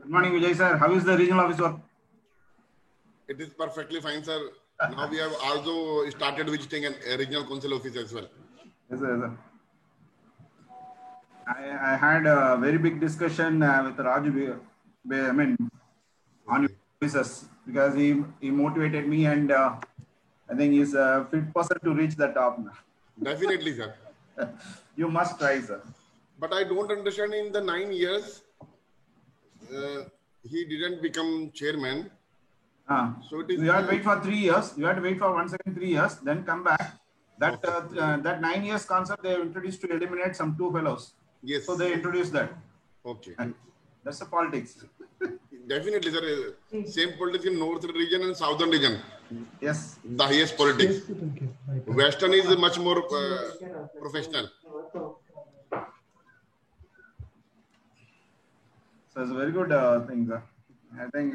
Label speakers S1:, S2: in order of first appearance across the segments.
S1: Good morning, Vijay sir. How is the regional office work?
S2: It is perfectly fine, sir. Now we have also started visiting a regional council office as well.
S1: Yes, sir. Yes, sir. I had a very big discussion with Raju. I mean, on
S2: Okay.
S1: officers because he motivated me, and I think he's a fit person to reach the top.
S2: Definitely, sir.
S1: You must try, sir.
S2: But I don't understand in the 9 years, he didn't become chairman. So it is.
S1: You have to wait for 3 years. You have to wait for 3 years, then come back. That
S2: Okay.
S1: that 9 years concept they have introduced to eliminate some 2 fellows.
S2: Yes.
S1: So they introduced that.
S2: Okay.
S1: And that's the politics.
S2: Definitely, sir. Same politics in North region and Southern region.
S1: Yes.
S2: The highest politics. Western is much more professional.
S1: So it's a very good thing, sir. I think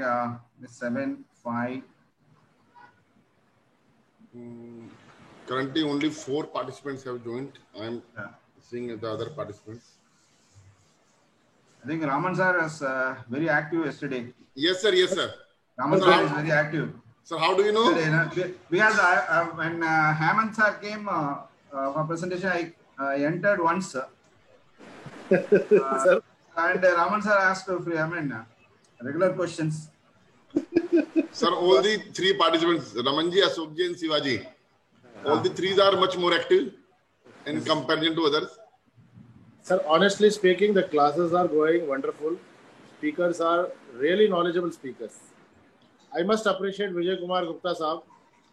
S1: the 7-5.
S2: Currently, only 4 participants have joined. I am seeing the other participants.
S1: I think Raman sir was very active yesterday.
S2: Yes, sir. Yes, sir.
S1: Raman sir is very active.
S2: Sir, how do you know?
S1: Because when Hemant sir came for presentation, I entered once. And Raman sir asked regular questions.
S2: Sir, all the 3 participants, Ramanji, Ashokji and Shivaji, all the 3 are much more active in comparison to others.
S3: Sir, honestly speaking, the classes are going wonderful. Speakers are really knowledgeable speakers. I must appreciate Vijay Kumar Gupta Saab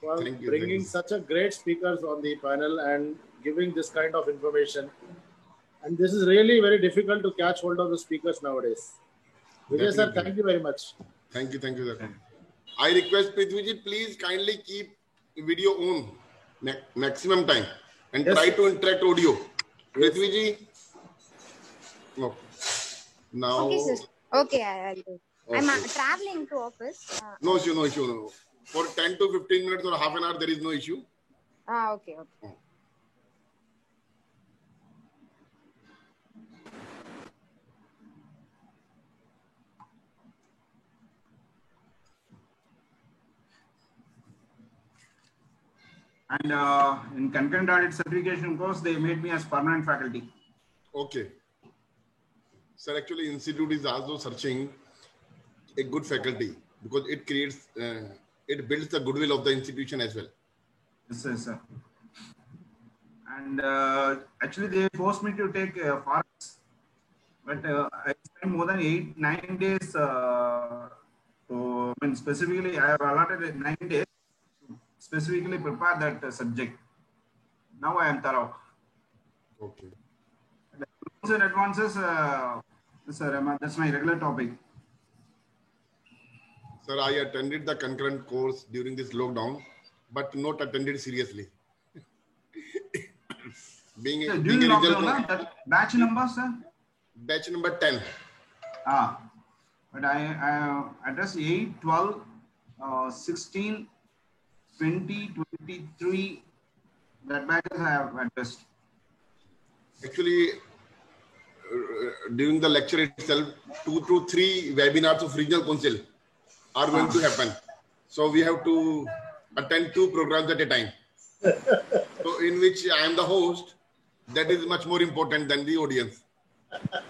S3: for bringing such a great speakers on the panel and giving this kind of information. And this is really very difficult to catch hold of the speakers nowadays. Vijay sir, thank you very much.
S2: Thank you, sir. I request Prithviji, please kindly keep video on maximum time and try to interact audio. Prithviji. No. Now.
S4: Okay, sir. Okay, I'll do. Okay. I'm traveling to office.
S2: No issue, no issue. No. For 10 to 15 minutes or half an hour, there is no issue.
S4: Okay.
S1: And in concurrent audit certification course, they made me as permanent faculty.
S2: Okay. Sir, actually, institute is also searching a good faculty because it creates, it builds the goodwill of the institution as well.
S1: Yes, sir. And actually, they forced me to take forex, but I spent more than 8-9 days. Specifically, I have allotted 9 days to specifically prepare that subject. Now I am thorough.
S2: Okay.
S1: And advances, sir, that's my regular topic.
S2: Sir, I attended the concurrent course during this lockdown, but not attended seriously. being a
S1: lockdown, that batch number, sir?
S2: Batch number 10.
S1: But I addressed 8, 12, 16, 20, 23. That batches I have addressed.
S2: Actually, during the lecture itself, 2 to 3 webinars of regional council are going to happen. So we have to attend 2 programs at a time. So in which I am the host, that is much more important than the audience.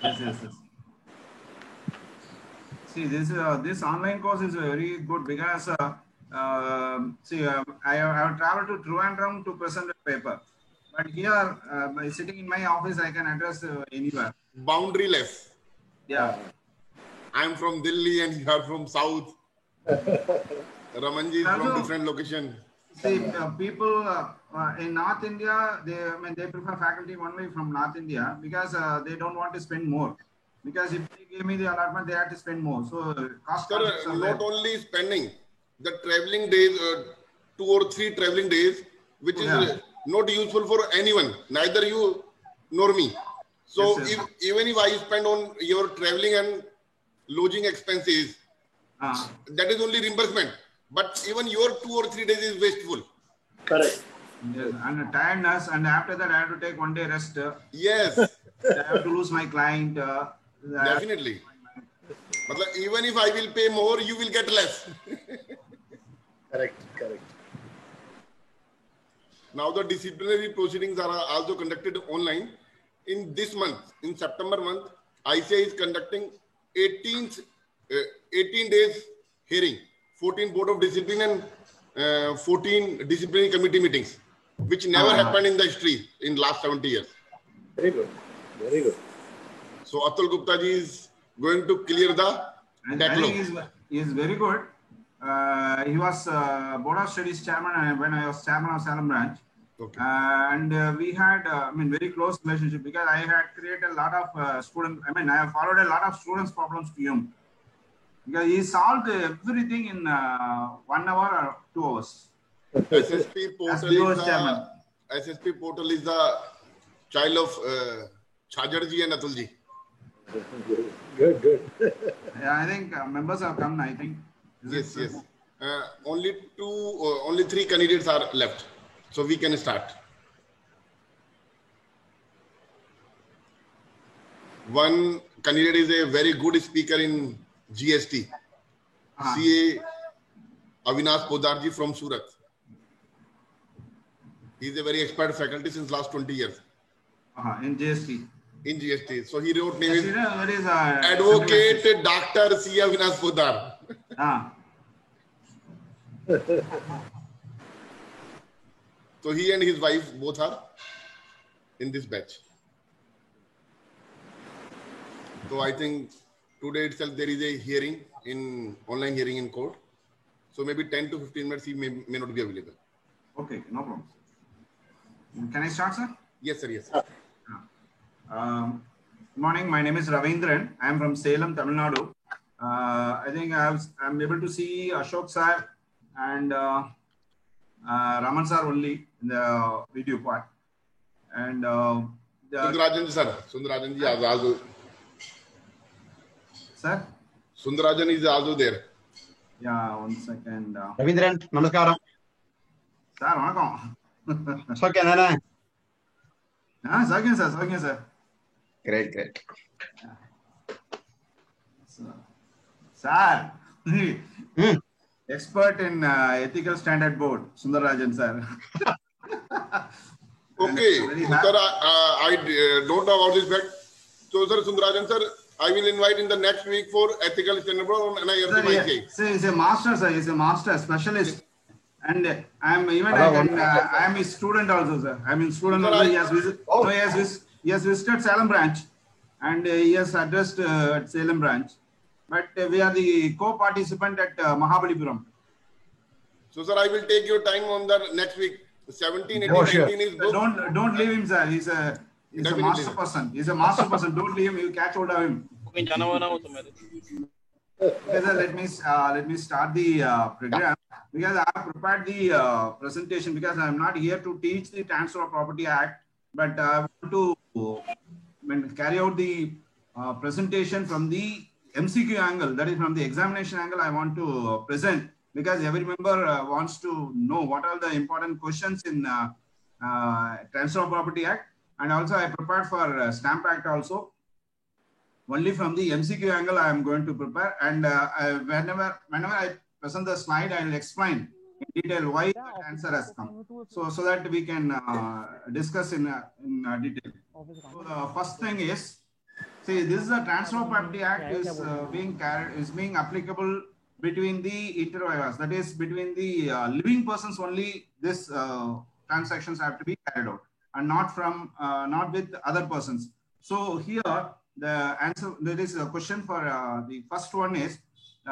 S1: Yes. See, this online course is very good because I have traveled to Trivandrum to present a paper. But here, by sitting in my office, I can address anywhere.
S2: Boundaryless.
S1: Yeah.
S2: I am from Delhi and you are from South. Ramanji is from different location.
S1: See, people in North India, they prefer faculty only from North India because they don't want to spend more. Because if they give me the allotment, they have to spend more. So, cost.
S2: Sir, not only spending, the traveling days, 2 or 3 traveling days, which is not useful for anyone, neither you nor me. So, even if I spend on your traveling and lodging expenses, that is only reimbursement. But even your 2 or 3 days is wasteful.
S3: Correct.
S1: Yes, and tiredness, and after that I have to take 1 day rest.
S2: Yes.
S1: I have to lose my client.
S2: Definitely. Even if I will pay more, you will get less.
S3: Correct.
S2: Now the disciplinary proceedings are also conducted online. In this month, in September month, ICAI is conducting 18 days hearing, 14 Board of Discipline and 14 disciplinary committee meetings, which never happened in the history in last 70 years.
S3: Very good.
S2: So Atul Gupta ji is going to clear the backlog.
S1: He is very good. He was Board of Studies chairman when I was chairman of Salem branch.
S2: Okay.
S1: And we had, very close relationship because I had created a lot of students. I have followed a lot of students' problems to him because he solved everything in 1 hour or 2 hours.
S2: SSP portal is the child of Chajarji and Atulji.
S3: Good.
S1: Yeah, I think members have come. I think.
S2: Yes. Only 3 candidates are left, so we can start. One candidate is a very good speaker in GST, CA Avinash Podarji from Surat. He is a very expert faculty since last 20 years.
S1: In GST.
S2: In GST. So he wrote name is
S1: Advocate
S2: Dr. C. Avinash Podar. So he and his wife both are in this batch. So I think today itself there is a online hearing in court. So maybe 10 to 15 minutes he may not be available.
S1: Okay, no problem. Can I start, sir?
S2: Yes, sir.
S1: Good morning. My name is Ravindran. I am from Salem, Tamil Nadu. I think I'm able to see Ashok sir and Raman sir only in the video part. And
S2: Sundarajan sir. Sundarajan ji is also.
S1: Sir?
S2: Sundarajan is also there.
S1: Yeah, 1 second.
S5: Ravindran, namaskaram.
S1: Sir, vanakkam.
S5: Okay, Nana.
S1: Second, sir.
S5: Great.
S1: Sir, expert in ethical standard board, Sundarajan sir.
S2: Okay, sir, I don't know about this fact. So, sir, Sundarajan sir, I will invite in the next week for ethical standard board on NIRC.
S1: Sir, he's a master, sir. He's a master specialist. And I am his student also, sir. I am his student also. He has visited Salem branch and he has addressed at Salem branch. But we are the co-participant at Mahabalipuram.
S2: So, sir, I will take your time on the next week. 17, 18, 19 is booked.
S1: Don't leave him, sir. He's a master person. He's a master person. Don't leave him. You catch hold of him. Okay, sir, let me start the program because I have prepared the presentation because I am not here to teach the Transfer of Property Act, but I want to carry out the presentation from the MCQ angle, that is from the examination angle. I want to present because every member wants to know what are the important questions in Transfer of Property Act, and also I prepared for Stamp Act also. Only from the MCQ angle I am going to prepare, and whenever I present the slide, I will explain in detail why that answer has come, so that we can discuss in detail. So the first thing is, see, this is a Transfer of Property Act is being applicable between the inter vivas, that is between the living persons only. This transactions have to be carried out, and not with other persons. So here the answer, there is a question for the first one is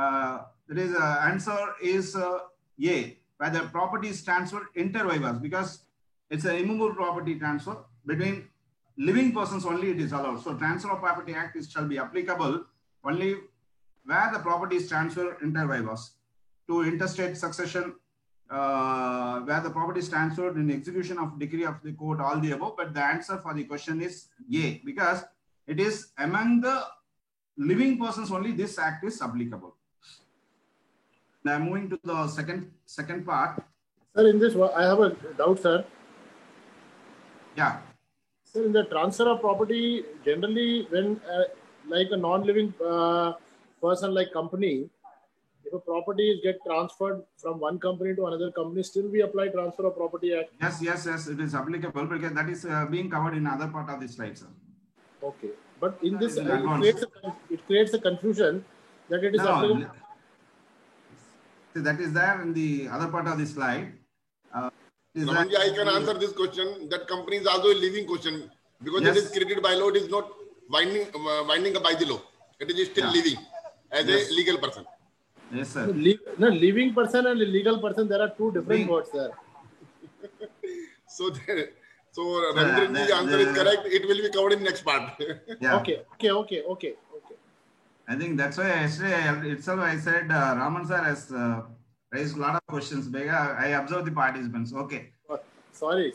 S1: answer is A, where the property is transferred inter vivas, because it's an immovable property transfer between living persons only it is allowed. So Transfer of Property Act shall be applicable only where the property is transferred inter vivas. To interstate succession, where the property is transferred in execution of decree of the court, all the above. But the answer for the question is A, because it is among the living persons only this act is applicable. Now moving to the second part.
S3: Sir, in this I have a doubt, sir.
S1: Yeah.
S3: Sir, in the transfer of property, generally when like a non-living person like company, if a property is get transferred from one company to another company, still we apply Transfer of Property Act.
S1: Yes. It is applicable because that is being covered in other part of the slide, sir.
S3: Okay, but in this,
S1: in
S3: it creates a confusion that it is applicable.
S1: So that is there in the other part of the slide.
S2: Ramanji, I can answer this question. That company is also a living question because it is created by law. It is not winding up by the law. It is still living as a legal person.
S1: Yes, sir.
S3: No, living person and legal person, there are two different words there.
S2: So Ravindranji's answer is correct. It will be covered in next part.
S3: Okay.
S1: I think that's why yesterday itself I said Raman sir has raised a lot of questions. I observed the participants. Okay.
S3: Sorry.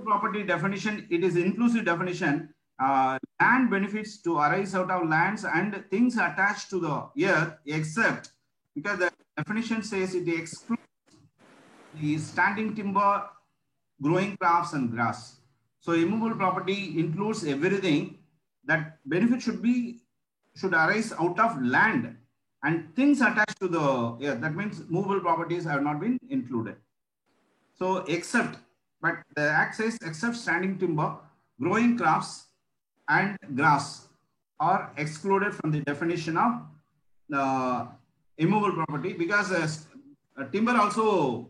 S1: Property definition, it is inclusive definition. Land benefits to arise out of lands and things attached to the earth, except, because the definition says it excludes the standing timber, growing crops and grass. So immovable property includes everything. That benefit should arise out of land and things attached to the earth. That means movable properties have not been included. So except, but the Act says except standing timber, growing crops and grass are excluded from the definition of immovable property, because timber also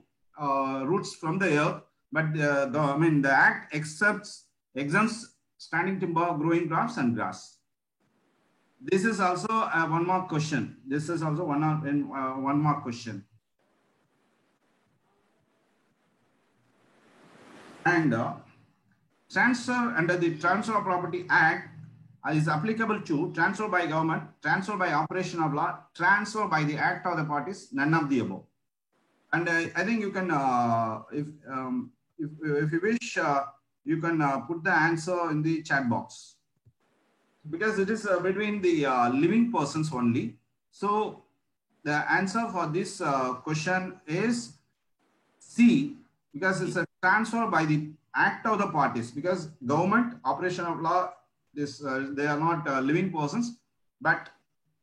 S1: roots from the earth, but the Act exempts standing timber, growing crops and grass. This is also a one mark question. This is also one mark question. And transfer under the Transfer of Property Act is applicable to transfer by government, transfer by operation of law, transfer by the act of the parties, none of the above. And I think you can, if you wish, you can put the answer in the chat box, because it is between the living persons only. So the answer for this question is C, because it's a transfer by the act of the parties, because government, operation of law, they are not living persons, but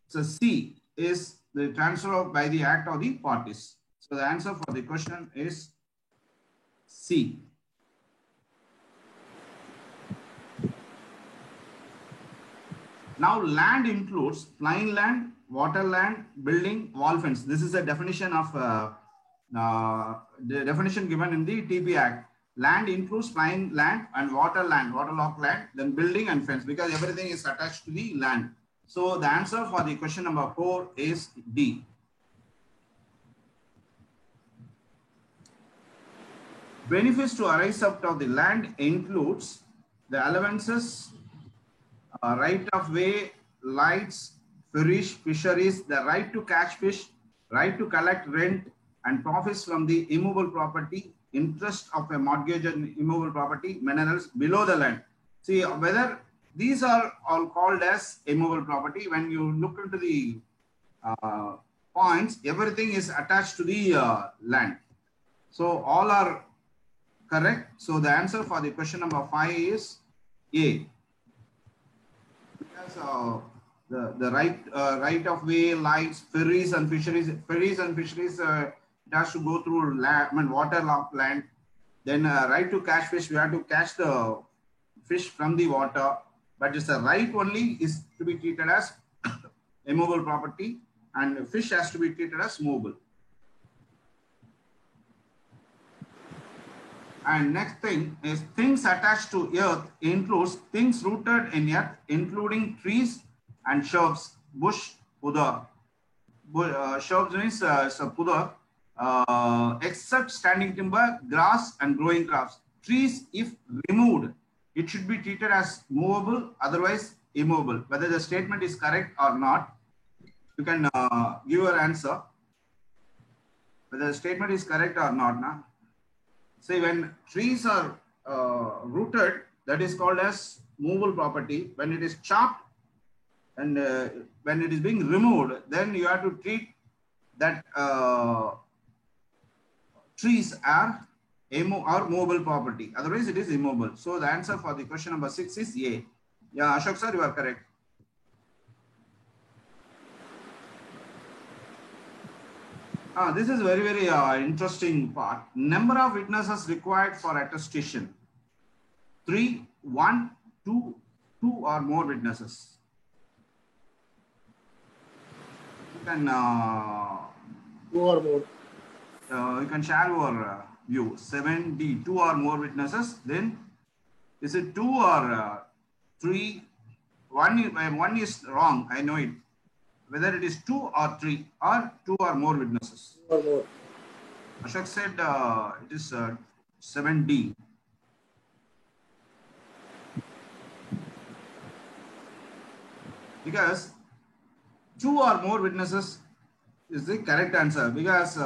S1: so C is the transfer by the act of the parties. So the answer for the question is C. Now land includes flying land, water land, building, wall fence. This is a definition of the definition given in the TP Act. Land includes flying land and waterlogged land, then building and fence, because everything is attached to the land. So the answer for the question number 4 is D. Benefits to arise out of the land includes the allowances, right of way, lights, fisheries, the right to catch fish, right to collect rent and profits from the immovable property, interest of a mortgage on immovable property, minerals below the land. See whether these are all called as immovable property. When you look into the points, everything is attached to the land. So all are correct. So the answer for the question number 5 is A. Because the right of way, lights, ferries and fisheries, it has to go through land, waterlogged land. Then right to catch fish, we have to catch the fish from the water, but it's a right only is to be treated as immovable property, and fish has to be treated as movable. And next thing is things attached to earth includes things rooted in earth, including trees and shrubs, bush, pudha. Shrubs means pudha, except standing timber, grass and growing crops. Trees, if removed, it should be treated as movable, otherwise immovable. Whether the statement is correct or not, you can give your answer. Whether the statement is correct or not. Nah? Say when trees are rooted, that is called as movable property. When it is chopped and when it is being removed, then you have to treat that trees are movable property. Otherwise, it is immobile. So the answer for the question number 6 is A. Yeah, Ashok sir, you are correct. This is very, very interesting part. Number of witnesses required for attestation. 3, 1, 2, 2 or more witnesses. You can
S3: 2 or more.
S1: You can share your view. 7D, 2 or more witnesses. Then is it 2 or 3? One is wrong. I know it. Whether it is 2 or 3 or 2 or more witnesses.
S3: 2 or more.
S1: Ashok said it is 7D. Because 2 or more witnesses is the correct answer. Because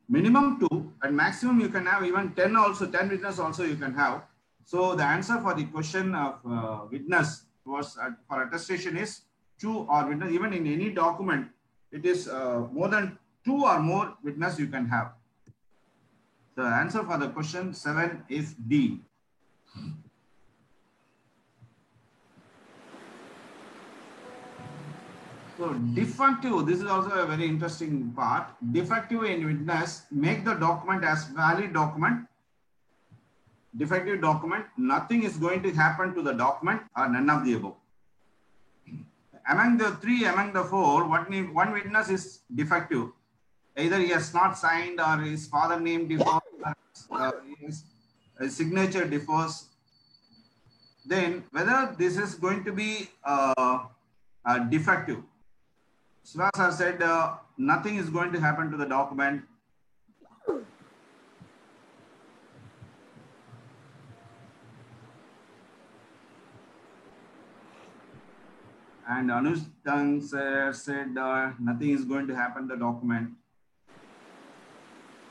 S1: minimum 2 and maximum you can have even 10 also, 10 witness also you can have. So the answer for the question of witness was for attestation is 2 or witness. Even in any document, it is more than 2 or more witness you can have. The answer for the question 7 is D. So defective, this is also a very interesting part. Defective in witness, make the document as valid document. Defective document, nothing is going to happen to the document or none of the above. Among the 3, among the 4, one witness is defective. Either he has not signed or his father name differs, his signature differs. Then whether this is going to be defective. Srivastava said nothing is going to happen to the document. And Anush said nothing is going to happen to the document.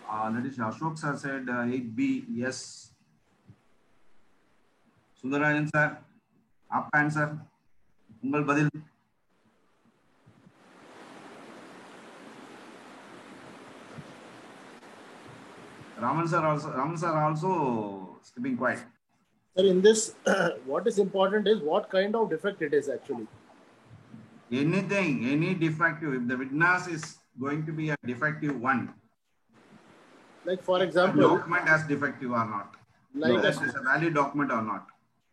S1: That is Ashok sir said 8B, yes. Sundarajan sir, up answer. Ungal badil. Raman sir also keeping quiet.
S3: Sir, in this, what is important is what kind of defect it is actually.
S1: Anything, any defective, if the witness is going to be a defective one.
S3: Like for example,
S1: document as defective or not.
S3: Like
S1: this is a valid document or not.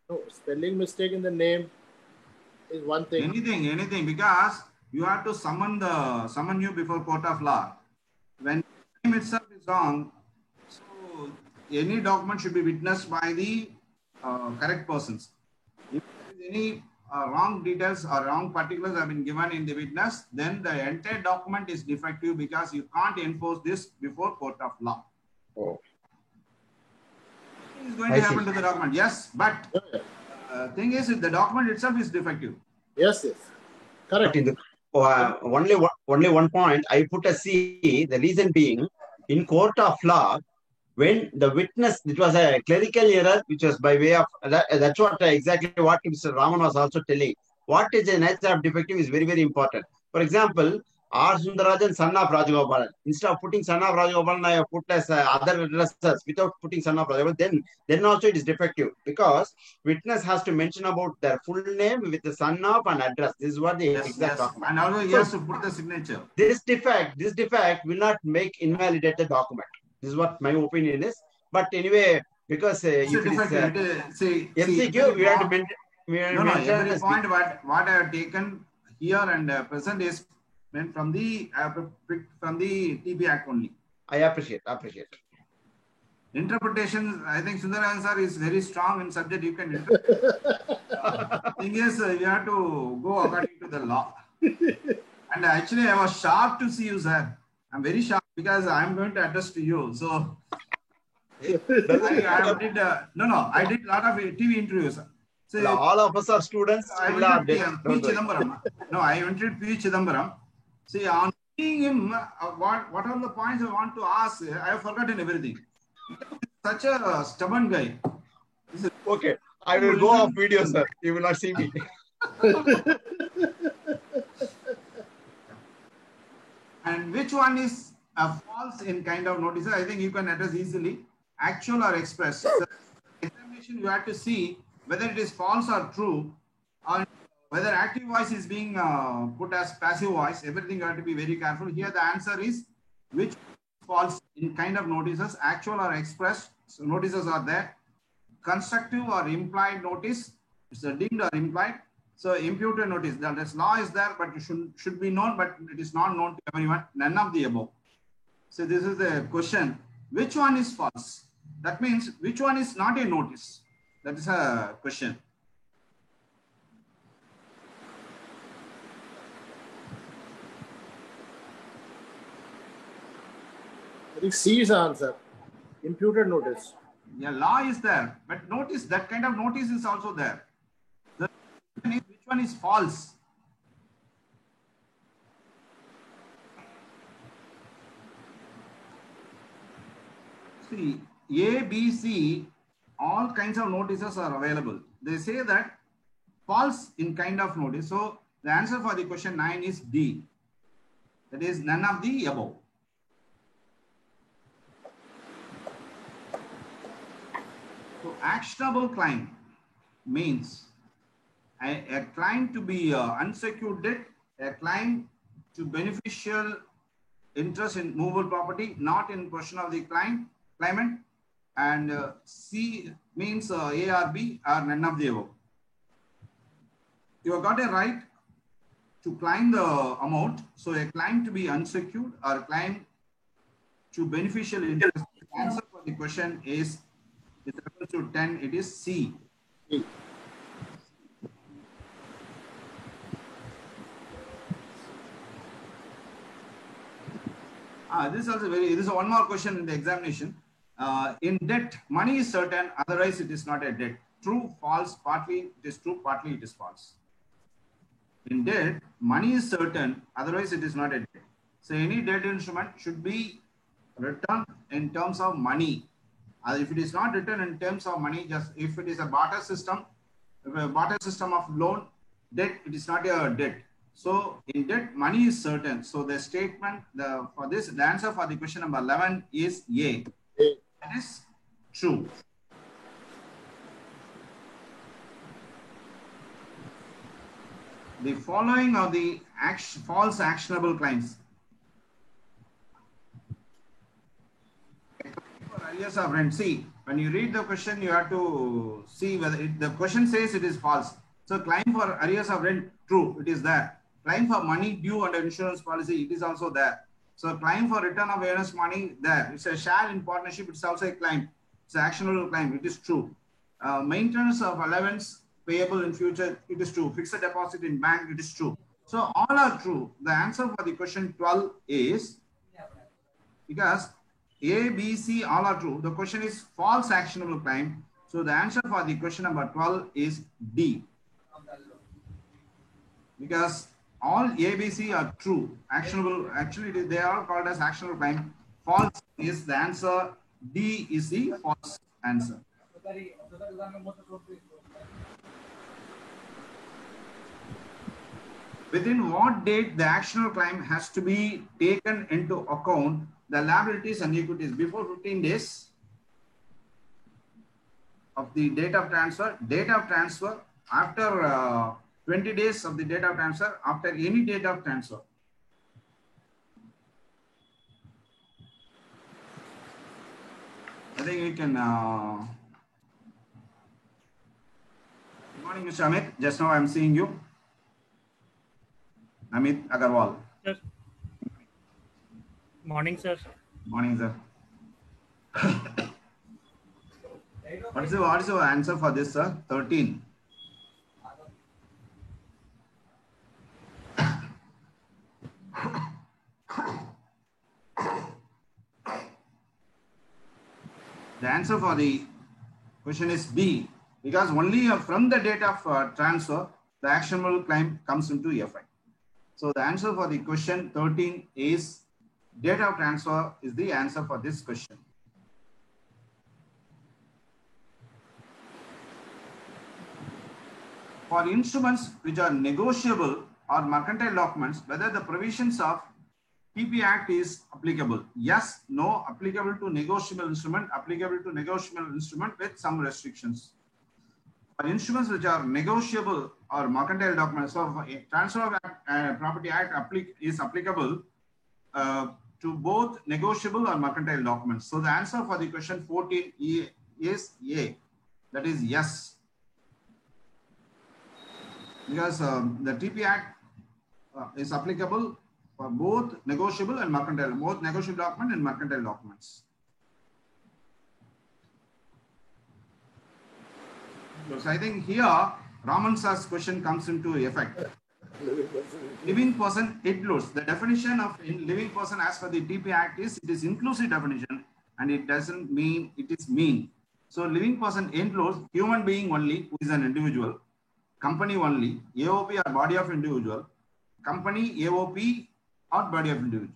S3: No, spelling mistake in the name is one thing.
S1: Anything, because you have to summon you before court of law. When the name itself is wrong, so any document should be witnessed by the correct persons. If there is any wrong details or wrong particulars have been given in the witness, then the entire document is defective because you can't enforce this before court of law.
S5: Oh.
S1: What is going to happen to the document? Yes, but thing is, the document itself is defective.
S3: Yes, correct.
S5: Only one point. I put a C. The reason being, in court of law, when the witness, it was a clerical error, which was by way of that's what exactly what Mr. Raman was also telling. What is the nature of defective is very, very important. For example, R. Sundarajan, son of Rajagopalan. Instead of putting son of Rajagopalan, I have put as other addresses without putting son of Rajagopalan. Then also it is defective because witness has to mention about their full name with the son of and address. This is what the exact document.
S1: And also he has to put the signature.
S5: This defect will not invalidate the document. This is what my opinion is. But anyway, because if it is MCQ, we have to mention.
S1: Every point what I have taken here and present is meant from the TP Act only.
S5: I appreciate.
S1: Interpretation, I think Sundarajan sir is very strong in subject. You can interpret. Thing is, you have to go according to the law. And actually, I was shocked to see you, sir. I'm very shocked because I'm going to address to you. So I did a lot of TV interviews. So
S5: all of us are students.
S1: I went to P. Chidambaram. No, I went to P. Chidambaram. See, on seeing him, what are the points I want to ask? I have forgotten everything. Such a stubborn guy.
S5: Okay, I will go off video, sir. You will not see me.
S1: And which one is a false in kind of notices? I think you can address easily. Actual or express. So, examination, you have to see whether it is false or true, or whether active voice is being put as passive voice. Everything you have to be very careful. Here the answer is which false in kind of notices, actual or expressed notices are there. Constructive or implied notice, it's a deemed or implied. So imputed notice, that this law is there, but it should be known, but it is not known to everyone. None of the above. So this is the question. Which one is false? That means which one is not a notice? That is a question.
S3: I think C is the answer. Imputed notice.
S1: Yeah, law is there, but notice, that kind of notice is also there. Which one is false? See, A, B, C, all kinds of notices are available. They say that false in kind of notice. So the answer for the question 9 is D. That is none of the above. So actionable claim means a claim to be unsecured debt, a claim to beneficial interest in movable property, not in possession of the claimant, and C means A or B or none of the above. You have got a right to claim the amount. So a claim to be unsecured or a claim to beneficial interest. The answer for the question is, with reference to 10, it is C. This is also this is one more question in the examination. In debt, money is certain, otherwise it is not a debt. True, false, partly it is true, partly it is false. In debt, money is certain, otherwise it is not a debt. So any debt instrument should be returned in terms of money. If it is not written in terms of money, just if it is a barter system of loan, debt, it is not a debt. So in debt, money is certain. So the statement, the answer for the question number 11 is A. That is true. The following are the false actionable claims. Arrears of rent. See, when you read the question, you have to see whether the question says it is false. So claim for arrears of rent, true, it is there. Claim for money due under insurance policy, it is also there. So claim for return of earnest money, there. It's a share in partnership, it's also a claim. It's an actionable claim, it is true. Maintenance of allowance payable in future, it is true. Fixed deposit in bank, it is true. So all are true. The answer for the question 12 is, because A, B, C, all are true. The question is false actionable claim. So the answer for the question number 12 is D. Because all A, B, C are true. Actionable, actually they are called as actionable claim. False is the answer. D is the false answer. Within what date the actionable claim has to be taken into account the liabilities and equities? Before 15 days of the date of transfer, after 20 days of the date of transfer, after any date of transfer. I think we can. Good morning, Mr. Amit. Just now I am seeing you. Amit Agarwal.
S6: Sir. Morning, sir.
S1: Morning, sir. What is your answer for this, sir? 13. The answer for the question is B, because only from the date of transfer, the actionable claim comes into effect. So the answer for the question 13 is date of transfer is the answer for this question. For instruments which are negotiable or mercantile documents, whether the provisions of PP Act is applicable. Yes, no, applicable to negotiable instrument with some restrictions. For instruments which are negotiable or mercantile documents, so Transfer of Property Act is applicable to both negotiable or mercantile documents. So the answer for the question 14 is A. That is yes. Because the TP Act is applicable for both negotiable and mercantile, both negotiable document and mercantile documents. So I think here Raman sir's question comes into effect. Living person includes. The definition of living person as per the TP Act is it is inclusive definition and it doesn't mean it is mean. So living person includes human being only who is an individual, company only, AOP or body of individual, company, AOP or body of individual.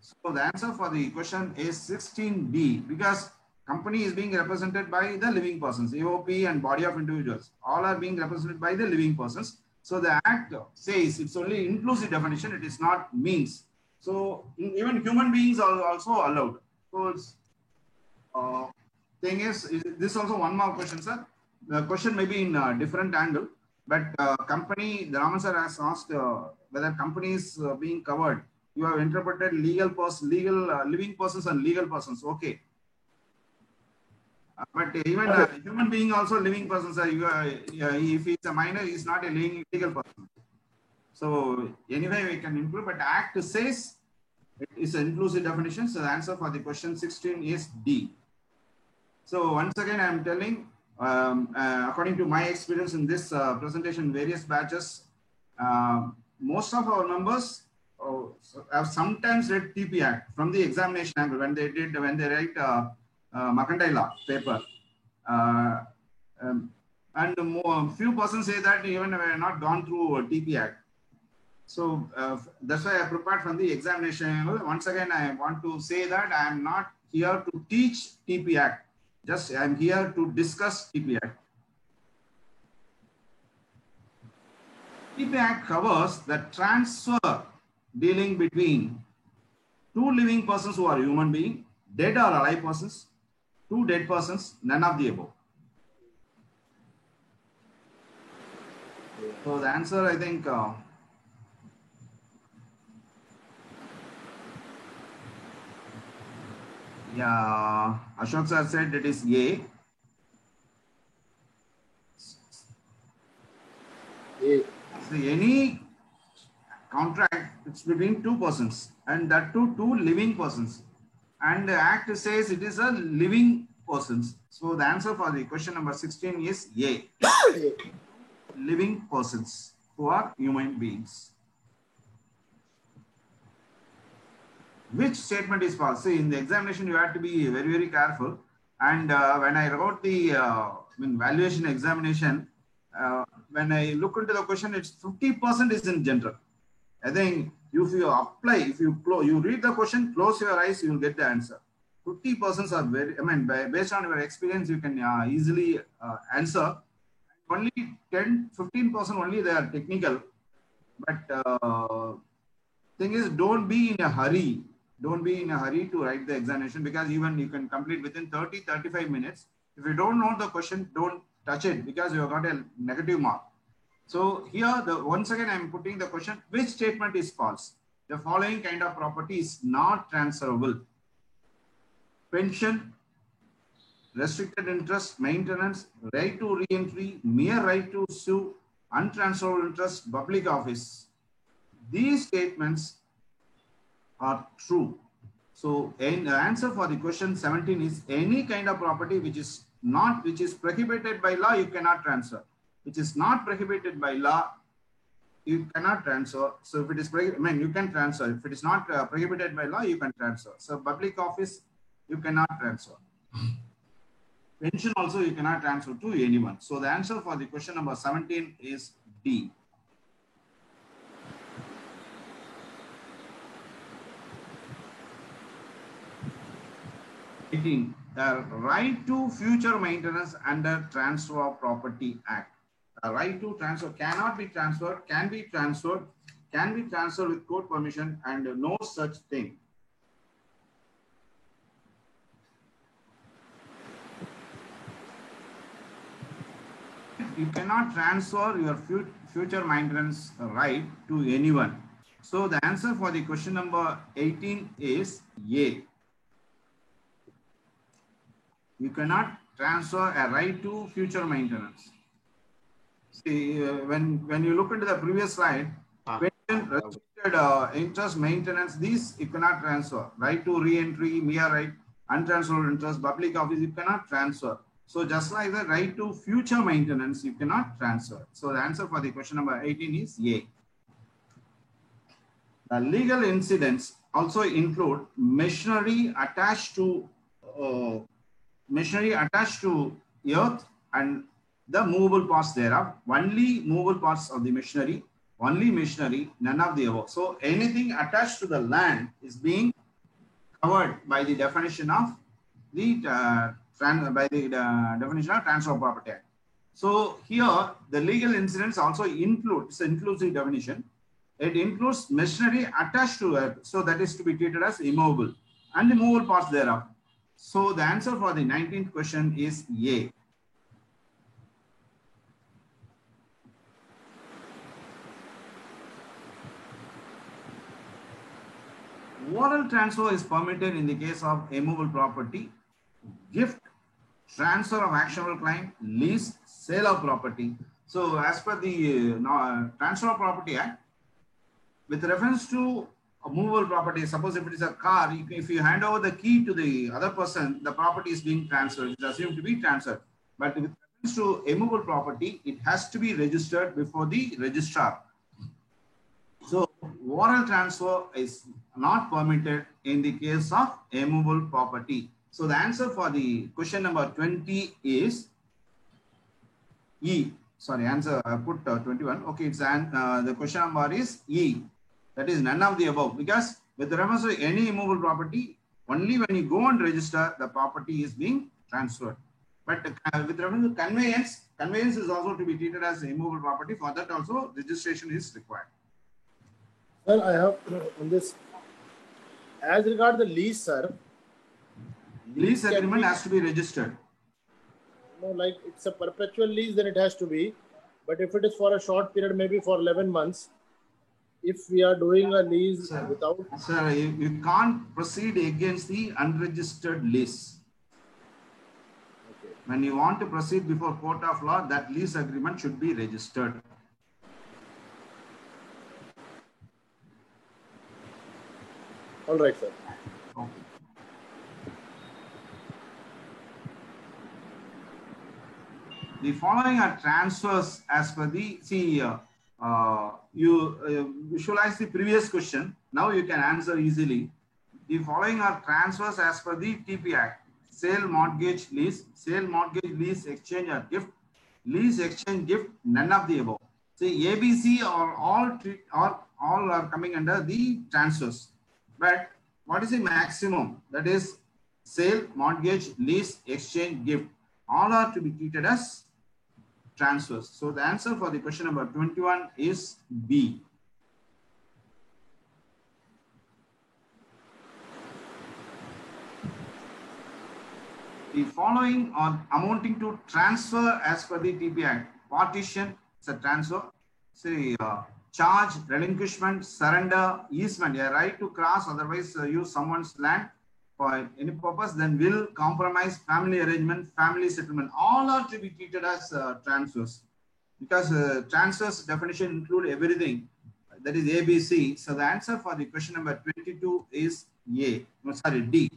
S1: So the answer for the question is 16D because company is being represented by the living persons, AOP and body of individuals. All are being represented by the living persons. So the Act says it's only inclusive definition. It is not means. So even human beings are also allowed. So it's, thing is this also one more question, sir. The question may be in a different angle, but company, the Raman sir has asked whether company is being covered. You have interpreted legal person, living persons and legal persons. Okay. But even a human being also living persons. If he's a minor, he's not a legal person. So anyway, we can include, but Act says it is an inclusive definition. So the answer for the question 16 is D. So once again, I am telling, according to my experience in this presentation, various batches, most of our members have sometimes read TP Act from the examination angle when they write mercantile law paper. And few persons say that even we have not gone through TP Act. So that's why I prepared from the examination angle. Once again, I want to say that I am not here to teach TP Act. Just I am here to discuss TP Act. TP Act covers the transfer dealing between two living persons who are human being, dead or alive persons, two dead persons, none of the above. So the answer, I think, yeah, Ashok sir said it is A. So any contract, it's between two persons and that two living persons. And the Act says it is a living persons. So the answer for the question number 16 is A. Living persons who are human beings. Which statement is false? See, in the examination, you have to be very, very careful. And when I wrote the valuation examination, when I look into the question, it's 50% is in general. I think if you apply, if you read the question, close your eyes, you will get the answer. 50% are very, based on your experience, you can easily answer. Only 10-15% only they are technical. But thing is, don't be in a hurry. Don't be in a hurry to write the examination because even you can complete within 30-35 minutes. If you don't know the question, don't touch it because you have got a negative mark. So here, once again, I am putting the question, which statement is false? The following kind of property is not transferable. Pension, restricted interest, maintenance, right to re-entry, mere right to sue, untransferable interest, public office. These statements are true. So the answer for the question 17 is any kind of property which is prohibited by law, you cannot transfer. Which is not prohibited by law, you cannot transfer. So if it is, you can transfer. If it is not prohibited by law, you can transfer. So public office, you cannot transfer. Pension also you cannot transfer to anyone. So the answer for the question number 17 is D. The right to future maintenance under Transfer of Property Act. The right to transfer cannot be transferred, can be transferred with court permission and no such thing. You cannot transfer your future maintenance right to anyone. So the answer for the question number 18 is A. You cannot transfer a right to future maintenance. See, when you look into the previous slide, restricted interest maintenance, these you cannot transfer. Right to re-entry, mere right, untransferable interest, public office, you cannot transfer. So just like the right to future maintenance, you cannot transfer. So the answer for the question number 18 is A. The legal incidents also include machinery attached to earth and the movable parts thereof. Only movable parts of the machinery, only machinery, none of the above. So anything attached to the land is being covered by the definition of the definition of Transfer of Property Act. So here the legal incidents also include, it's an inclusive definition. It includes machinery attached to it, so that is to be treated as immovable, and the movable parts thereof. So the answer for the 19th question is A. Oral transfer is permitted in the case of immovable property, gift, transfer of actionable claim, lease, sale of property. So as per the Transfer of Property Act, with reference to a movable property, suppose if it is a car, if you hand over the key to the other person, the property is being transferred. It is assumed to be transferred. But with reference to immovable property, it has to be registered before the registrar. So oral transfer is not permitted in the case of immovable property. So the answer for the question number 20 is E. Sorry, answer I put 21. Okay, it's the question number is E. That is none of the above, because with reference to any immovable property, only when you go and register, the property is being transferred. But with reference to conveyance, conveyance is also to be treated as immovable property. For that also registration is required.
S3: Sir, I have on this, as regard the lease, sir.
S1: Lease agreement has to be registered.
S3: No, like it's a perpetual lease, then it has to be. But if it is for a short period, maybe for 11 months, if we are doing a lease without...
S1: Sir, you can't proceed against the unregistered lease.
S3: Okay.
S1: When you want to proceed before court of law, that lease agreement should be registered.
S3: All right, sir.
S1: Okay. The following are transfers as per the, you visualize the previous question. Now you can answer easily. The following are transfers as per the TP Act. Sale, mortgage, lease, exchange or gift, lease, exchange, gift, none of the above. See, ABC are all are coming under the transfers. But what is the maximum? That is sale, mortgage, lease, exchange, gift. All are to be treated as transfers. So the answer for the question number 21 is B. The following are amounting to transfer as per the TP Act. Partition is a transfer. Say charge, relinquishment, surrender, easement, a right to cross, otherwise use someone's land for any purpose, then will, compromise, family arrangement, family settlement, all are to be treated as transfers, because transfers definition include everything, that is ABC. So the answer for the question number 22 is D.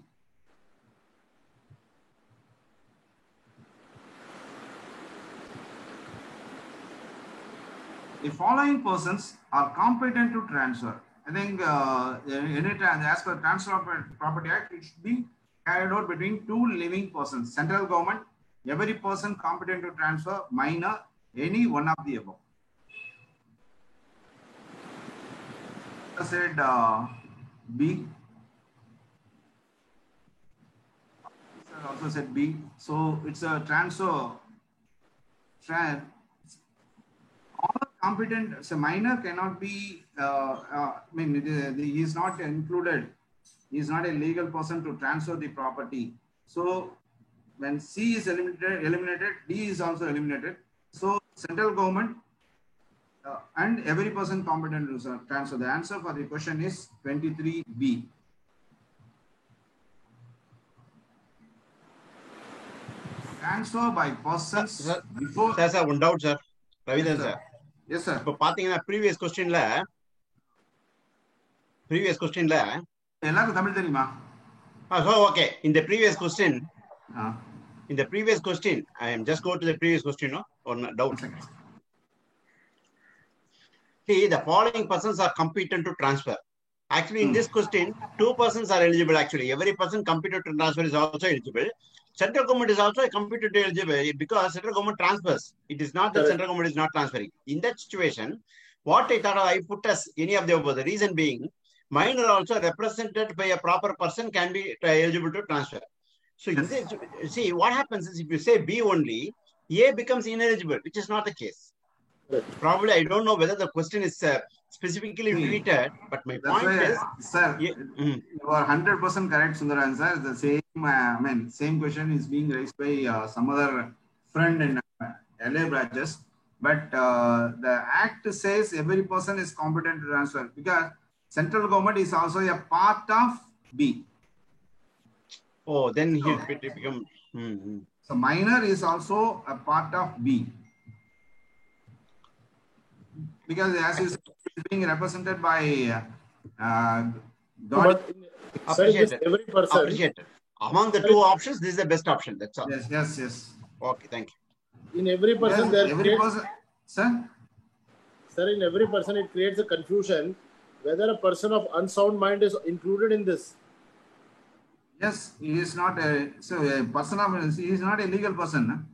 S1: The following persons are competent to transfer. I think as per Transfer of Property Act, it should be carried out between two living persons. Central government, every person competent to transfer, minor, any one of the above. I said B. I also said B. So it's a transfer. All competent, so minor cannot be, he is not included. He is not a legal person to transfer the property. So when C is eliminated, D is also eliminated. So central government, And every person competent to transfer. The answer for the question is 23B. Transfer by persons before.
S5: Sir, one doubt, sir. Ravidhan,
S1: Yes,
S5: sir.
S1: Yes, sir.
S5: இப்போ பாத்தீங்கன்னா previous questionல
S1: எல்லாருக்கும் தமிழ் தெரியுமா?
S5: So okay, in the previous question, I am just go to the previous question, no? Or no doubt. See, the following persons are competent to transfer. Actually, in this question, 2 persons are eligible. Actually, every person competent to transfer is also eligible. Central government is also competent to eligible because central government transfers. It is not that central government is not transferring. In that situation, what I thought I put as any of the above. The reason being, minor also represented by a proper person can be eligible to transfer. So, in this, see, what happens is if you say B only, A becomes ineligible, which is not the case. Probably, I don't know whether the question is specifically treated, but my point is,
S1: sir, you are 100% correct, Sundaran sir. The same question is being raised by some other friend in LA branches, but the Act says every person is competent to transfer because central government is also a part of B.
S5: Oh, then he become.
S1: So minor is also a part of B. Because as you said, it's being represented by God.
S5: Appreciated. Among the 2 options, this is the best option. That's all.
S1: Yes.
S5: Okay, thank you.
S3: In every person,
S1: Sir,
S3: in every person, it creates a confusion whether a person of unsound mind is included in this.
S1: Yes, he is not a person of. He is not a legal person.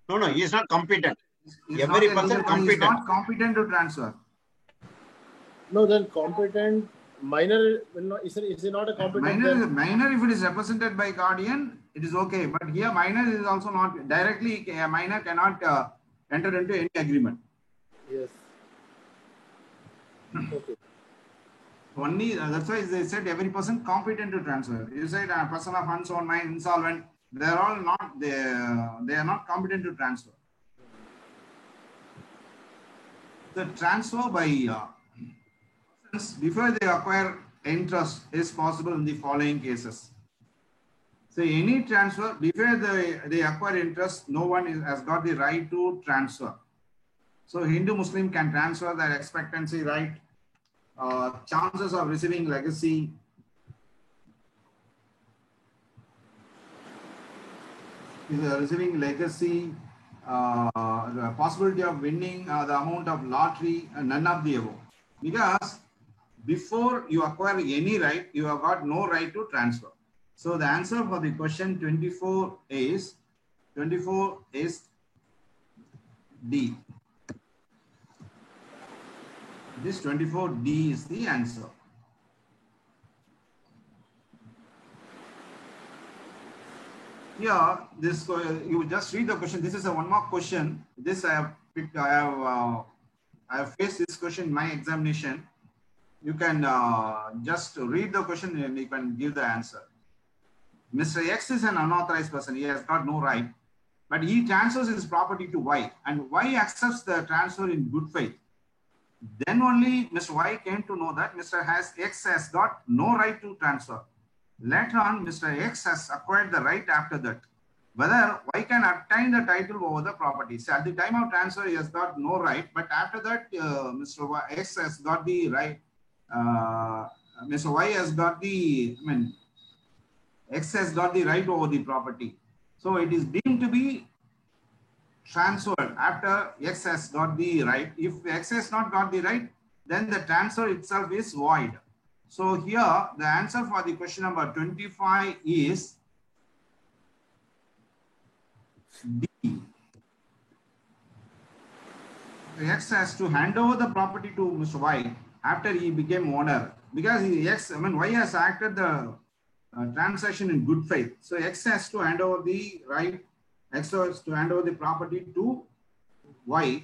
S5: No, he is not competent. Every person competent.
S1: He is not competent to transfer.
S3: No, then competent minor is he not a competent?
S1: Minor, if it is represented by guardian, it is okay. But here, minor is also not directly. A minor cannot enter into any agreement.
S3: Yes. Okay.
S1: Only that's why they said every person competent to transfer. You said a person of unsound mind, insolvent. They are all not. They are not competent to transfer. The transfer by persons before they acquire interest is possible in the following cases. So any transfer before they acquire interest, no one has got the right to transfer. So Hindu Muslim can transfer their expectancy right, chances of receiving legacy, the possibility of winning the amount of lottery, none of the above. Because before you acquire any right, you have got no right to transfer. So the answer for the question 24 is D. This 24D is the answer. Yeah, this you just read the question. This is a one mark question. This I have picked. I have faced this question in my examination. You can just read the question and you can give the answer. Mr. X is an unauthorized person. He has got no right, but he transfers his property to Y, and Y accepts the transfer in good faith. Then only Mr. Y came to know that Mr. X has got no right to transfer. Later on, Mr. X has acquired the right after that. Whether Y can obtain the title over the property. So at the time of transfer, he has got no right, but after that, Mr. X has got the right. Mr. Y has got the, X has got the right over the property. So it is deemed to be transferred after X has got the right. If X has not got the right, then the transfer itself is void. So here the answer for the question number 25 is D. X has to hand over the property to Mr. Y after he became owner, because Y has acted the transaction in good faith. So X has to hand over the right. X has to hand over the property to Y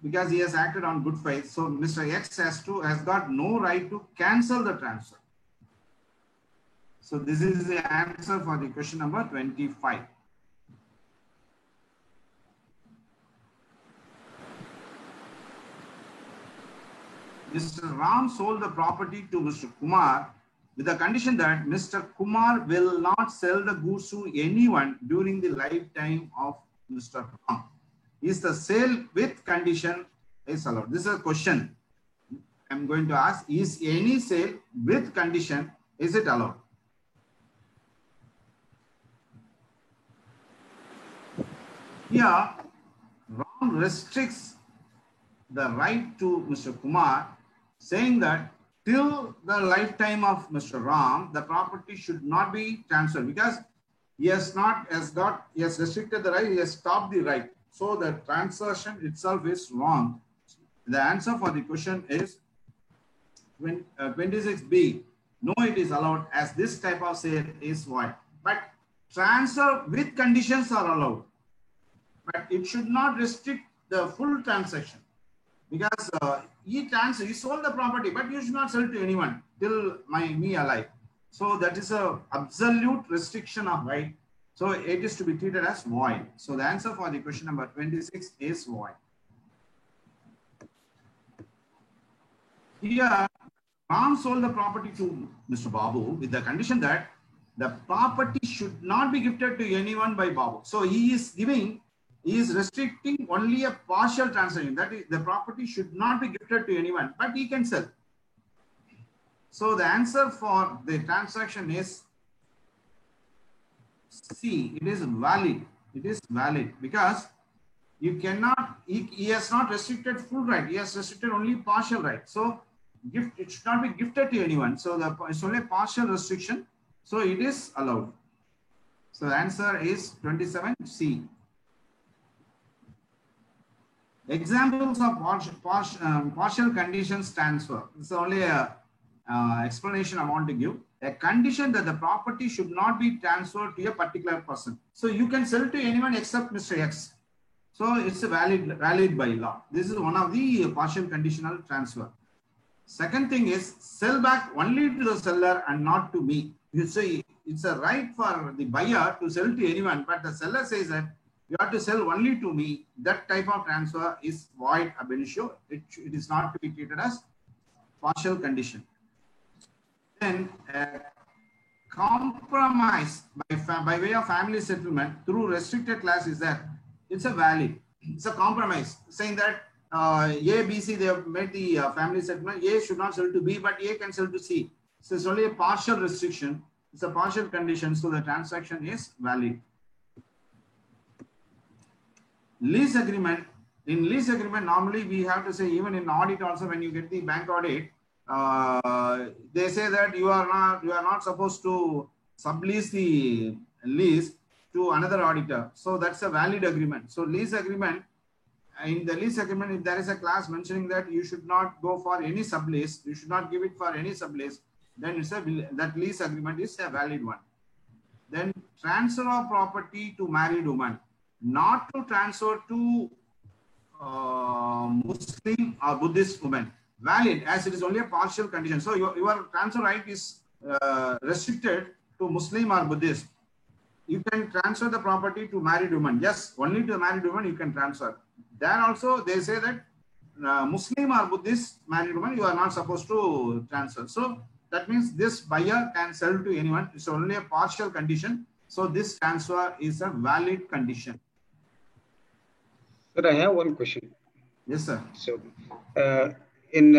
S1: because he has acted on good faith. So Mr. X has got no right to cancel the transfer. So this is the answer for the question number 25. Mr. Ram sold the property to Mr. Kumar with the condition that Mr. Kumar will not sell the goods to anyone during the lifetime of Mr. Ram. Is the sale with condition is allowed? This is a question I'm going to ask. Is any sale with condition, is it allowed? Here, Ram restricts the right to Mr. Kumar, saying that till the lifetime of Mr. Ram, the property should not be transferred because he has restricted the right, he has stopped the right. So the transaction itself is wrong. The answer for the question is 26B. No, it is allowed as this type of sale is void. But transfer with conditions are allowed. But it should not restrict the full transaction. Because he sold the property, but you should not sell to anyone till me alive. So that is a absolute restriction of right. So it is to be treated as void. So the answer for the question number 26 is void. Here, Ram sold the property to Mr. Babu with the condition that the property should not be gifted to anyone by Babu. So he is restricting only a partial transaction. That is, the property should not be gifted to anyone, but he can sell. So the answer for the transaction is C. It is valid. It is valid because you cannot, he has not restricted full right. He has restricted only partial right. So it should not be gifted to anyone. So it's only partial restriction. So it is allowed. So the answer is 27C. Examples of partial conditions transfer. This is only a explanation I want to give. A condition that the property should not be transferred to a particular person. So you can sell to anyone except Mr. X. So it's a valid by law. This is one of the partial conditional transfer. Second thing is sell back only to the seller and not to me. You say it's a right for the buyer to sell to anyone, but the seller says that you have to sell only to me. That type of transfer is void ab initio. It is not to be treated as partial condition. Then compromise by way of family settlement through restricted class is that it's a valid. It's a compromise saying that A, B, C, they have made the family settlement. A should not sell to B, but A can sell to C. So it's only a partial restriction. It's a partial condition. So the transaction is valid. Lease agreement. In lease agreement, normally we have to say, even in audit also, when you get the bank audit, they say that you are not supposed to sublease the lease to another auditor. So that's a valid agreement. So lease agreement, in the lease agreement, if there is a clause mentioning that you should not go for any sublease, you should not give it for any sublease, then that lease agreement is a valid one. Then transfer of property to married woman, not to transfer to Muslim or Buddhist woman. Valid as it is only a partial condition. So your transfer right is restricted to Muslim or Buddhist. You can transfer the property to married woman. Yes, only to married woman you can transfer. Then also they say that Muslim or Buddhist married woman you are not supposed to transfer. So that means this buyer can sell to anyone. It's only a partial condition. So this transfer is a valid condition.
S6: Sir, I have one question.
S1: Yes, sir.
S6: So in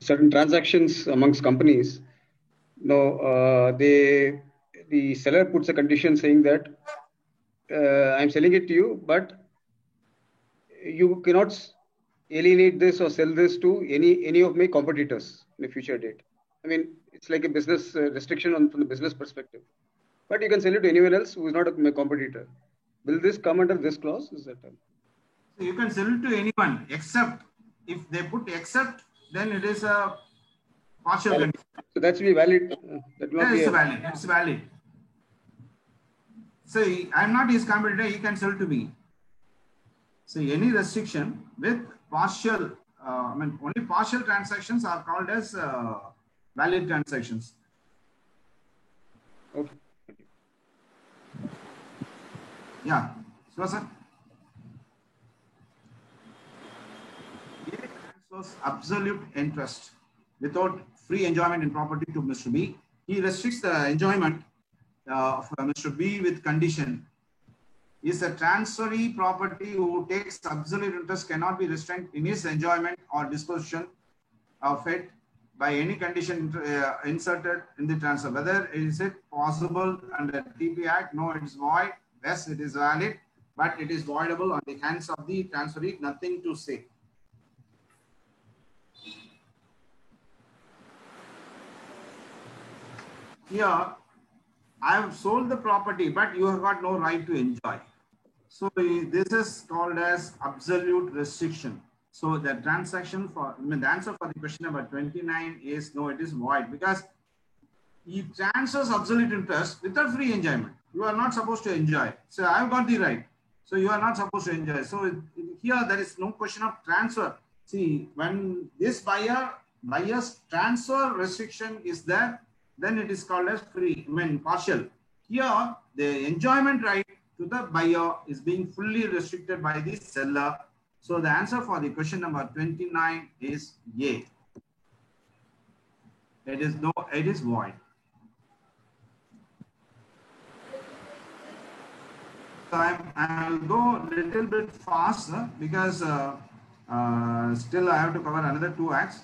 S6: certain transactions amongst companies, the seller puts a condition saying that I'm selling it to you, but you cannot alienate this or sell this to any of my competitors in a future date. I mean, it's like a business restriction from the business perspective. But you can sell it to anyone else who is not my competitor. Will this come under this clause? Is that?
S1: So you can sell it to anyone except, if they put except, then it is a partial condition.
S6: So that's be valid.
S1: Valid. It's valid. So I'm not his competitor, he can sell to me. So any restriction with partial, only partial transactions are called as valid transactions.
S6: Okay.
S1: Yeah. So, sir. absolute interest without free enjoyment in property to Mr. B. He restricts the enjoyment of Mr. B with condition. Is a transferee property who takes absolute interest cannot be restrained in his enjoyment or disposition of it by any condition inserted in the transfer. Whether is it possible under TP Act? No, it is void. Yes, it is valid, but it is voidable on the hands of the transferee. Nothing to say. Here, I have sold the property, but you have got no right to enjoy. So this is called as absolute restriction. So the transaction for, the answer for the question number 29 is no, it is void, because he transfers absolute interest without free enjoyment. You are not supposed to enjoy. So I have got the right. So you are not supposed to enjoy. So here there is no question of transfer. See, when this buyer's transfer restriction is there, then it is called as free, partial. Here, the enjoyment right to the buyer is being fully restricted by the seller. So the answer for the question number 29 is A. It is void. So I'll go a little bit faster because still I have to cover another 2 acts.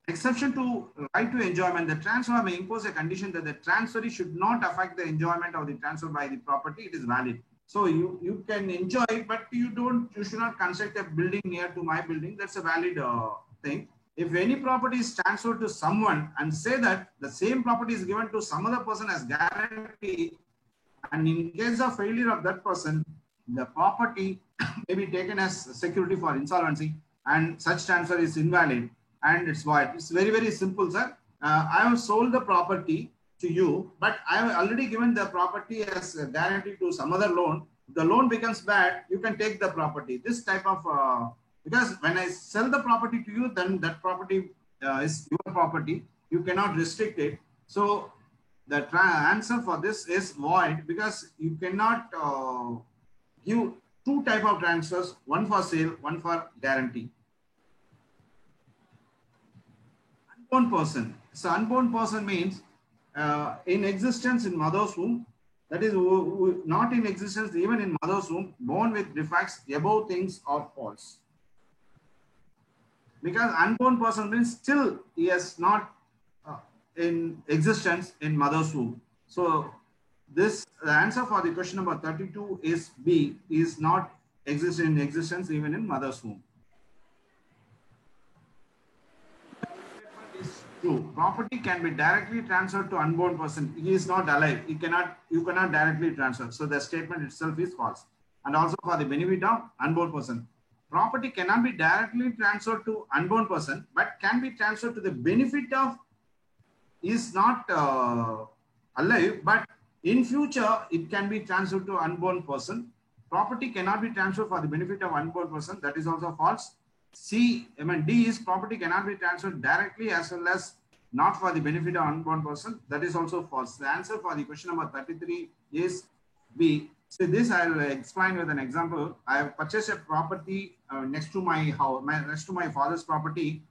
S1: Exception to right to enjoyment, the transfer may impose a condition that the transferee should not affect the enjoyment of the transfer by the property. It is valid. So you can enjoy, but you should not construct a building near to my building. That's a valid thing. If any property is transferred to someone and say that the same property is given to some other person as guarantee, and in case of failure of that person, the property may be taken as security for insolvency, and such transfer is invalid and it's void. It's very, very simple, sir. I have sold the property to you, but I have already given the property as a guarantee to some other loan. If the loan becomes bad, you can take the property. This type of, because when I sell the property to you, then that property is your property. You cannot restrict it. So the answer for this is void, because you cannot give 2 type of transfers, one for sale, one for guarantee. Unborn person. So unborn person means in existence in mother's womb, that is not in existence even in mother's womb, born with defects, above things or faults. Because unborn person means still he is not in existence in mother's womb. So the answer for the question number 32 is B, is not in existence even in mother's womb. True. Property can be directly transferred to unborn person. He is not alive. You cannot directly transfer. So the statement itself is false. And also for the benefit of unborn person, property cannot be directly transferred to unborn person, but can be transferred to the benefit of is not alive, but in future it can be transferred to unborn person. Property cannot be transferred for the benefit of unborn person. That is also false. D is property cannot be transferred directly as well as not for the benefit of unborn person. That is also false. The answer for the question number 33 is B. So this I will explain with an example. I have purchased a property next to my house, next to my father's property,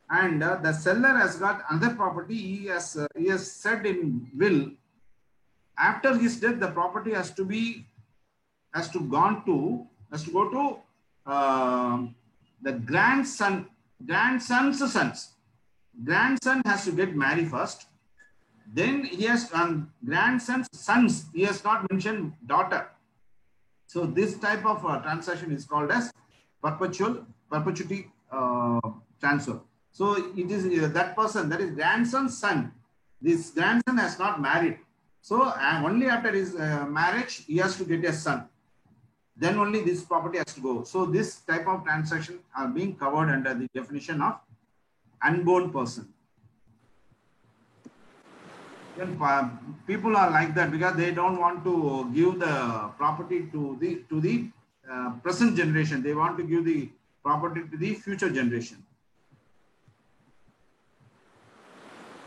S1: and the seller has got another property. He has said in will, after his death, the property has to go to the grandson's sons. Grandson has to get married first. Then he has grandson's sons. He has not mentioned daughter. So this type of transaction is called as perpetuity transfer. So it is that person, that is grandson's son. This grandson has not married. So only after his marriage, he has to get a son. Then only this property has to go. So this type of transaction are being covered under the definition of unborn person. People are like that because they don't want to give the property to the present generation. They want to give the property to the future generation.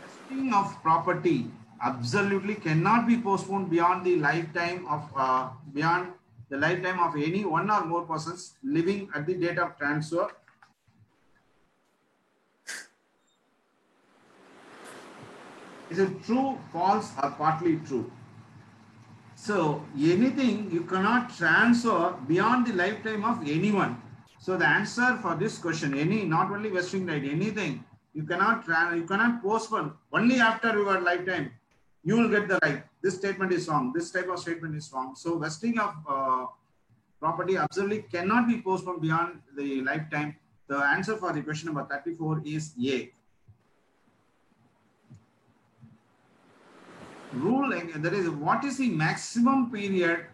S1: Vesting of property absolutely cannot be postponed beyond the lifetime of any one or more persons living at the date of transfer. Is it true, false, or partly true? So anything you cannot transfer beyond the lifetime of anyone. So the answer for this question, any, not only vesting right, anything you cannot postpone. Only after your lifetime you will get the right. This statement is wrong. This type of statement is wrong. So vesting of property absolutely cannot be postponed beyond the lifetime. The answer for the question number 34 is A. Rule, that is, what is the maximum period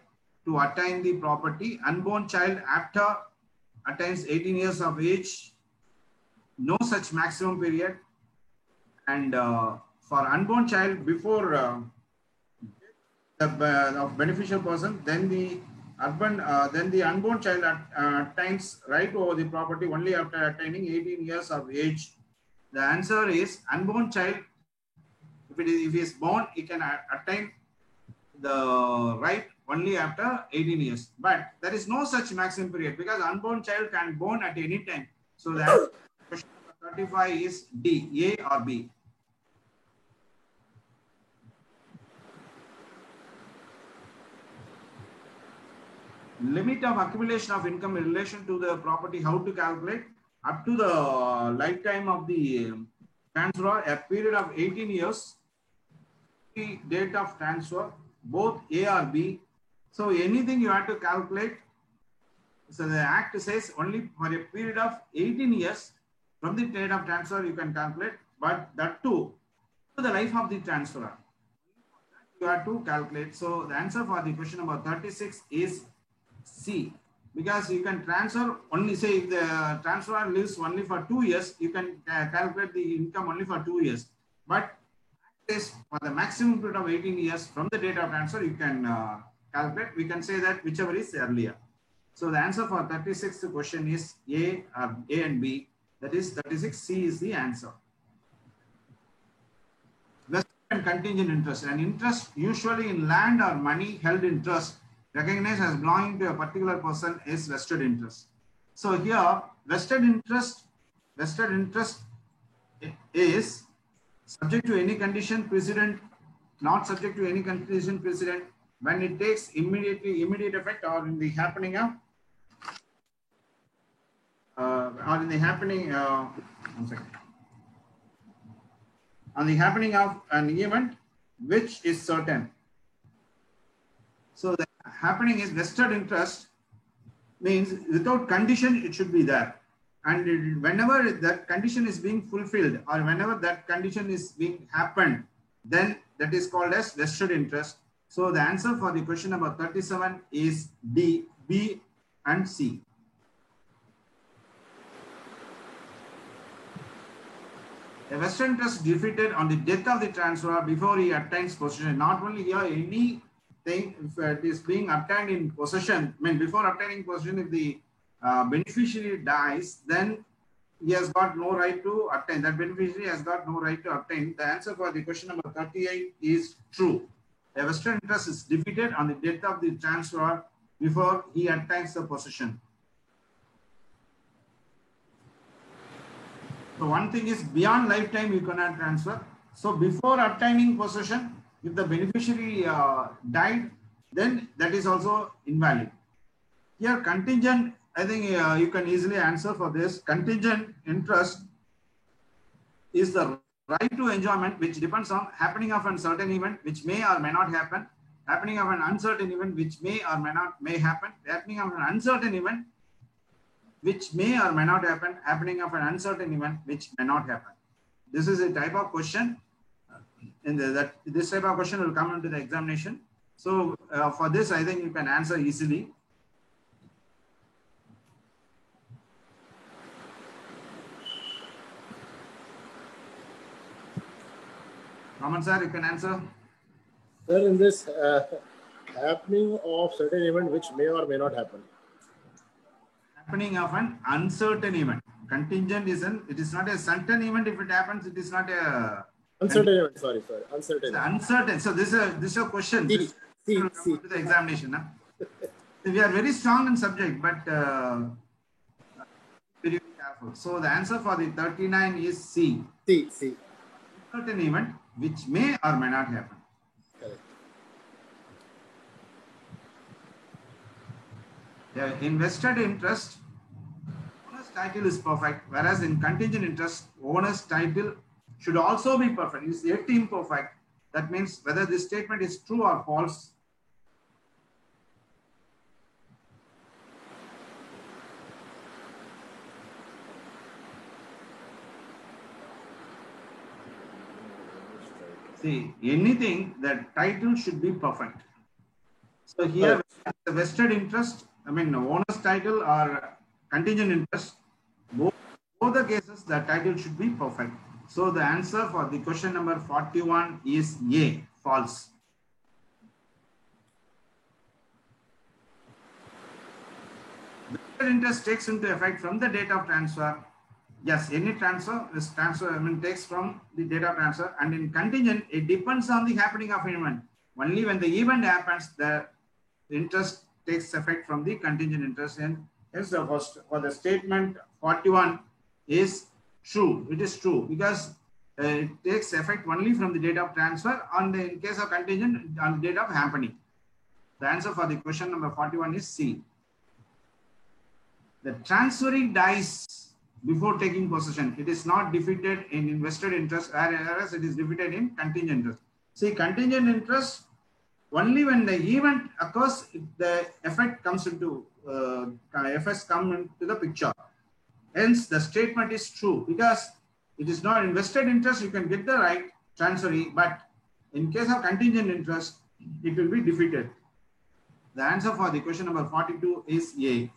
S1: to attain the property? Unborn child after attains 18 years of age, no such maximum period. And for unborn child before the beneficial person, then the unborn child attains right over the property only after attaining 18 years of age. The answer is unborn child. If he is born, he can attain the right only after 18 years. But there is no such maximum period because unborn child can born at any time. So that question number 35 is D, A or B. Limit of accumulation of income in relation to the property, how to calculate? Up to the lifetime of the transfer, a period of 18 years, the date of transfer, both A or B. So anything you have to calculate. So the Act says only for a period of 18 years from the date of transfer you can calculate, but that too to the life of the transferor. You have to calculate. So the answer for the question number 36 is C, because you can transfer only, say if the transferor lives only for 2 years, you can calculate the income only for 2 years. But for the maximum period of 18 years from the date of transfer, you can calculate. We can say that whichever is earlier. So the answer for 36th question is A and B. That is 36. C is the answer. Vested and contingent interest. An interest usually in land or money held in trust recognized as belonging to a particular person is vested interest. So here vested interest is subject to any condition precedent, not subject to any condition precedent, when it takes immediate effect or in the happening of on the happening of an event which is certain. So the happening is vested interest means without condition it should be there. And whenever that condition is being fulfilled or whenever that condition is being happened, then that is called as vested interest. So the answer for the question number 37 is D, B and C. A vested interest defeated on the death of the transferor before he obtains possession. Not only here, anything if it is being obtained in possession, I mean before obtaining possession, if the beneficiary dies, then he has got no right to obtain. That beneficiary has got no right to obtain. The answer for the question number 38 is true. A vested interest is defeated on the death of the transferor before he obtains the possession. So one thing is beyond lifetime you cannot transfer. So before obtaining possession, if the beneficiary died, then that is also invalid. Here contingent, I think you can easily answer for this. Contingent interest is the right to enjoyment which depends on happening of a certain event which may or may not happen, happening of an uncertain event which may or may happen, happening of an uncertain event which may or may not happen, happening of an uncertain event which may not happen. This is a type of question, and this type of question will come into the examination. So for this, I think you can answer easily. Raman sir, you can answer.
S3: Sir, in this happening of certain event which may or may not happen.
S1: Happening of an uncertain event. Contingent is it is not a certain event. If it happens, it is not a
S3: uncertain event. Sorry, uncertain.
S1: Uncertain. So this is a question.
S3: See.
S1: To the examination. Huh? We are very strong in subject, but very careful. So the answer for the 39 is C.
S3: C.
S1: Uncertain event which may or may not happen.
S3: Correct.
S1: In vested interest, owner's title is perfect, whereas in contingent interest, owner's title should also be perfect. It's yet imperfect. That means whether this statement is true or false. See, anything, that title should be perfect. So here, the vested interest, I mean, owner's title or contingent interest, both the cases, the title should be perfect. So the answer for the question number 41 is A, false. Vested interest takes into effect from the date of transfer. Yes, any transfer is takes from the date of transfer, and in contingent, it depends on the happening of event. Only when the event happens, the interest takes effect from the contingent interest. And hence the first for the statement 41 is true. It is true because it takes effect only from the date of transfer. In case of contingent, on the date of happening. The answer for the question number 41 is C. The transferee dies before taking possession. It is not defeated in invested interest, whereas it is defeated in contingent interest. See, contingent interest, only when the event occurs, the effect comes into, effects come into the picture. Hence, the statement is true because it is not invested interest, you can get the right transferee, but in case of contingent interest, it will be defeated. The answer for the question number 42 is A.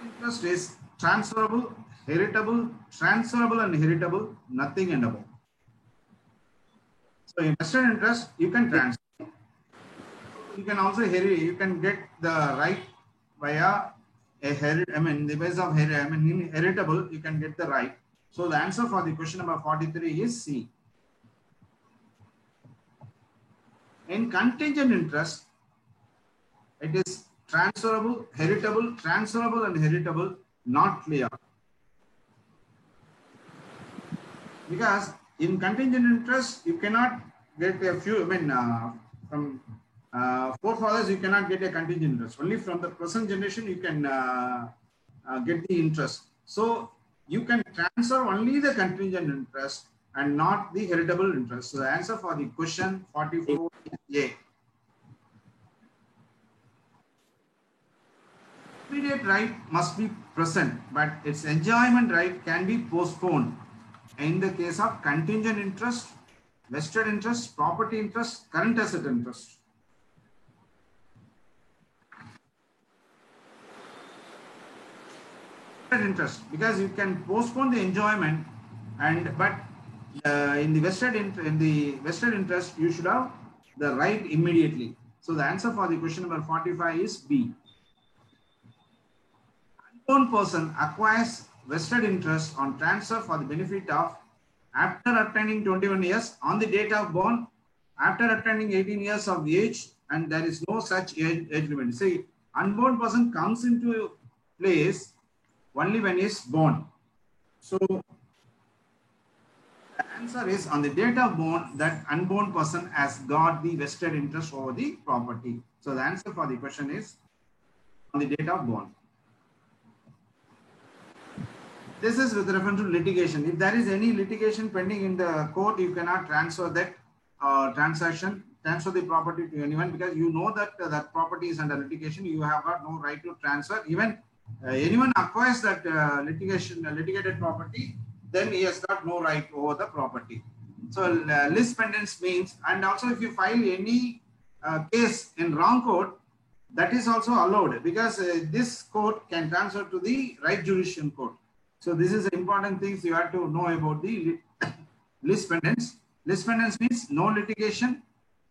S1: Interest is transferable, heritable, transferable and heritable, nothing and above. So invested interest, you can transfer. You can also you can get the right via a the base of heritable, you can get the right. So the answer for the question number 43 is C. In contingent interest, it is transferable, heritable, transferable and heritable, not clear. Because in contingent interest, you cannot get a few, from forefathers, you cannot get a contingent interest. Only from the present generation, you can get the interest. So you can transfer only the contingent interest and not the heritable interest. So the answer for the question 44 is A. Immediate right must be present, but its enjoyment right can be postponed. In the case of contingent interest, vested interest, property interest, current asset interest. Interest, because you can postpone the enjoyment, but in the vested interest, you should have the right immediately. So the answer for the question number 45 is B. Unknown person acquires vested interest on transfer for the benefit of after attaining 21 years on the date of born, after attaining 18 years of age, and there is no such age limit. See, unborn person comes into place only when he is born. So the answer is on the date of born, that unborn person has got the vested interest over the property. So the answer for the question is on the date of born. This is with reference to litigation. If there is any litigation pending in the court, you cannot transfer that transfer the property to anyone, because you know that that property is under litigation. You have got no right to transfer. Even anyone acquires that litigated property, then he has got no right over the property. So lis pendens means, and also if you file any case in wrong court, that is also allowed, because this court can transfer to the right jurisdiction court. So this is important things you have to know about the lis pendens. Lis pendens means no litigation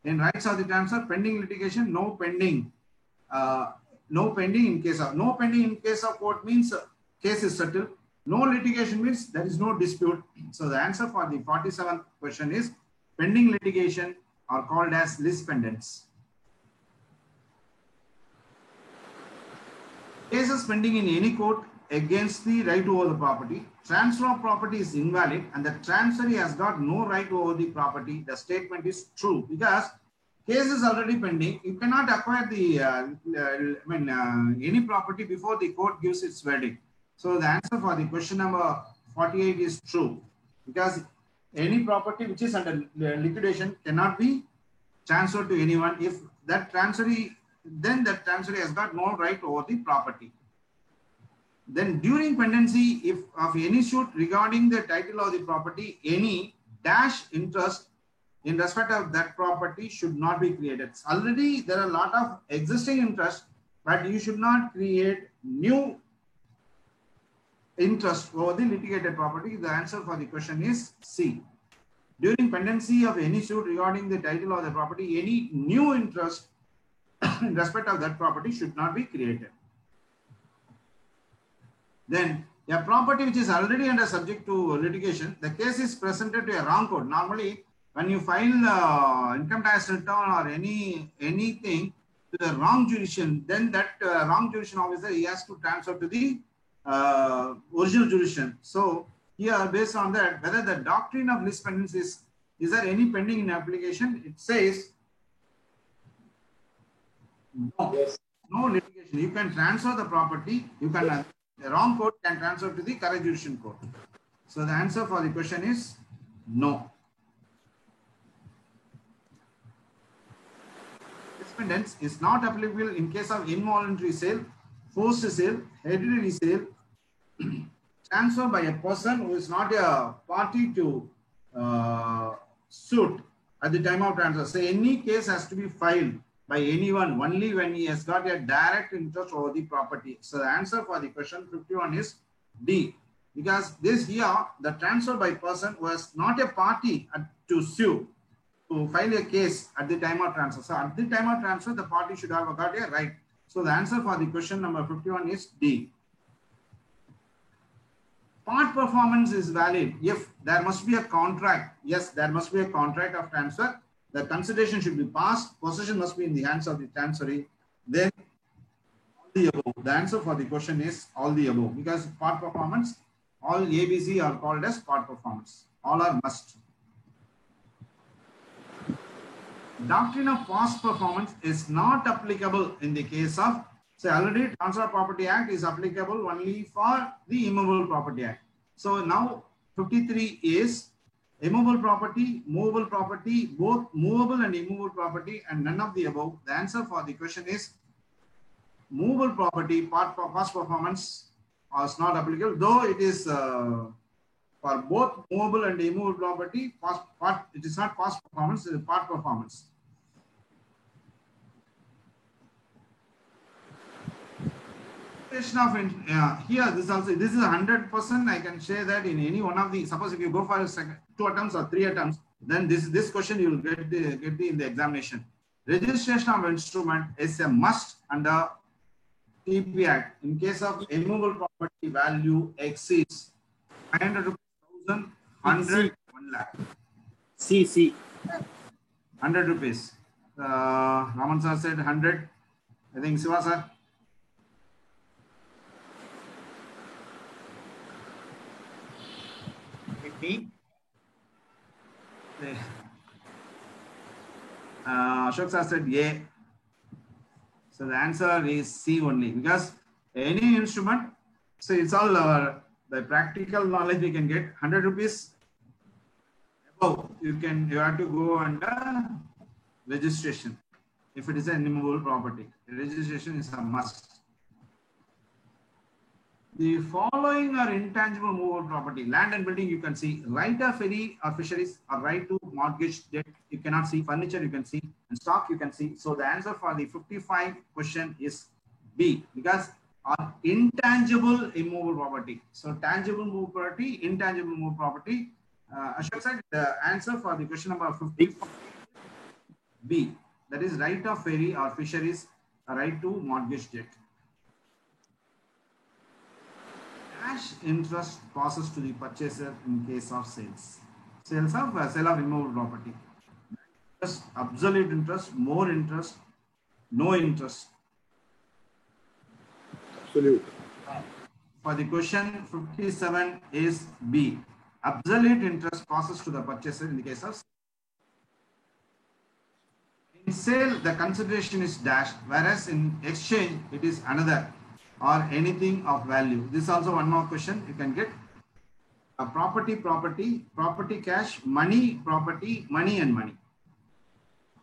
S1: in rights of the transfer, pending litigation, no pending. No pending in case of court means case is settled. No litigation means there is no dispute. So the answer for the 47th question is pending litigation are called as lis pendens. Cases pending in any court against the right over the property. Transfer of property is invalid and the transferee has got no right over the property. The statement is true because case is already pending. You cannot acquire the any property before the court gives its verdict. So the answer for the question number 48 is true because any property which is under liquidation cannot be transferred to anyone. If that transferee, then that transferee has got no right over the property. Then during pendency, if of any suit regarding the title of the property, any dash interest in respect of that property should not be created. Already there are a lot of existing interest, but you should not create new interest over the litigated property. The answer for the question is C. During pendency of any suit regarding the title of the property, any new interest in respect of that property should not be created. Then a property which is already under subject to litigation, the case is presented to a wrong court. Normally, when you file income tax return or anything to the wrong jurisdiction, then that wrong jurisdiction officer, he has to transfer to the original jurisdiction. So here, based on that, whether the doctrine of lis pendens is there any pending in application? It says no. Yes. No litigation. You can transfer the property. You can the wrong court can transfer to the correct jurisdiction court. So the answer for the question is no. Lis pendens is not applicable in case of involuntary sale, forced sale, hereditary sale, transfer by a person who is not a party to suit at the time of transfer. So any case has to be filed by anyone only when he has got a direct interest over the property. So the answer for the question 51 is D. Because this here, the transfer by person was not a party to sue, to file a case at the time of transfer. So at the time of transfer, the party should have got a right. So the answer for the question number 51 is D. Part performance is valid if there must be a contract. Yes, there must be a contract of transfer. The consideration should be passed. Possession must be in the hands of the transferee. Then all the above. The answer for the question is all the above. Because part performance, all ABC are called as part performance. All are must. Doctrine of past performance is not applicable in the case of, say already Transfer Property Act is applicable only for the Immovable Property Act. So now 53 is immovable property, movable property, both movable and immovable property, and none of the above. The answer for the question is movable property, past performance is not applicable, though it is for both movable and immovable property, it is not past performance, it is part performance. Of here, this is 100%. I can say that in any one of the, suppose if you go for a second, 2 attempts or 3 attempts, then this question you will get in the examination. Registration of instrument is a must under TP Act in case of immovable property value exceeds 500,000, 100, 1 lakh.
S3: C.
S1: 100 rupees. Raman sir said 100. I think Siva sir.
S3: B.
S1: Ashok sir said A. So the answer is C only, because any instrument, so it's all the practical knowledge we can get. 100 rupees above, you have to go under registration. If it is an immovable property, registration is a must. The following are intangible movable property. Land and building, you can see. Right of ferry or fisheries, or right to mortgage debt, you cannot see. Furniture, you can see. And stock, you can see. So the answer for the 55 question is B, because are intangible immovable property. So tangible movable property, intangible movable property. Ashok said the answer for the question number 55 B. That is right of ferry or fisheries, a right to mortgage debt. Cash interest passes to the purchaser in case of sales. Sale of immovable property. Interest, absolute interest, more interest, no interest.
S3: Absolute.
S1: for the question 57 is B. Absolute interest passes to the purchaser in the case of in sale, the consideration is dash, whereas in exchange, it is another or anything of value. This is also one more question you can get. Property, cash, money, property, money and money.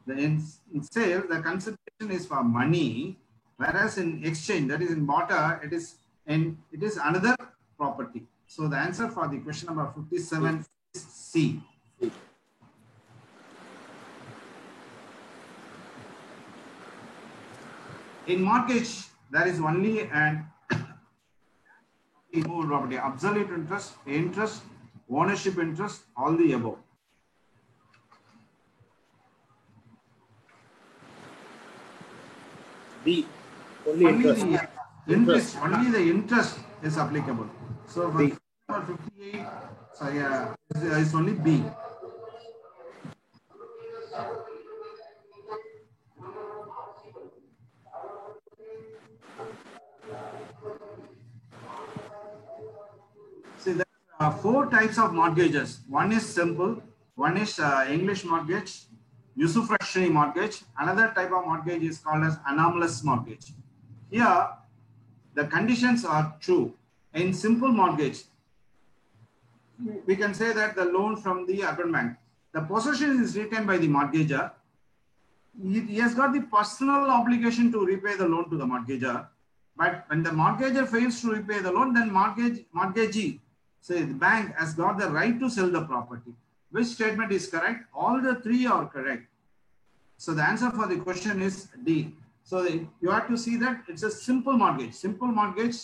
S1: In sale, the consideration is for money, whereas in exchange, that is in barter, it is another property. So the answer for the question number 57 is C. In mortgage, there is only an immovable property, absolute interest, ownership interest, all the above.
S3: B. Only interest.
S1: Only the interest is applicable. So for 58, sorry, it's only B. See, there are 4 types of mortgages. One is simple, one is English mortgage, usufructuary mortgage. Another type of mortgage is called as anomalous mortgage. Here, the conditions are true. In simple mortgage, we can say that the loan from the urban bank, the possession is retained by the mortgager. He has got the personal obligation to repay the loan to the mortgager. But when the mortgager fails to repay the loan, then mortgagee, say the bank, has got the right to sell the property. Which statement is correct? All the 3 are correct. So the answer for the question is D. So you have to see that it's a simple mortgage. Simple mortgage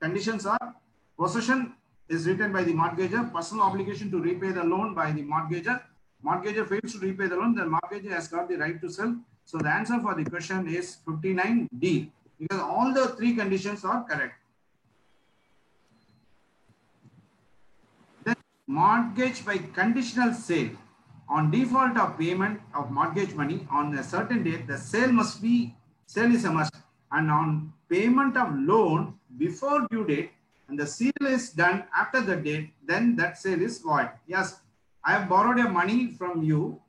S1: conditions are possession is retained by the mortgager, personal obligation to repay the loan by the mortgager. Mortgager fails to repay the loan, the mortgager has got the right to sell. So the answer for the question is 59D, because all the 3 conditions are correct. Then mortgage by conditional sale. On default of payment of mortgage money on a certain date, the sale is a must. And on payment of loan before due date, and the sale is done after the date, then that sale is void. Yes, I have borrowed a money from you.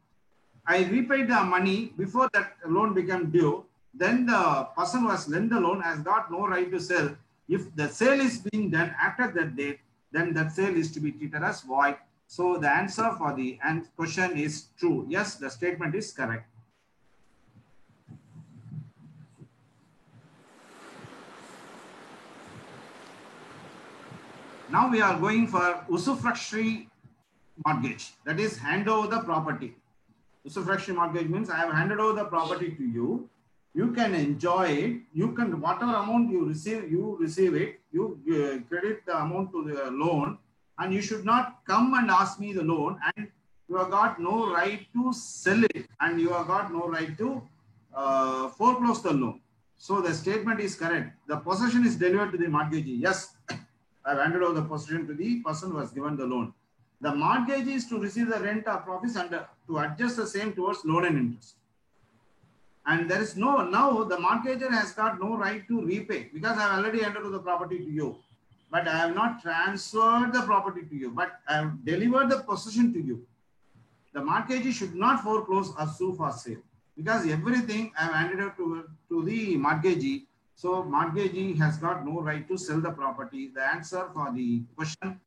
S1: I repaid the money before that loan became due. Then the person who has lent the loan has got no right to sell. If the sale is being done after that date, then that sale is to be treated as void. So the answer for the question is true. Yes, the statement is correct. Now we are going for usufructuary mortgage. That is, hand over the property. Usufructuary mortgage means I have handed over the property to you. You can enjoy it. You can, whatever amount you receive it. You credit the amount to the loan, and you should not come and ask me the loan, and you have got no right to sell it, and you have got no right to foreclose the loan. So the statement is correct. The possession is delivered to the mortgagee. Yes, I have handed over the possession to the person who has given the loan. The mortgagee is to receive the rent or profits and to adjust the same towards loan and interest. And there is now the mortgagor has got no right to repay, because I have already handed over the property to you. But I have not transferred the property to you, but I have delivered the possession to you. The mortgagee should not foreclose or sue for sale, because everything I have handed over to the mortgagee. So mortgagee has got no right to sell the property. The answer for the question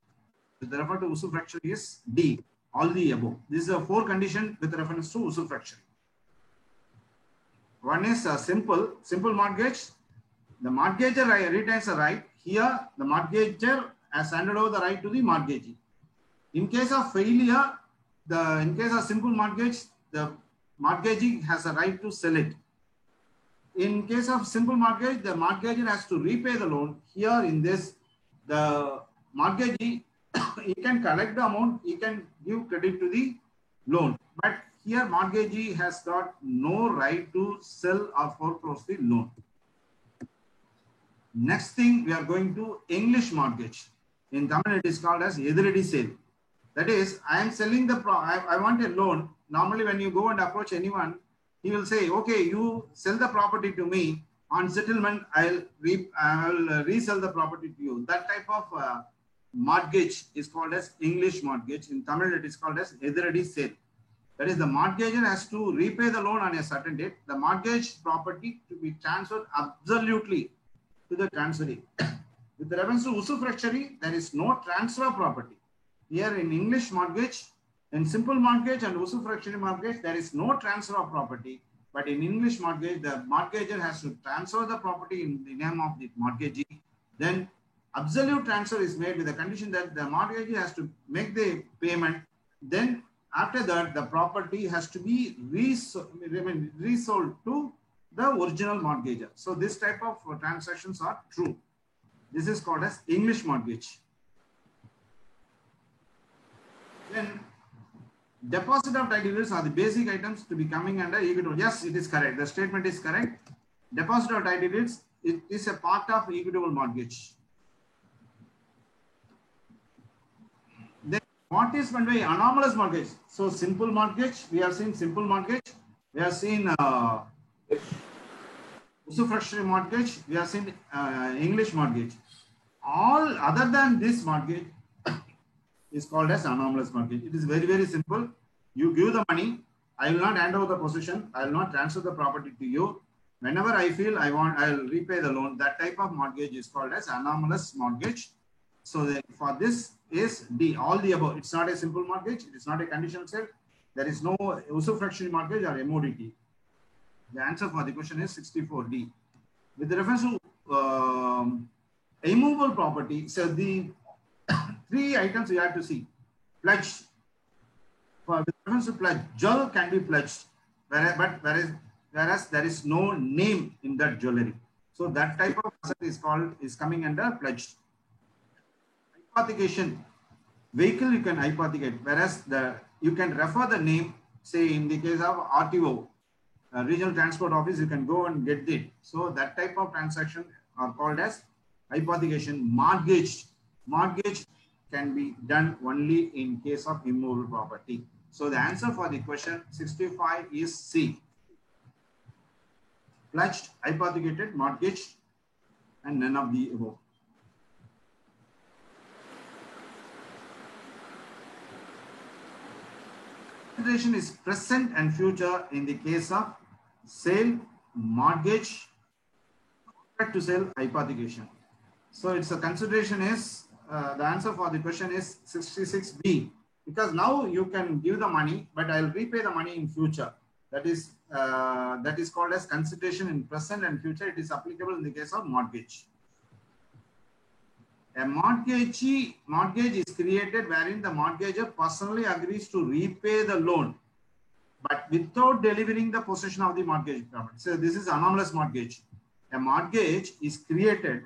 S1: with reference to usufructuary is D, all the above. This is a 4 condition with reference to usufructuary. One is a simple mortgage. The mortgagor retains a right. Here, the mortgagor has handed over the right to the mortgagee. In case of failure, in case of simple mortgage, the mortgagee has a right to sell it. In case of simple mortgage, the mortgagor has to repay the loan. Here in this, the mortgagee, he can collect the amount, he can give credit to the loan. But here mortgagee has got no right to sell or foreclose the loan. Next thing, we are going to English mortgage. In Tamil, it is called as Ediradi sale. That is, I am selling the, I want a loan. Normally, when you go and approach anyone, he will say, okay, you sell the property to me on settlement, I'll resell the property to you. That type of mortgage is called as English mortgage. In Tamil, it is called as Ediradi sale. That is, the mortgagor has to repay the loan on a certain date. The mortgage property to be transferred absolutely to the transferee. With reference to usufructuary, there is no transfer of property. Here in English mortgage, in simple mortgage and usufructuary mortgage, there is no transfer of property. But in English mortgage, the mortgagor has to transfer the property in the name of the mortgagee. Then absolute transfer is made with the condition that the mortgagee has to make the payment. Then after that, the property has to be resold to the original mortgagor. So this type of transactions are true. This is called as English mortgage. Then deposit of title deeds are the basic items to be coming under equitable. Yes, it is correct. The statement is correct. Deposit of title deeds, it is a part of equitable mortgage. Then what is meant by anomalous mortgage? So simple mortgage, we have seen simple mortgage. We have seen usufructuary mortgage. We have seen English mortgage. All other than this mortgage is called as anomalous mortgage. It is very, very simple. You give the money. I will not hand over the possession. I will not transfer the property to you. Whenever I feel I want, I will repay the loan. That type of mortgage is called as anomalous mortgage. So for this is D, all the above. It's not a simple mortgage. It is not a conditional sale. There is no usufructuary mortgage or MODT. The answer for the question is 64D. With reference to immovable property, so the three items you have to see. Pledge. For reference to pledge, jewel can be pledged, whereas there is no name in that jewelry. So that type of asset is coming under pledged. Hypothecation. Vehicle you can hypothecate, whereas you can refer the name. Say in the case of RTO, Regional Transport Office, you can go and get it. So that type of transaction are called as hypothecation. Mortgage. Mortgage can be done only in case of immovable property. So the answer for the question 65 is C. Pledged, hypothecated, mortgaged, and none of the above. Consideration is present and future in the case of sale, mortgage, contract to sale, hypothecation. So it's a consideration is the answer for the question is 66B, because now you can give the money, but I'll repay the money in future. That is called as consideration in present and future. It is applicable in the case of mortgage. A mortgage is created wherein the mortgagor personally agrees to repay the loan, but without delivering the possession of the mortgage property. So this is anomalous mortgage. A mortgage is created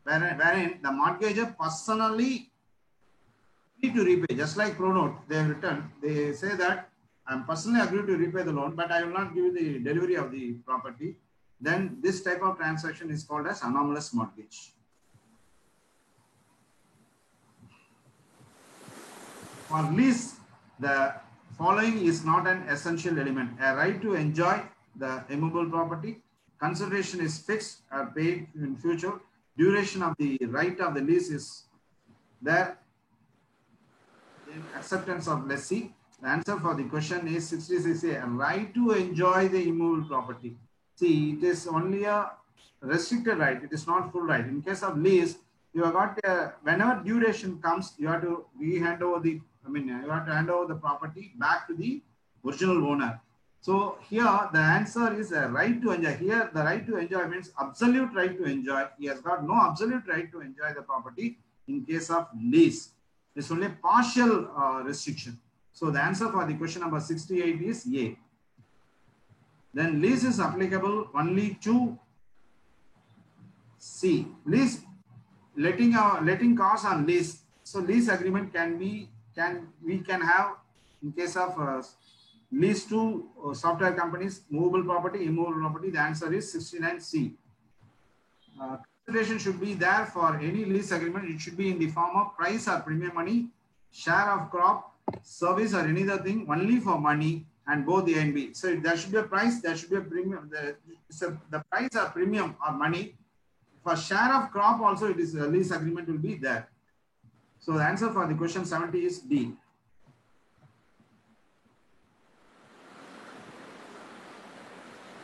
S1: wherein the mortgagor personally agrees to repay, just like pronote they have written. They say that I am personally agreed to repay the loan, but I will not give the delivery of the property. Then this type of transaction is called as anomalous mortgage. For lease, the following is not an essential element. A right to enjoy the immovable property. Consideration is fixed or paid in future. Duration of the right of the lease is there. Then acceptance of lessee. The answer for the question is 66A. A right to enjoy the immovable property. See, it is only a restricted right. It is not full right. In case of lease, you have got whenever duration comes, you have to hand over the. You have to hand over the property back to the original owner. So here the answer is a right to enjoy. Here the right to enjoy means absolute right to enjoy. He has got no absolute right to enjoy the property in case of lease. It's only partial restriction. So the answer for the question number 68 is A. Then lease is applicable only to C. Lease, letting cars on lease. So lease agreement we can have in case of lease to software companies, movable property, immovable property. The answer is 69C. Consideration should be there for any lease agreement. It should be in the form of price or premium money, share of crop, service or any other thing only for money, and both A and B. So there should be a price, there should be a premium. The price or premium or money. For share of crop also, it is a lease agreement will be there. So the answer for the question 70 is D.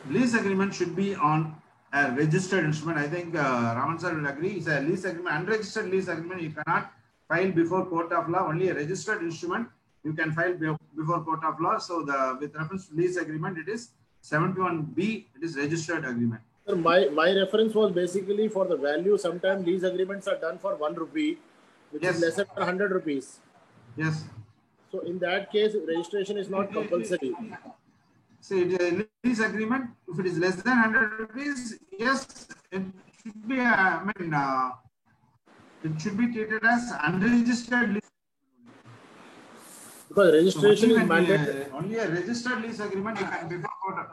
S1: Lease agreement should be on a registered instrument. I think Raman sir will agree. It's a lease agreement. Unregistered lease agreement you cannot file before court of law. Only a registered instrument you can file before court of law. So with reference to lease agreement, it is 71B. It is registered agreement.
S3: Sir, my reference was basically for the value. Sometimes lease agreements are done for 1 rupee, which is less than 100 rupees.
S1: Yes.
S3: So in that case, registration is not compulsory.
S1: See, the lease agreement, if it is less than 100 rupees, yes, it should be, it should be treated as unregistered lease.
S3: Because registration is mandatory.
S1: Only a registered lease agreement you can before court.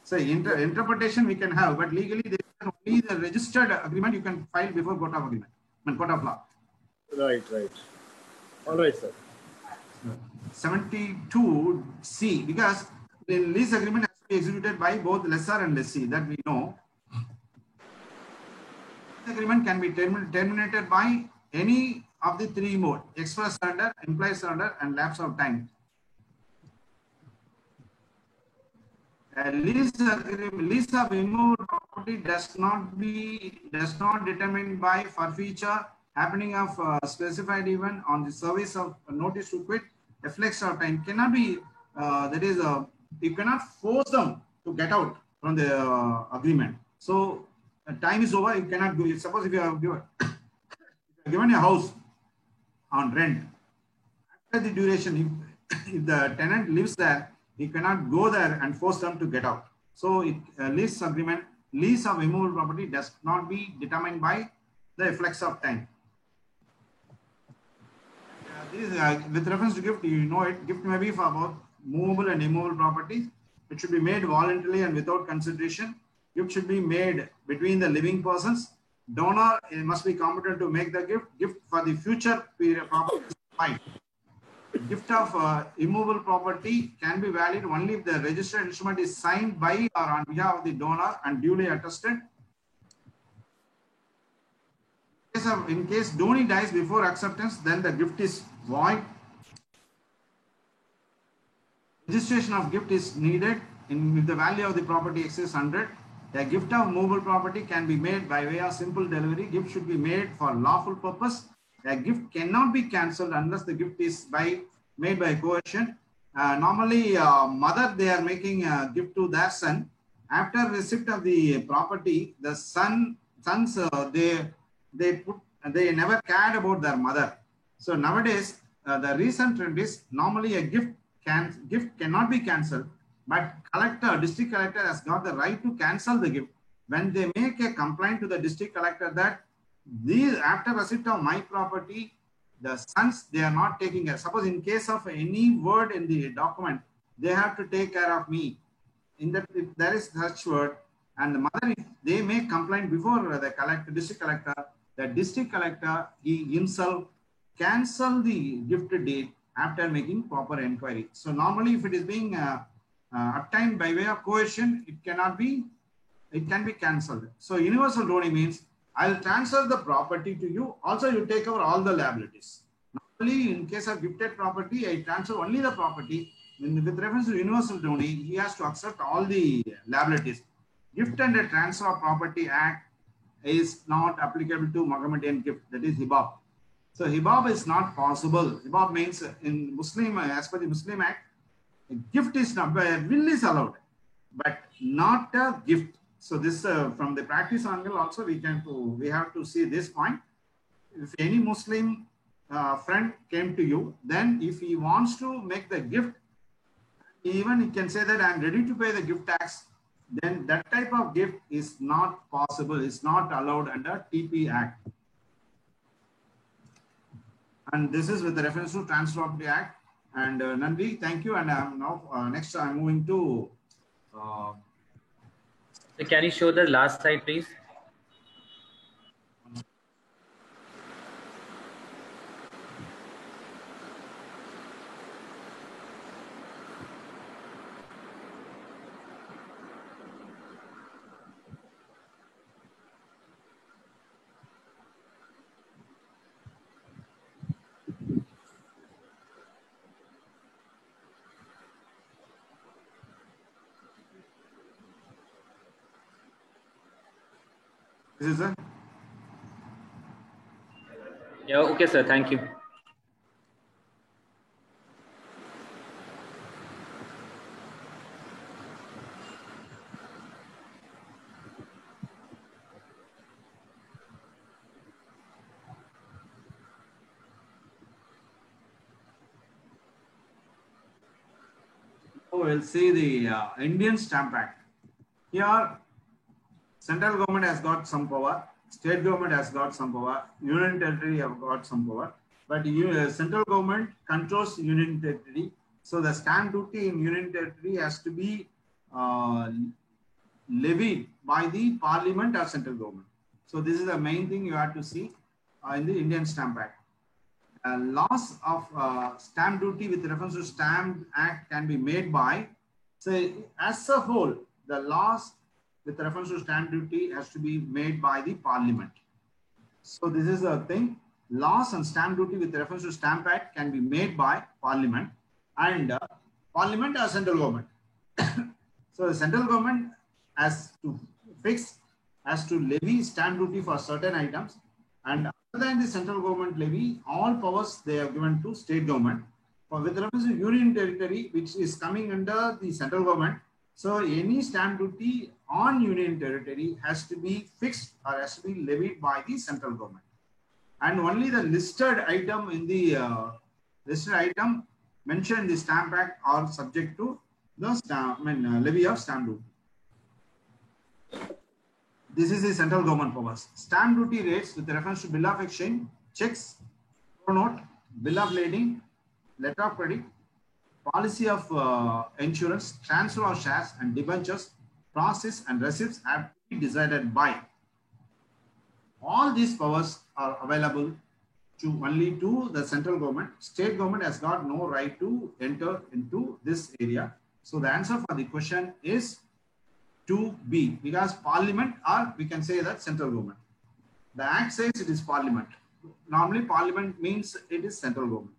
S1: So interpretation we can have, but legally only the registered agreement you can file before court of agreement, court of law.
S3: Right. All right, sir.
S1: 72C, because the lease agreement has to be executed by both lessor and lessee, that we know. Lease agreement can be terminated by any of the three modes: express surrender, implied surrender, and lapse of time. A lease agreement, lease of immovable property does not determine by forfeiture, happening of specified event on the service of notice to quit, effects of time. Cannot be, you cannot force them to get out from the agreement. So time is over, you cannot go. Suppose if you have given a house on rent, after the duration, if the tenant lives there, you cannot go there and force them to get out. So lease agreement, lease of immovable property does not be determined by the effects of time. With reference to gift, you know it, gift may be for both movable and immovable property. It should be made voluntarily and without consideration. Gift should be made between the living persons. Donor must be competent to make the gift. Gift for the future period property is fine. Gift of immovable property can be valid only if the registered instrument is signed by or on behalf of the donor and duly attested. In case donor dies before acceptance, then the gift is void. Registration of gift is needed if the value of the property exceeds 100. A gift of movable property can be made by way of simple delivery. Gift should be made for lawful purpose. A gift cannot be cancelled unless the gift is made by coercion. Normally, mother, they are making a gift to their son. After receipt of the property, the sons they never cared about their mother. So nowadays, the recent trend is normally a gift cannot be cancelled, but district collector has got the right to cancel the gift. When they make a complaint to the district collector that after receipt of my property, the sons, they are not taking care. Suppose in case of any word in the document, they have to take care of me. If there is such word, and the mother, if they make complaint before the district collector, the district collector, he himself cancel the gift deed after making proper inquiry. So normally, if it is being obtained by way of coercion, it can be cancelled. So universal domain means I'll transfer the property to you. Also, you take over all the liabilities. Normally, in case of gifted property, I transfer only the property. With reference to universal domain, he has to accept all the liabilities. Gift and the Transfer of Property Act is not applicable to Mohammedan gift, that is hibab. So hibab is not possible. Hibab means in Muslim, as per the Muslim Act, a gift is not, will is allowed, but not a gift. So this from the practice angle also we have to see this point. If any Muslim friend came to you, then if he wants to make the gift, even he can say that I am ready to pay the gift tax, then that type of gift is not possible, it's not allowed under TP Act. And this is with the reference to Transfer of the Act. And Nandi, thank you. And now next I'm moving to.
S7: Can you show the last slide, please?
S1: This is a
S7: Yeah, okay, sir. Thank you.
S1: We'll see the Indian Stamp Act. Here, central government has got some power, state government has got some power, union territory have got some power, but central government controls union territory. So the stamp duty in union territory has to be levied by the parliament or central government. So this is the main thing you have to see in the Indian Stamp Act. Loss of stamp duty with reference to Stamp Act can be made by, say, as a whole, the loss with reference to stamp duty has to be made by the parliament. So this is the thing. Laws on stamp duty with reference to Stamp Act can be made by parliament and parliament or central government. So the central government has to levy stamp duty for certain items, and other than the central government levy, all powers they have given to state government. For with reference to union territory, which is coming under the central government, so any stamp duty on union territory has to be fixed or has to be levied by the central government. And only the listed item in the mentioned in the Stamp Act are subject to the levy of stamp duty. This is the central government powers. Stamp duty rates with reference to bill of exchange, checks, note, bill of lading, letter of credit, policy of insurance, transfer of shares and debentures, process and receipts have to be decided by. All these powers are available only to the central government. State government has got no right to enter into this area. So the answer for the question is 2B, because parliament, or we can say that central government. The act says it is parliament. Normally parliament means it is central government.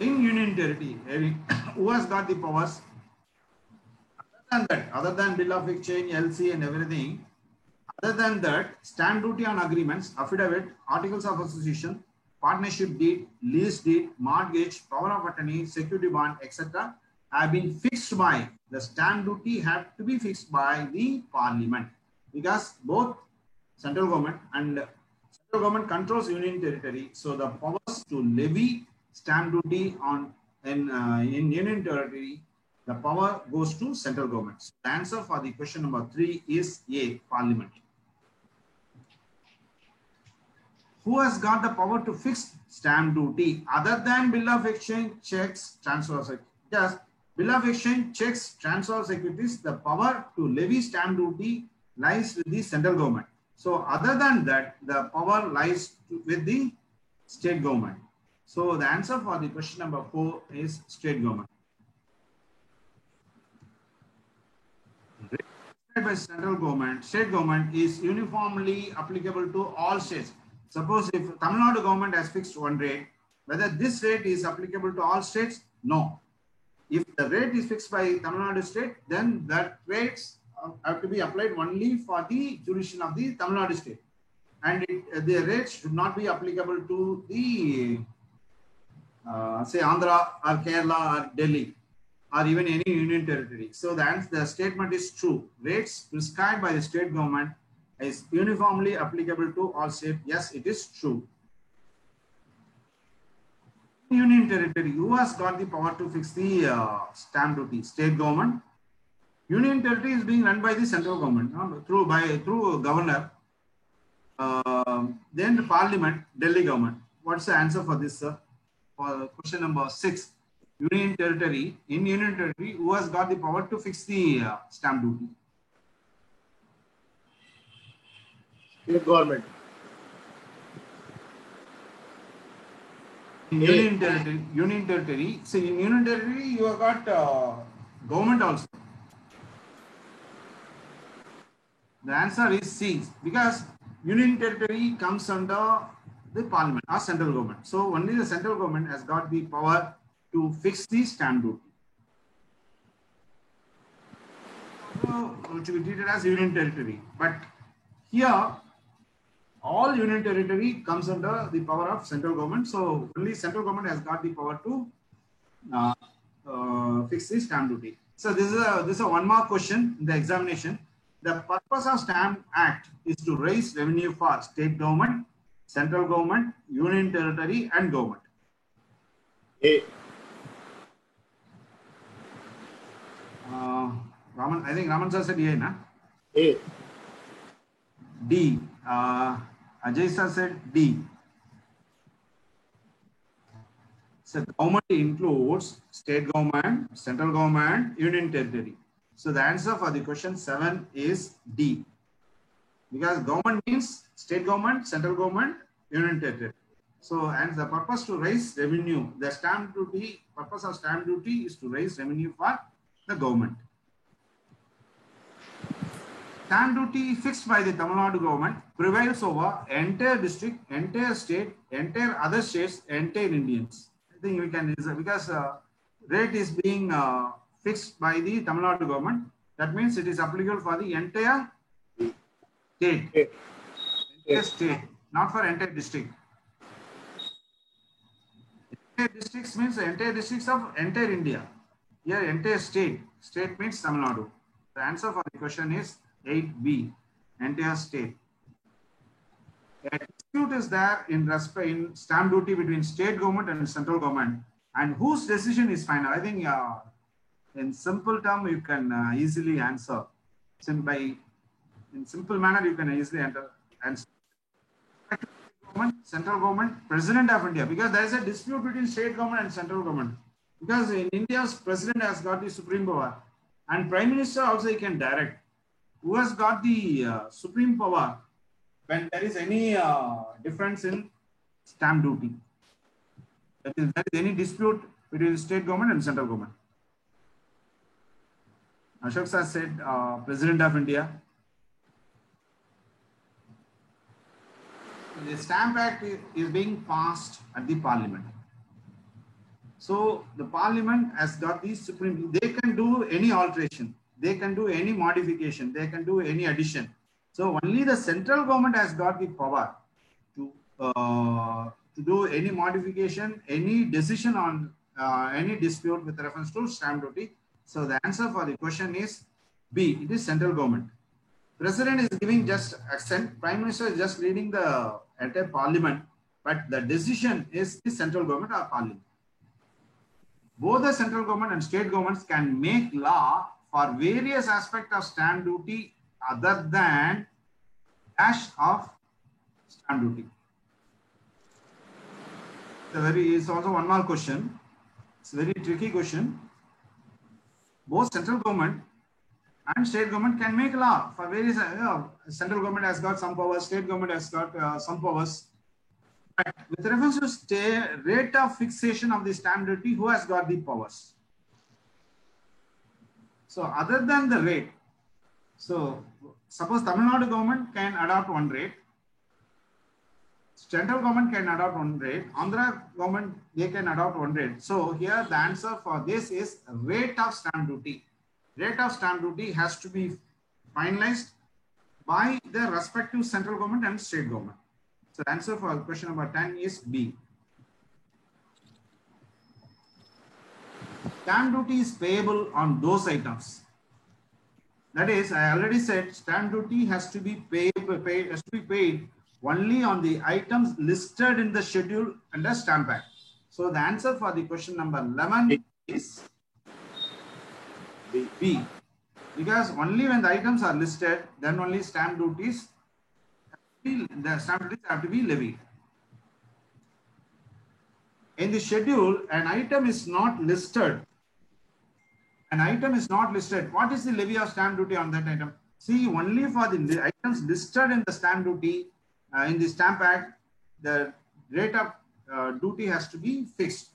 S1: In union territory, who has got the powers? Other than bill of exchange, LC and everything, other than that, stamp duty on agreements, affidavit, articles of association, partnership deed, lease deed, mortgage, power of attorney, security bond, etc. have been fixed by, the stamp duty have to be fixed by the parliament, because both central government and central government controls union territory. So the powers to levy stamp duty on in union territory, the power goes to central government. So the answer for the question number 3 is A, parliament. Who has got the power to fix stamp duty other than bill of exchange, checks, transfer of securities? Yes, bill of exchange, checks, transfer of securities, the power to levy stamp duty lies with the central government. So other than that, the power lies with the state government. So the answer for the question number 4 is state government. By central government, state government is uniformly applicable to all states. Suppose if Tamil Nadu government has fixed one rate, whether this rate is applicable to all states? No. If the rate is fixed by Tamil Nadu state, then that rates have to be applied only for the jurisdiction of the Tamil Nadu state. And the rates should not be applicable to the, say, Andhra or Kerala or Delhi, or even any union territory. So the statement is true. Rates prescribed by the state government is uniformly applicable to all states. Yes, it is true. Union territory, who has got the power to fix the stamp duty? State government. Union territory is being run by the central government through governor. Then the parliament, Delhi government. What's the answer for this, sir? For question number 6. Union territory, in union territory, who has got the power to fix the stamp duty?
S3: State government.
S1: In union territory, see, in union territory, you have got government also. The answer is C, because union territory comes under the parliament or central government. So only the central government has got the power to fix the stamp duty. to be treated as union territory. But here, all union territory comes under the power of central government. So only central government has got the power to fix the stamp duty. So this is a 1 mark question in the examination. The purpose of Stamp Act is to raise revenue for state government, central government, union territory, and government.
S3: A.
S1: Raman, I think Raman sir said A, na?
S3: A.
S1: D. Ajay sir said D. So government includes state government, central government, union territory. So the answer for the question 7 is D. Because government means state government, central government, union territory. So, and the purpose to raise revenue, the stamp duty, purpose of stamp duty is to raise revenue for the government. Stamp duty fixed by the Tamil Nadu government prevails over entire district, entire state, entire other states, entire Indians. I think we can, because rate is being fixed by the Tamil Nadu government. That means it is applicable for the entire state. Entire state, not for entire district. Entire districts means the entire districts of entire India. Here, entire state. State means Tamil Nadu. The answer for the question is 8B, entire state. A dispute is there in stamp duty between state government and central government, and whose decision is final? I think in simple term you can easily answer. In simple manner you can easily answer. Central government, President of India, because there is a dispute between state government and central government. Because in India's president has got the supreme power, and prime minister also he can direct. Who has got the supreme power when there is any difference in stamp duty? That is, there is any dispute between state government and central government. Ashok sir said President of India. The Stamp Act is being passed at the Parliament. So the Parliament has got the supreme. They can do any alteration. They can do any modification. They can do any addition. So only the central government has got the power to do any modification, any decision on any dispute with reference to stamp duty. So the answer for the question is B. It is central government. President is giving just accent. Prime Minister is just leading the entire Parliament, but the decision is the central government or Parliament. Both the central government and state governments can make law for various aspects of stamp duty other than dash of stamp duty. It's also 1 mark question. It's a very tricky question. Both central government and state government can make law for various. Central government has got some powers, state government has got some powers. But with reference to rate of fixation of the stamp duty, who has got the powers? So other than the rate, so suppose Tamil Nadu government can adopt one rate, central government can adopt one rate, Andhra government they can adopt one rate. So here the answer for this is rate of stamp duty. Rate of stamp duty has to be finalized by the respective central government and state government. So the answer for question number 10 is B. Stamp duty is payable on those items. That is, I already said stamp duty has to be paid only on the items listed in the schedule under Stamp Act. So the answer for the question number 11 is B. Because only when the items are listed, then only stamp duties have to be levied. In the schedule, an item is not listed. An item is not listed. What is the levy of stamp duty on that item? See, only for the items listed in the stamp duty, in the Stamp Act, the rate of duty has to be fixed.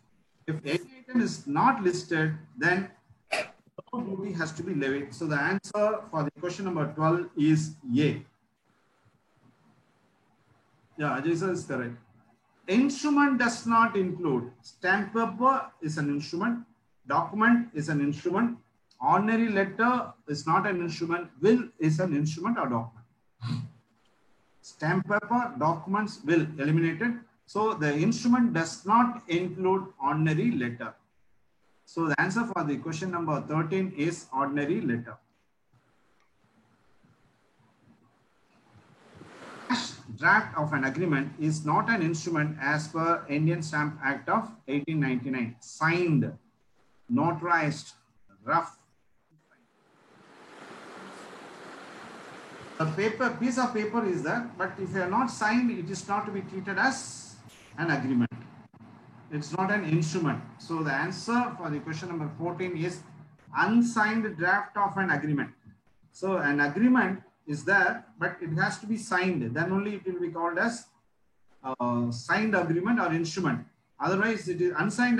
S1: If any item is not listed, then no duty has to be levied. So the answer for the question number 12 is A. Yeah, Ajay sir is correct. Instrument does not include stamp paper is an instrument, document is an instrument, ordinary letter is not an instrument, will is an instrument or document. Stamp paper, documents, will eliminated. So the instrument does not include ordinary letter. So the answer for the question number 13 is ordinary letter. Draft of an agreement is not an instrument as per Indian Stamp Act of 1899. Signed, notarized, rough. The piece of paper is there, but if you are not signed, it is not to be treated as an agreement. It's not an instrument. So the answer for the question number 14 is unsigned draft of an agreement. So an agreement is there, but it has to be signed. Then only it will be called as signed agreement or instrument. Otherwise, it is unsigned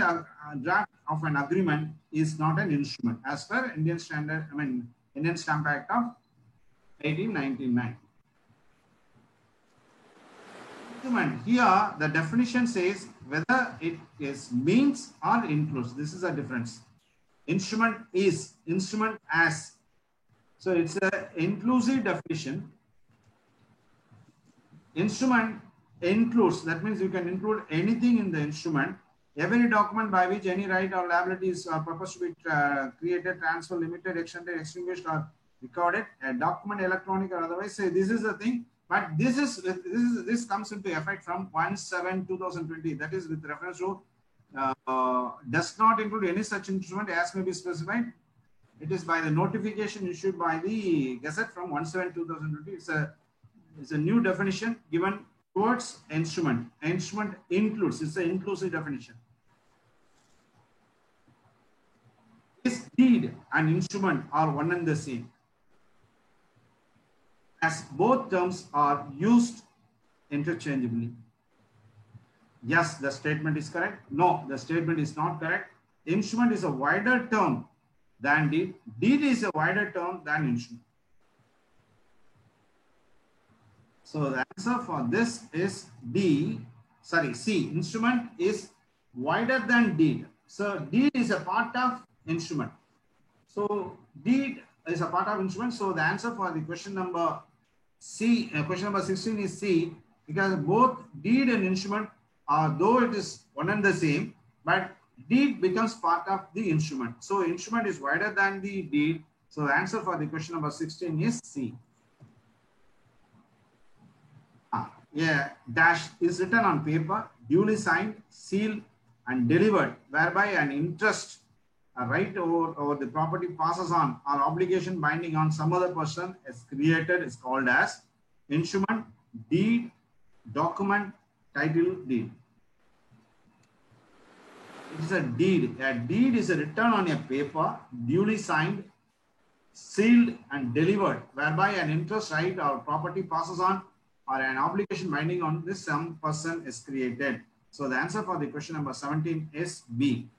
S1: draft of an agreement is not an instrument as per Indian Standard, Indian Stamp Act of 1899. Here, the definition says whether it is means or includes. This is a difference. Instrument is, instrument as. So it's an inclusive definition. Instrument includes, that means you can include anything in the instrument. Every document by which any right or liability is proposed to be created, transferred, limited, extended, extinguished, or recorded, a document, electronic or otherwise. Say this is the thing, but this comes into effect from 1/7/2020. That is with reference to does not include any such instrument as may be specified. It is by the notification issued by the Gazette from 1/7/2020. It's a new definition given towards instrument. Instrument includes. It's an inclusive definition. Is deed and instrument are one and the same, as both terms are used interchangeably. Yes, the statement is correct. No, the statement is not correct. Instrument is a wider term than deed. Deed is a wider term than instrument. So the answer for this is C. Instrument is wider than deed. So deed is a part of instrument. So deed is a part of instrument. So the answer for the question number C, question number 16 is C, because both deed and instrument are, though it is one and the same, but deed becomes part of the instrument. So instrument is wider than the deed. So the answer for the question number 16 is C. Dash is written on paper, duly signed, sealed, and delivered, whereby an interest, a right over the property passes on, or obligation binding on some other person is created, is called as instrument, deed, document, title deed. It is a deed. A deed is a return on a paper, duly signed, sealed, and delivered, whereby an interest, right, or property passes on, or an obligation binding on this some person is created. So the answer for the question number 17 is B.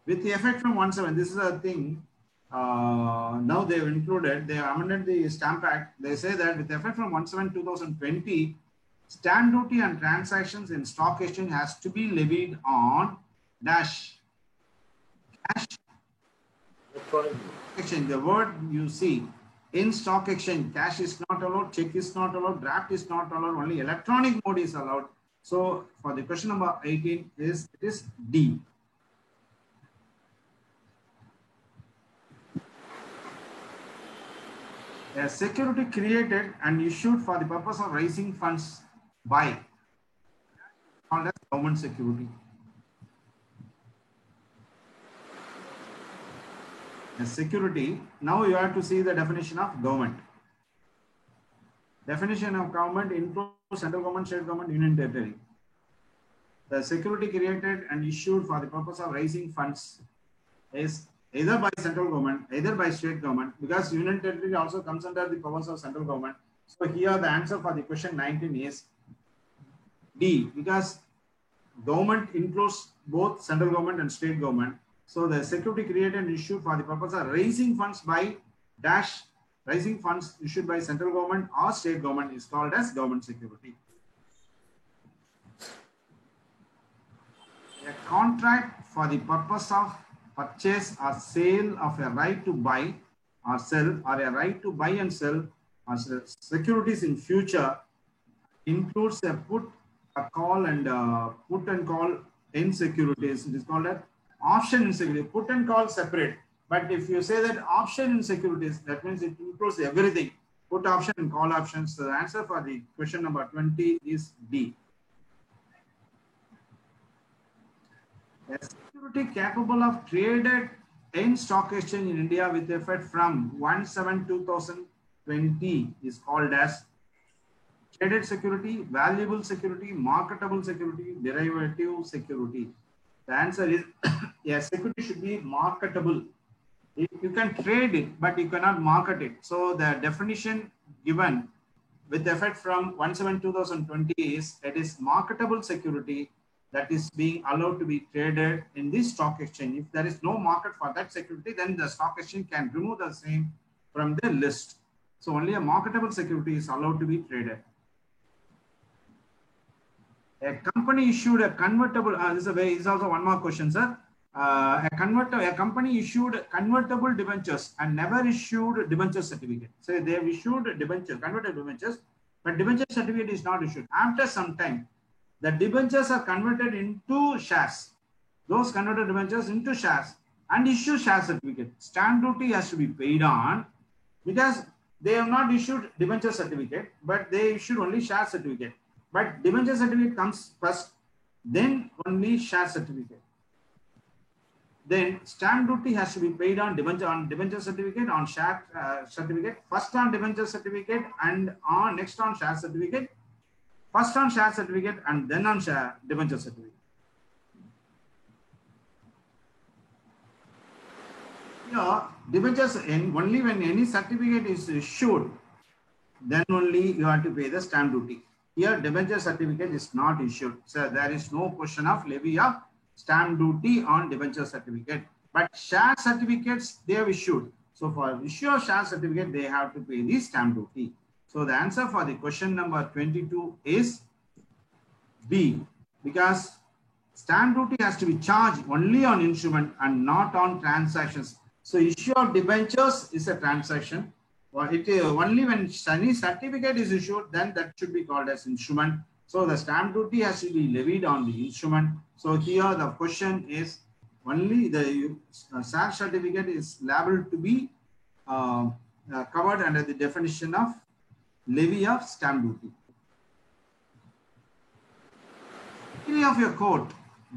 S1: With the effect from 1/7, this is a thing. Now they have included, they have amended the Stamp Act. They say that with effect from 1/7/2020, stamp duty and transactions in stock exchange has to be levied on dash cash exchange. The word you see in stock exchange, cash is not allowed, check is not allowed, draft is not allowed, only electronic mode is allowed. So for the question number 18 it is D. A security created and issued for the purpose of raising funds by, called as government security. A security, now you have to see the definition of government. Definition of government includes central government, state government, union territory. The security created and issued for the purpose of raising funds is either by central government, either by state government, because union territory also comes under the powers of central government. So here the answer for the question 19 is D, because government includes both central government and state government. So the security created and issued for the purpose of raising funds by dash, raising funds issued by central government or state government is called as government security. A contract for the purpose of purchase or sale of a right to buy or sell, or a right to buy and sell or securities in future, includes a put, a call, and put and call in securities. It is called an option in securities. Put and call separate. But if you say that option in securities, that means it includes everything. Put option and call options. So the answer for the question number 20 is D. A security capable of traded in stock exchange in India with effect from 1/7/2020 is called as traded security, valuable security, marketable security, derivative security. The answer is a security should be marketable. You can trade it, but you cannot market it. So the definition given with effect from 1/7/2020 is it is marketable security that is being allowed to be traded in this stock exchange. If there is no market for that security, then the stock exchange can remove the same from the list. So only a marketable security is allowed to be traded. A company issued a convertible. This is also one more question, sir. A company issued convertible debentures and never issued debenture certificate. So they have issued convertible debentures, but debenture certificate is not issued. After some time, the debentures are converted into shares. Those converted debentures into shares and issue share certificate. Stamp duty has to be paid on because they have not issued debenture certificate, but they issued only share certificate. But debenture certificate comes first, then only share certificate. Then stamp duty has to be paid on debenture certificate, on share certificate, first on debenture certificate and next on share certificate, first on share certificate and then on share debenture certificate. Here, debentures only when any certificate is issued, then only you have to pay the stamp duty. Here, debenture certificate is not issued. So there is no question of levy of stamp duty on debenture certificate. But share certificates, they have issued. So for issue of share certificate, they have to pay the stamp duty. So the answer for the question number 22 is B, because stamp duty has to be charged only on instrument and not on transactions. So issue of debentures is a transaction. Only when any certificate is issued, then that should be called as instrument. So the stamp duty has to be levied on the instrument. So here the question is only the share certificate is liable to be covered under the definition of levy of stamp duty. Decree of your court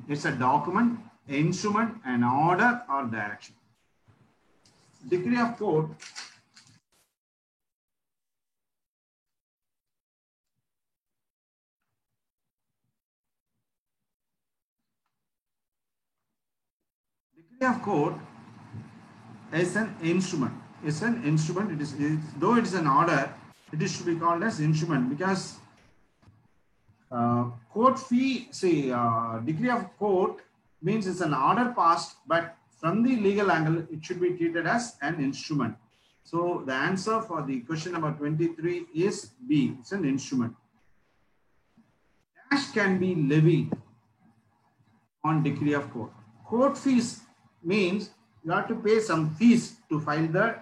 S1: is a document, an instrument, an order or direction. Decree of court . Decree of court is an instrument. It's an instrument. It is though it is an order, it is to be called as instrument because court fee. Decree of court means it's an order passed, but from the legal angle, it should be treated as an instrument. So the answer for the question number 23 is B. It's an instrument. Cash can be levied on decree of court. Court fees means you have to pay some fees to file the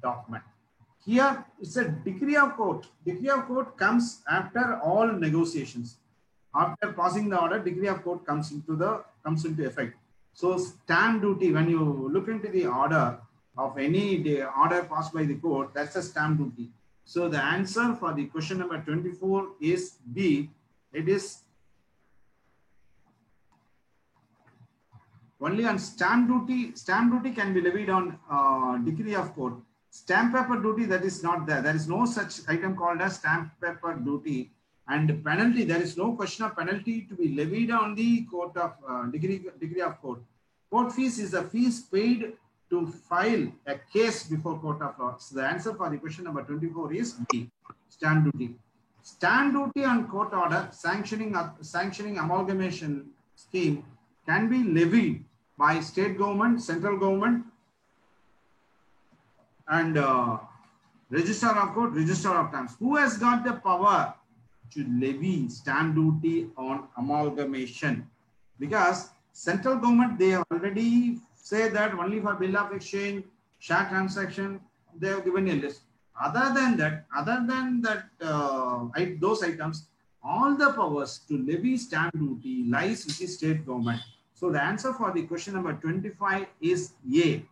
S1: document. Here it's a decree of court. Decree of court comes after all negotiations. After passing the order, decree of court comes into effect. So stamp duty, when you look into the order of any order passed by the court, that's a stamp duty. So the answer for the question number 24 is B. It is only on stamp duty. Stamp duty can be levied on decree of court. Stamp paper duty, that is not there. There is no such item called as stamp paper duty. And penalty, there is no question of penalty to be levied on the court of degree of court. Court fees is the fees paid to file a case before court of law. So the answer for the question number 24 is B, stamp duty. Stamp duty on court order sanctioning amalgamation scheme can be levied by state government, central government, and registrar of court, registrar of terms. Who has got the power to levy stamp duty on amalgamation? Because central government, they have already say that only for bill of exchange, share transaction, they have given a list. Other than that, those items, all the powers to levy stamp duty lies with the state government. So the answer for the question number 25 is A,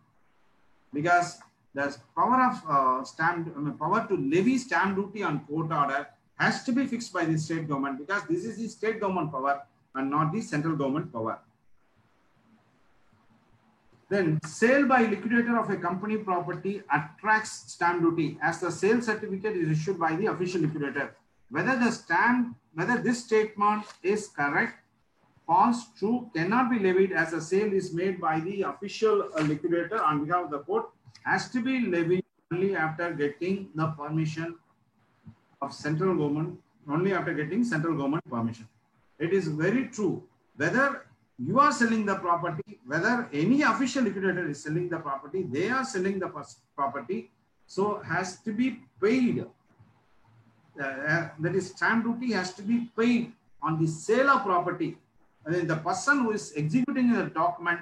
S1: because the power of power to levy stamp duty on court order has to be fixed by the state government, because this is the state government power and not the central government power. Then sale by liquidator of a company property attracts stamp duty as the sale certificate is issued by the official liquidator. Whether this statement is correct, false, true, cannot be levied as the sale is made by the official liquidator on behalf of the court, has to be levied only after getting the permission of central government, only after getting central government permission. It is very true. Whether you are selling the property, whether any official liquidator is selling the property, they are selling the property, so has to be paid. That is, stamp duty has to be paid on the sale of property. And then the person who is executing the document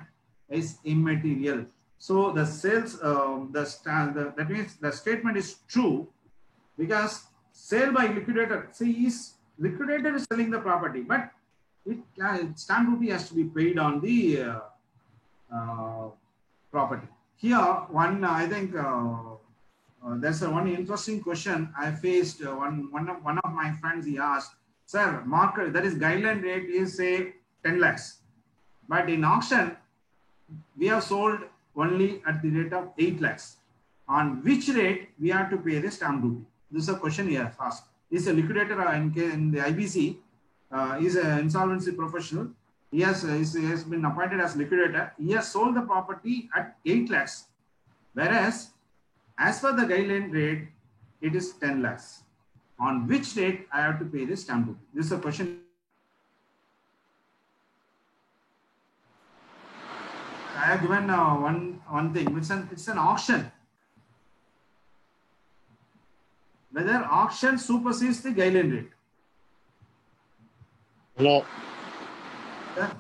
S1: is immaterial. So the sales, that means the statement is true, because sale by liquidator, see, liquidator is selling the property, but stamp duty has to be paid on the property. Here, I think there's one interesting question I faced. One of my friends, he asked, sir, market, that is guideline rate is say 10 lakhs, but in auction we have sold only at the rate of 8 lakhs. On which rate we have to pay the stamp duty? This is a question he has asked. He's a liquidator in the IBC. He's an insolvency professional. He has been appointed as liquidator. He has sold the property at 8 lakhs, whereas as per the guideline rate, it is 10 lakhs. On which rate I have to pay the stamp duty? This is a question. I have given one thing. It's an auction. Whether auction supersedes the guideline rate?
S3: No.
S1: The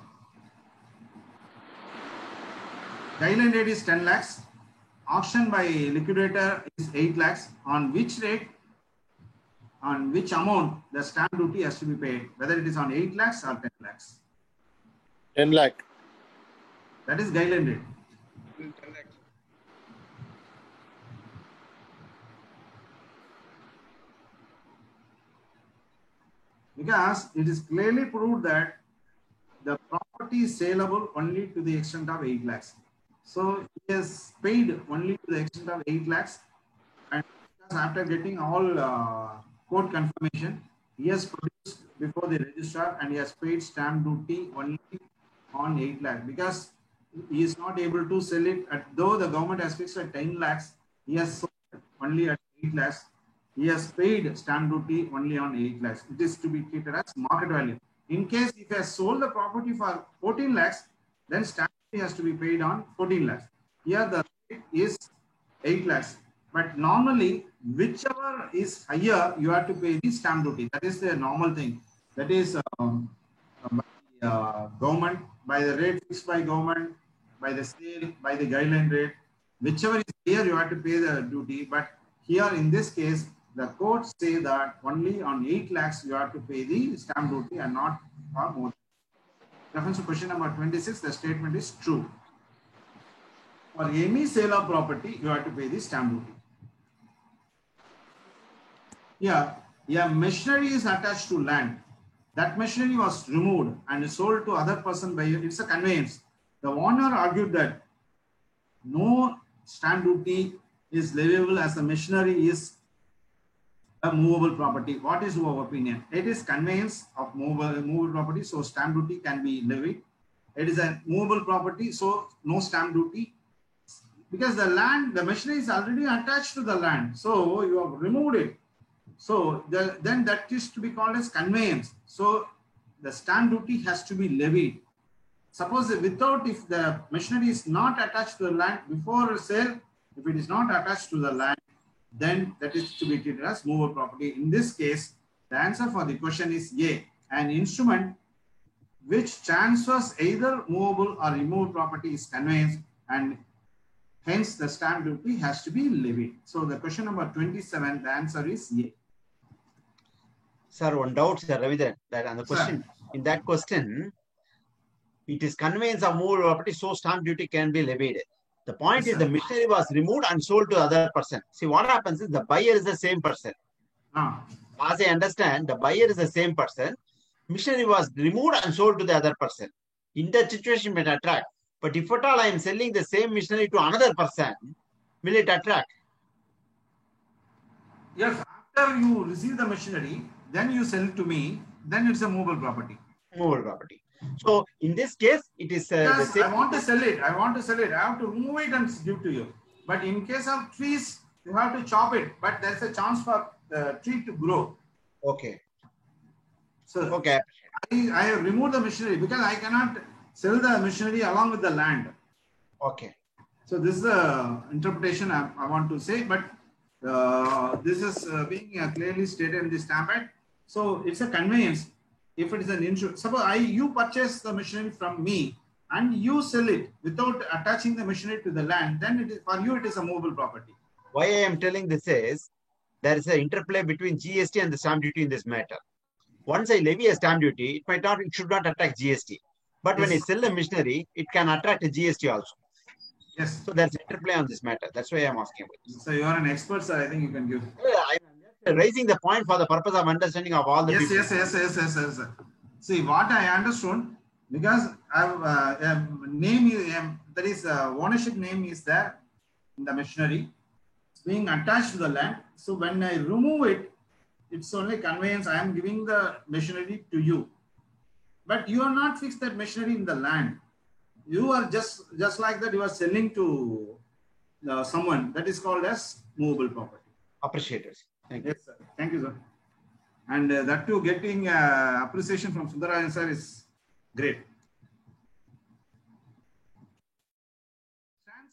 S1: guideline rate is 10 lakhs. Auction by liquidator is 8 lakhs. On which rate, on which amount the stamp duty has to be paid? Whether it is on 8 lakhs or 10 lakhs?
S3: 10 lakh.
S1: That is guideline rate.
S6: 10 lakhs.
S1: Because it is clearly proved that the property is saleable only to the extent of 8 lakhs. So he has paid only to the extent of 8 lakhs, and after getting all court confirmation, he has produced before the registrar and he has paid stamp duty only on 8 lakhs, because he is not able to sell it though the government has fixed at 10 lakhs, he has sold only at 8 lakhs. He has paid stamp duty only on 8 lakhs. It is to be treated as market value. In case if he has sold the property for 14 lakhs, then stamp duty has to be paid on 14 lakhs. Here the rate is 8 lakhs. But normally, whichever is higher, you have to pay the stamp duty. That is the normal thing. That is by the government, by the rate fixed by government, by the sale, by the guideline rate. Whichever is higher, you have to pay the duty. But here in this case, the courts say that only on 8 lakhs you have to pay the stamp duty and not for more. Reference to question number 26, the statement is true. For any sale of property, you have to pay the stamp duty. Yeah, machinery is attached to land. That machinery was removed and sold to other person by you. It's a conveyance. The owner argued that no stamp duty is leviable as the machinery is a movable property. What is your opinion? It is conveyance of movable property, so stamp duty can be levied. It is a movable property, so no stamp duty, because the land, the machinery is already attached to the land, so you have removed it. So then that is to be called as conveyance. So the stamp duty has to be levied. Suppose if the machinery is not attached to the land before sale, if it is not attached to the land, then that is to be treated as movable property. In this case, the answer for the question is A. An instrument which transfers either movable or immovable property is conveyance, and hence the stamp duty has to be levied. So the question number 27, the answer is A.
S5: Sir, one doubt, Sir Ravidhan, that on the question, in that question, it is conveyance of movable property, so stamp duty can be levied. The point is the machinery was removed and sold to the other person. See, what happens is the buyer is the same person. As I understand, the buyer is the same person. Machinery was removed and sold to the other person. In that situation, it may attract. But if at all I am selling the same machinery to another person, will it attract?
S1: Yes, after you receive the machinery, then you sell it to me, then it's a movable property.
S5: Movable property. So in this case, it is
S1: yes,
S5: the same.
S1: I want to sell it. I want to sell it. I have to remove it and give to you. But in case of trees, you have to chop it. But there's a chance for the tree to grow.
S5: Okay.
S1: So
S5: okay,
S1: I have removed the machinery because I cannot sell the machinery along with the land.
S5: Okay.
S1: So this is the interpretation I want to say. But this is being clearly stated in the Stamp Act. So it's a conveyance. If it is an insurance, suppose you purchase the machinery from me and you sell it without attaching the machinery to the land, then it is, for you it is a movable property.
S5: Why I am telling this is there is an interplay between GST and the stamp duty in this matter. Once I levy a stamp duty, it should not attract GST. But yes, when I sell the machinery, it can attract a GST also.
S1: Yes.
S5: So there's interplay on this matter. That's why I am asking about this.
S1: So you are an expert, sir. I think you can give.
S5: I am raising the point for the purpose of understanding of all the people.
S1: Yes. See, what I understood, because I have name, there is ownership name is there in the machinery. It's being attached to the land. So when I remove it, it's only conveyance. I am giving the machinery to you. But you are not fixed that machinery in the land. You are just like that, you are selling to someone. That is called as movable property.
S5: Appreciators. Thank you.
S1: Yes, sir. Thank you, sir. And that too, getting appreciation from Sundarajan sir is great.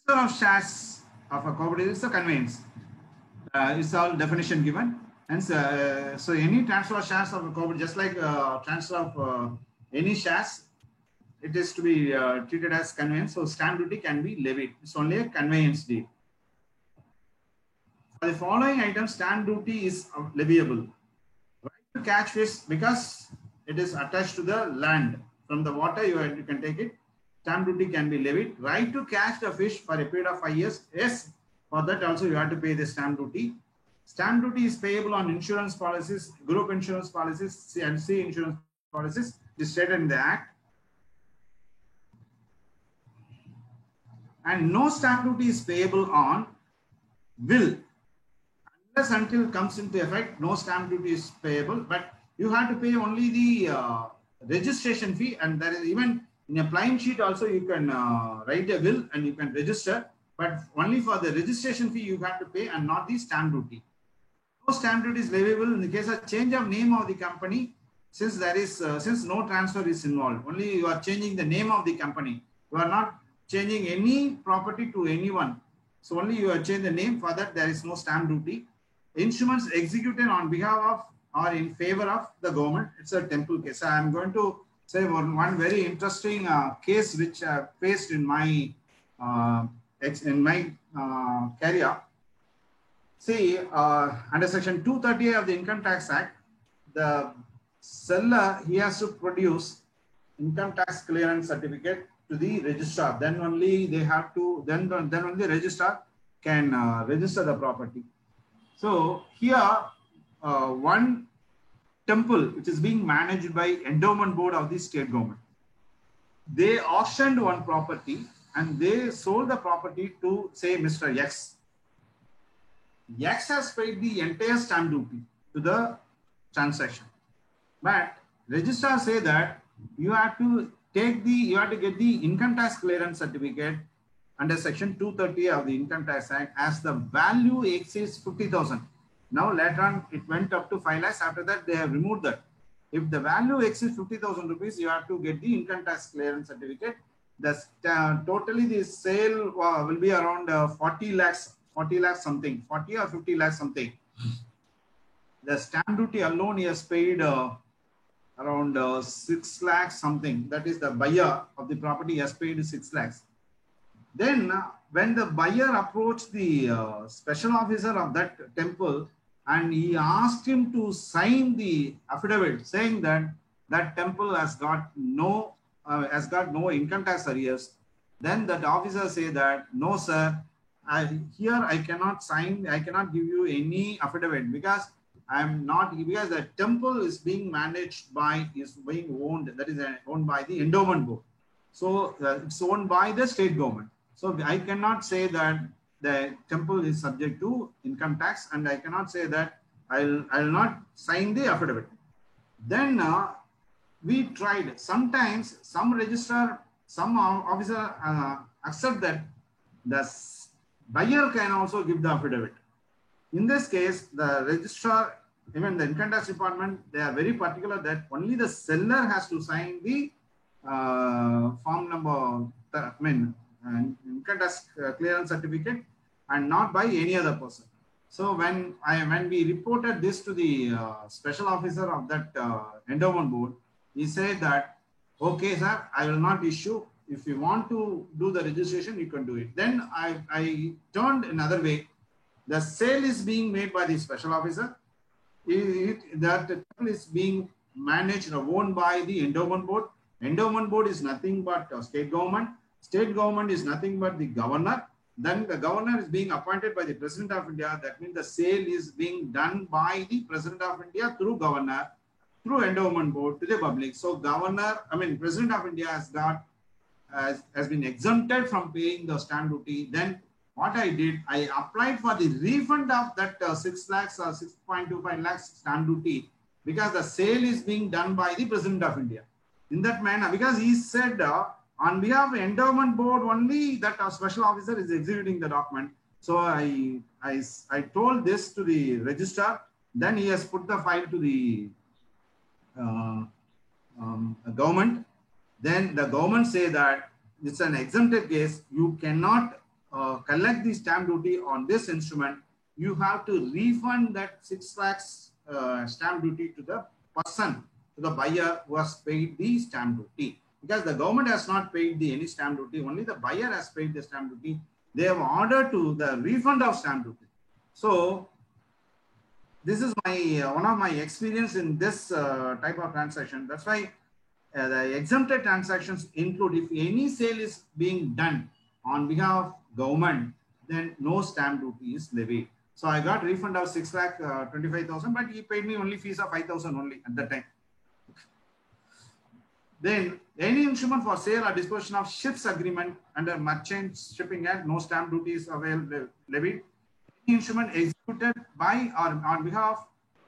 S1: Transfer of shares of a cooperative is a conveyance. It's all definition given. And so any transfer of shares of a cooperative, just like transfer of any shares, it is to be treated as conveyance. So stamp duty can be levied. It's only a conveyance deed. For the following items, stamp duty is leviable. Right to catch fish, because it is attached to the land. From the water, you can take it. Stamp duty can be levied. Right to catch the fish for a period of 5 years. Yes, for that also you have to pay the stamp duty. Stamp duty is payable on insurance policies, group insurance policies, C&C insurance policies. It is stated in the Act. And no stamp duty is payable on will. Unless until it comes into effect, no stamp duty is payable, but you have to pay only the registration fee, and there is even in a plain sheet also you can write a will and you can register, but only for the registration fee you have to pay and not the stamp duty. No stamp duty is leviable in the case of change of name of the company, since there is since no transfer is involved. Only you are changing the name of the company. You are not changing any property to anyone. So only you are changing the name. For that there is no stamp duty. Instruments executed on behalf of or in favor of the government. It's a temple case. I am going to say one very interesting case which I faced in my career. See, under section 230 of the Income Tax Act, the seller, he has to produce income tax clearance certificate to the registrar. Then only they have to, then only the registrar can register the property. So here, one temple which is being managed by endowment board of the state government, they auctioned one property and they sold the property to, say, Mr. X. X has paid the entire stamp duty to the transaction, but registrar say that you have to take the, you have to get the income tax clearance certificate under section 230 of the Income Tax Act as the value exceeds 50,000. Now later on it went up to 5 lakhs. After that they have removed that. If the value exceeds 50,000 rupees, you have to get the income tax clearance certificate. Totally the sale will be around 40 lakhs something, 40 or 50 lakhs something. The stamp duty alone he has paid around 6 lakhs something. That is the buyer of the property has paid 6 lakhs. Then when the buyer approached the special officer of that temple and he asked him to sign the affidavit saying that that temple has got no income tax arrears, then that officer say that no sir, I cannot sign, I cannot give you any affidavit because because the temple is being managed by, is being owned, that is owned by the endowment board. So it's owned by the state government. So I cannot say that the temple is subject to income tax, and I cannot say that I'll not sign the affidavit. Then we tried. Sometimes some registrar, some officer accept that the buyer can also give the affidavit. In this case, the registrar, even the income tax department, they are very particular that only the seller has to sign the form number, income tax clearance certificate, and not by any other person. So when we reported this to the special officer of that endowment board, he said that, okay, sir, I will not issue. If you want to do the registration, you can do it. Then I turned another way. The sale is being made by the special officer. That temple is being managed or owned by the endowment board. Endowment board is nothing but state government. State government is nothing but the governor. Then the governor is being appointed by the President of India. That means the sale is being done by the President of India through governor, through endowment board to the public. So President of India has been exempted from paying the stamp duty. Then what I did, I applied for the refund of that 6 lakhs or 6.25 lakhs stamp duty because the sale is being done by the President of India. In that manner, because he said on behalf of endowment board only that our special officer is executing the document. So I told this to the registrar. Then he has put the file to the government. Then the government say that it's an exempted case. You cannot collect the stamp duty on this instrument. You have to refund that 6 lakhs stamp duty to the person, to the buyer who has paid the stamp duty. Because the government has not paid any stamp duty, only the buyer has paid the stamp duty. They have ordered to the refund of stamp duty. So this is one of my experience in this type of transaction. That's why the exempted transactions include, if any sale is being done on behalf of government, then no stamp duty is levied. So I got refund of 6,25,000, but he paid me only fees of 5,000 only at that time. Then any instrument for sale or disposition of ships agreement under Merchant Shipping Act, no stamp duty is levied. Any instrument executed by or on behalf of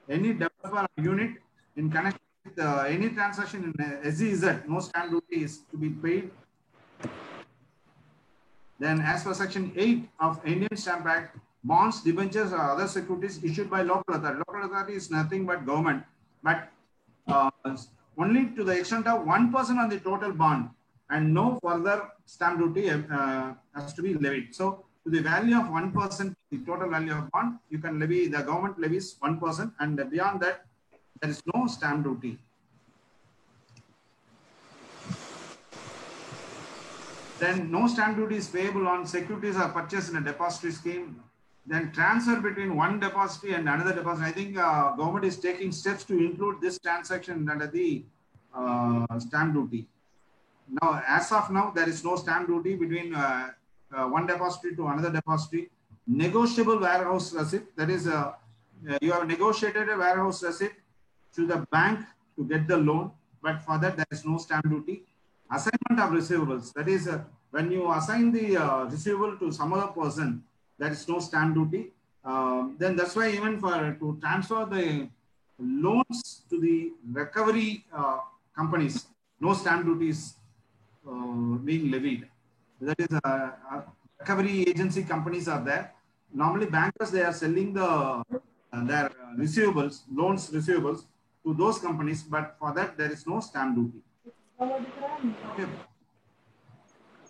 S1: any developer or unit in connection with any transaction in SEZ, no stamp duty is to be paid. Then as per Section 8 of Indian Stamp Act, bonds, debentures or other securities issued by local authority. Local authority is nothing but government, but only to the extent of 1% on the total bond, and no further stamp duty has to be levied. So to the value of 1%, the total value of bond, you can levy, the government levies 1%, and beyond that, there is no stamp duty. Then no stamp duty is payable on securities are purchased in a depository scheme. Then transfer between one depository and another depository. I think government is taking steps to include this transaction under the stamp duty. Now, as of now, there is no stamp duty between one depository to another depository. Negotiable warehouse receipt. That is, you have negotiated a warehouse receipt to the bank to get the loan, but for that there is no stamp duty. Assignment of receivables. That is, when you assign the receivable to some other person, there is no stamp duty. Then that's why even to transfer the loans to the recovery companies, no stamp duty is being levied. That is, recovery agency companies are there. Normally bankers, they are selling their receivables, loans receivables to those companies, but for that there is no stamp duty. Okay.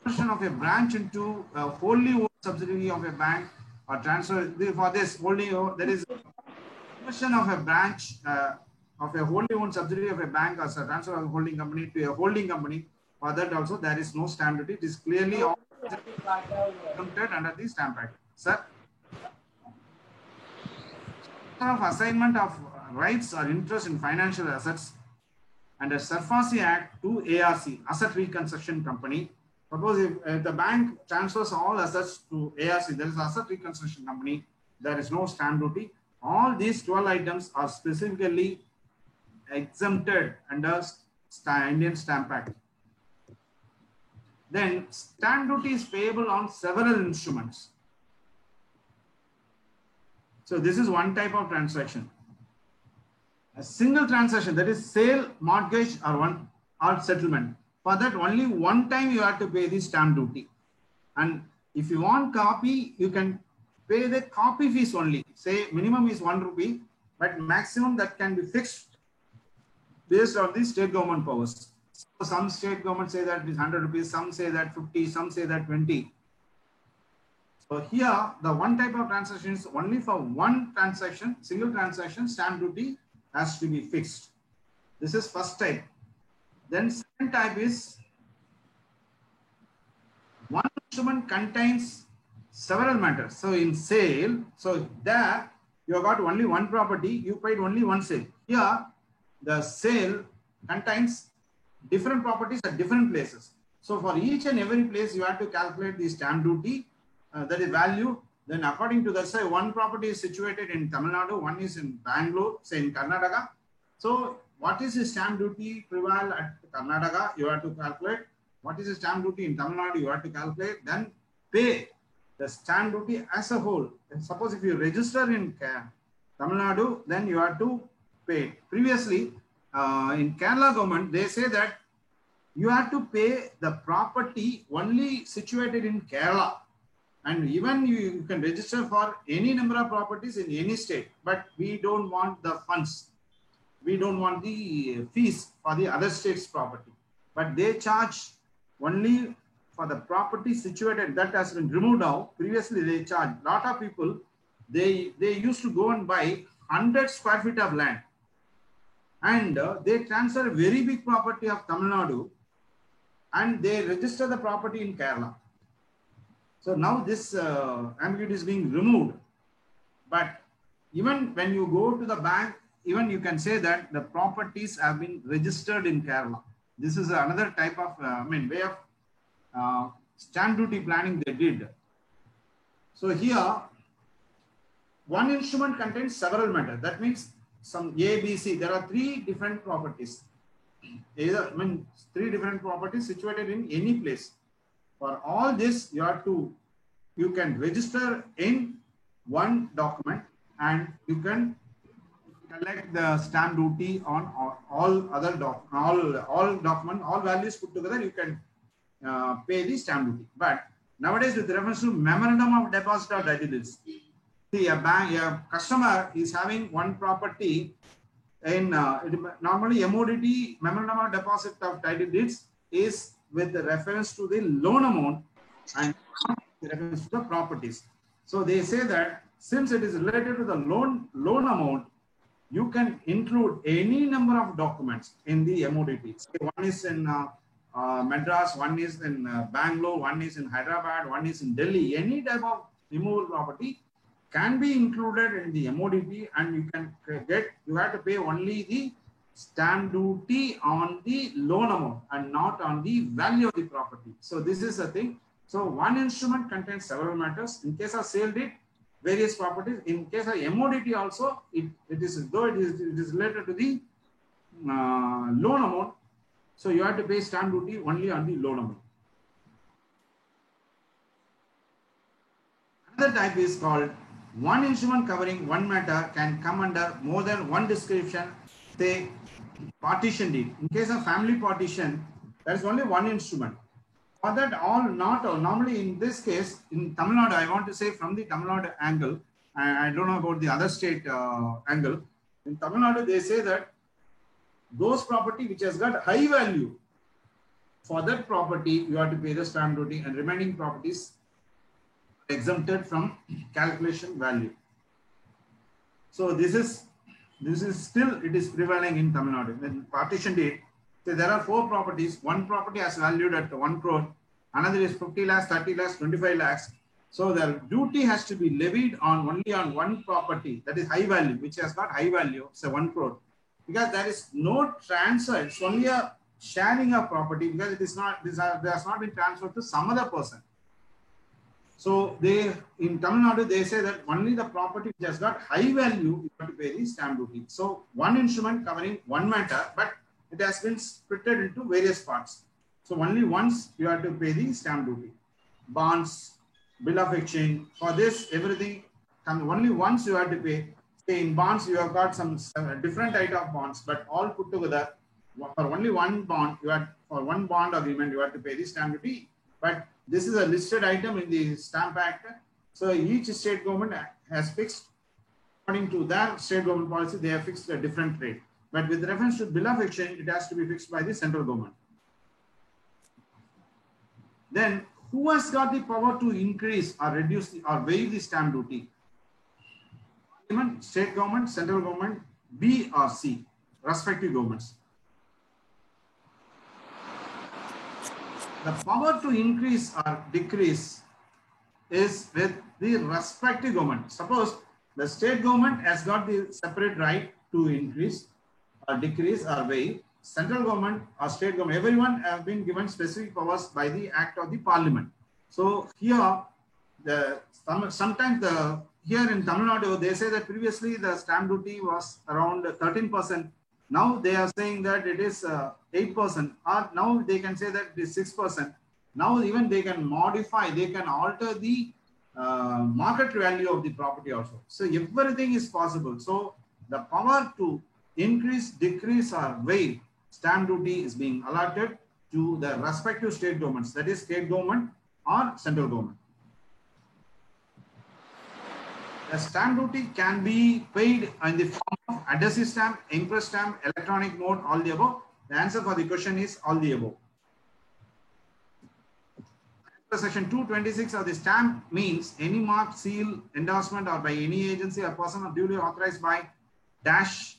S1: Conversion of a branch into a wholly owned subsidiary of a bank or transfer for this wholly owned, there is conversion of a branch of a wholly owned subsidiary of a bank or a transfer of a holding company to a holding company. For that also there is no stamp duty. It is clearly exempted under the Stamp Act. Sir, of assignment of rights or interest in financial assets under SARFAESI Act to ARC, Asset Reconstruction Company. Suppose if the bank transfers all assets to ARC, there is Asset Reconstruction Company, there is no stamp duty. All these 12 items are specifically exempted under Indian Stamp Act. Then stamp duty is payable on several instruments. So this is one type of transaction. A single transaction, that is sale, mortgage, or settlement. For that, only one time you have to pay the stamp duty. And if you want copy, you can pay the copy fees only. Say minimum is 1 rupee, but maximum that can be fixed based on the state government powers. So some state governments say that it is 100 rupees, some say that 50, some say that 20. So here, the one type of transaction is only for one transaction, single transaction, stamp duty has to be fixed. This is first type. Then second type is one instrument contains several matters. So in sale, so there you have got only one property, you paid only one sale. Here, the sale contains different properties at different places. So for each and every place, you have to calculate the stamp duty, that is value. Then according to that, say one property is situated in Tamil Nadu, one is in Bangalore, say in Karnataka. So what is the stamp duty prevail at Karnataka? You have to calculate. What is the stamp duty in Tamil Nadu? You have to calculate. Then pay the stamp duty as a whole. And suppose if you register in Tamil Nadu, then you have to pay. Previously, in Kerala government, they say that you have to pay the property only situated in Kerala. And even you can register for any number of properties in any state, but we don't want the funds. We don't want the fees for the other states' property. But they charge only for the property situated, that has been removed now. Previously, they charge a lot of people. They used to go and buy 100 square feet of land. And they transfer a very big property of Tamil Nadu and they register the property in Kerala. So now this ambiguity is being removed. But even when you go to the bank, even you can say that the properties have been registered in Kerala. This is another type of, way of stamp duty planning they did. So here, one instrument contains several matters. That means some A, B, C. There are 3 different properties. Either, three different properties situated in any place. For all this, you can register in one document and you can collect the stamp duty on all other all values put together. You can pay the stamp duty. But nowadays, with reference to memorandum of deposit or title deeds, see a customer is having one property in normally MODT, memorandum of deposit of title deeds, is with the reference to the loan amount and reference to the properties. So they say that since it is related to the loan amount, you can include any number of documents in the MODT. So one is in Madras, one is in Bangalore, one is in Hyderabad, one is in Delhi. Any type of removable property can be included in the MODT, and you have to pay only the stamp duty on the loan amount and not on the value of the property. So this is the thing. So one instrument contains several matters. In case of sale deed, various properties. In case of MODT also, it is related to the loan amount. So you have to pay stamp duty only on the loan amount. Another type is called one instrument covering one matter can come under more than one description, say partition deed. In case of family partition, there is only one instrument. For that, normally in this case, in Tamil Nadu, I want to say from the Tamil Nadu angle, I don't know about the other state angle. In Tamil Nadu, they say that those property which has got high value, for that property, you have to pay the stamp duty, and remaining properties exempted from calculation value. So this is still, it is prevailing in Tamil Nadu. In partition deed, so there are 4 properties. One property has valued at 1 crore. another is 50 lakhs, 30 lakhs, 25 lakhs. So the duty has to be levied on only on one property that is high value, which has got high value, say 1 crore. Because there is no transfer, it's only a sharing of property because it is not, this has not been transferred to some other person. So they, in Tamil Nadu, they say that only the property which has got high value, you have to pay the stamp duty. So one instrument covering one matter, but it has been split into various parts. So only once you have to pay the stamp duty. Bonds, bill of exchange, for this everything, only once you have to pay. Say in bonds, you have got some different type of bonds, but all put together, for only one bond, for one bond agreement, you have to pay the stamp duty. But this is a listed item in the Stamp Act. So each state government has fixed, according to their state government policy, they have fixed a different rate. But with reference to bill of exchange, it has to be fixed by the central government. Then, who has got the power to increase or reduce or waive the stamp duty? State government, central government, B or C, respective governments. The power to increase or decrease is with the respective government. Suppose the state government has got the separate right to increase or decrease or waive. Central government or state government, everyone have been given specific powers by the act of the parliament. So here, sometimes here in Tamil Nadu, they say that previously the stamp duty was around 13%. Now they are saying that it is 8%, or now they can say that it is 6%. Now even they can modify, they can alter the market value of the property also. So everything is possible. So the power to increase, decrease or waive stamp duty is being allotted to the respective state governments, that is state government or central government. The stamp duty can be paid in the form of adhesive stamp, impress stamp, electronic mode, all the above. The answer for the question is all the above. Section 226 of the stamp means any mark, seal, endorsement or by any agency or person duly authorized by dash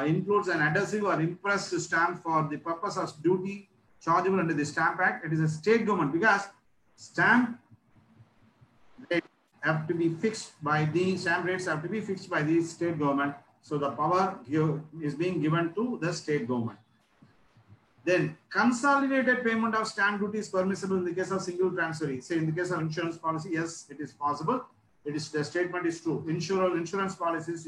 S1: includes an adhesive or impress stamp for the purpose of duty chargeable under the Stamp Act. It is a state government because stamp rates have to be fixed by the state government. So the power is being given to the state government. Then consolidated payment of stamp duty is permissible in the case of single transferee. Say in the case of insurance policy, yes, it is possible. The statement is true. Insurance policies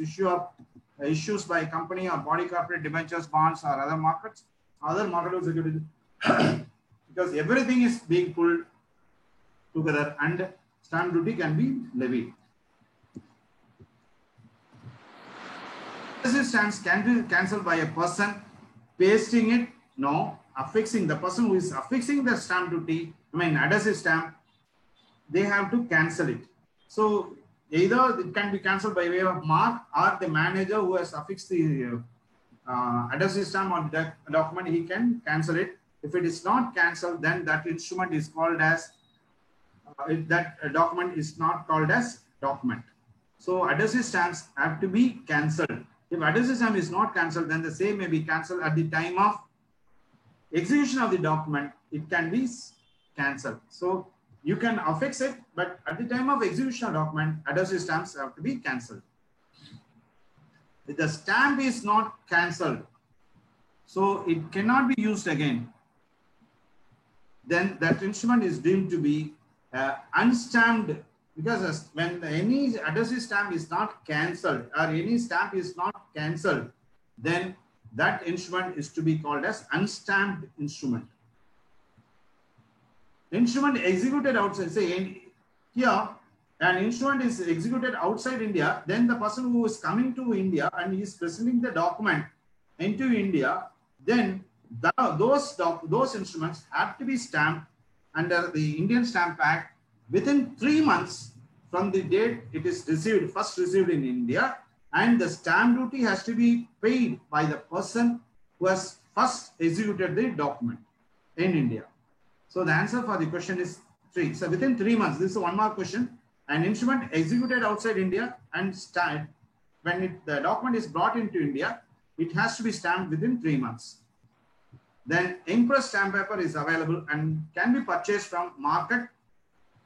S1: issues by company or body corporate debentures, bonds or other marketable securities, because everything is being pulled together and stamp duty can be levied. Adhesive stamps can be cancelled by a person pasting it. No, affixing, the person who is affixing the stamp duty, adhesive stamp, they have to cancel it. So either it can be cancelled by way of mark, or the manager who has affixed the adhesive stamp on the document, he can cancel it. If it is not cancelled, then that instrument is called as, that document is not called as document. So adhesive stamps have to be cancelled. If adhesive stamp is not cancelled, then the same may be cancelled at the time of execution of the document. It can be cancelled. So you can affix it, but at the time of execution of document, adhesive stamps have to be cancelled. If the stamp is not cancelled, so it cannot be used again, then that instrument is deemed to be unstamped, because when any adhesive stamp is not cancelled or any stamp is not cancelled, then that instrument is to be called as unstamped instrument. Instrument executed outside, say here an instrument is executed outside India, then the person who is coming to India and is presenting the document into India, then those instruments have to be stamped under the Indian Stamp Act within 3 months from the date it is first received in India, and the stamp duty has to be paid by the person who has first executed the document in India. So the answer for the question is 3. So within 3 months, this is one more question. An instrument executed outside India and when the document is brought into India, it has to be stamped within 3 months. Then impressed stamp paper is available and can be purchased from market,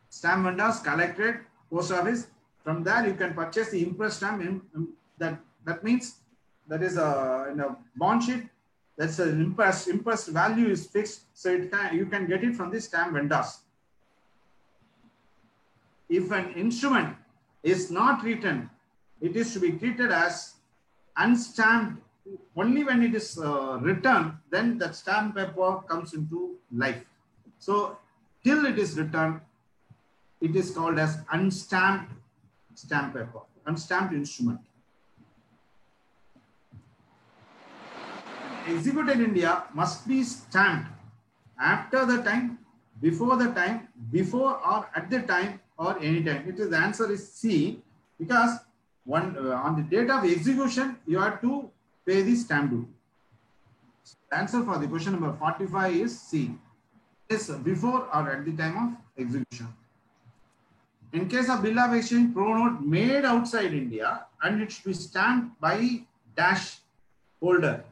S1: stamp vendors, collected, post office. From there, you can purchase the impressed stamp. That means that is a bond sheet. That's an impressed value is fixed, so you can get it from the stamp vendors. If an instrument is not written, it is to be treated as unstamped. Only when it is written, then that stamp paper comes into life. So till it is written, it is called as unstamped stamp paper, unstamped instrument. Executed in India must be stamped after the time, before the time, before or at the time or any time. The answer is C, because on the date of execution, you have to pay the stamp duty. So the answer for the question number 45 is C. Is before or at the time of execution. In case of bill of exchange, pro note made outside India and it should be stamped by dash holder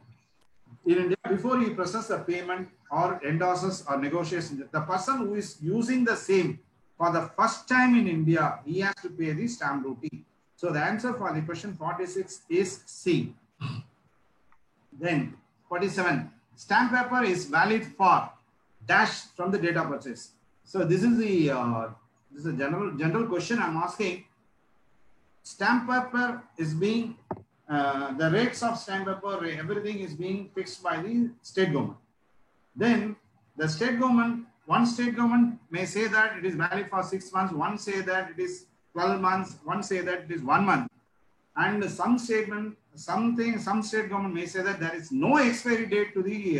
S1: in India before he processes the payment or endorses or negotiates. The person who is using the same for the first time in India, he has to pay the stamp duty. So the answer for the question 46 is C. Then 47, stamp paper is valid for dash from the date of purchase. So this is the this is a general question I'm asking. Stamp paper is being the rates of stamp paper, everything is being fixed by the state government. Then the state government, one state government may say that it is valid for 6 months, one say that it is 12 months, one say that it is 1 month, and some state government may say that there is no expiry date to the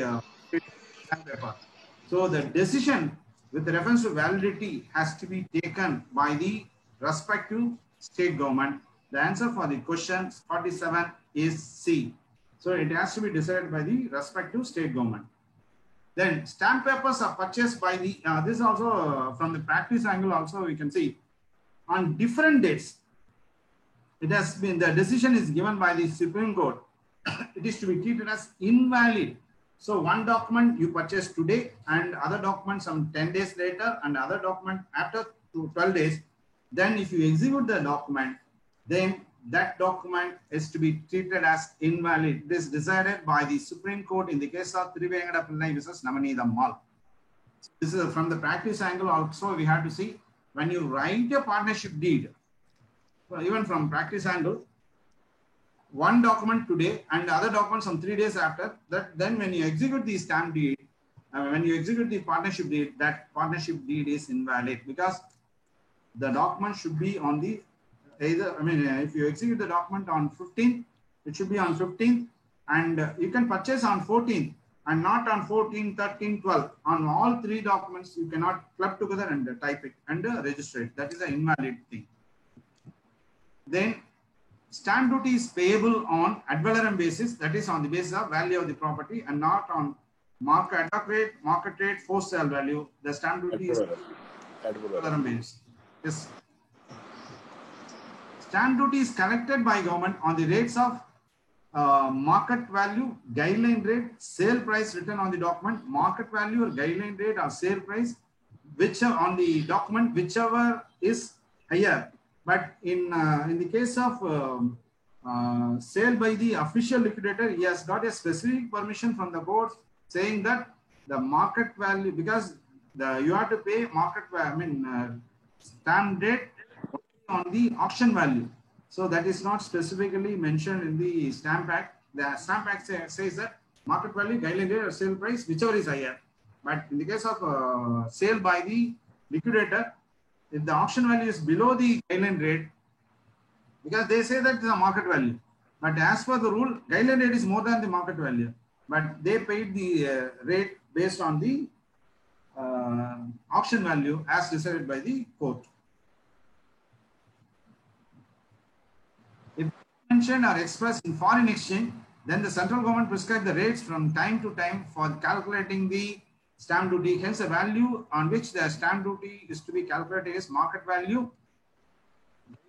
S1: stamp paper. So the decision with reference to validity has to be taken by the respective state government. The answer for the question 47 is C. So it has to be decided by the respective state government. Then stamp papers are purchased by the, this also from the practice angle also we can see on different dates. It has been, the decision is given by the Supreme Court. It is to be treated as invalid. So one document you purchase today and other document some 10 days later and other document after 12 days. Then if you execute the document, then that document is to be treated as invalid. It is decided by the Supreme Court in the case of Trivengada Pillai versus Namanidam Mall. This is from the practice angle also we have to see when you write a partnership deed, even from practice angle, one document today and the other document some 3 days after that, then when you execute the stamp deed, when you execute the partnership deed, that partnership deed is invalid because the document should be on the either, if you execute the document on 15th, it should be on 15th and you can purchase on 14th and not on 14, 13, 12. On all 3 documents, you cannot club together and type it and register it. That is an invalid thing. Then stamp duty is payable on ad valorem basis, that is on the basis of value of the property and not on market rate, forced sale value. The stamp duty is ad valorem basis. Yes. Stamp duty is collected by government on the rates of market value, guideline rate, sale price written on the document, market value or guideline rate or sale price, whichever on the document, whichever is higher. But in the case of sale by the official liquidator, he has got a specific permission from the court saying that the market value, because you have to pay market stamp rate on the auction value. So that is not specifically mentioned in the Stamp Act. The Stamp Act says that market value, guideline rate or sale price, whichever is higher. But in the case of sale by the liquidator, if the auction value is below the guideline rate, because they say that it is a market value. But as per the rule, guideline rate is more than the market value. But they paid the rate based on the auction value as decided by the court. If mentioned or expressed in foreign exchange, then the central government prescribes the rates from time to time for calculating the stamp duty. Hence, the value on which the stamp duty is to be calculated is market value,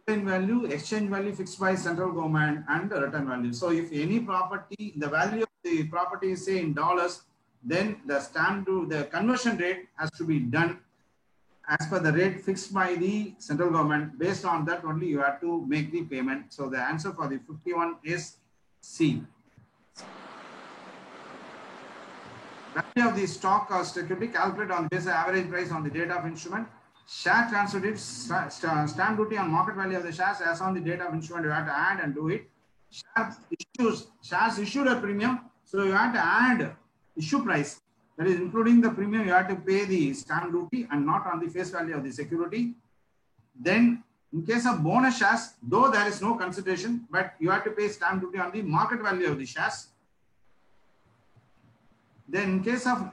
S1: value, exchange value fixed by central government, and the return value. So, if any property, the value of the property is say in dollars, then the conversion rate has to be done as per the rate fixed by the central government. Based on that only you have to make the payment. So the answer for the 51 is C. Value of the stock or security calculated on the basis of average price on the date of instrument. Share transfer duty, stamp duty on market value of the shares as on the date of instrument. You have to add and do it. Shares issued a premium, so you have to add issue price. That is including the premium. You have to pay the stamp duty and not on the face value of the security. Then, in case of bonus shares, though there is no consideration, but you have to pay stamp duty on the market value of the shares. Then,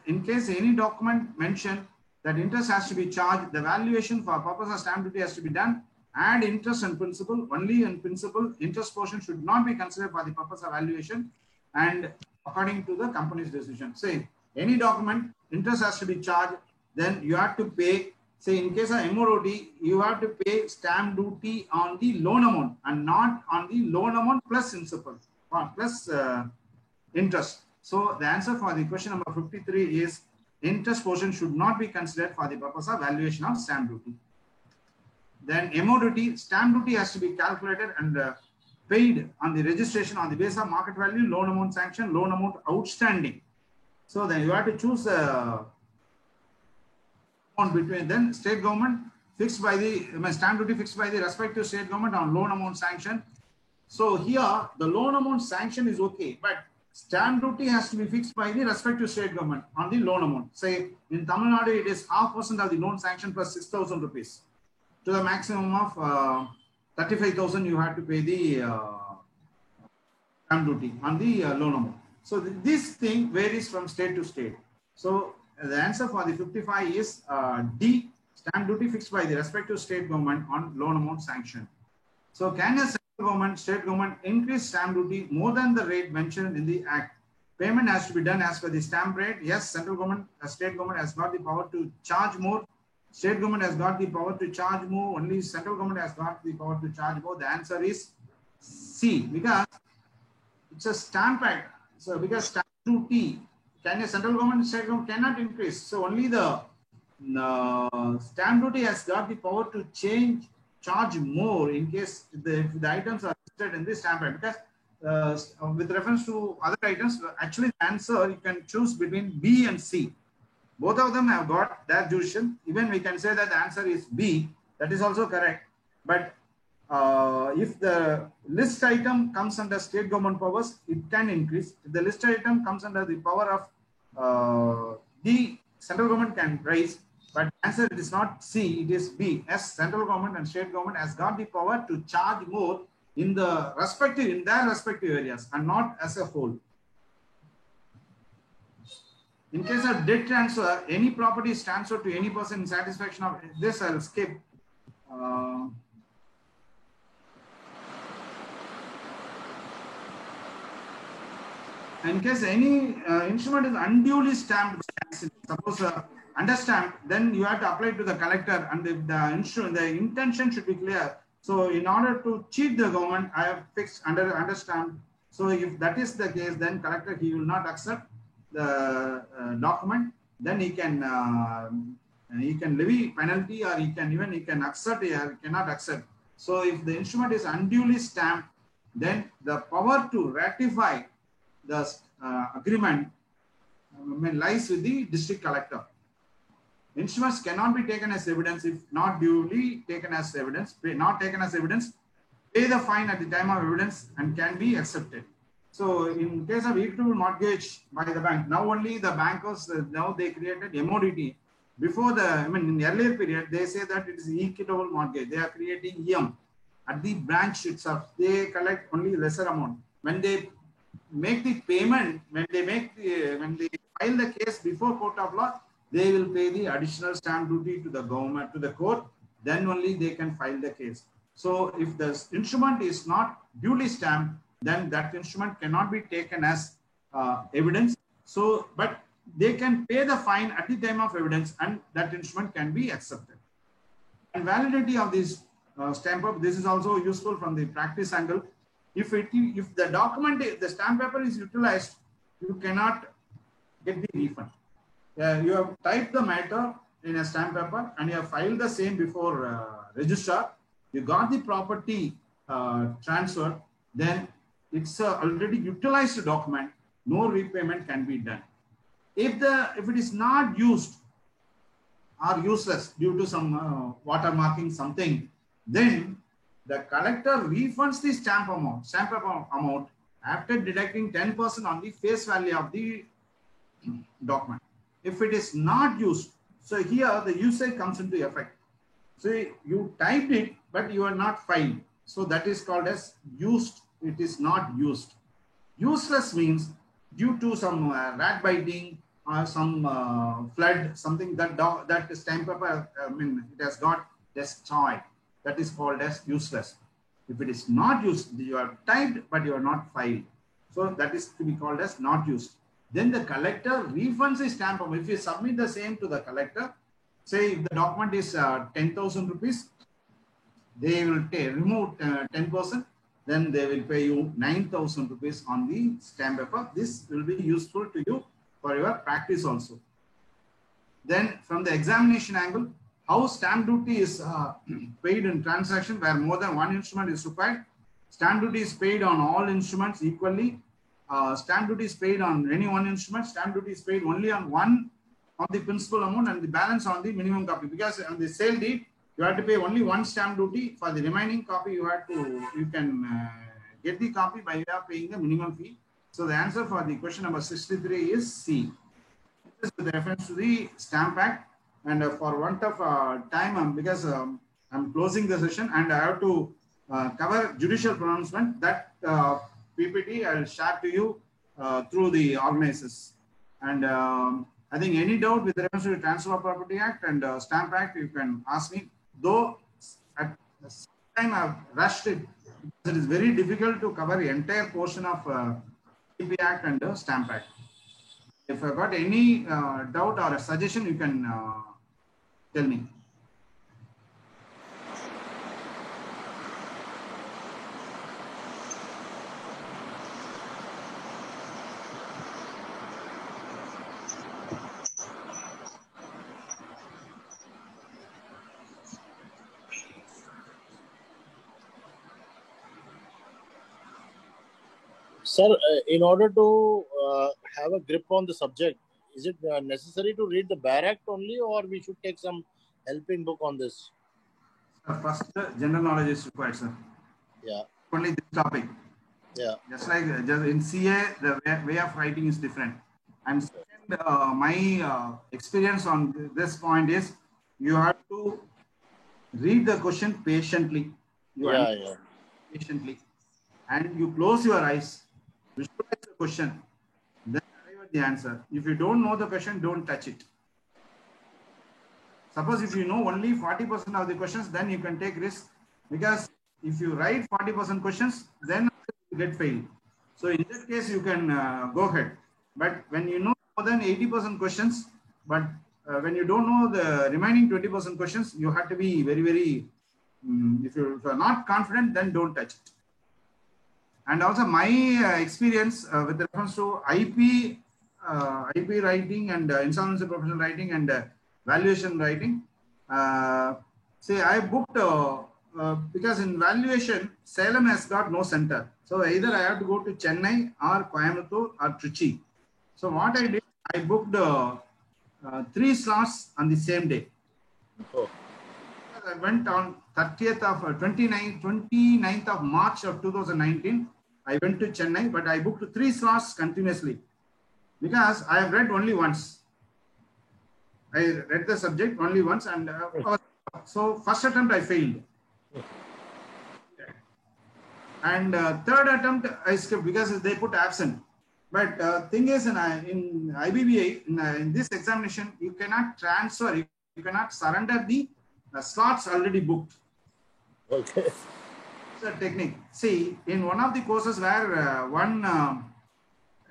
S1: in case any document mentioned that interest has to be charged, the valuation for purpose of stamp duty has to be done. Add interest and principal, only in principal. Interest portion should not be considered for the purpose of valuation and according to the company's decision. Say, any document, interest has to be charged, then you have to pay, say in case of MOD, you have to pay stamp duty on the loan amount and not on the loan amount plus principal, plus interest. So the answer for the question number 53 is interest portion should not be considered for the purpose of valuation of stamp duty. Then MOD, stamp duty has to be calculated and paid on the registration on the basis of market value, loan amount sanction, loan amount outstanding. So then you have to choose amount between then state government fixed by the stamp duty fixed by the respective state government on loan amount sanction. So here the loan amount sanction is okay, but stamp duty has to be fixed by the respective state government on the loan amount. Say in Tamil Nadu, it is 0.5% of the loan sanction plus 6,000 rupees. To the maximum of 35,000, you have to pay the stamp duty on the loan amount. So this thing varies from state to state. So the answer for the 55 is D, stamp duty fixed by the respective state government on loan amount sanction. So can a central government, state government increase stamp duty more than the rate mentioned in the act? Payment has to be done as per the stamp rate. Yes, central government, state government has got the power to charge more. State government has got the power to charge more. Only central government has got the power to charge more. The answer is C, because it's a stamp act. So because stamp duty, can a central government, state government cannot increase. So only the stamp duty has got the power to charge more in case if the items are listed in the stamp act. Because with reference to other items, actually the answer you can choose between B and C. Both of them have got their jurisdiction. Even we can say that the answer is B. That is also correct. But if the list item comes under state government powers, it can increase. If the list item comes under the power of the central government can raise. But answer it is not C, it is B. As central government and state government has got the power to charge more in their respective areas and not as a whole. In case of debt transfer, any property is transferred to any person in satisfaction of this. I'll skip. In case any instrument is unduly stamped, suppose understamped, then you have to apply to the collector, and the intention should be clear. So, in order to cheat the government, I have fixed understamped. So, if that is the case, then collector he will not accept the document. Then he can levy penalty, or he can accept or cannot accept. So, if the instrument is unduly stamped, then the power to ratify the agreement lies with the district collector. Instruments cannot be taken as evidence if not duly taken as evidence. Not taken as evidence, pay the fine at the time of evidence and can be accepted. So, in case of equitable mortgage by the bank, now only the bankers, now they created MODT. Before in the earlier period, they say that it is equitable mortgage. They are creating EM. At the branch itself, they collect only lesser amount. When they make the payment, when they file the case before court of law, they will pay the additional stamp duty to the government, to the court, then only they can file the case. So if the instrument is not duly stamped, then that instrument cannot be taken as evidence. So, but they can pay the fine at the time of evidence and that instrument can be accepted. And validity of this stamp paper, this is also useful from the practice angle. If the document, the stamp paper is utilized, you cannot get the refund. You have typed the matter in a stamp paper and you have filed the same before registrar. You got the property transferred, then it's already utilized document. No repayment can be done. If it is not used or useless due to some watermarking something, then the collector refunds the stamp amount after deducting 10% on the face value of the document. If it is not used, so here the usage comes into effect. So you typed it, but you are not filed. So that is called as used. It is not used. Useless means due to some rat biting or some flood, something that stamp paper, it has got destroyed. That is called as useless. If it is not used, you are typed, but you are not filed. So that is to be called as not used. Then the collector refunds the stamp amount. If you submit the same to the collector, say if the document is 10,000 rupees, they will remove 10%, then they will pay you 9,000 rupees on the stamp paper. This will be useful to you for your practice also. Then from the examination angle, how stamp duty is paid in transaction where more than one instrument is required. Stamp duty is paid on all instruments equally. Stamp duty is paid on any one instrument. Stamp duty is paid only on one of the principal amount and the balance on the minimum copy. Because on the sale deed, you have to pay only one stamp duty. For the remaining copy, you can get the copy by way of paying the minimum fee. So the answer for the question number 63 is C. This is with reference to the Stamp Act. And for want of time, because I'm closing the session and I have to cover judicial pronouncement, that PPT I'll share to you through the organizers. And I think any doubt with reference to the Transfer of Property Act and Stamp Act, you can ask me. Though at the same time I've rushed it, because it is very difficult to cover the entire portion of TP Act and Stamp Act. If I've got any doubt or a suggestion, you can tell me.
S3: Sir, in order to have a grip on the subject, is it necessary to read the BAR Act only, or we should take some helping book on this?
S1: First, general knowledge is required, sir.
S3: Yeah.
S1: Only this topic.
S3: Yeah.
S1: Just like in CA, the way of writing is different. And second, my experience on this point is you have to read the question patiently. Patiently. And you close your eyes, visualize the question, then arrive at the answer. If you don't know the question, don't touch it. Suppose if you know only 40% of the questions, then you can take risk, because if you write 40% questions, then you get failed. So in that case, you can go ahead. But when you know more than 80% questions, but when you don't know the remaining 20% questions, you have to be very, very, if you are not confident, then don't touch it. And also my experience with reference to IP writing and insolvency professional writing and valuation writing. Say I booked, because in valuation, Salem has got no center. So either I have to go to Chennai or Coimbatore or Trichy. So what I did, I booked 3 slots on the same day.
S3: Oh.
S1: I went on 29th of March of 2019. I went to Chennai, but I booked 3 slots continuously because I have read only once. I read the subject only once, and so first attempt I failed. And third attempt I skipped because they put absent. But thing is, in IBBA, in this examination, you cannot transfer, you cannot surrender the slots already booked.
S3: Okay.
S1: It's a technique. See, in one of the courses where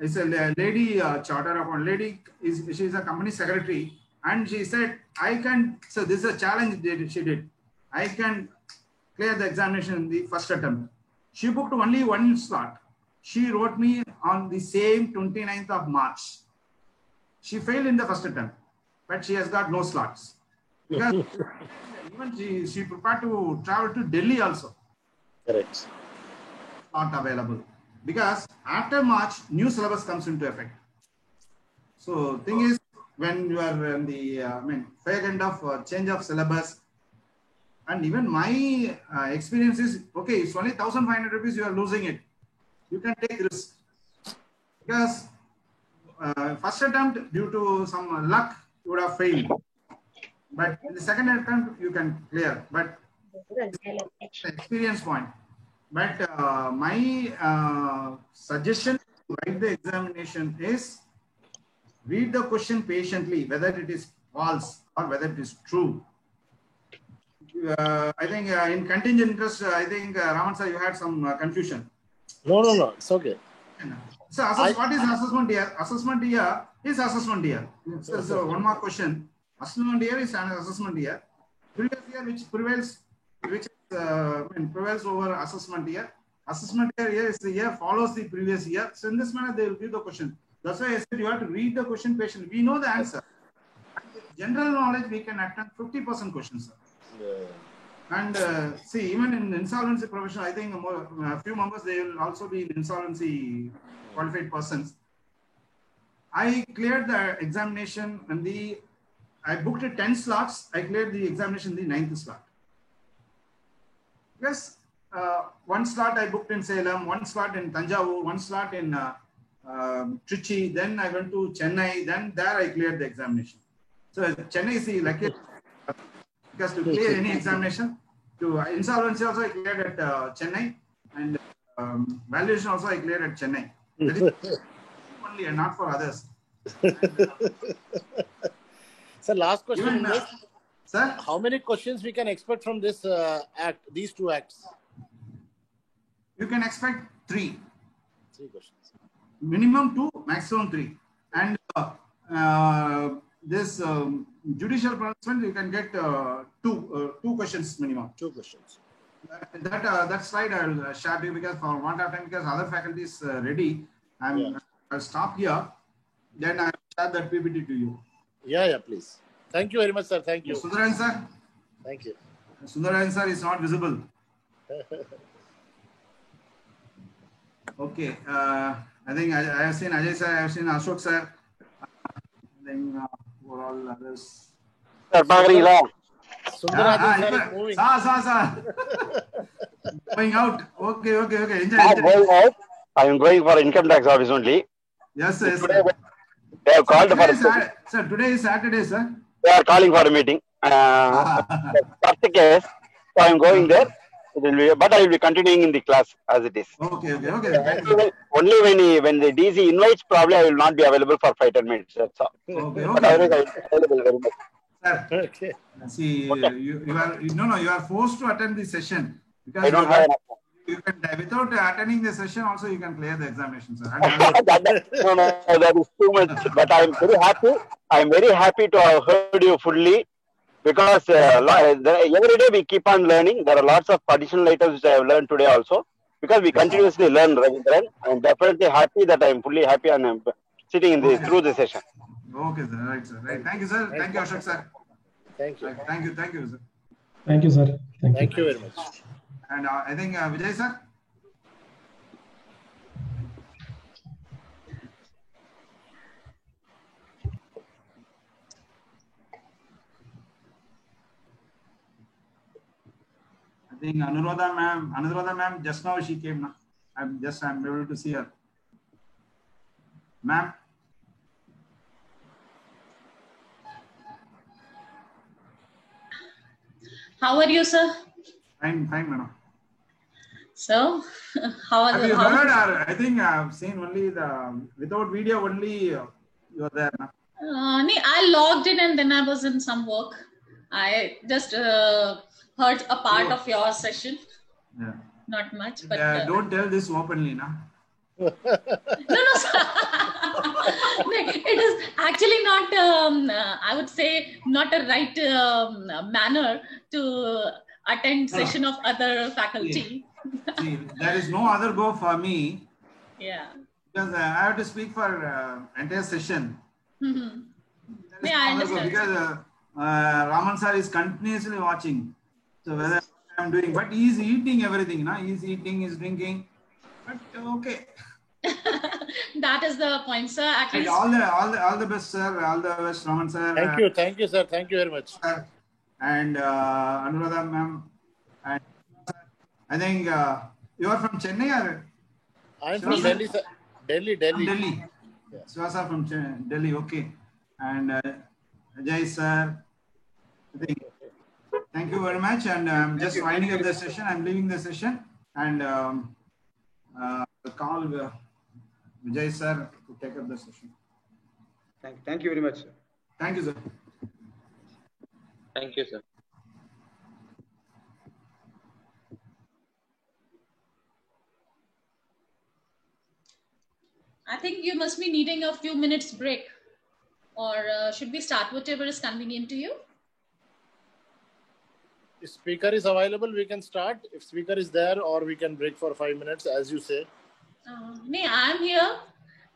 S1: is a lady charter of one lady, she is a company secretary, and she said, I can, so this is a challenge she did. I can clear the examination in the first attempt. She booked only 1 slot. She wrote me on the same 29th of March. she failed in the first attempt, but she has got no slots. Because even she prepared to travel to Delhi also.
S3: Correct.
S1: Not available. Because after March, new syllabus comes into effect. So thing is, when you are in the fair end of change of syllabus, and even my experience is, okay, it's only 1,500 rupees, you are losing it. You can take risk. Because first attempt, due to some luck, you would have failed. But in the second attempt, you can clear. But experience point. But my suggestion to write the examination is read the question patiently, whether it is false or whether it is true. I think in contingent interest, I think Raman sir, you had some confusion.
S3: No, it's okay.
S1: So what is assessment year? Assessment year is assessment year. So one more question. Assessment year is an assessment year. Previous year which prevails over assessment year. Assessment year is the year follows the previous year. So in this manner they will give the question. That's why I said you have to read the question patiently. We know the answer. General knowledge we can attempt 50% questions. And see, even in insolvency profession, I think a few members, they will also be in insolvency qualified persons. I cleared the examination and I booked 10 slots. I cleared the examination in the 9th slot. Yes, one slot I booked in Salem, one slot in Tanjavur, one slot in Trichy. Then I went to Chennai. Then there I cleared the examination. So Chennai is the luckiest. Because to clear any examination, to insolvency also I cleared at Chennai, and valuation also I cleared at Chennai. That is only and not for others.
S3: Sir, last question.
S1: Even, sir?
S3: How many questions we can expect from this act, these two acts?
S1: You can expect 3.
S3: 3 questions.
S1: Minimum 2, maximum 3. And this judicial pronouncement, you can get 2 questions minimum.
S3: 2 questions.
S1: That slide I will share to you because for want of time, because other faculty is ready. I'll stop here. Then I'll share that PPT to you.
S3: Yeah, please. Thank you very much, sir. Thank you.
S1: Sundaran sir.
S3: Thank you.
S1: Sundaran sir is not visible. Okay. I think I have seen Ajay sir. I have seen Ashok sir. Then for all others.
S3: Sir, Sundaran sir is moving.
S1: Sir. Going out. Okay. Enjoy.
S8: I'm going out. I am going for income tax office only.
S1: Yes, sir.
S8: They have called for
S1: sir, today is Saturday, sir.
S8: They are calling for a meeting. First case, so I am going there. But I will be continuing in the class as it is.
S1: Okay.
S8: Only when the DC invites, probably I will not be available for 5-10 minutes. That's all.
S1: Okay.
S8: But I will be available very much.
S1: Sir, okay. See, you are forced to attend the session because
S8: I don't have enough.
S1: You can, without attending the session, also you can clear the examination, sir.
S8: No, that is too much. But I am very happy. I am very happy to have heard you fully because every day we keep on learning. There are lots of additional items which I have learned today also because we continuously learn. I am definitely happy that I am fully happy and I am sitting in through the session.
S1: Okay, sir. Right, sir. Right. Thank you, sir. Thank you, Ashok, sir.
S3: Thank you.
S1: Thank you, sir.
S9: Thank you, sir.
S3: Thank you very much.
S1: And I think Vijay, sir. I think Anuradha ma'am, just now she came now. I'm able to see her. Ma'am.
S10: How are you, sir?
S1: Fine, madam.
S10: So, how are
S1: you heard? I think I've seen only without video only. You're there, ma'am.
S10: I logged in and then I was in some work. I just heard a part of your session.
S1: Yeah.
S10: Not much, but
S1: don't tell this openly, na.
S10: No, sir. It is actually not. I would say not a right manner to attend session of other faculty.
S1: See, there is no other go for me.
S10: Yeah.
S1: Because I have to speak for entire session.
S10: Yeah, I understand.
S1: Because Raman sir is continuously watching. So whether I'm doing, but he's eating everything, na? He's eating, he's drinking. But okay.
S10: That is the point, sir. At least
S1: all the best, sir. All the best, Raman sir.
S3: Thank you, sir. Thank you very much.
S1: And Anuradha ma'am. And I think you are from Chennai or?
S3: I'm from Delhi, sir. Delhi.
S1: Delhi. Yeah. Swasa from Delhi. Okay. And Ajay sir. Thank you very much. And I'm just winding up the session. I'm leaving the session. And call Vijay sir to take up the session.
S6: Thank you very much, sir.
S1: Thank you, sir.
S7: Thank you, sir.
S10: I think you must be needing a few minutes break, or should we start whatever is convenient to you?
S3: If speaker is available, we can start. If speaker is there, or we can break for 5 minutes, as you say.
S10: No, I'm here.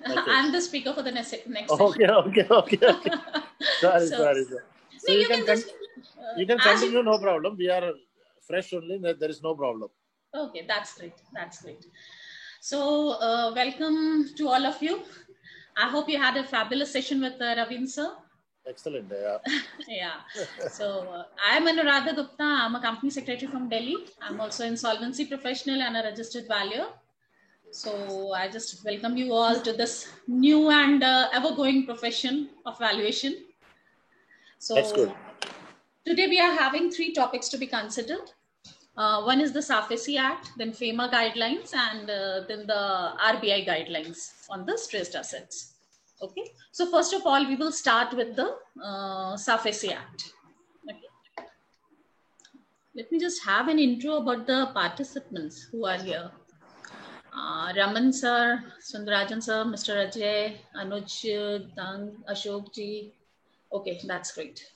S10: Okay. I'm the speaker for the next session.
S3: Okay. Sorry. So you can continue, no problem. We are fresh only. There is no problem.
S10: Okay, that's great. So welcome to all of you. I hope you had a fabulous session with Ravin sir.
S3: Excellent. Yeah.
S10: Yeah. So I'm Anuradha Gupta. I'm a company secretary from Delhi. I'm also an insolvency professional and a registered valuer. So I just welcome you all to this new and ever-going profession of valuation. So
S3: that's good.
S10: Today we are having 3 topics to be considered. One is the SARFAESI Act, then FEMA guidelines, and then the RBI guidelines on the stressed assets. Okay. So first of all, we will start with the SARFAESI Act. Okay. Let me just have an intro about the participants who are here. Raman sir, Sundarajan sir, Mr. Ajay, Anuj, Dang, Ashok ji. Okay, that's great.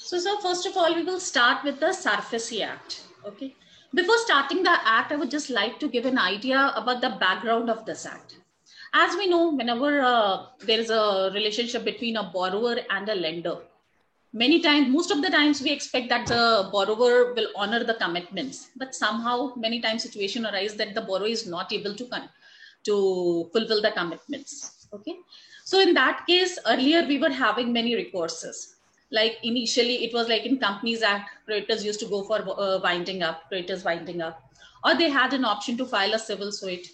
S10: So first of all, we will start with the SARFAESI Act. Okay. Before starting the act, I would just like to give an idea about the background of this act. As we know, whenever there is a relationship between a borrower and a lender, most of the times we expect that the borrower will honor the commitments, but somehow many times situation arises that the borrower is not able to fulfill the commitments. Okay. So in that case, earlier we were having many recourses. Like initially, it was like in Companies Act, creditors used to go for creditors winding up, or they had an option to file a civil suit.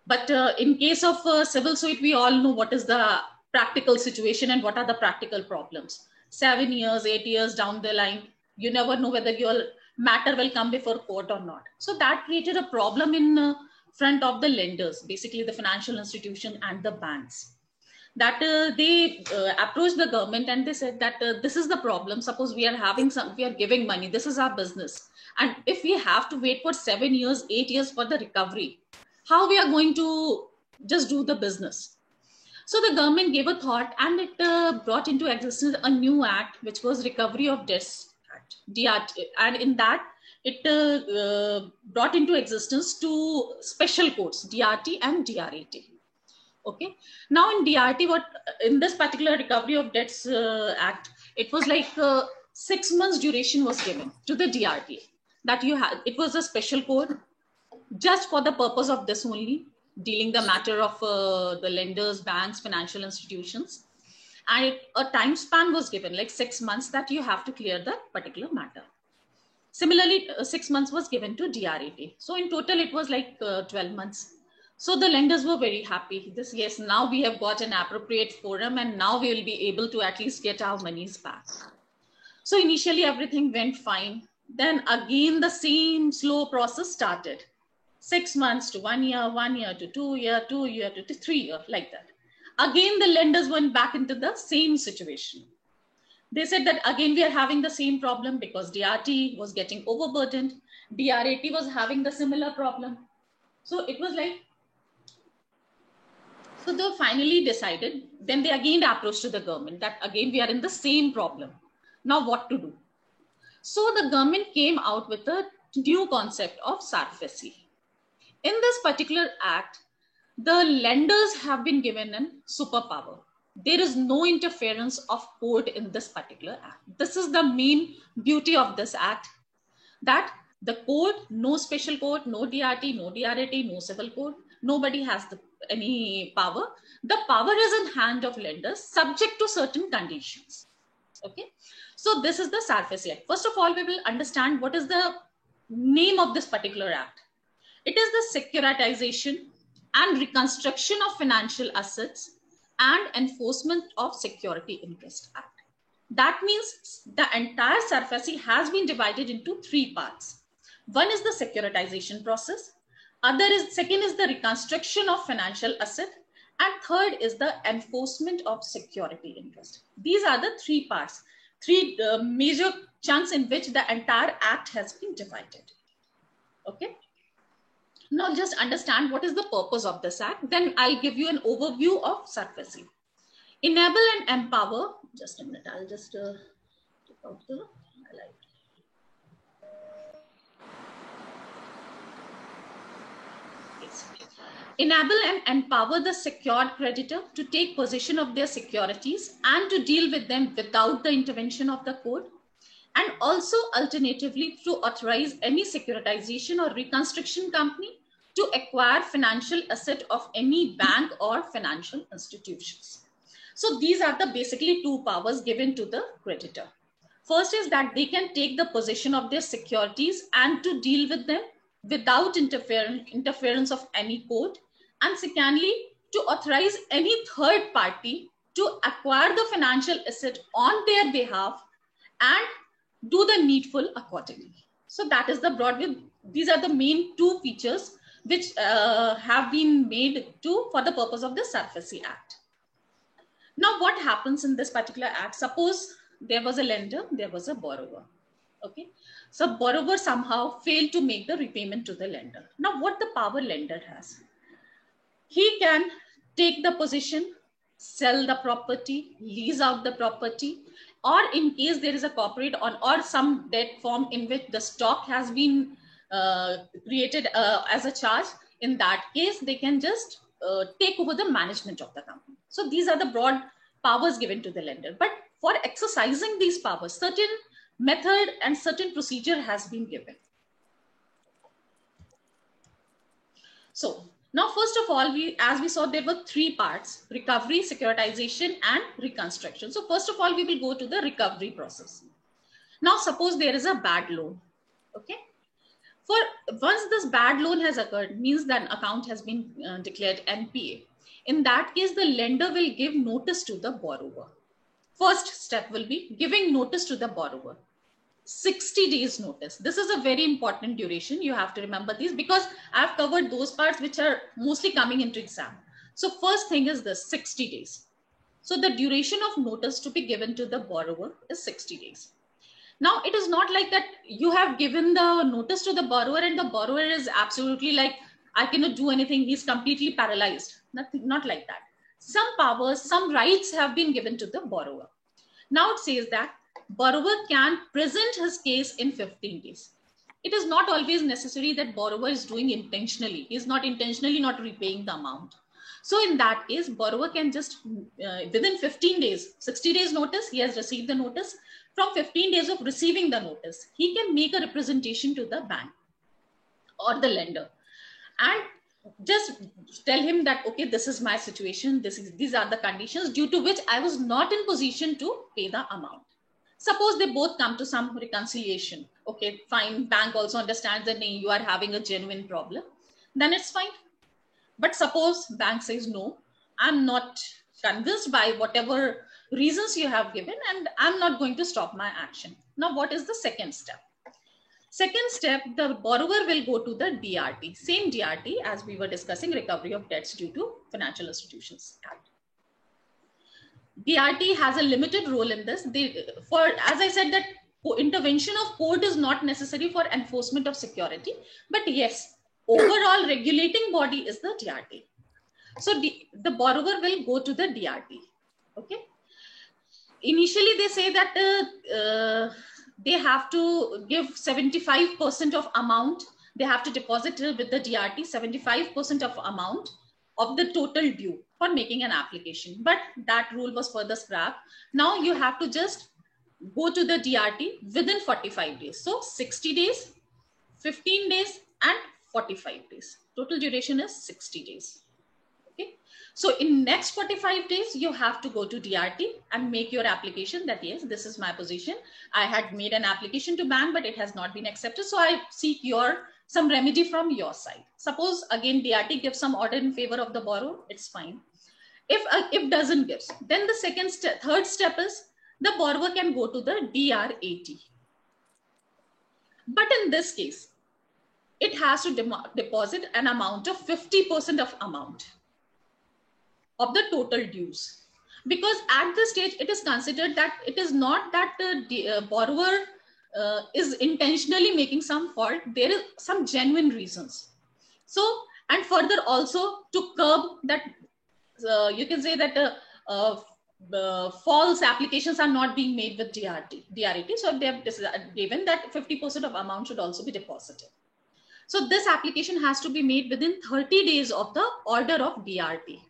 S10: But in case of civil suit, we all know what is the practical situation and what are the practical problems. 7 years, 8 years down the line, you never know whether your matter will come before court or not. So that created a problem in front of the lenders, basically the financial institution and the banks. That they approached the government and they said that this is the problem. Suppose we are giving money. This is our business. And if we have to wait for 7 years, 8 years for the recovery, how we are going to just do the business? So the government gave a thought and it brought into existence a new act, which was Recovery of Debts Act, DRT. And in that, it brought into existence 2 special codes, DRT and DRAT. Okay. Now in DRT, in this particular Recovery of Debts Act, it was like 6 months duration was given to the DRT that it was a special code just for the purpose of this only, dealing the matter of the lenders, banks, financial institutions. And a time span was given like 6 months that you have to clear the particular matter. Similarly, 6 months was given to DRAT. So in total, it was like 12 months. So the lenders were very happy. Yes, now we have got an appropriate forum and now we will be able to at least get our monies back. So initially everything went fine. Then again, the same slow process started. 6 months to 1 year, 1 year to 2 year, 2 year to 3 year, like that. Again, the lenders went back into the same situation. They said that again, we are having the same problem because DRT was getting overburdened. DRAT was having the similar problem. So it was like, so they finally decided, then they again approached to the government that again, we are in the same problem. Now what to do? So the government came out with a new concept of SARFAESI. In this particular act, the lenders have been given a superpower. There is no interference of code in this particular act. This is the main beauty of this act, that the code, no special code, no DRT, no DRAT, no civil code, nobody has any power. The power is in hand of lenders subject to certain conditions. Okay. So this is the SARFAESI Act. First of all, we will understand what is the name of this particular act. It is the Securitization and Reconstruction of Financial Assets and Enforcement of Security Interest Act. That means the entire SARFAESI has been divided into three parts. One is the securitization process. Second is the reconstruction of financial asset. And third is the enforcement of security interest. These are the three parts, three major chunks in which the entire act has been divided. Okay. Now just understand what is the purpose of this act. Then I'll give you an overview of SARFAESI. Enable and empower. Just a minute. I'll just take out the highlight. Enable and empower the secured creditor to take possession of their securities and to deal with them without the intervention of the code, and also alternatively to authorize any securitization or reconstruction company to acquire financial asset of any bank or financial institutions. So these are the basically two powers given to the creditor. First is that they can take the possession of their securities and to deal with them without interference of any code. And secondly, to authorize any third party to acquire the financial asset on their behalf and do the needful accordingly. So that is the broad view. These are the main two features which have been made for the purpose of the SARFAESI Act. Now, what happens in this particular act? Suppose there was a lender, there was a borrower. Okay, so borrower somehow failed to make the repayment to the lender. Now, what the power lender has? He can take the possession, sell the property, lease out the property, or in case there is a corporate or some debt form in which the stock has been created as a charge, in that case, they can just take over the management of the company. So these are the broad powers given to the lender. But for exercising these powers, certain method and certain procedure has been given. So now, first of all, as we saw, there were three parts: recovery, securitization, and reconstruction. So first of all, we will go to the recovery process. Now, suppose there is a bad loan. Okay. Once this bad loan has occurred, means that account has been declared NPA. In that case, the lender will give notice to the borrower. First step will be giving notice to the borrower. 60 days notice. This is a very important duration. You have to remember these because I've covered those parts which are mostly coming into exam. So first thing is this 60 days. So the duration of notice to be given to the borrower is 60 days. Now it is not like that you have given the notice to the borrower and the borrower is absolutely like, I cannot do anything. He's completely paralyzed. Nothing, not like that. Some powers, some rights have been given to the borrower. Now it says that borrower can present his case in 15 days. It is not always necessary that borrower is doing intentionally. He is not intentionally not repaying the amount. So in that case, borrower can just within 15 days, 60 days notice, he has received the notice. From 15 days of receiving the notice, he can make a representation to the bank or the lender and just tell him that, okay, this is my situation. These are the conditions due to which I was not in position to pay the amount. Suppose they both come to some reconciliation. Okay, fine. Bank also understands that you are having a genuine problem. Then it's fine. But suppose bank says, no, I'm not convinced by whatever reasons you have given and I'm not going to stop my action. Now, what is the second step? Second step, the borrower will go to the DRT. Same DRT as we were discussing, recovery of debts due to Financial Institutions Act. DRT has a limited role in this. As I said, that intervention of court is not necessary for enforcement of security, but yes, overall regulating body is the DRT. So the borrower will go to the DRT. Okay. Initially, they say that they have to give 75% of amount. They have to deposit with the DRT 75% of amount of the total due for making an application. But that rule was further scrapped. Now you have to just go to the DRT within 45 days. So 60 days, 15 days, and 45 days. Total duration is 60 days. Okay. So in next 45 days, you have to go to DRT and make your application that yes, this is my position. I had made an application to bank, but it has not been accepted. So I seek some remedy from your side. Suppose again DRT gives some order in favor of the borrower, it's fine. If doesn't give, then the third step is the borrower can go to the DRAT. But in this case, it has to deposit an amount of 50% of amount of the total dues, because at this stage it is considered that it is not that the borrower is intentionally making some fault. There is some genuine reasons. So, and further also to curb that, you can say that false applications are not being made with DRT. So they have given that 50% of amount should also be deposited. So this application has to be made within 30 days of the order of DRT.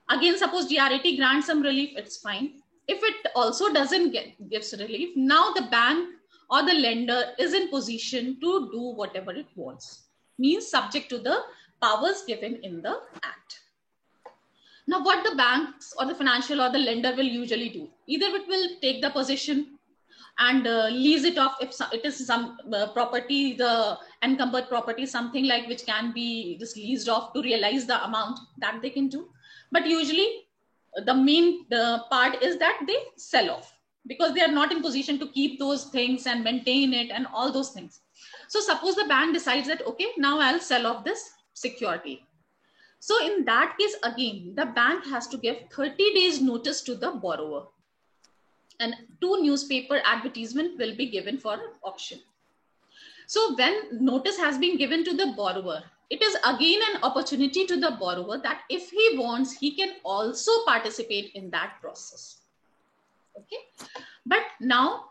S10: Again, suppose DRT grants some relief, it's fine. If it also doesn't gives relief, now the bank or the lender is in position to do whatever it wants. Means subject to the powers given in the Act. Now, what the banks or the financial or the lender will usually do, either it will take the position and lease it off if it is some property, the encumbered property, something like which can be just leased off to realize the amount that they can do. But usually the main part is that they sell off because they are not in position to keep those things and maintain it and all those things. So suppose the bank decides that, okay, now I'll sell off this security. So in that case, again, the bank has to give 30 days notice to the borrower, and 2 newspaper advertisement will be given for auction. So when notice has been given to the borrower, it is again an opportunity to the borrower that if he wants, he can also participate in that process. Okay. But now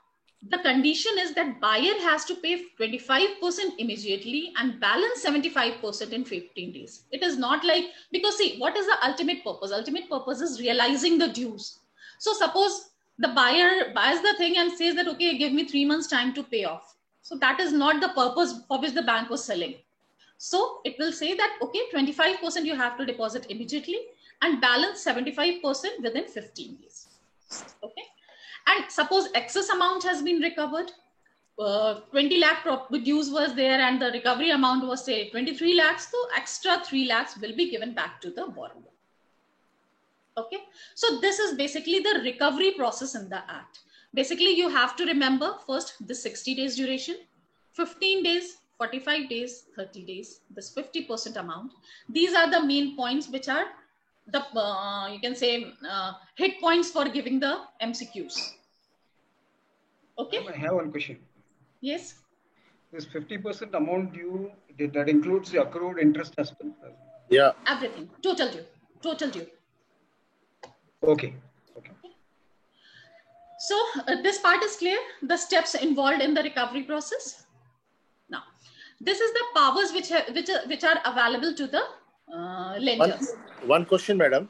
S10: the condition is that buyer has to pay 25% immediately and balance 75% in 15 days. It is not like, because see, what is the ultimate purpose? Ultimate purpose is realizing the dues. So suppose the buyer buys the thing and says that, okay, give me 3 months time to pay off. So that is not the purpose for which the bank was selling. So it will say that, okay, 25% you have to deposit immediately and balance 75% within 15 days. Okay. And suppose excess amount has been recovered, 20 lakh dues was there and the recovery amount was say 23 lakhs. So extra 3 lakhs will be given back to the borrower. Okay. So this is basically the recovery process in the Act. Basically, you have to remember first the 60 days duration, 15 days, 45 days, 30 days, this 50% amount. These are the main points which are the, you can say, hit points for giving the MCQs. Okay.
S6: I have one question.
S10: Yes.
S6: This 50% amount due, that includes the accrued interest as well?
S3: Yeah.
S10: Everything. Total due. Total due.
S6: Okay.
S10: So this part is clear. The steps involved in the recovery process. Now, this is the powers which are available to the lenders.
S3: One question, madam.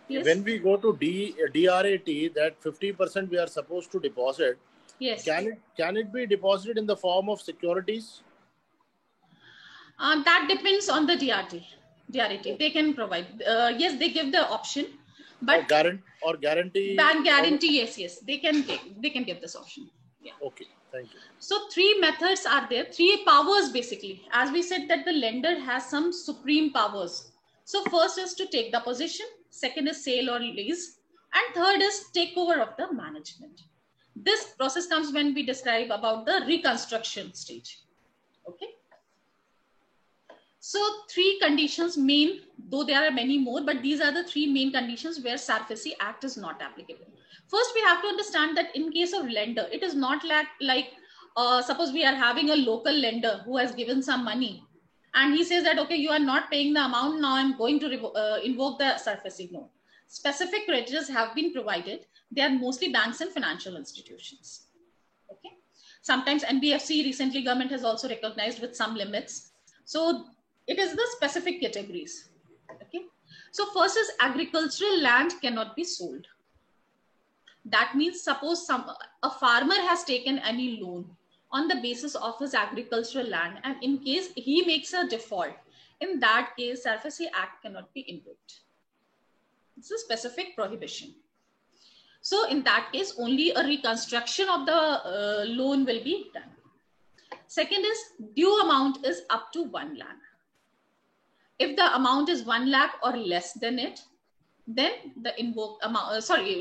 S10: Yes.
S3: When we go to DRAT, that 50% we are supposed to deposit.
S10: Yes.
S3: Can it be deposited in the form of securities?
S10: That depends on the DRT. They can provide. Yes, they give the option. But
S3: or guarantee.
S10: Bank guarantee, yes. They can give this option. Yeah.
S3: Okay, thank you.
S10: So 3 methods are there, 3 powers basically. As we said that the lender has some supreme powers. So first is to take the position, second is sale or lease, and third is takeover of the management. This process comes when we describe about the reconstruction stage. Okay. So 3 conditions main, though there are many more, but these are the 3 main conditions where SARFAESI Act is not applicable. First, we have to understand that in case of lender, it is not like suppose we are having a local lender who has given some money and he says that, okay, you are not paying the amount, now I'm going to invoke the SARFAESI. No. Specific creditors have been provided. They are mostly banks and financial institutions. Okay. Sometimes NBFC, recently government has also recognized with some limits. So it is the specific categories. Okay. So first is agricultural land cannot be sold. That means suppose a farmer has taken any loan on the basis of his agricultural land, and in case he makes a default, in that case, SARFAESI Act cannot be invoked. It's a specific prohibition. So in that case, only a reconstruction of the loan will be done. Second is due amount is up to 1 lakh. If the amount is 1 lakh or less than it, then the invoked amount,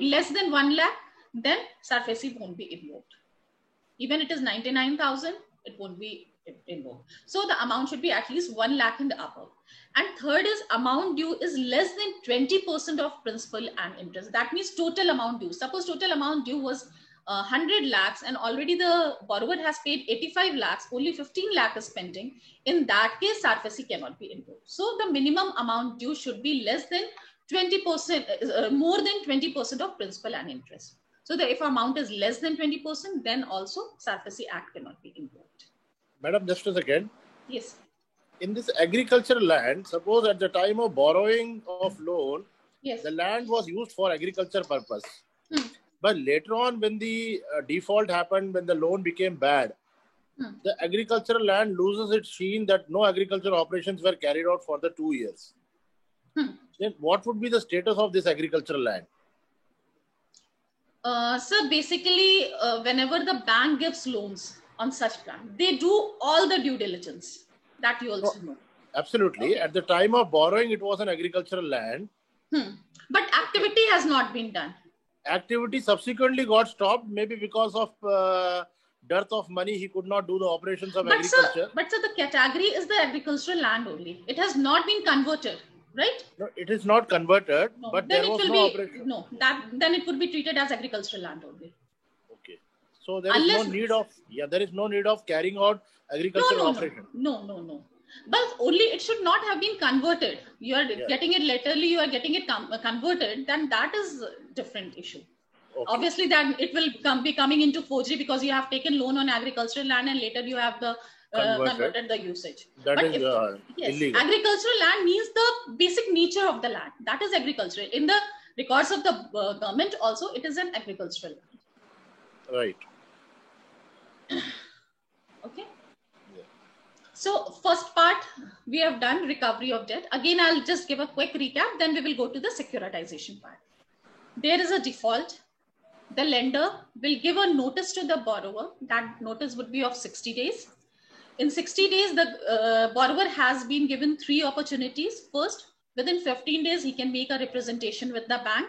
S10: less than 1 lakh, then SARFAESI won't be invoked. Even it is 99,000, it won't be invoked. So the amount should be at least 1 lakh and above. And third is amount due is less than 20% of principal and interest. That means total amount due. Suppose total amount due was 100 lakhs and already the borrower has paid 85 lakhs, only 15 lakh is pending. In that case, SARFAESI cannot be invoked. So the minimum amount due should be less than 20%, more than 20% of principal and interest. So that if amount is less than 20%, then also SARFAESI Act cannot be invoked.
S3: Madam, just a second.
S10: Yes.
S3: In this agricultural land, suppose at the time of borrowing of loan,
S10: yes,
S3: the land was used for agriculture purpose. But later on, when the default happened, when the loan became bad, the agricultural land loses its sheen that no agricultural operations were carried out for the 2 years. Then what would be the status of this agricultural land?
S10: So basically, whenever the bank gives loans on such plan, they do all the due diligence. That you also know.
S3: Absolutely. Okay. At the time of borrowing, it was an agricultural land.
S10: But activity has not been done.
S3: Activity subsequently got stopped, maybe because of dearth of money. He could not do the operations of agriculture.
S10: But the category is the agricultural land only. It has not been converted, right?
S3: No, it is not converted, no, but there was no operation.
S10: No, then it would be treated as agricultural land only.
S3: Okay. So there is no need of, there is no need of carrying out agricultural operation.
S10: No. But only it should not have been converted. You are getting it laterally, you are getting it converted, then that is a different issue. Okay. Obviously, then it will be coming into forgery because you have taken loan on agricultural land and later you have the converted the usage.
S3: That is illegal.
S10: Agricultural land means the basic nature of the land. That is agricultural. In the records of the government also, it is an agricultural land.
S3: Right.
S10: Okay. So first part, we have done recovery of debt. Again, I'll just give a quick recap. Then we will go to the securitization part. There is a default. The lender will give a notice to the borrower. That notice would be of 60 days. In 60 days, the borrower has been given 3 opportunities. First, within 15 days, he can make a representation with the bank,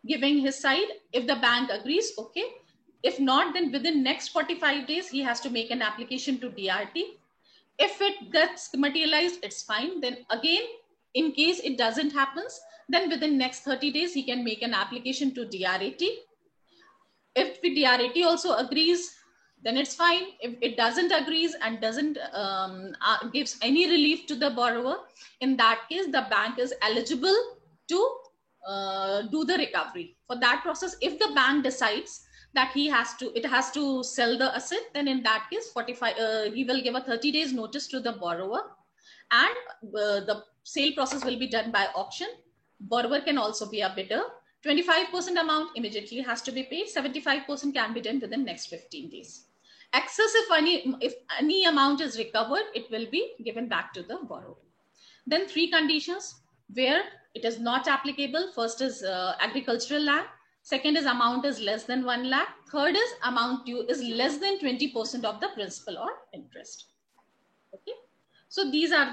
S10: giving his side. If the bank agrees, okay. If not, then within next 45 days, he has to make an application to DRT. If it gets materialized, it's fine. Then again, in case it doesn't happen, then within next 30 days, he can make an application to DRAT. If the DRAT also agrees, then it's fine. If it doesn't agrees and doesn't gives any relief to the borrower, in that case, the bank is eligible to do the recovery. For that process, if the bank decides that it has to sell the asset, then in that case, he will give a 30 days notice to the borrower, and the sale process will be done by auction. Borrower can also be a bidder. 25% amount immediately has to be paid. 75% can be done within next 15 days. Excess, if any amount is recovered, it will be given back to the borrower. Then 3 conditions where it is not applicable. First is agricultural land. Second is amount is less than 1 lakh. Third is amount due is less than 20% of the principal or interest. Okay. So these are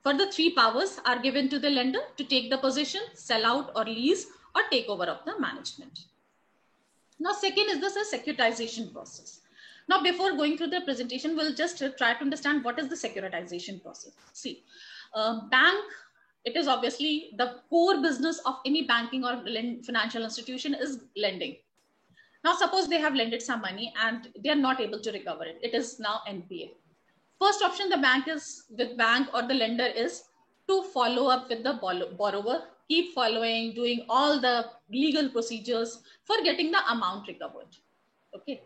S10: for the 3 powers are given to the lender to take the possession, sell out or lease or take over of the management. Now, second is the securitization process. Now, before going through the presentation, we'll just try to understand what is the securitization process. See, bank, it is obviously the core business of any banking or financial institution is lending. Now, suppose they have lended some money and they are not able to recover it. It is now NPA. First option the bank or the lender is to follow up with the borrower, keep following, doing all the legal procedures for getting the amount recovered. Okay.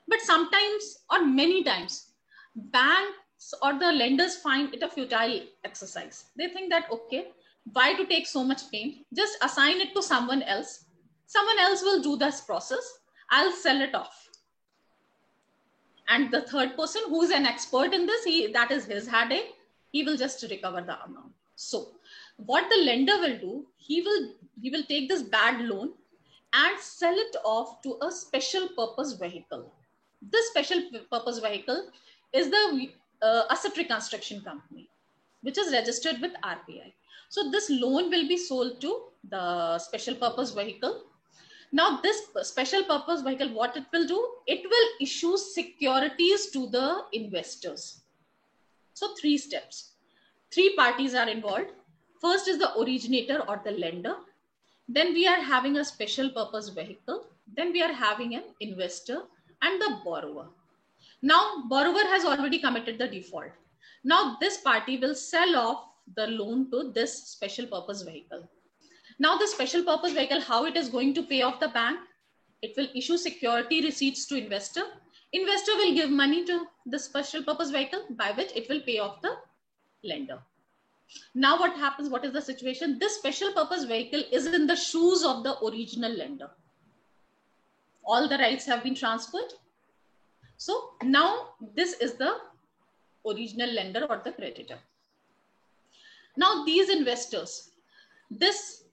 S10: But sometimes or many times, banks or the lenders find it a futile exercise. They think that, okay, why to take so much pain? Just assign it to someone else. Someone else will do this process. I'll sell it off. And the third person who is an expert in this, that is his headache. He will just recover the amount. So what the lender will do, he will take this bad loan and sell it off to a special purpose vehicle. This special purpose vehicle is the asset reconstruction company, which is registered with RBI. So this loan will be sold to the special purpose vehicle. Now this special purpose vehicle, what it will do, it will issue securities to the investors. So 3 steps. 3 parties are involved. First is the originator or the lender. Then we are having a special purpose vehicle. Then we are having an investor and the borrower. Now borrower has already committed the default. Now this party will sell off the loan to this special purpose vehicle. Now the special purpose vehicle, how it is going to pay off the bank? It will issue security receipts to investor. Investor will give money to the special purpose vehicle by which it will pay off the lender. Now what happens? What is the situation? This special purpose vehicle is in the shoes of the original lender. All the rights have been transferred. So now this is the original lender or the creditor. Now these investors, this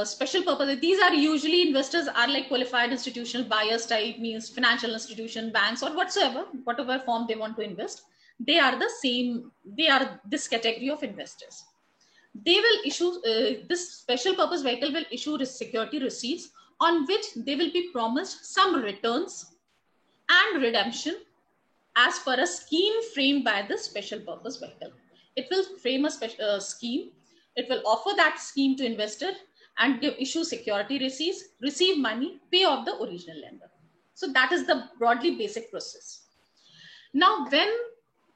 S10: special purpose, these are usually investors are like qualified institutional buyers type, means financial institution, banks or whatever form they want to invest. They are the same, they are this category of investors. They will issue, this special purpose vehicle will issue security receipts on which they will be promised some returns and redemption as per a scheme framed by the special purpose vehicle. It will frame a scheme. It will offer that scheme to investor and issue security receipts, receive money, pay off the original lender. So that is the broadly basic process. Now, when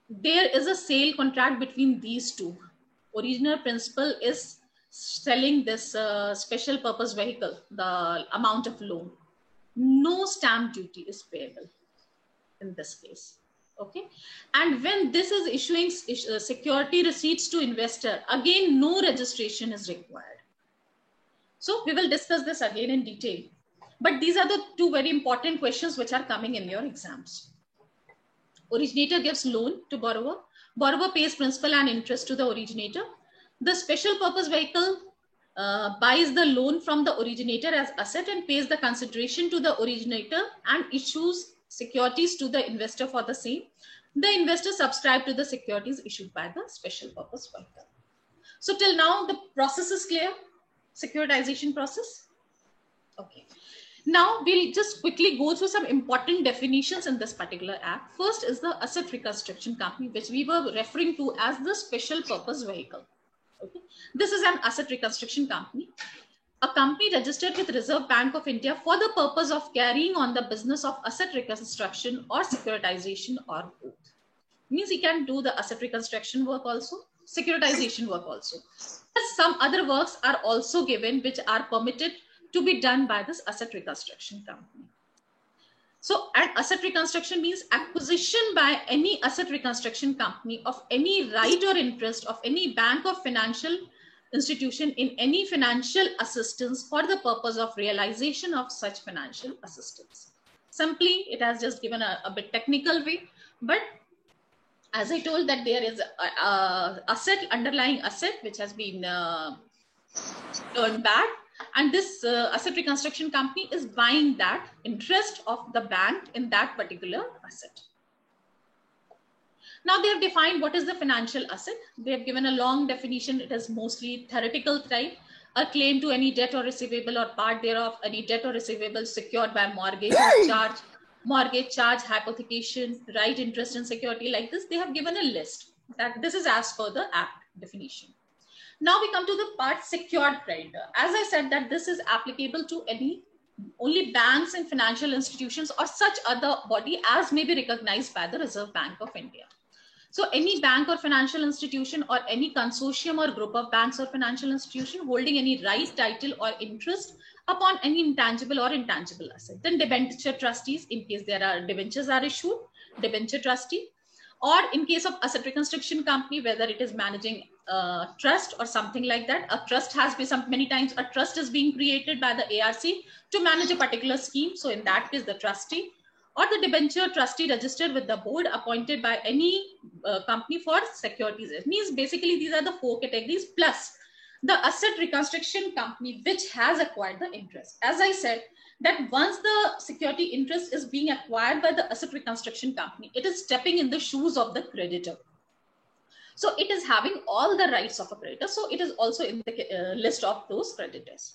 S10: there is a sale contract between these two, original principal is selling this special purpose vehicle, the amount of loan, no stamp duty is payable in this case. Okay. And when this is issuing security receipts to investor, again, no registration is required. So we will discuss this again in detail. But these are the 2 very important questions which are coming in your exams. Originator gives loan to borrower. Borrower pays principal and interest to the originator. The special purpose vehicle buys the loan from the originator as asset and pays the consideration to the originator and issues securities to the investor for the same. The investor subscribes to the securities issued by the special purpose vehicle. So till now the process is clear. Securitization process. Okay. Now we'll just quickly go through some important definitions in this particular act. First is the asset reconstruction company, which we were referring to as the special purpose vehicle. Okay. This is an asset reconstruction company, a company registered with Reserve Bank of India for the purpose of carrying on the business of asset reconstruction or securitization or both. Means he can do the asset reconstruction work also, securitization work also. Some other works are also given which are permitted to be done by this asset reconstruction company. So an asset reconstruction means acquisition by any asset reconstruction company of any right or interest of any bank or financial institution in any financial assistance for the purpose of realization of such financial assistance. Simply, it has just given a bit technical way, but as I told that there is a underlying asset which has been turned bad, and this asset reconstruction company is buying that interest of the bank in that particular asset. Now they have defined what is the financial asset. They have given a long definition. It is mostly theoretical type. A claim to any debt or receivable or part thereof, any debt or receivable secured by mortgage or charge, mortgage, charge, hypothecation, right, interest and security like this. They have given a list that this is as per the Act definition. Now we come to the part secured creditor. As I said that this is applicable to only banks and financial institutions or such other body as may be recognized by the Reserve Bank of India. So any bank or financial institution or any consortium or group of banks or financial institution holding any right, title or interest upon any intangible or intangible asset. Then debenture trustees, in case there are debentures are issued, debenture trustee, or in case of asset reconstruction company, whether it is managing trust or something like that. A trust has been many times a trust is being created by the ARC to manage a particular scheme. So in that case, the trustee or the debenture trustee registered with the board appointed by any company for securities. It means basically these are the 4 categories plus the asset reconstruction company which has acquired the interest. As I said, that once the security interest is being acquired by the asset reconstruction company, it is stepping in the shoes of the creditor. So it is having all the rights of a creditor. So it is also in the list of those creditors.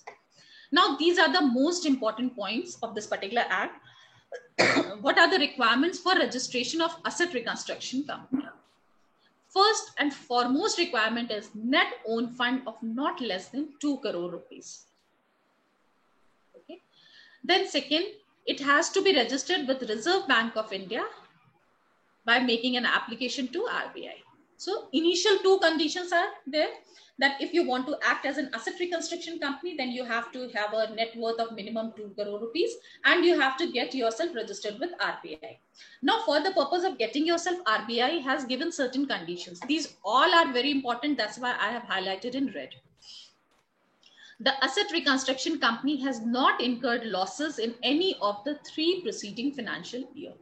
S10: Now, these are the most important points of this particular act. What are the requirements for registration of asset reconstruction company? First and foremost requirement is net own fund of not less than 2 crore rupees. Okay. Then second, it has to be registered with Reserve Bank of India by making an application to RBI. So initial 2 conditions are there, that if you want to act as an asset reconstruction company, then you have to have a net worth of minimum 2 crore rupees and you have to get yourself registered with RBI. Now, for the purpose of getting yourself, RBI has given certain conditions. These all are very important. That's why I have highlighted in red. The asset reconstruction company has not incurred losses in any of the 3 preceding financial year.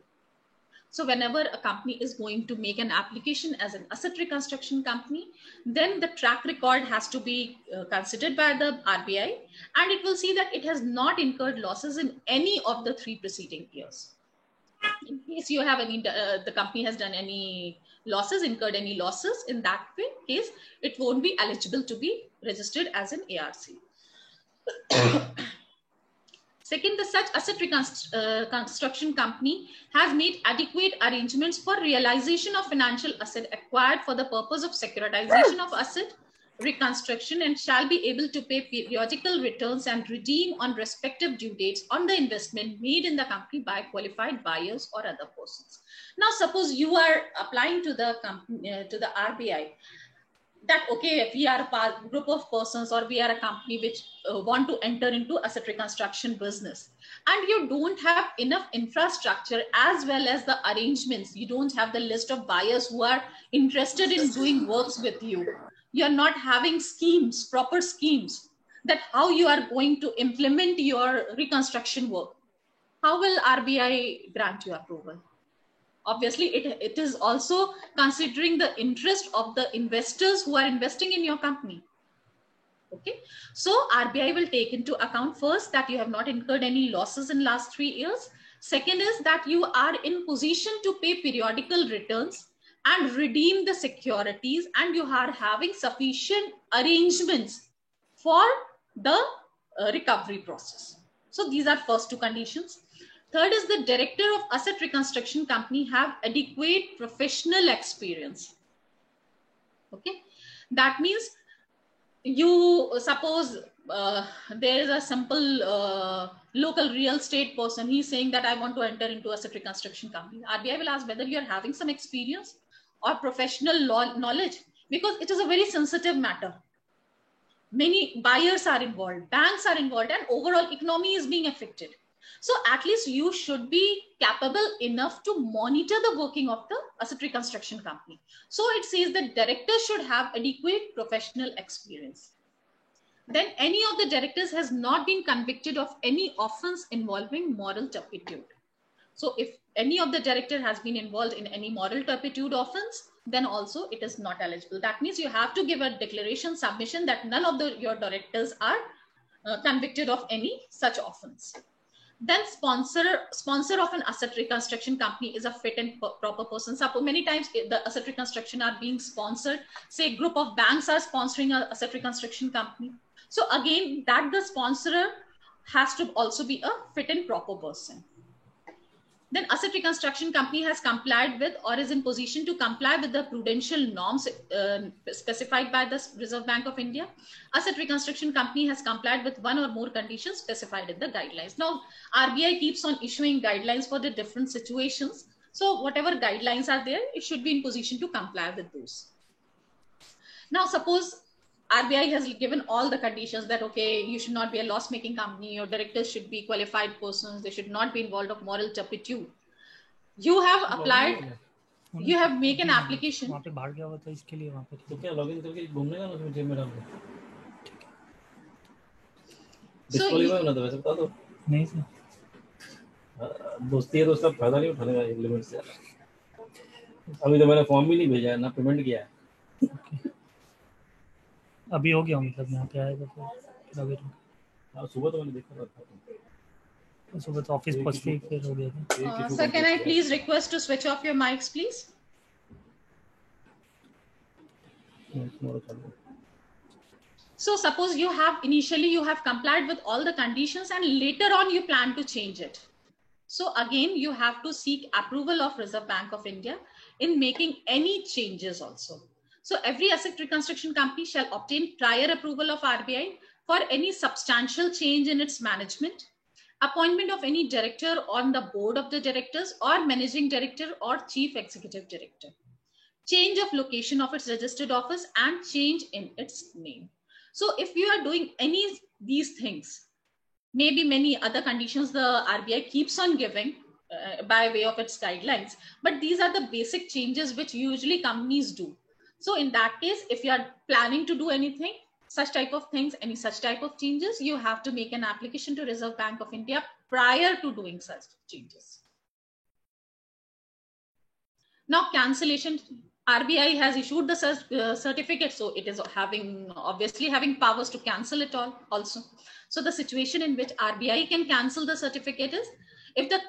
S10: So whenever a company is going to make an application as an asset reconstruction company, then the track record has to be considered by the RBI, and it will see that it has not incurred losses in any of the 3 preceding years. In case you have any, the company has done any losses, incurred any losses, in that case, it won't be eligible to be registered as an ARC. Second, the such asset reconstruction company has made adequate arrangements for realization of financial asset acquired for the purpose of securitization of asset reconstruction and shall be able to pay periodical returns and redeem on respective due dates on the investment made in the company by qualified buyers or other persons. Now, suppose you are applying to the company, to the RBI, that okay, we are a group of persons or we are a company which want to enter into asset reconstruction business, and you don't have enough infrastructure as well as the arrangements. You don't have the list of buyers who are interested in doing works with you. You're not having schemes, proper schemes, that how you are going to implement your reconstruction work. How will RBI grant you approval? Obviously, it is also considering the interest of the investors who are investing in your company. Okay, so RBI will take into account first that you have not incurred any losses in last 3 years. Second is that you are in position to pay periodical returns and redeem the securities, and you are having sufficient arrangements for the recovery process. So these are first 2 conditions. Third is the director of asset reconstruction company have adequate professional experience. Okay, that means you suppose there is a simple local real estate person. He's saying that I want to enter into asset reconstruction company. RBI will ask whether you are having some experience or professional knowledge, because it is a very sensitive matter. Many buyers are involved, banks are involved, and overall economy is being affected. So at least you should be capable enough to monitor the working of the asset reconstruction company. So it says that directors should have adequate professional experience. Then any of the directors has not been convicted of any offense involving moral turpitude. So if any of the director has been involved in any moral turpitude offense, then also it is not eligible. That means you have to give a declaration submission that none of your directors are convicted of any such offense. Then sponsor of an asset reconstruction company is a fit and proper person. Suppose many times the asset reconstruction are being sponsored. Say group of banks are sponsoring an asset reconstruction company. So again, that the sponsor has to also be a fit and proper person. then asset reconstruction company has complied with or is in position to comply with the prudential norms specified by the Reserve Bank of India. Asset reconstruction company has complied with one or more conditions specified in the guidelines. Now, RBI keeps on issuing guidelines for the different situations. So whatever guidelines are there, it should be in position to comply with those. Now, suppose RBI has given all the conditions that, okay, you should not be a loss-making company, your directors should be qualified persons, they should not be involved of moral turpitude. You have applied, you have made an application.
S9: वहाँ पे बाहर गया हुआ था इसके लिए वहाँ पे तो क्या लॉगिन करके घूमने का ना उसमें जेब में डाल दो डिस्क्वालीफाई होना था वैसे बता दो नहीं सर दोस्ती है तो उसका फायदा नहीं उठाने का लिमिट से अभी तो मैंने फॉर्म भी नहीं भेजा है ना पेमेंट किया है अभी हो गया मतलब यहाँ पे आएगा फिर अभी सुबह तो मैंने देखा था सुबह तो ऑफिस पहुंचते ही फिर हो गया था
S10: Sir, can I please request to switch off your mics, please? So suppose you have initially you have complied with all the conditions and later on you plan to change it. So again, you have to seek approval of Reserve Bank of India in making any changes also. So every asset reconstruction company shall obtain prior approval of RBI for any substantial change in its management, appointment of any director on the board of the directors or managing director or chief executive director, change of location of its registered office and change in its name. So if you are doing any these things, maybe many other conditions the RBI keeps on giving by way of its guidelines, but these are the basic changes which usually companies do. So in that case, if you are planning to do anything, such type of things, any such type of changes, you have to make an application to Reserve Bank of India prior to doing such changes. Now cancellation, RBI has issued the certificate, so it is obviously having powers to cancel it all also. So the situation in which RBI can cancel the certificate is if the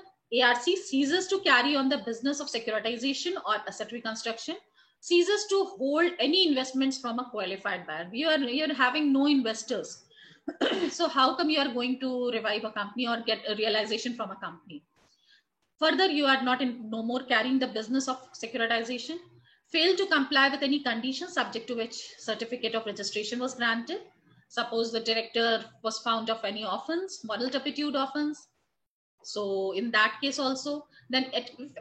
S10: ARC ceases to carry on the business of securitization or asset reconstruction, ceases to hold any investments from a qualified buyer. You're having no investors. So how come you are going to revive a company or get a realization from a company? Further, you are no more carrying the business of securitization, fail to comply with any conditions subject to which certificate of registration was granted. Suppose the director was found of any offense, moral turpitude offense. So in that case also, then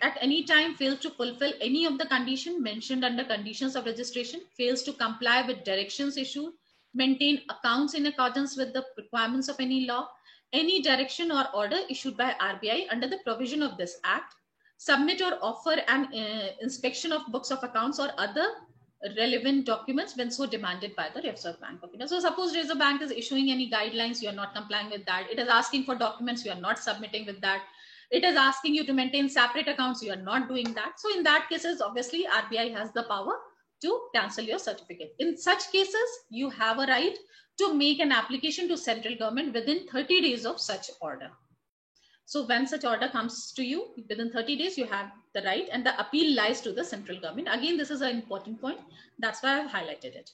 S10: at any time fails to fulfill any of the condition mentioned under conditions of registration, fails to comply with directions issued, maintain accounts in accordance with the requirements of any law, any direction or order issued by RBI under the provision of this act, submit or offer an inspection of books of accounts or other relevant documents when so demanded by the Reserve Bank of India. So suppose Reserve Bank is issuing any guidelines, you are not complying with that. It is asking for documents, you are not submitting with that. It is asking you to maintain separate accounts, you are not doing that. So in that cases, obviously RBI has the power to cancel your certificate. In such cases, you have a right to make an application to central government within 30 days of such order. So when such order comes to you, within 30 days, you have the right and the appeal lies to the central government. Again, this is an important point. That's why I've highlighted it.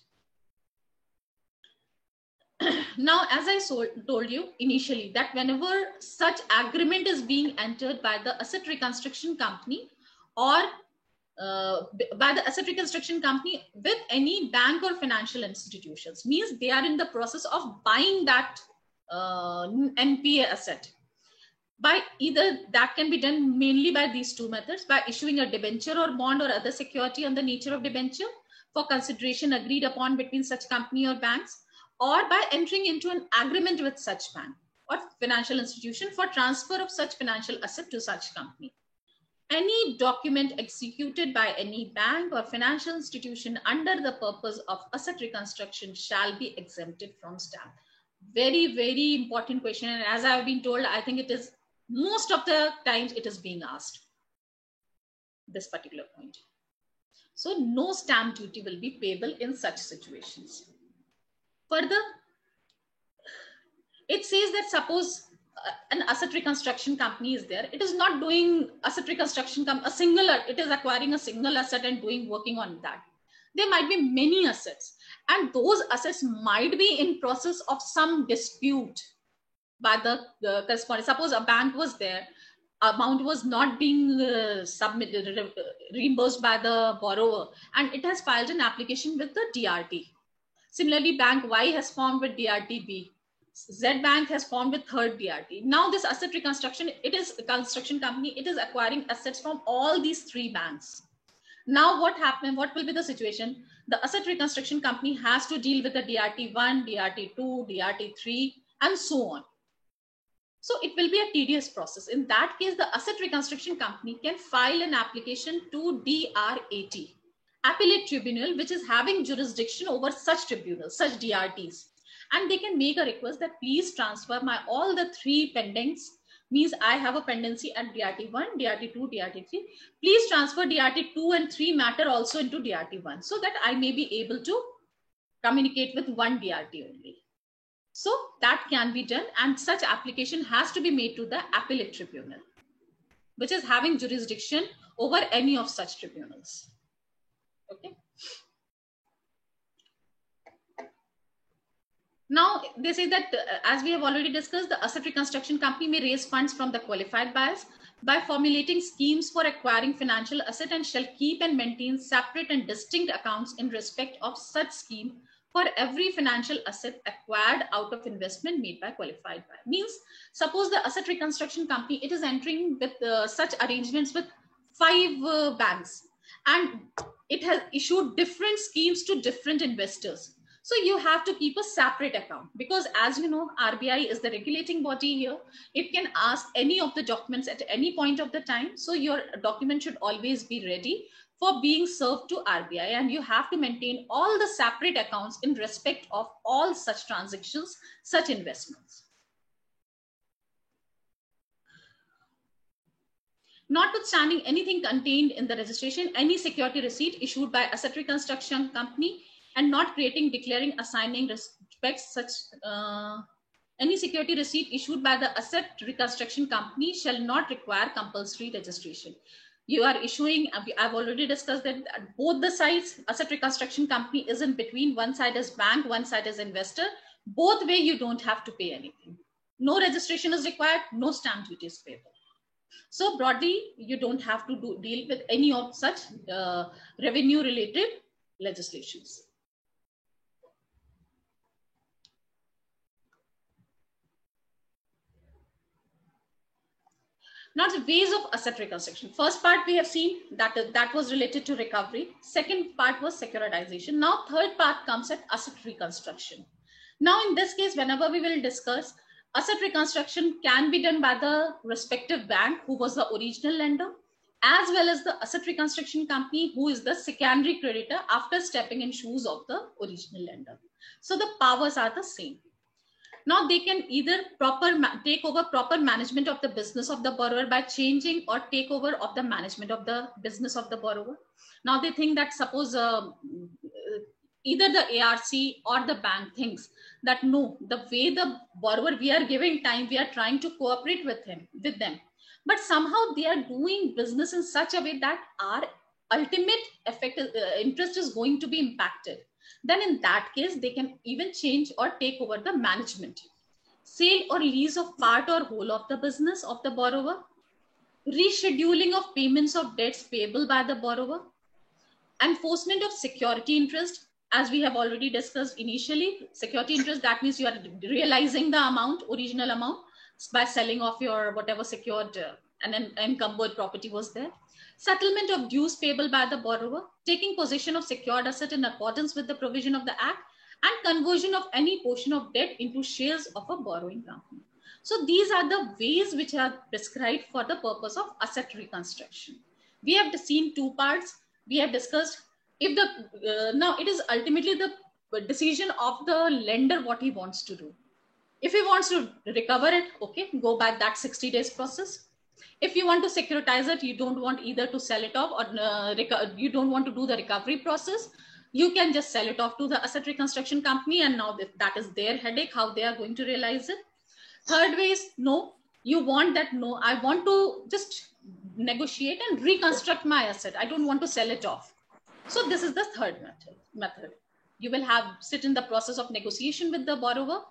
S10: Now, as I told you initially, that whenever such agreement is being entered by the asset reconstruction company or by the asset reconstruction company with any bank or financial institutions, means they are in the process of buying that NPA asset. By either that can be done mainly by these two methods, by issuing a debenture or bond or other security on the nature of debenture for consideration agreed upon between such company or banks, or by entering into an agreement with such bank or financial institution for transfer of such financial asset to such company. Any document executed by any bank or financial institution under the purpose of asset reconstruction shall be exempted from stamp. Very, very important question. And as I've been told, I think it is most of the times it is being asked, this particular point. So no stamp duty will be payable in such situations. Further, it says that suppose an asset reconstruction company is there, it is not doing asset reconstruction, it is acquiring a single asset and working on that. There might be many assets and those assets might be in process of some dispute by the correspondent. Suppose a bank was there amount was not being reimbursed by the borrower, and it has filed an application with the DRT. Similarly, Bank Y has formed with DRT B. Z Bank has formed with third DRT. Now this asset reconstruction, it is a construction company, it is acquiring assets from all these three banks. Now what happened? What will be the situation? The asset reconstruction company has to deal with the DRT1, DRT2, DRT3, and so on. So it will be a tedious process. In that case, the asset reconstruction company can file an application to DRAT, Appellate Tribunal, which is having jurisdiction over such tribunals, such DRTs. And they can make a request that please transfer my all the three pendings, means I have a pendency at DRT1, DRT2, DRT3. Please transfer DRT2 and 3 matter also into DRT1 so that I may be able to communicate with one DRT only. So that can be done, and such application has to be made to the Appellate Tribunal, which is having jurisdiction over any of such tribunals. Okay. Now, they say that, as we have already discussed, the asset reconstruction company may raise funds from the qualified buyers by formulating schemes for acquiring financial asset and shall keep and maintain separate and distinct accounts in respect of such scheme for every financial asset acquired out of investment made by qualified buyer. Means, suppose the asset reconstruction company, it is entering with such arrangements with 5 banks, and it has issued different schemes to different investors. So you have to keep a separate account, because as you know, RBI is the regulating body here. It can ask any of the documents at any point of the time. So your document should always be ready for being served to RBI, and you have to maintain all the separate accounts in respect of all such transactions, such investments. Notwithstanding anything contained in the registration, any security receipt issued by asset reconstruction company and not creating, declaring, assigning respects such any security receipt issued by the asset reconstruction company shall not require compulsory registration. You are issuing, I've already discussed that both the sides, asset reconstruction company is in between. One side is bank, one side is investor. Both way you don't have to pay anything. No registration is required, no stamp duty is payable. So broadly, you don't have to deal with any of such revenue related legislations. Now the ways of asset reconstruction. First part we have seen that was related to recovery. Second part was securitization. Now third part comes at asset reconstruction. Now in this case, whenever we will discuss, asset reconstruction can be done by the respective bank who was the original lender, as well as the asset reconstruction company who is the secondary creditor after stepping in shoes of the original lender. So the powers are the same. Now they can either take over proper management of the business of the borrower by changing or take over of the management of the business of the borrower. Now they think that suppose either the ARC or the bank thinks that no, the way the borrower, we are giving time, we are trying to cooperate with them, but somehow they are doing business in such a way that our ultimate interest is going to be impacted. Then in that case, they can even change or take over the management. Sale or lease of part or whole of the business of the borrower. Rescheduling of payments of debts payable by the borrower. Enforcement of security interest. As we have already discussed initially, security interest, that means you are realizing the amount, original amount, by selling off your whatever secured and encumbered property was there. Settlement of dues payable by the borrower, taking possession of secured asset in accordance with the provision of the Act, and conversion of any portion of debt into shares of a borrowing company. So these are the ways which are prescribed for the purpose of asset reconstruction. We have seen 2 parts. We have discussed if the now it is ultimately the decision of the lender what he wants to do. If he wants to recover it, okay, go by that 60 days process. If you want to securitize it, you don't want either to sell it off or you don't want to do the recovery process, you can just sell it off to the asset reconstruction company, and now that is their headache, how they are going to realize it. Third way is, no, you want that, no, I want to just negotiate and reconstruct my asset. I don't want to sell it off. So this is the third method. You will sit in the process of negotiation with the borrower,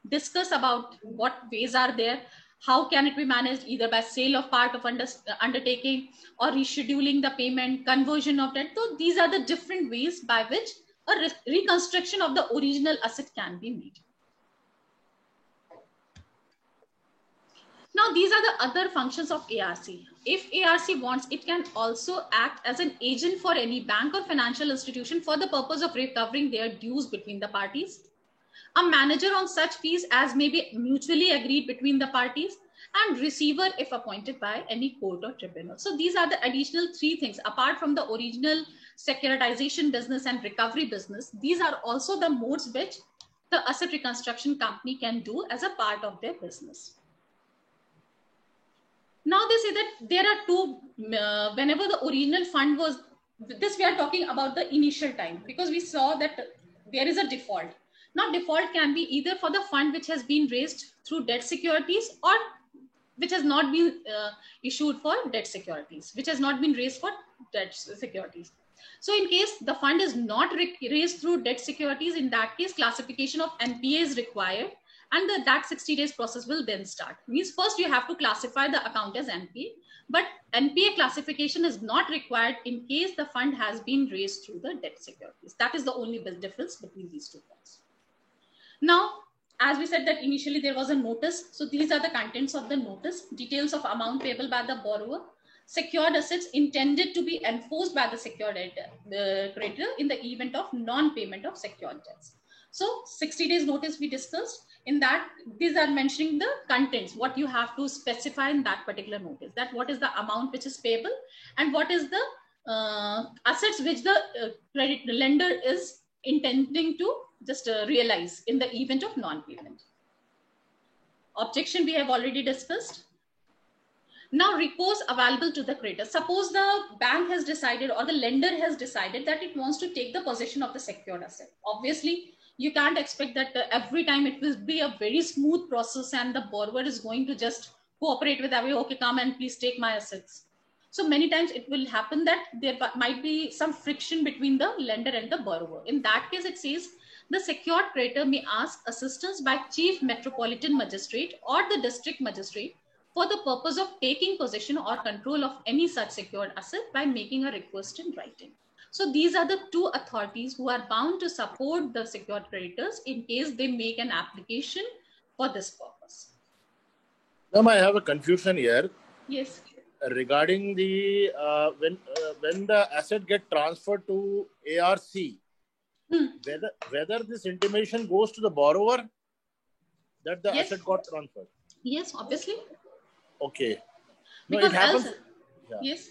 S10: discuss about what ways are there, How can it be managed? Either by sale of part of undertaking or rescheduling the payment, conversion of debt. So these are the different ways by which a reconstruction of the original asset can be made. Now, these are the other functions of ARC. If ARC wants, it can also act as an agent for any bank or financial institution for the purpose of recovering their dues between the parties. A manager on such fees as may be mutually agreed between the parties, and receiver if appointed by any court or tribunal. So these are the additional 3 things. Apart from the original securitization business and recovery business, these are also the modes which the asset reconstruction company can do as a part of their business. Now they say that there are 2, whenever the original fund was, this we are talking about the initial time, because we saw that there is a default. Now default can be either for the fund which has been raised through debt securities or which has not been issued for debt securities, which has not been raised for debt securities. So in case the fund is not raised through debt securities, in that case classification of NPA is required, and that 60 days process will then start. Means first you have to classify the account as NPA, but NPA classification is not required in case the fund has been raised through the debt securities. That is the only difference between these 2 points. Now, as we said that initially there was a notice. So these are the contents of the notice: details of amount payable by the borrower, secured assets intended to be enforced by the secured creditor in the event of non-payment of secured debts. So 60 days notice we discussed. In that, these are mentioning the contents, what you have to specify in that particular notice, that what is the amount which is payable and what is the assets which the lender is intending to just realize in the event of non-payment. Objection we have already discussed. Now recourse available to the creditor. Suppose the bank has decided or the lender has decided that it wants to take the possession of the secured asset. Obviously, you can't expect that every time it will be a very smooth process and the borrower is going to just cooperate with every, okay, come and please take my assets. So many times it will happen that there might be some friction between the lender and the borrower. In that case, it says the secured creditor may ask assistance by Chief Metropolitan Magistrate or the District Magistrate for the purpose of taking possession or control of any such secured asset by making a request in writing. So these are the 2 authorities who are bound to support the secured creditors in case they make an application for this purpose.
S3: Now I have a confusion here.
S10: Yes.
S3: Regarding the when the asset get transferred to ARC, whether this intimation goes to the borrower that the asset got transferred.
S10: Yes, obviously.
S3: Okay.
S10: No, because it happens. Yes.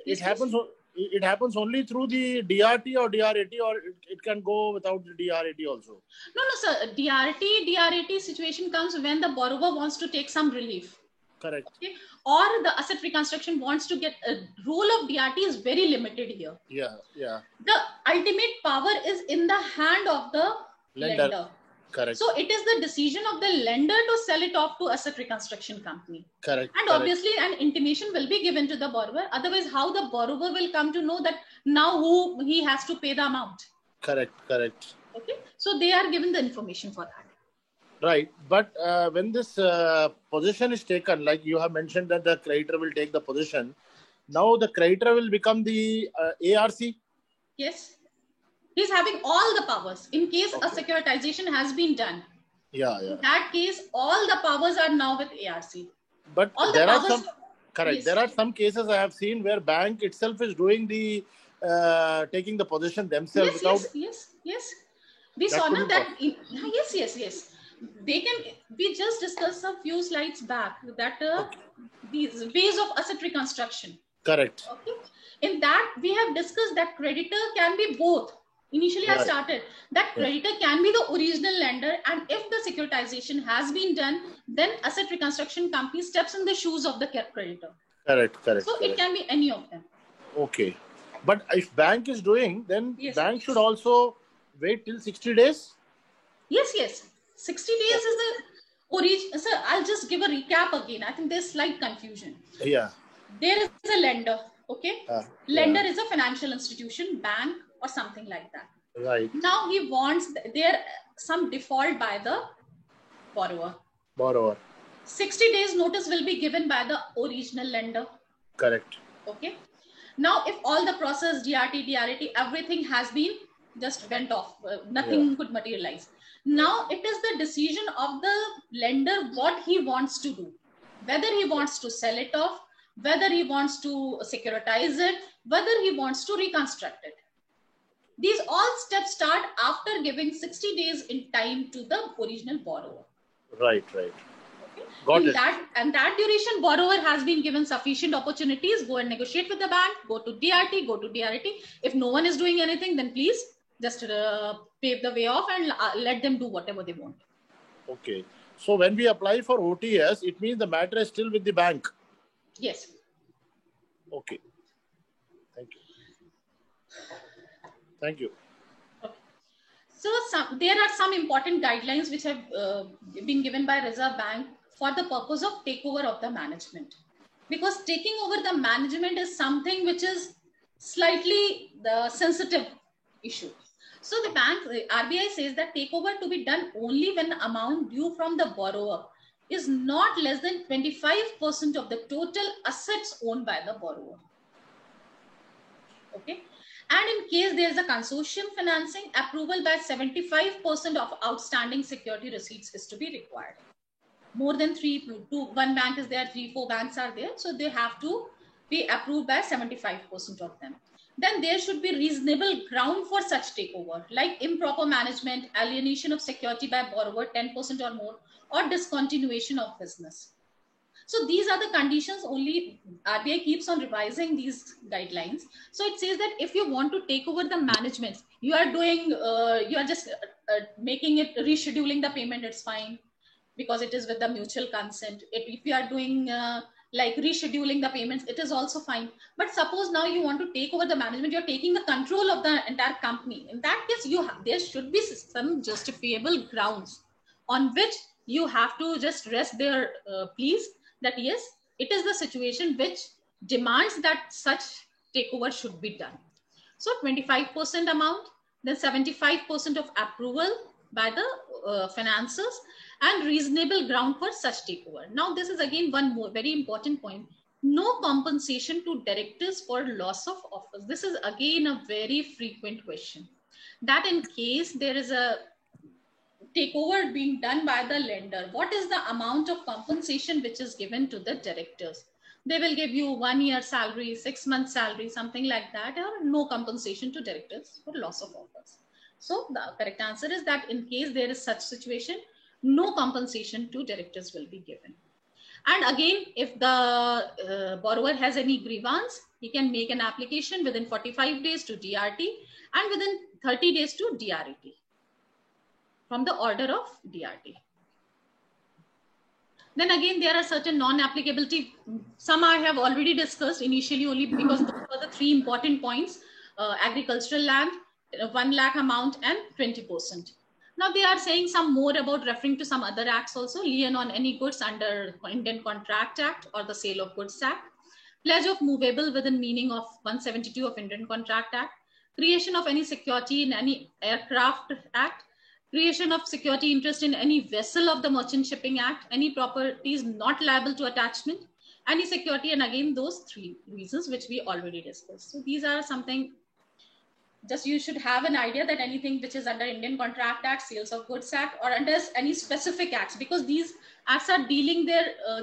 S3: It happens. It happens only through the DRT or DRAT, or it can go without the DRAT also.
S10: No, sir. DRAT situation comes when the borrower wants to take some relief.
S3: Correct.
S10: Okay. Or the asset reconstruction wants to get a role of DRT is very limited here.
S3: Yeah.
S10: The ultimate power is in the hand of the lender.
S3: Correct.
S10: So it is the decision of the lender to sell it off to asset reconstruction company.
S3: Correct.
S10: And obviously an intimation will be given to the borrower. Otherwise, how the borrower will come to know that now who he has to pay the amount?
S3: Correct.
S10: Okay. So they are given the information for that.
S3: Right. But when this position is taken, like you have mentioned that the creditor will take the position, now the creditor will become the ARC?
S10: Yes. He's having all the powers in case a securitization has been done.
S3: Yeah.
S10: In that case, all the powers are now with ARC.
S3: But
S10: all
S3: there
S10: the
S3: are
S10: powers,
S3: some, correct. Yes. There are some cases I have seen where bank itself is doing the taking the position themselves.
S10: Yes. We saw now that. Yes. They can. We just discussed a few slides back that these ways of asset reconstruction.
S3: Correct.
S10: Okay. In that we have discussed that creditor can be both. Initially, I started that creditor can be the original lender, and if the securitization has been done, then asset reconstruction company steps in the shoes of the creditor.
S3: Correct.
S10: So it can be any of them.
S3: Okay, but if bank is doing, then bank should also wait till 60 days.
S10: Yes. 60 days is the origin. Sir, I'll just give a recap again. I think there's slight confusion.
S3: Yeah.
S10: There is a lender. Okay. Lender is a financial institution, bank, or something like that.
S3: Right.
S10: Now he wants there some default by the borrower. 60 days notice will be given by the original lender.
S3: Correct.
S10: Okay. Now, if all the process, DRT, DRT, everything has been just went off, nothing could materialize. Now, it is the decision of the lender what he wants to do. Whether he wants to sell it off, whether he wants to securitize it, whether he wants to reconstruct it. These all steps start after giving 60 days in time to the original borrower.
S3: Right. Got it.
S10: That duration, borrower has been given sufficient opportunities. Go and negotiate with the bank. Go to DRT. If no one is doing anything, then please just pave the way off and let them do whatever they want.
S3: Okay. So when we apply for OTS, it means the matter is still with the bank.
S10: Yes.
S3: Okay. Thank you.
S10: Okay. So there are some important guidelines which have been given by Reserve Bank for the purpose of takeover of the management. Because taking over the management is something which is slightly the sensitive issue. So the RBI says that takeover to be done only when the amount due from the borrower is not less than 25% of the total assets owned by the borrower. Okay. And in case there is a consortium financing, approval by 75% of outstanding security receipts is to be required. More than one bank is there, 3-4 banks are there. So they have to be approved by 75% of them. Then there should be reasonable ground for such takeover, like improper management, alienation of security by borrower 10% or more, or discontinuation of business. So these are the conditions. Only RBI keeps on revising these guidelines. So it says that if you want to take over the management, you are doing, you are just making it, rescheduling the payment, it's fine because it is with the mutual consent. If you are doing like rescheduling the payments, it is also fine. But suppose now you want to take over the management, you're taking the control of the entire company. In that case, there should be some justifiable grounds on which you have to just rest their pleas that yes, it is the situation which demands that such takeover should be done. So 25% amount, then 75% of approval by the financiers and reasonable ground for such takeover. Now, this is again one more very important point. No compensation to directors for loss of office. This is again a very frequent question. That in case there is a takeover being done by the lender, what is the amount of compensation which is given to the directors? They will give you 1 year salary, 6 months salary, something like that, or no compensation to directors for loss of office. So the correct answer is that in case there is such situation, no compensation to directors will be given. And again, if the borrower has any grievance, he can make an application within 45 days to DRT and within 30 days to DRT from the order of DRT. Then again, there are certain non-applicability. Some I have already discussed initially only because those were the 3 important points: agricultural land, 1 lakh amount, and 20%. Now they are saying some more about referring to some other acts also: lien on any goods under Indian Contract Act or the Sale of Goods Act, pledge of movable within meaning of 172 of Indian Contract Act, creation of any security in any Aircraft Act, creation of security interest in any vessel of the Merchant Shipping Act, any properties not liable to attachment, any security, and again those 3 reasons which we already discussed. So these are something, just you should have an idea that anything which is under Indian Contract Act, Sales of Goods Act, or under any specific acts, because these acts are dealing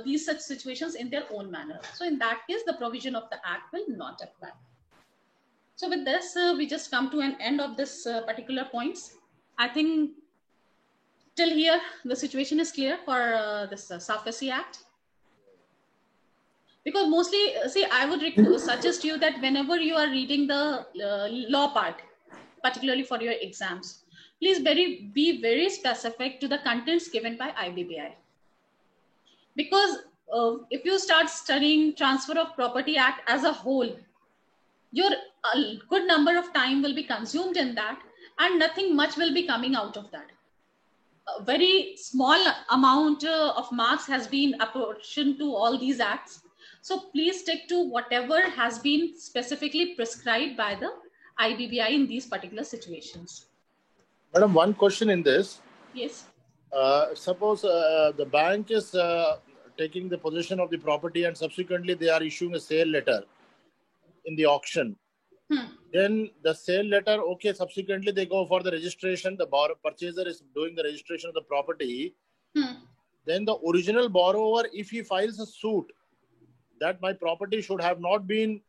S10: these such situations in their own manner. So in that case, the provision of the act will not apply. So with this, we just come to an end of this particular points. I think till here, the situation is clear for this SAFESI Act. Because mostly, see, I would suggest you that whenever you are reading the law part, particularly for your exams, please be very specific to the contents given by IBBI. Because if you start studying Transfer of Property Act as a whole, a good number of time will be consumed in that, and nothing much will be coming out of that. A very small amount of marks has been apportioned to all these acts. So please stick to whatever has been specifically prescribed by the IBBI in these particular situations.
S3: Madam, one question in this.
S10: Yes.
S3: Suppose the bank is taking the possession of the property and subsequently they are issuing a sale letter in the auction. Then the sale letter, okay, subsequently they go for the registration. The purchaser is doing the registration of the property. Then the original borrower, if he files a suit that my property should have not been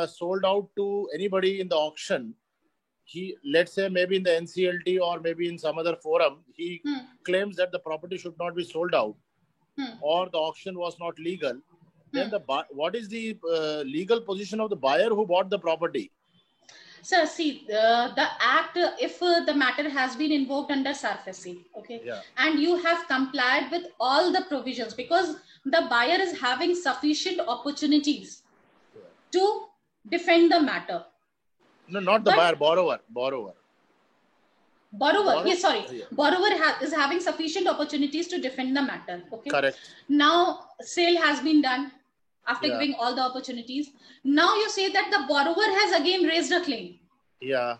S3: sold out to anybody in the auction, he, let's say maybe in the NCLT or maybe in some other forum, he claims that the property should not be sold out or the auction was not legal. Then what is the legal position of the buyer who bought the property?
S10: Sir, see, the act, if the matter has been invoked under SARFAESI, okay, and you have complied with all the provisions, because the buyer is having sufficient opportunities to defend the matter.
S3: No, not the buyer, borrower.
S10: Borrower, yes, sorry. Yeah. Borrower is having sufficient opportunities to defend the matter. Okay.
S3: Correct.
S10: Now, sale has been done after giving all the opportunities. Now you say that the borrower has again raised a claim.
S3: Yeah.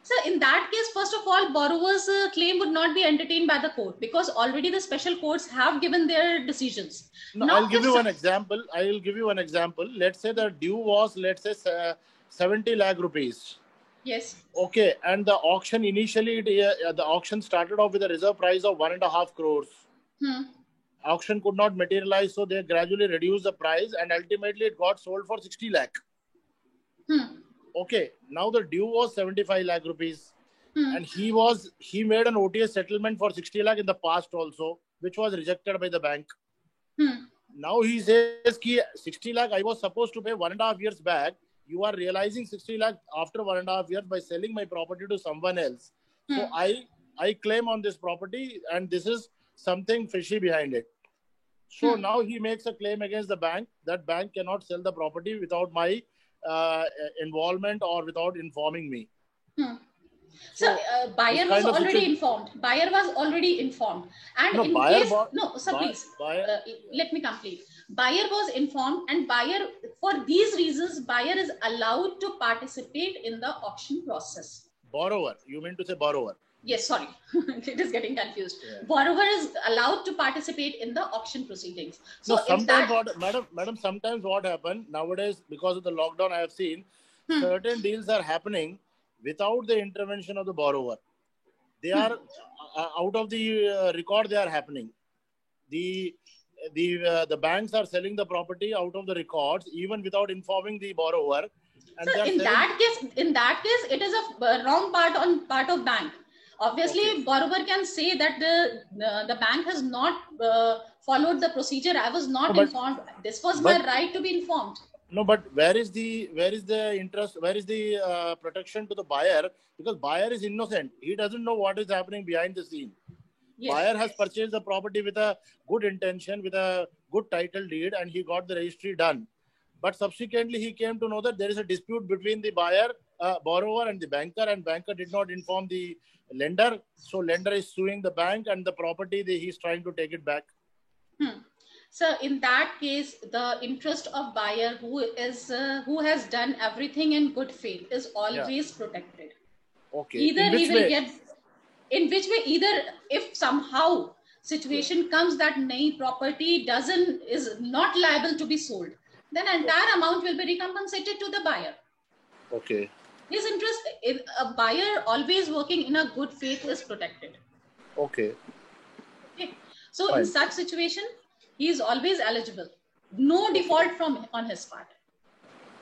S10: So in that case, first of all, borrower's claim would not be entertained by the court because already the special courts have given their decisions.
S3: No, now, I'll give you one example. Let's say the due was, let's say 70 lakh rupees.
S10: Yes.
S3: Okay. And the auction initially, the auction started off with a reserve price of 1.5 crores. Auction could not materialize, so they gradually reduced the price and ultimately it got sold for 60 lakh. Okay, now the due was 75 lakh rupees and he made an OTS settlement for 60 lakh in the past also, which was rejected by the bank. Now he says, 60 lakh I was supposed to pay 1.5 years back. You are realizing 60 lakh after 1.5 years by selling my property to someone else. So I claim on this property and this is something fishy behind it. So now he makes a claim against the bank. That bank cannot sell the property without my involvement or without informing me.
S10: So buyer was already informed. Buyer was already informed. And no, in case... No, sir, please. Let me complete. Buyer was informed and buyer, for these reasons, buyer is allowed to participate in the auction process.
S3: Borrower. You mean to say borrower?
S10: Yes, sorry. It is getting confused. Yeah. Borrower is allowed to participate in the auction proceedings. So
S3: no, sometimes madam, sometimes what happens nowadays, because of the lockdown, I have seen certain deals are happening without the intervention of the borrower. They are out of the record, they are happening. The banks are selling the property out of the records, even without informing the borrower. And
S10: so in that case, it is a wrong part of bank. Obviously, borrower can say that the bank has not followed the procedure. I was not informed. This was my right to be informed.
S3: No, but where is the interest? Where is the protection to the buyer? Because buyer is innocent. He doesn't know what is happening behind the scene. Yes, buyer has purchased the property with a good intention, with a good title deed, and he got the registry done. But subsequently, he came to know that there is a dispute between the borrower and the banker did not inform the lender. So lender is suing the bank and the property, he is trying to take it back.
S10: So in that case, the interest of buyer who has done everything in good faith is always protected.
S3: Okay.
S10: Either he will get, in which way, either if somehow situation comes that property is not liable to be sold, then entire amount will be recompensated to the buyer.
S3: Okay.
S10: His interest, a buyer always working in a good faith is protected.
S3: Okay.
S10: So in such situation, he is always eligible. No default on his part.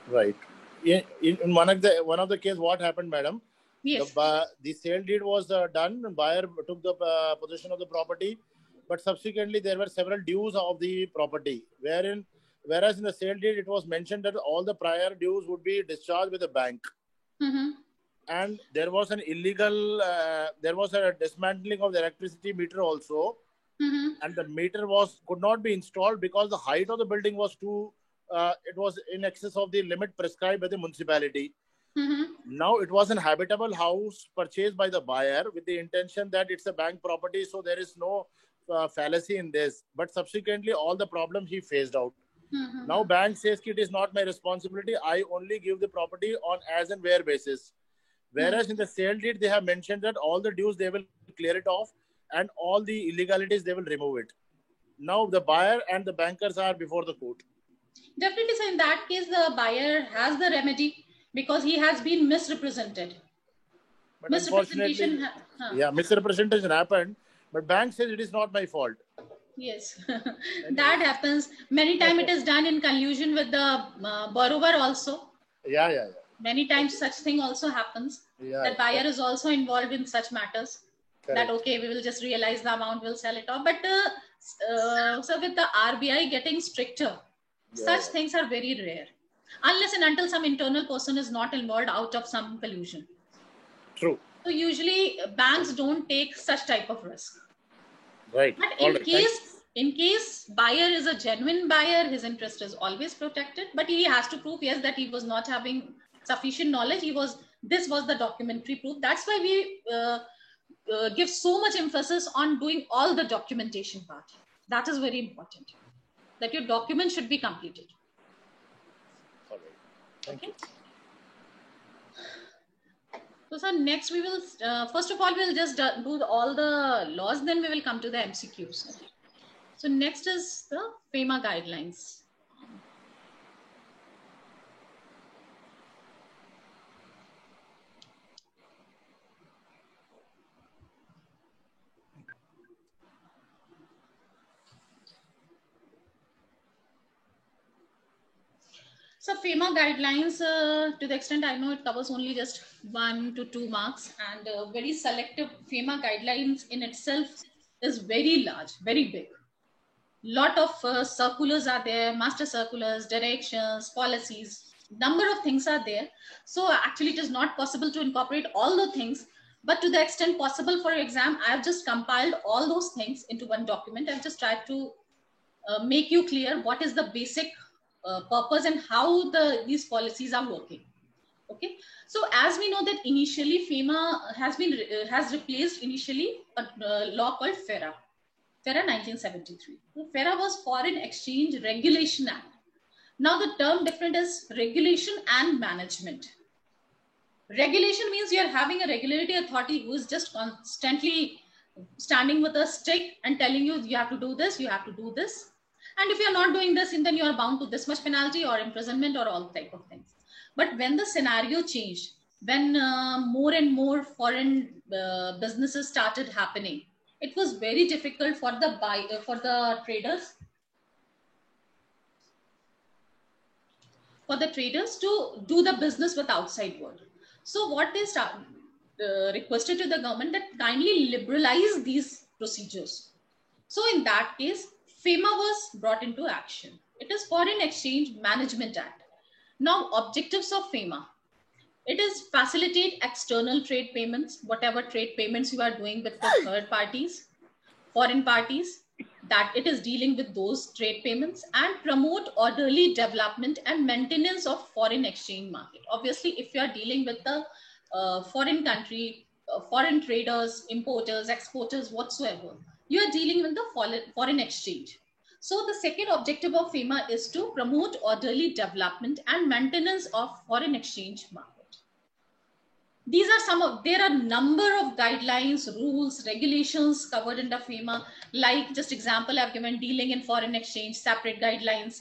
S3: Right. In one of the case, what happened, madam?
S10: Yes.
S3: The sale deed was done. Buyer took the possession of the property, but subsequently there were several dues of the property. Whereas in the sale deed, it was mentioned that all the prior dues would be discharged with the bank. And there was an illegal, there was a dismantling of the electricity meter also. And the meter could not be installed because the height of the building was it was in excess of the limit prescribed by the municipality. Now it was an habitable house purchased by the buyer with the intention that it's a bank property, so there is no fallacy in this. But subsequently, all the problems he phased out. Now bank says it is not my responsibility. I only give the property on as and where basis. Whereas in the sale deed, they have mentioned that all the dues they will clear it off and all the illegalities they will remove it. now the buyer and the bankers are before the court.
S10: Definitely. So in that case, the buyer has the remedy because he has been misrepresented.
S3: But misrepresentation, misrepresentation happened. But bank says it is not my fault.
S10: Yes, that happens. Many times it is done in collusion with the borrower also.
S3: Yeah.
S10: Many times such thing also happens. That buyer is also involved in such matters. Correct. That okay, we will just realize the amount, we'll sell it off. But so with the RBI getting stricter, such things are very rare. Unless and until some internal person is not involved out of some collusion.
S3: True.
S10: So usually banks don't take such type of risk.
S3: Right.
S10: But in case buyer is a genuine buyer, his interest is always protected. But he has to prove, yes, that he was not having sufficient knowledge. This was the documentary proof. That's why we give so much emphasis on doing all the documentation part. That is very important. That your document should be completed.
S3: All right. Thank you.
S10: So, sir, next we will, first of all, we'll just do all the laws, then we will come to the MCQs. So, next is the FEMA guidelines. So FEMA guidelines, to the extent I know, it covers only just 1 to 2 marks, and very selective. FEMA guidelines in itself is very large, very big. Lot of circulars are there, master circulars, directions, policies, number of things are there. So actually it is not possible to incorporate all the things, but to the extent possible for exam, I have just compiled all those things into one document. I've just tried to make you clear what is the basic purpose and how these policies are working. Okay, so as we know that initially FEMA has replaced initially a law called FERA 1973. So FERA was Foreign Exchange Regulation Act. Now the term different is regulation and management. Regulation means you are having a regulatory authority who is just constantly standing with a stick and telling you, you have to do this, you have to do this. And if you're not doing this, then you are bound to this much penalty or imprisonment or all type of things. But when the scenario changed, when more and more foreign businesses started happening, it was very difficult for the traders to do the business with outside world. So what they requested to the government that kindly liberalize these procedures. So in that case, FEMA was brought into action. It is Foreign Exchange Management Act. Now, objectives of FEMA. It is facilitate external trade payments, whatever trade payments you are doing with the third parties, foreign parties, that it is dealing with those trade payments, and promote orderly development and maintenance of foreign exchange market. Obviously, if you are dealing with the foreign country, foreign traders, importers, exporters, whatsoever, you are dealing with the foreign exchange. So the second objective of FEMA is to promote orderly development and maintenance of foreign exchange market. These are there are a number of guidelines, rules, regulations covered under FEMA. Like just example I've given, dealing in foreign exchange, separate guidelines,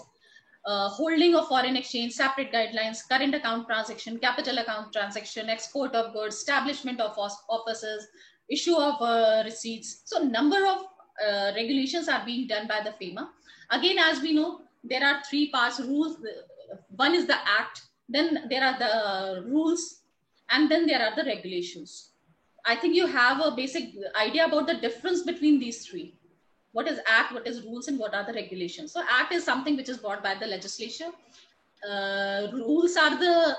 S10: holding of foreign exchange, separate guidelines, current account transaction, capital account transaction, export of goods, establishment of offices, issue of receipts. So number of regulations are being done by the FEMA. Again, as we know, there are 3 parts rules. One is the act, then there are the rules, and then there are the regulations. I think you have a basic idea about the difference between these 3. What is act, what is rules, and what are the regulations? So act is something which is brought by the legislature. Rules are the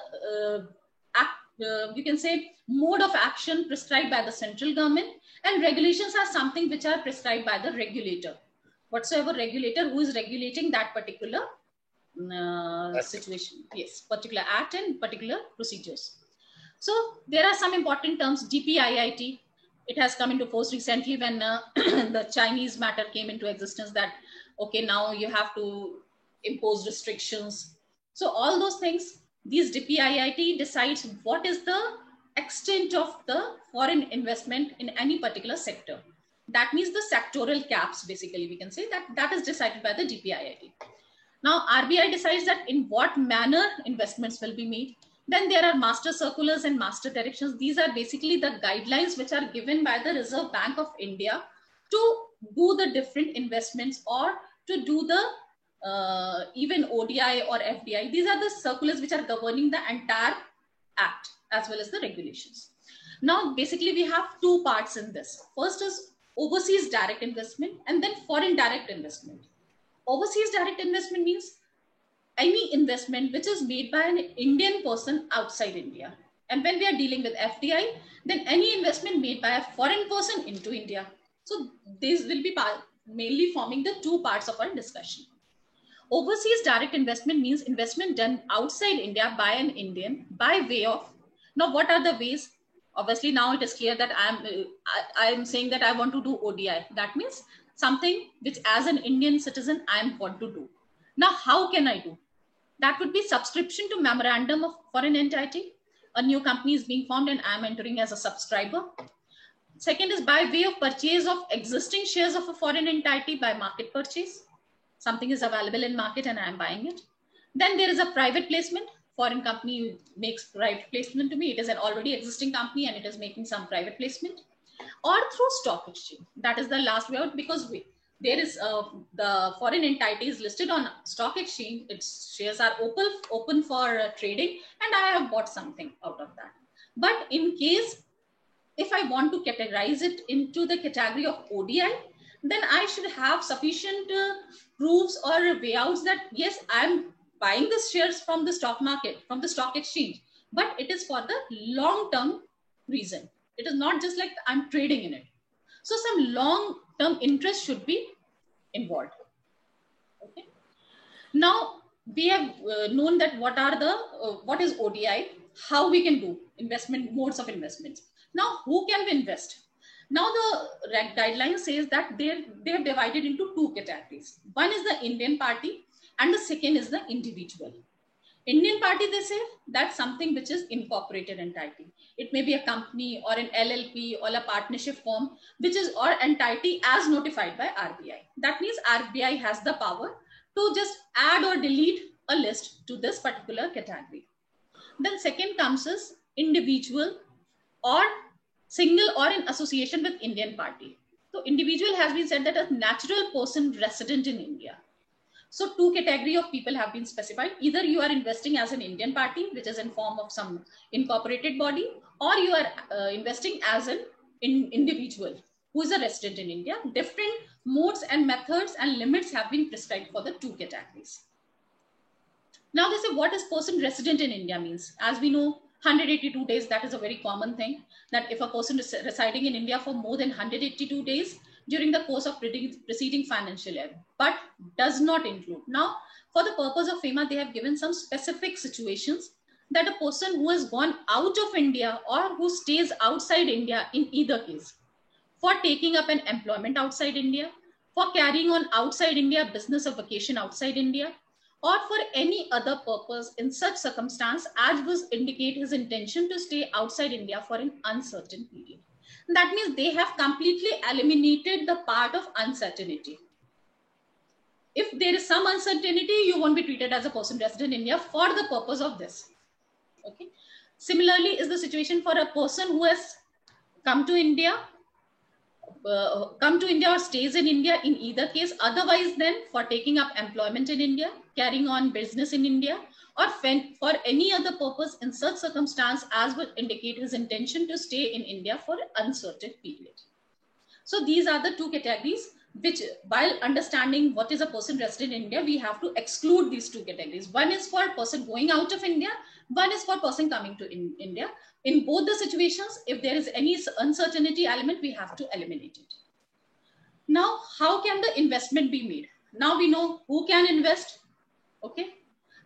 S10: you can say mode of action prescribed by the central government, and regulations are something which are prescribed by the regulator. Whatsoever regulator who is regulating that particular situation. Yes, particular act and particular procedures. So there are some important terms. DPIIT, it has come into force recently when the Chinese matter came into existence, that okay, now you have to impose restrictions. So all those things, these DPIIT decides what is the extent of the foreign investment in any particular sector. That means the sectoral caps, basically, we can say that is decided by the DPIIT. Now, RBI decides that in what manner investments will be made. Then there are master circulars and master directions. These are basically the guidelines which are given by the Reserve Bank of India to do the different investments or to do the even ODI or FDI. These are the circulars which are governing the entire act as well as the regulations. Now, basically, we have two parts in this. First is overseas direct investment and then foreign direct investment. Overseas direct investment means any investment which is made by an Indian person outside India. And when we are dealing with FDI, then any investment made by a foreign person into India. So these will be mainly forming the two parts of our discussion. Overseas direct investment means investment done outside India by an Indian by way of, now what are the ways? Obviously now it is clear that I am saying that I want to do ODI. That means something which as an Indian citizen I want to do. Now how can I do? That would be subscription to memorandum of foreign entity. A new company is being formed and I am entering as a subscriber. Second is by way of purchase of existing shares of a foreign entity by market purchase. Something is available in market and I am buying it. Then there is a private placement. Foreign company makes private placement to me. It is an already existing company and it is making some private placement. Or through stock exchange. That is the last way out, because there is the foreign entity is listed on stock exchange. Its shares are open for trading and I have bought something out of that. But in case if I want to categorize it into the category of ODI, then I should have sufficient proofs or wayouts that yes, I'm buying the shares from the stock market, from the stock exchange, but it is for the long-term reason. It is not just like I'm trading in it. So some long-term interest should be involved. Okay. Now we have known that what is ODI, how we can do investment, modes of investments. Now who can we invest? Now the guideline says that they have divided into two categories. One is the Indian party and the second is the individual. Indian party, they say, that's something which is incorporated entity. It may be a company or an LLP or a partnership firm, which is or entity as notified by RBI. That means RBI has the power to just add or delete a list to this particular category. Then second comes is individual or single or in association with Indian party. So individual has been said that a natural person resident in India. So two category of people have been specified. Either you are investing as an Indian party, which is in form of some incorporated body, or you are investing as an individual who is a resident in India. Different modes and methods and limits have been prescribed for the two categories. Now they say what is person resident in India means. As we know, 182 days, that is a very common thing, that if a person is residing in India for more than 182 days during the course of preceding financial year, but does not include. Now, for the purpose of FEMA, they have given some specific situations that a person who has gone out of India or who stays outside India in either case, for taking up an employment outside India, for carrying on outside India business or vacation outside India, or for any other purpose in such circumstance as was indicate his intention to stay outside India for an uncertain period. That means they have completely eliminated the part of uncertainty. If there is some uncertainty, you won't be treated as a person resident in India for the purpose of this. Okay. Similarly is the situation for a person who has come to India or stays in India in either case. Otherwise, then for taking up employment in India, carrying on business in India, or for any other purpose in such circumstance as would indicate his intention to stay in India for an uncertain period. So these are the two categories which, while understanding what is a person resident in India, we have to exclude these two categories. One is for person going out of India, one is for person coming to India. In both the situations, if there is any uncertainty element, we have to eliminate it. Now, how can the investment be made? Now we know who can invest, okay?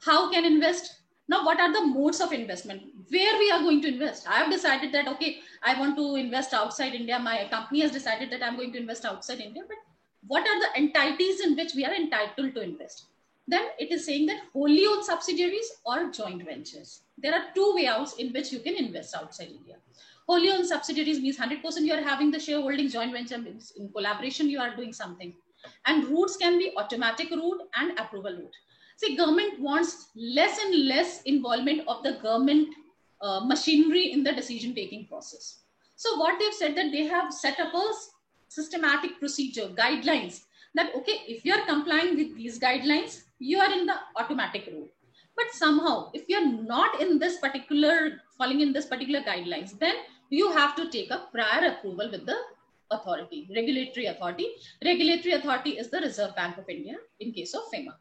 S10: How can invest? Now, what are the modes of investment? Where we are going to invest? I have decided that, okay, I want to invest outside India. My company has decided that I'm going to invest outside India, but what are the entities in which we are entitled to invest? then it is saying that wholly owned subsidiaries or joint ventures. There are two way outs in which you can invest outside India. Wholly owned subsidiaries means 100% you are having the shareholding, joint venture means in collaboration you are doing something. And routes can be automatic route and approval route. See, government wants less and less involvement of the government machinery in the decision-taking process. So what they've said that they have set up a systematic procedure, guidelines, that, okay, if you are complying with these guidelines, you are in the automatic route. But somehow, if you're not in this particular, falling in this particular guidelines, then you have to take a prior approval with the authority, regulatory authority. Regulatory authority is the Reserve Bank of India in case of FEMA.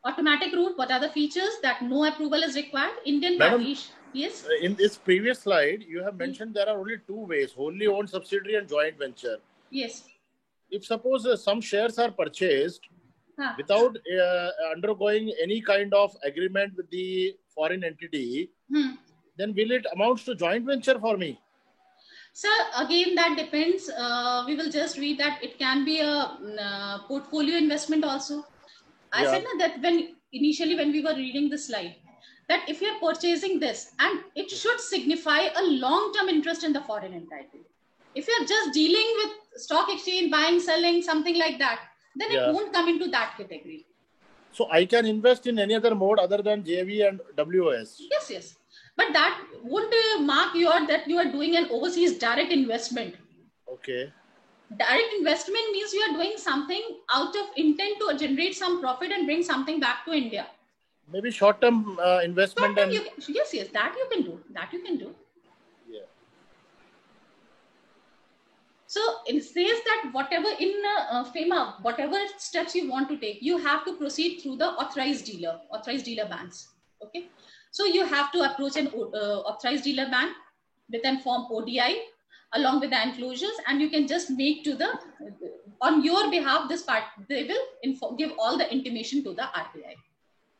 S10: Automatic route, what are the features? That no approval is required. Indian parties, yes?
S3: In this previous slide, you have mentioned there are only two ways, wholly owned subsidiary and joint venture.
S10: Yes.
S3: If suppose some shares are purchased without undergoing any kind of agreement with the foreign entity, then will it amount to joint venture for me?
S10: Sir, again, that depends. We will just read that it can be a portfolio investment also. I said that initially when we were reading the slide, that if you're purchasing this, and it should signify a long-term interest in the foreign entity. If you're just dealing with stock exchange, buying, selling, something like that, then it won't come into that category.
S3: So I can invest in any other mode other than JV and WOS?
S10: Yes, yes. But that won't mark that you are doing an overseas direct investment.
S3: Okay.
S10: Direct investment means you are doing something out of intent to generate some profit and bring something back to India.
S3: Maybe short-term investment.
S10: Yes, yes, that you can do. That you can do.
S3: Yeah.
S10: So it says that whatever in FEMA, whatever steps you want to take, you have to proceed through the authorized dealer banks. Okay. So you have to approach an authorized dealer bank with a form ODI along with the enclosures, and you can just make to the, on your behalf, this part, they will give all the intimation to the RBI.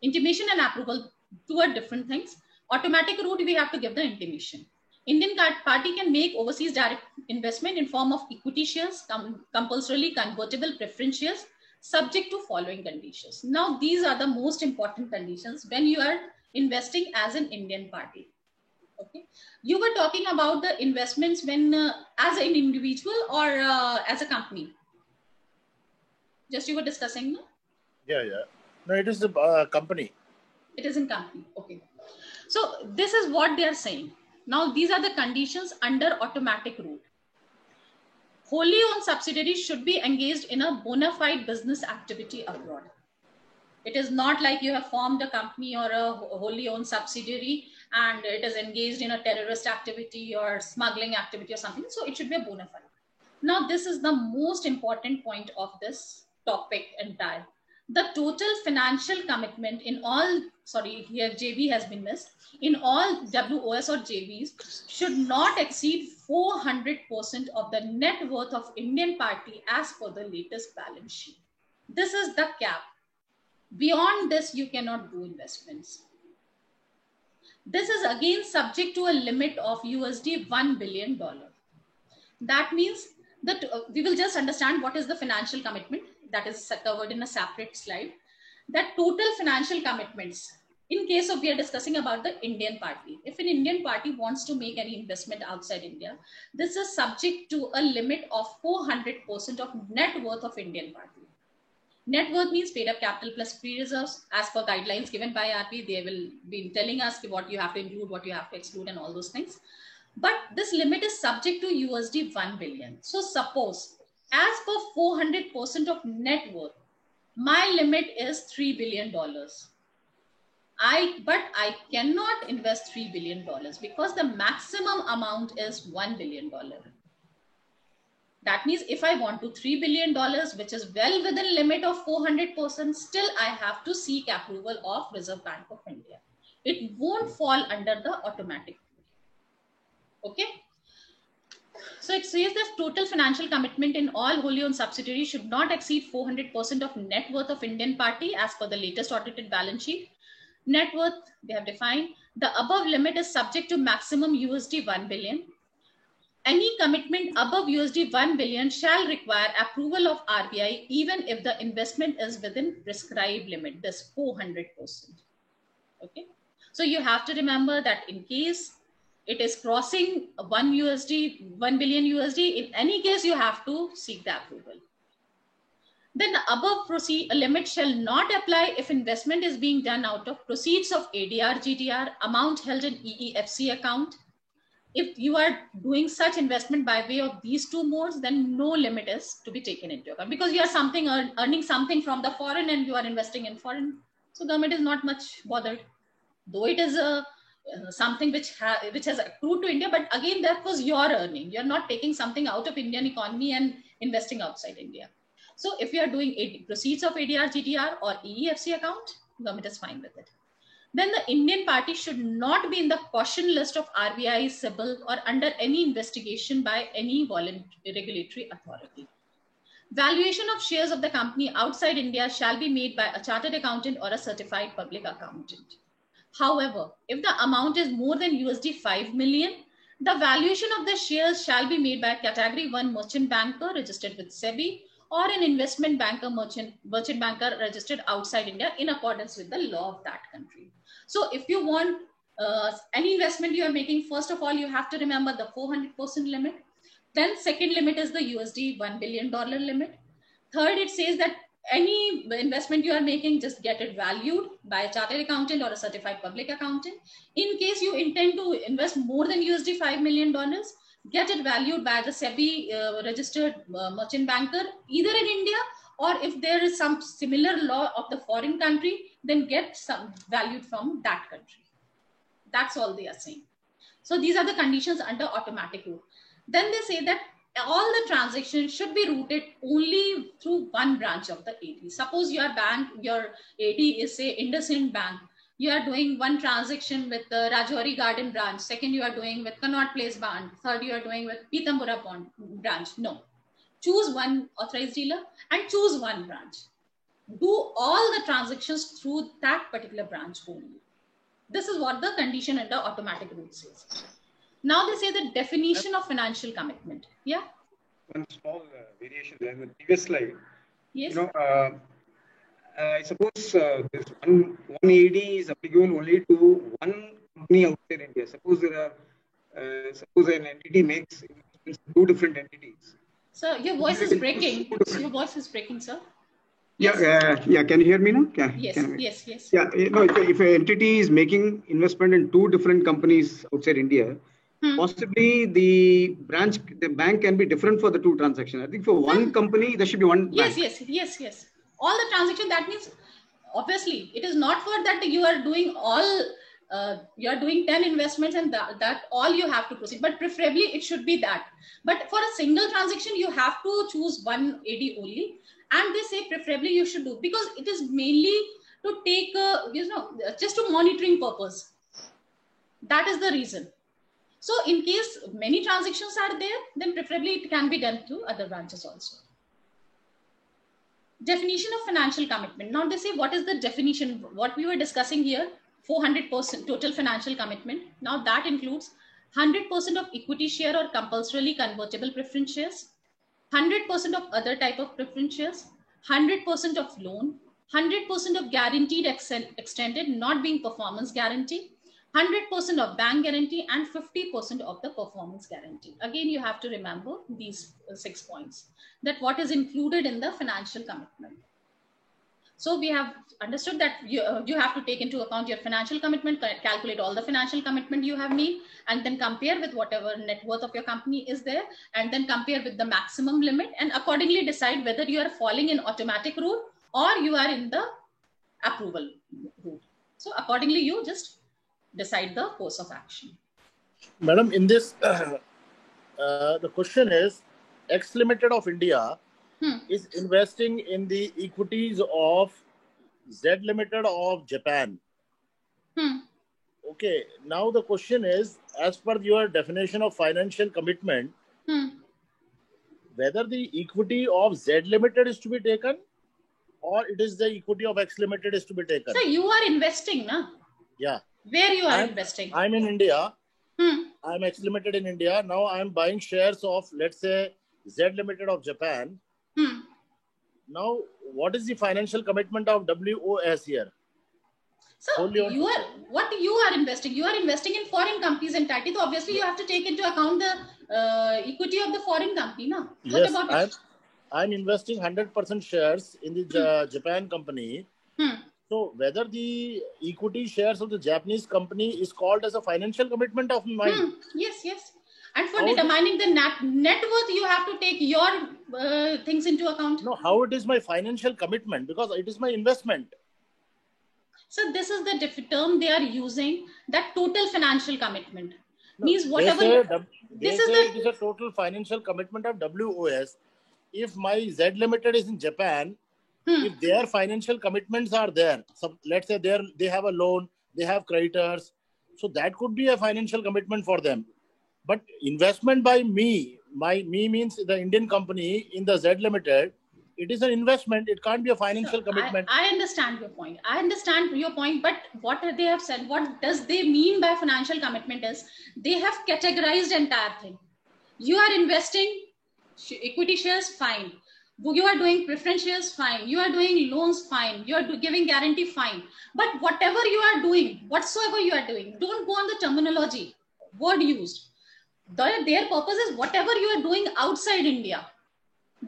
S10: Intimation and approval, two are different things. Automatic route, we have to give the intimation. Indian party can make overseas direct investment in form of equity shares, compulsorily convertible preference shares, subject to following conditions. Now, these are the most important conditions when you are investing as an Indian party. Okay, you were talking about the investments when as an individual or as a company. Just you were discussing, no?
S3: Yeah. No, it is a company.
S10: It is in company. Okay. So this is what they are saying. Now these are the conditions under automatic route. Wholly owned subsidiaries should be engaged in a bona fide business activity abroad. It is not like you have formed a company or a wholly owned subsidiary and it is engaged in a terrorist activity or smuggling activity or something. So it should be a bona fide. Now, this is the most important point of this topic entire. The total financial commitment in all, sorry, here JV has been missed, in all WOS or JVs should not exceed 400% of the net worth of Indian party as per the latest balance sheet. This is the cap. Beyond this, you cannot do investments. This is again subject to a limit of USD $1 billion. That means that we will just understand what is the financial commitment that is covered in a separate slide. That total financial commitments, in case of we are discussing about the Indian party. If an Indian party wants to make any investment outside India, this is subject to a limit of 400% of net worth of Indian party. Net worth means paid up capital plus free reserves. As per guidelines given by RBI, they will be telling us what you have to include, what you have to exclude, and all those things. But this limit is subject to USD $1 billion. So suppose, as per 400% of net worth, my limit is $3 billion. But I cannot invest $3 billion because the maximum amount is $1 billion. That means if I want to $3 billion, which is well within limit of 400%, still I have to seek approval of Reserve Bank of India. It won't fall under the automatic. Okay. So it says that total financial commitment in all wholly owned subsidiaries should not exceed 400% of net worth of Indian party as per the latest audited balance sheet. Net worth, they have defined. The above limit is subject to maximum USD $1 billion. Any commitment above USD 1 billion shall require approval of RBI even if the investment is within prescribed limit, this 400%. Okay. So you have to remember that in case it is crossing 1 billion USD, in any case, you have to seek the approval. Then the above limit shall not apply if investment is being done out of proceeds of ADR, GDR, amount held in EEFC account. If you are doing such investment by way of these two modes, then no limit is to be taken into account, because you are earning something from the foreign and you are investing in foreign. So government is not much bothered, though it is something which has accrued to India, but again, that was your earning. You're not taking something out of Indian economy and investing outside India. So if you are doing proceeds of ADR, GDR or EEFC account, government is fine with it. Then the Indian party should not be in the caution list of RBI, CIBIL, or under any investigation by any regulatory authority. Valuation of shares of the company outside India shall be made by a chartered accountant or a certified public accountant. However, if the amount is more than USD 5 million, the valuation of the shares shall be made by a category 1 merchant banker registered with SEBI or an investment banker, merchant banker registered outside India in accordance with the law of that country. So if you want any investment you are making, first of all, you have to remember the 400% limit. Then second limit is the USD $1 billion limit. Third, it says that any investment you are making, just get it valued by a chartered accountant or a certified public accountant. In case you intend to invest more than USD $5 million, get it valued by the SEBI registered merchant banker, either in India, or if there is some similar law of the foreign country, then get some valued from that country. That's all they are saying. So these are the conditions under automatic route. Then they say that all the transactions should be routed only through one branch of the AD. Suppose your bank, your AD is say IndusInd Bank. You are doing one transaction with the Rajouri Garden branch. Second, you are doing with Connaught Place Bank. Third, you are doing with Pitambura branch. No. Choose one authorized dealer and choose one branch. Do all the transactions through that particular branch only. This is what the condition under automatic route says. Now they say the definition of financial commitment. Yeah?
S6: One small variation there in the previous slide.
S10: Yes.
S6: You know, I suppose this one AD is applicable only to one company outside India. Suppose there are, suppose an entity makes two different entities.
S10: Sir, your voice is breaking. Your voice is breaking, sir.
S6: Yeah, yeah. Can you hear me now?
S10: Yes.
S6: Yeah, you know, if an entity is making investment in two different companies outside India, possibly the bank can be different for the two transactions. I think for one company, there should be one bank.
S10: Yes. All the transactions, that means, obviously, it is not for that you are doing all, you are doing 10 investments and that all you have to proceed, but preferably it should be that. But for a single transaction, you have to choose one AD only. And they say preferably you should do, because it is mainly to take, just to monitoring purpose. That is the reason. So in case many transactions are there, then preferably it can be done through other branches also. Definition of financial commitment. Now they say, what is the definition? What we were discussing here, 400% total financial commitment. Now that includes 100% of equity share or compulsorily convertible preference shares, 100% of other type of preference shares, 100% of loan, 100% of guaranteed extended, not being performance guarantee, 100% of bank guarantee, and 50% of the performance guarantee. Again, you have to remember these 6 points, that what is included in the financial commitment. So we have understood that you have to take into account your financial commitment, calculate all the financial commitment you have made, and then compare with whatever net worth of your company is there, and then compare with the maximum limit, and accordingly decide whether you are falling in automatic route or you are in the approval route. So accordingly, you just decide the course of action.
S3: Madam, in this, the question is, X Limited of India is investing in the equities of Z Limited of Japan. Okay, now the question is, as per your definition of financial commitment, whether the equity of Z Limited is to be taken or it is the equity of X Limited is to be taken.
S10: So you are investing, na?
S3: Yeah.
S10: Where you are investing?
S3: I'm in India. I'm X Limited in India. Now I'm buying shares of, let's say, Z Limited of Japan. Now, what is the financial commitment of WOS here?
S10: So what you are investing? You are investing in foreign companies entirely. So obviously you have to take into account the equity of the foreign company, no? What
S3: Yes,
S10: about it?
S3: I'm investing 100% shares in the Japan company. So whether the equity shares of the Japanese company is called as a financial commitment of mine?
S10: Yes. And for determining the net worth, you have to take your things into account.
S3: No, how it is my financial commitment? Because it is my investment.
S10: So this is the term they are using, that total financial commitment.
S3: No,
S10: means whatever.
S3: It is a total financial commitment of WOS. If my Z Limited is in Japan, if their financial commitments are there, so let's say they have a loan, they have creditors, so that could be a financial commitment for them. But investment by me means the Indian company in the Z Limited, it is an investment. It can't be a financial commitment.
S10: I understand your point. But what they have said, what does they mean by financial commitment is, they have categorized the entire thing. You are investing equity shares, fine. You are doing preference shares, fine. You are doing loans, fine. You are giving guarantee, fine. But whatever you are doing, whatsoever you are doing, don't go on the terminology, word used. Their purpose is whatever you are doing outside India.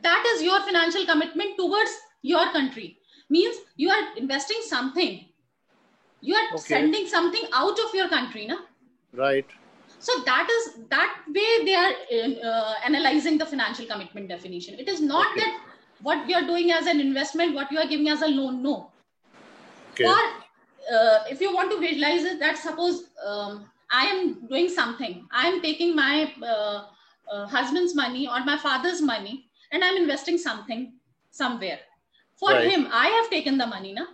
S10: That is your financial commitment towards your country. Means you are investing something. You are sending something out of your country, na?
S3: Right.
S10: So that way they are analyzing the financial commitment definition. It is not that what you are doing as an investment, what you are giving as a loan, no. Or if you want to visualize it, that suppose I am doing something. I am taking my husband's money or my father's money and I'm investing something somewhere. For him, I have taken the money, na?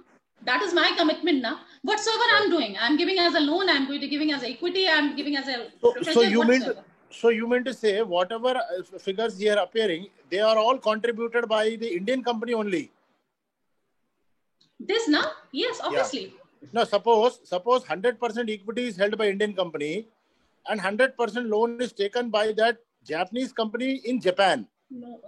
S10: That is my commitment, na? Whatsoever I'm doing, I'm giving as a loan, I'm going to giving as equity, I'm giving as a
S3: So you mean to say whatever figures here appearing, they are all contributed by the Indian company only?
S10: This, na? Yes, obviously.
S3: Yeah. Now suppose 100% equity is held by Indian company and 100% loan is taken by that Japanese company in Japan.
S10: No.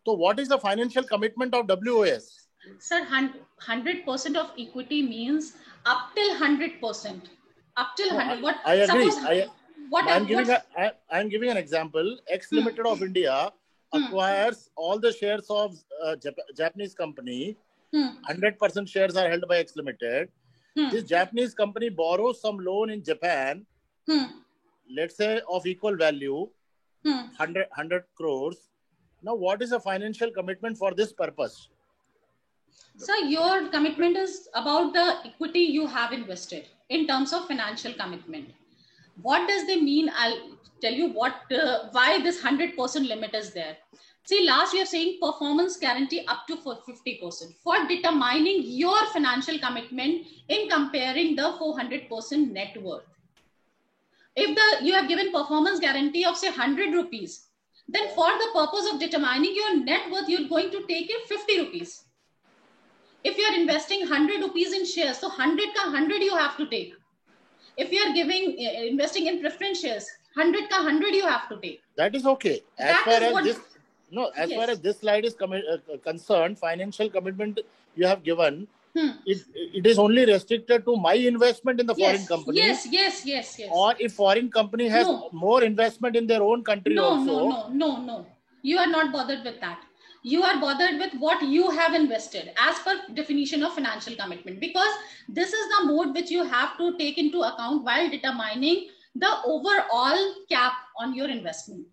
S3: So what is the financial commitment of WOS?
S10: Sir, 100% of equity means up till 100%. Up till 100. What?
S3: I agree.
S10: Suppose,
S3: I'm giving an example. X Limited of India acquires all the shares of Japanese company. 100% shares are held by X Limited. This Japanese company borrows some loan in Japan, let's say of equal value, 100 crores. Now, what is the financial commitment for this purpose?
S10: So your commitment is about the equity you have invested in terms of financial commitment. What does they mean? I'll tell you why this 100% limit is there. See, last we are saying performance guarantee up to 50% for determining your financial commitment in comparing the 400% net worth. If you have given performance guarantee of say 100 rupees, then for the purpose of determining your net worth, you're going to take it 50 rupees. If you are investing 100 rupees in shares, so 100 you have to take. If you are investing in preference shares, 100 you have to take.
S3: That is okay. As far as this slide is concerned, financial commitment you have given, it is only restricted to my investment in the foreign company.
S10: Yes.
S3: Or if foreign company has more investment in their own country also.
S10: No. You are not bothered with that. You are bothered with what you have invested as per definition of financial commitment, because this is the mode which you have to take into account while determining the overall cap on your investment.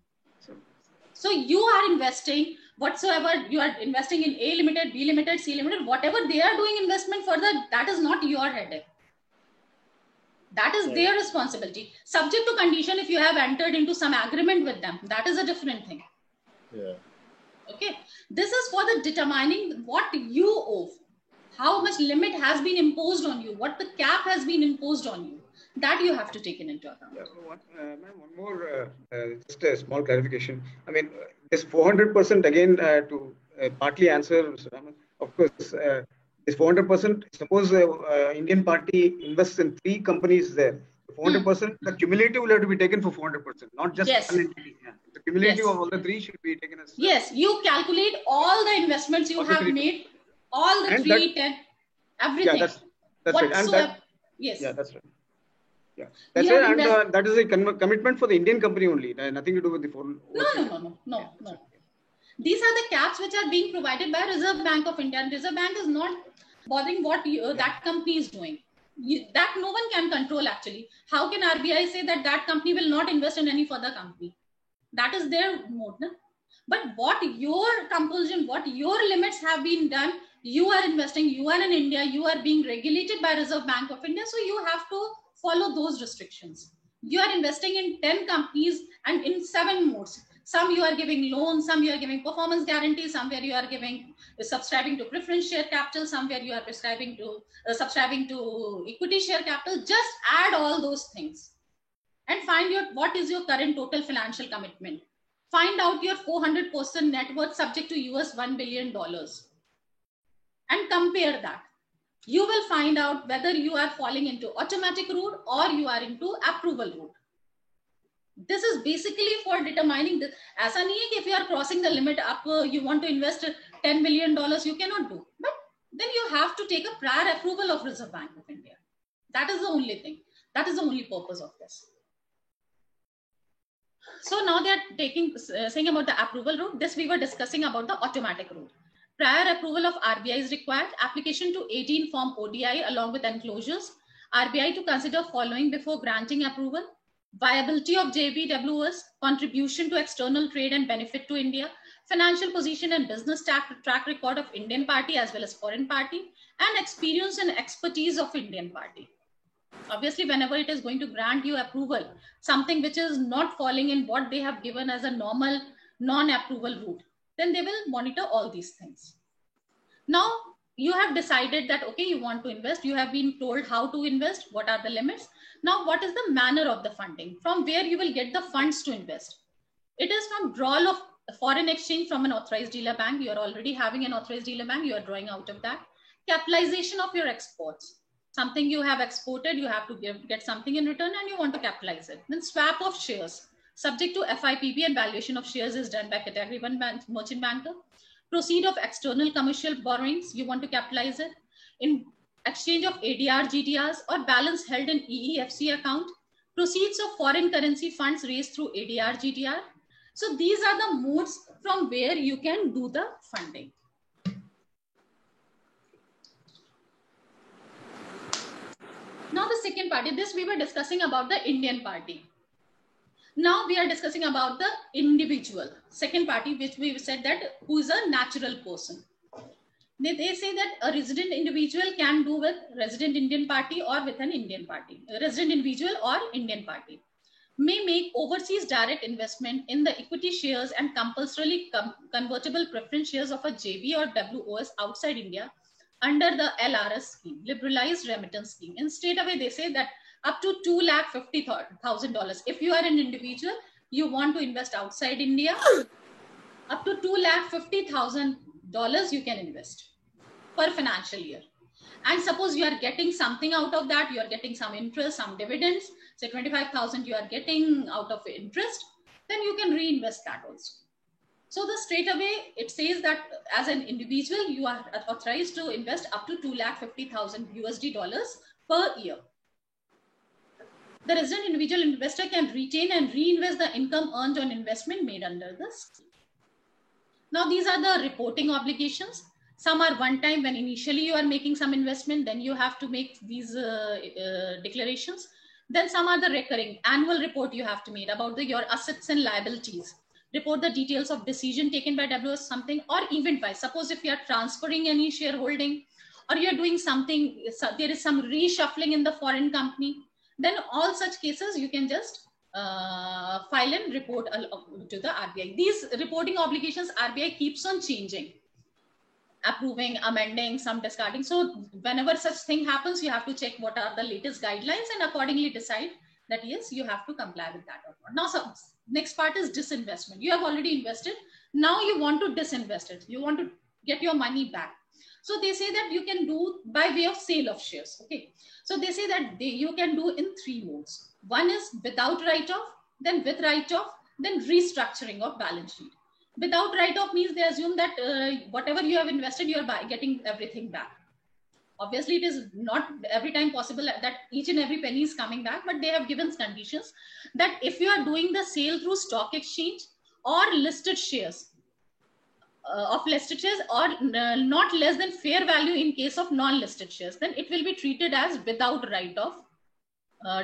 S10: So you are investing whatsoever you are investing in A Limited, B Limited, C Limited, whatever they are doing investment further, that is not your headache. That is their responsibility. Subject to condition, if you have entered into some agreement with them, that is a different thing.
S3: Yeah.
S10: Okay. This is for the determining what you owe, how much limit has been imposed on you, what the cap has been imposed on you. That you have to take into account.
S6: One more, just a small clarification. I mean, this 400% again to partly answer, Mr. Raman, of course, this 400%, suppose Indian party invests in 3 companies there. 400%, the cumulative will have to be taken for 400%, not just
S10: Yes.
S6: one entity. Yeah. The cumulative
S10: Yes.
S6: of all the three should be taken as.
S10: Yes, you calculate all the investments you
S6: All the
S10: have
S6: three.
S10: made, all the
S6: And
S10: 3, 10, everything.
S6: Yeah, that's right. And
S10: whatsoever. Yes.
S6: Yeah, that's right. Yeah, that's
S10: We
S6: right.
S10: have
S6: And that is a commitment for the Indian company only. Nothing to do with the foreign.
S10: No. These are the caps which are being provided by Reserve Bank of India. And Reserve Bank is not bothering what that company is doing. That no one can control actually. How can RBI say that that company will not invest in any further company? That is their mode. No? But what your compulsion, what your limits have been done, you are investing, you are in India, you are being regulated by Reserve Bank of India. So you have to follow those restrictions. You are investing in 10 companies and in 7 modes. Some you are giving loans, some you are giving performance guarantees, somewhere you are subscribing to preference share capital, somewhere you are subscribing to equity share capital. Just add all those things and find what is your current total financial commitment. Find out your 400% net worth subject to US $1 billion and compare that. You will find out whether you are falling into automatic route or you are into approval route. This is basically for determining this. Aisa nahi hai ki if you are crossing the limit up, you want to invest $10 million, you cannot do. But then you have to take a prior approval of Reserve Bank of India. That is the only thing. That is the only purpose of this. So now they are saying about the approval route. This we were discussing about the automatic route. Prior approval of RBI is required. Application to 18 form ODI along with enclosures. RBI to consider following before granting approval. Viability of JBWS, contribution to external trade and benefit to India, financial position and business track record of Indian party as well as foreign party, and experience and expertise of Indian party. Obviously, whenever it is going to grant you approval, something which is not falling in what they have given as a normal non-approval route, then they will monitor all these things. Now, you have decided that, okay, you want to invest. You have been told how to invest, what are the limits. Now, what is the manner of the funding? From where you will get the funds to invest? It is from drawal of foreign exchange from an authorized dealer bank. You are already having an authorized dealer bank. You are drawing out of that. Capitalization of your exports. Something you have exported, you have to get something in return and you want to capitalize it. Then swap of shares. Subject to FIPB and valuation of shares is done by category 1 merchant banker. Proceed of external commercial borrowings, you want to capitalize it. In exchange of ADR, GDRs or balance held in EEFC account. Proceeds of foreign currency funds raised through ADR, GDR. So these are the modes from where you can do the funding. Now the second party, this we were discussing about the Indian party. Now we are discussing about the individual. Second party, which we said that who is a natural person. They say that a resident individual can do with resident Indian party or with an Indian party. A resident individual or Indian party may make overseas direct investment in the equity shares and compulsorily convertible preference shares of a JV or WOS outside India under the LRS scheme, liberalized remittance scheme. And straight away they say that up to $250,000. If you are an individual, you want to invest outside India, up to $250,000 you can invest per financial year. And suppose you are getting something out of that, you are getting some interest, some dividends, say 25,000 you are getting out of interest, then you can reinvest that also. So the straight away, it says that as an individual, you are authorized to invest up to $250,000 per year. The resident individual investor can retain and reinvest the income earned on investment made under the scheme. Now, these are the reporting obligations. Some are one time when initially you are making some investment, then you have to make these declarations. Then some are the recurring annual report you have to make about your assets and liabilities. Report the details of decision taken by WS something or event wise. Suppose if you are transferring any shareholding or you are doing something, there is some reshuffling in the foreign company, then all such cases you can just file and report to the RBI. These reporting obligations RBI keeps on changing, approving, amending, some discarding. So whenever such thing happens, you have to check what are the latest guidelines and accordingly decide that yes, you have to comply with that or not. Now, so next part is disinvestment. You have already invested. Now you want to disinvest it. You want to get your money back. So they say that you can do by way of sale of shares. Okay. So they say that you can do in 3 modes. One is without write-off, then with write-off, then restructuring of balance sheet. Without write-off means they assume that whatever you have invested, you are getting everything back. Obviously, it is not every time possible that each and every penny is coming back, but they have given conditions that if you are doing the sale through stock exchange or listed shares, of listed shares or not less than fair value in case of non-listed shares, then it will be treated as without write-off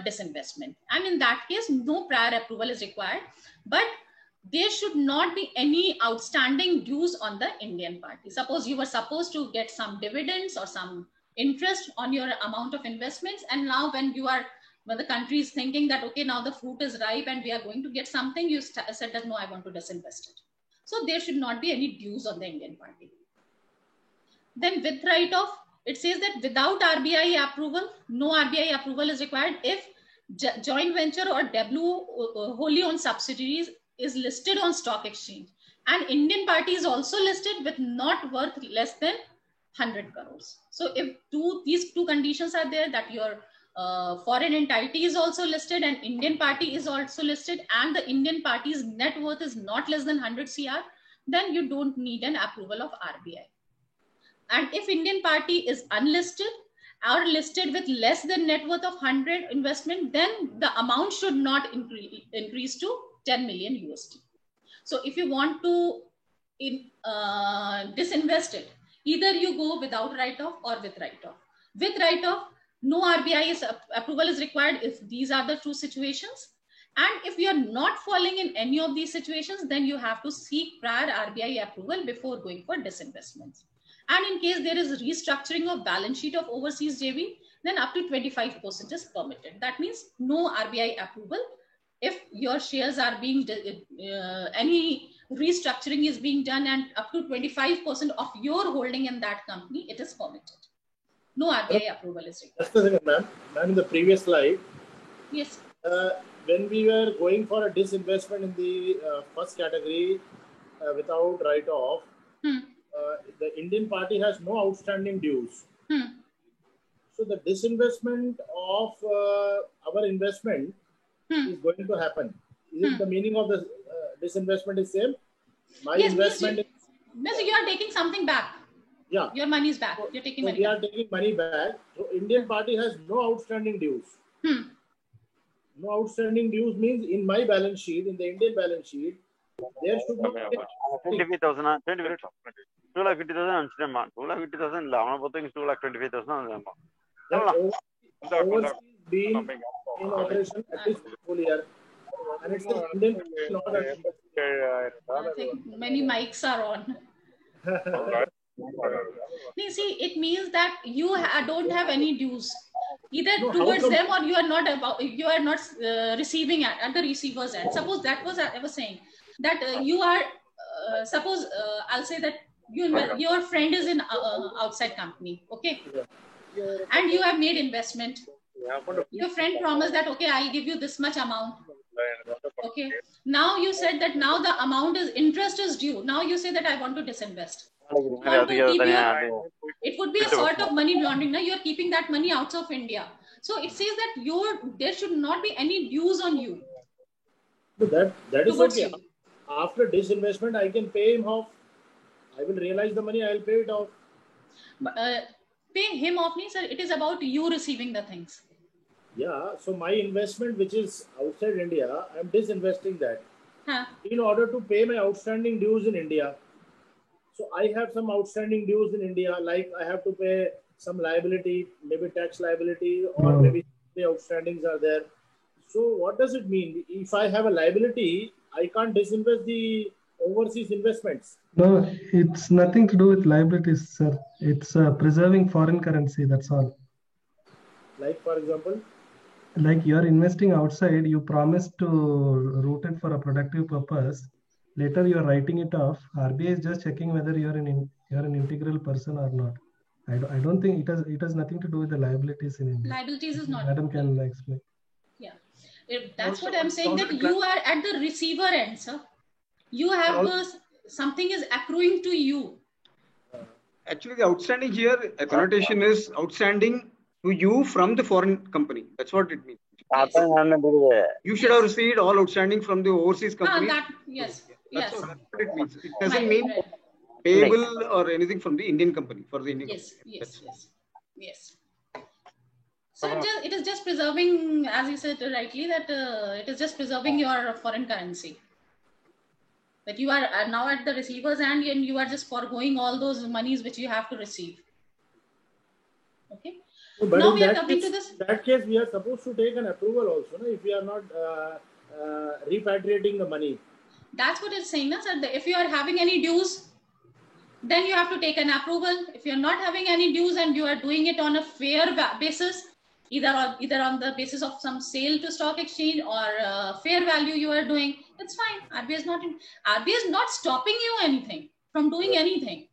S10: disinvestment. And in that case, no prior approval is required, but there should not be any outstanding dues on the Indian party. Suppose you were supposed to get some dividends or some interest on your amount of investments, and now when the country is thinking that, okay, now the fruit is ripe and we are going to get something, you said that, no, I want to disinvest it. So there should not be any dues on the Indian party. Then with write-off, it says that without RBI approval, no RBI approval is required if joint venture or wholly owned subsidiaries is listed on stock exchange, and Indian party is also listed with not worth less than 100 crores. So if these two conditions are there, that your foreign entity is also listed and Indian party is also listed, and the Indian party's net worth is not less than 100 CR, then you don't need an approval of RBI. And if Indian party is unlisted or listed with less than net worth of 100 investment, then the amount should not increase to 10 million USD. So if you want to disinvest it, either you go without write-off or with write-off. With write-off, no RBI approval is required if these are the two situations. And if you are not falling in any of these situations, then you have to seek prior RBI approval before going for disinvestments. And in case there is restructuring of balance sheet of overseas JV, then up to 25% is permitted. That means no RBI approval. If your shares are being, any restructuring is being done and up to 25% of your holding in that company, it is permitted. No RBI approval is required.
S3: Just a second, ma'am. Ma'am, in the previous slide,
S10: yes,
S3: when we were going for a disinvestment in the first category without write-off, the Indian party has no outstanding dues. So the disinvestment of our investment is going to happen. Is it the meaning of the disinvestment is same? My investment is...
S10: Means you are taking something back.
S3: Yeah.
S10: Your money is back. You're taking money back.
S3: We are taking money back. So Indian party has no outstanding dues. No outstanding dues means in my balance sheet, in the Indian balance sheet, there should not be
S8: 25,000. 250,000 250,000 225,000
S3: overseas being in operation at least full year, and it's an Indian not a...
S10: I think many mics are on. You see, it means that you don't have any dues either towards them, or you are not receiving at the receiver's end. Suppose that was I was saying that you are suppose I'll say that your friend is in outside company, okay, and you have made investment. Your friend promised that, okay, I'll give you this much amount. Okay, now you said that now the amount is interest is due. Now you say that I want to disinvest. It would be a sort of money laundering. Now you are keeping that money out of India. So it says that there should not be any dues on you.
S3: That is okay. You. After disinvestment, I can pay him off. I will realize the money. I will pay it off.
S10: Pay him off, sir. It is about you receiving the things.
S3: Yeah. So my investment, which is outside India, I am disinvesting that in order to pay my outstanding dues in India. So I have some outstanding dues in India, like I have to pay some liability, maybe tax liability, or maybe the outstandings are there. So what does it mean? If I have a liability, I can't disinvest the overseas investments.
S11: No, it's nothing to do with liabilities, sir. It's preserving foreign currency, that's all.
S3: Like, for example?
S11: Like you're investing outside, you promised to route it for a productive purpose. Later, you're writing it off. RBI is just checking whether you're an integral person or not. I don't think it has nothing to do with the liabilities in India.
S10: Liabilities is not.
S11: Madam can explain.
S10: Yeah, that's what I'm saying. That you are at the receiver end, sir. You have something is accruing to you.
S6: Actually, the outstanding here, a connotation is outstanding to you from the foreign company. That's what it means.
S10: Yes.
S6: You should have received all outstanding from the overseas company.
S10: Yes.
S6: That's what it means. It doesn't mean payable or anything from the Indian company for the Indian company.
S10: Yes. So it is just preserving, as you said rightly, that it is just preserving your foreign currency. That you are now at the receiver's end and you are just foregoing all those monies which you have to receive. Okay.
S3: But
S10: now
S3: in
S10: we are
S3: that
S10: coming
S3: case,
S10: to this.
S3: In that case, we are supposed to take an approval also, no? If we are not repatriating the money.
S10: That's what it's saying, na, sir. If you are having any dues, then you have to take an approval. If you are not having any dues and you are doing it on a fair basis, either on the basis of some sale to stock exchange or fair value you are doing, it's fine. RBI is not stopping you anything from doing anything.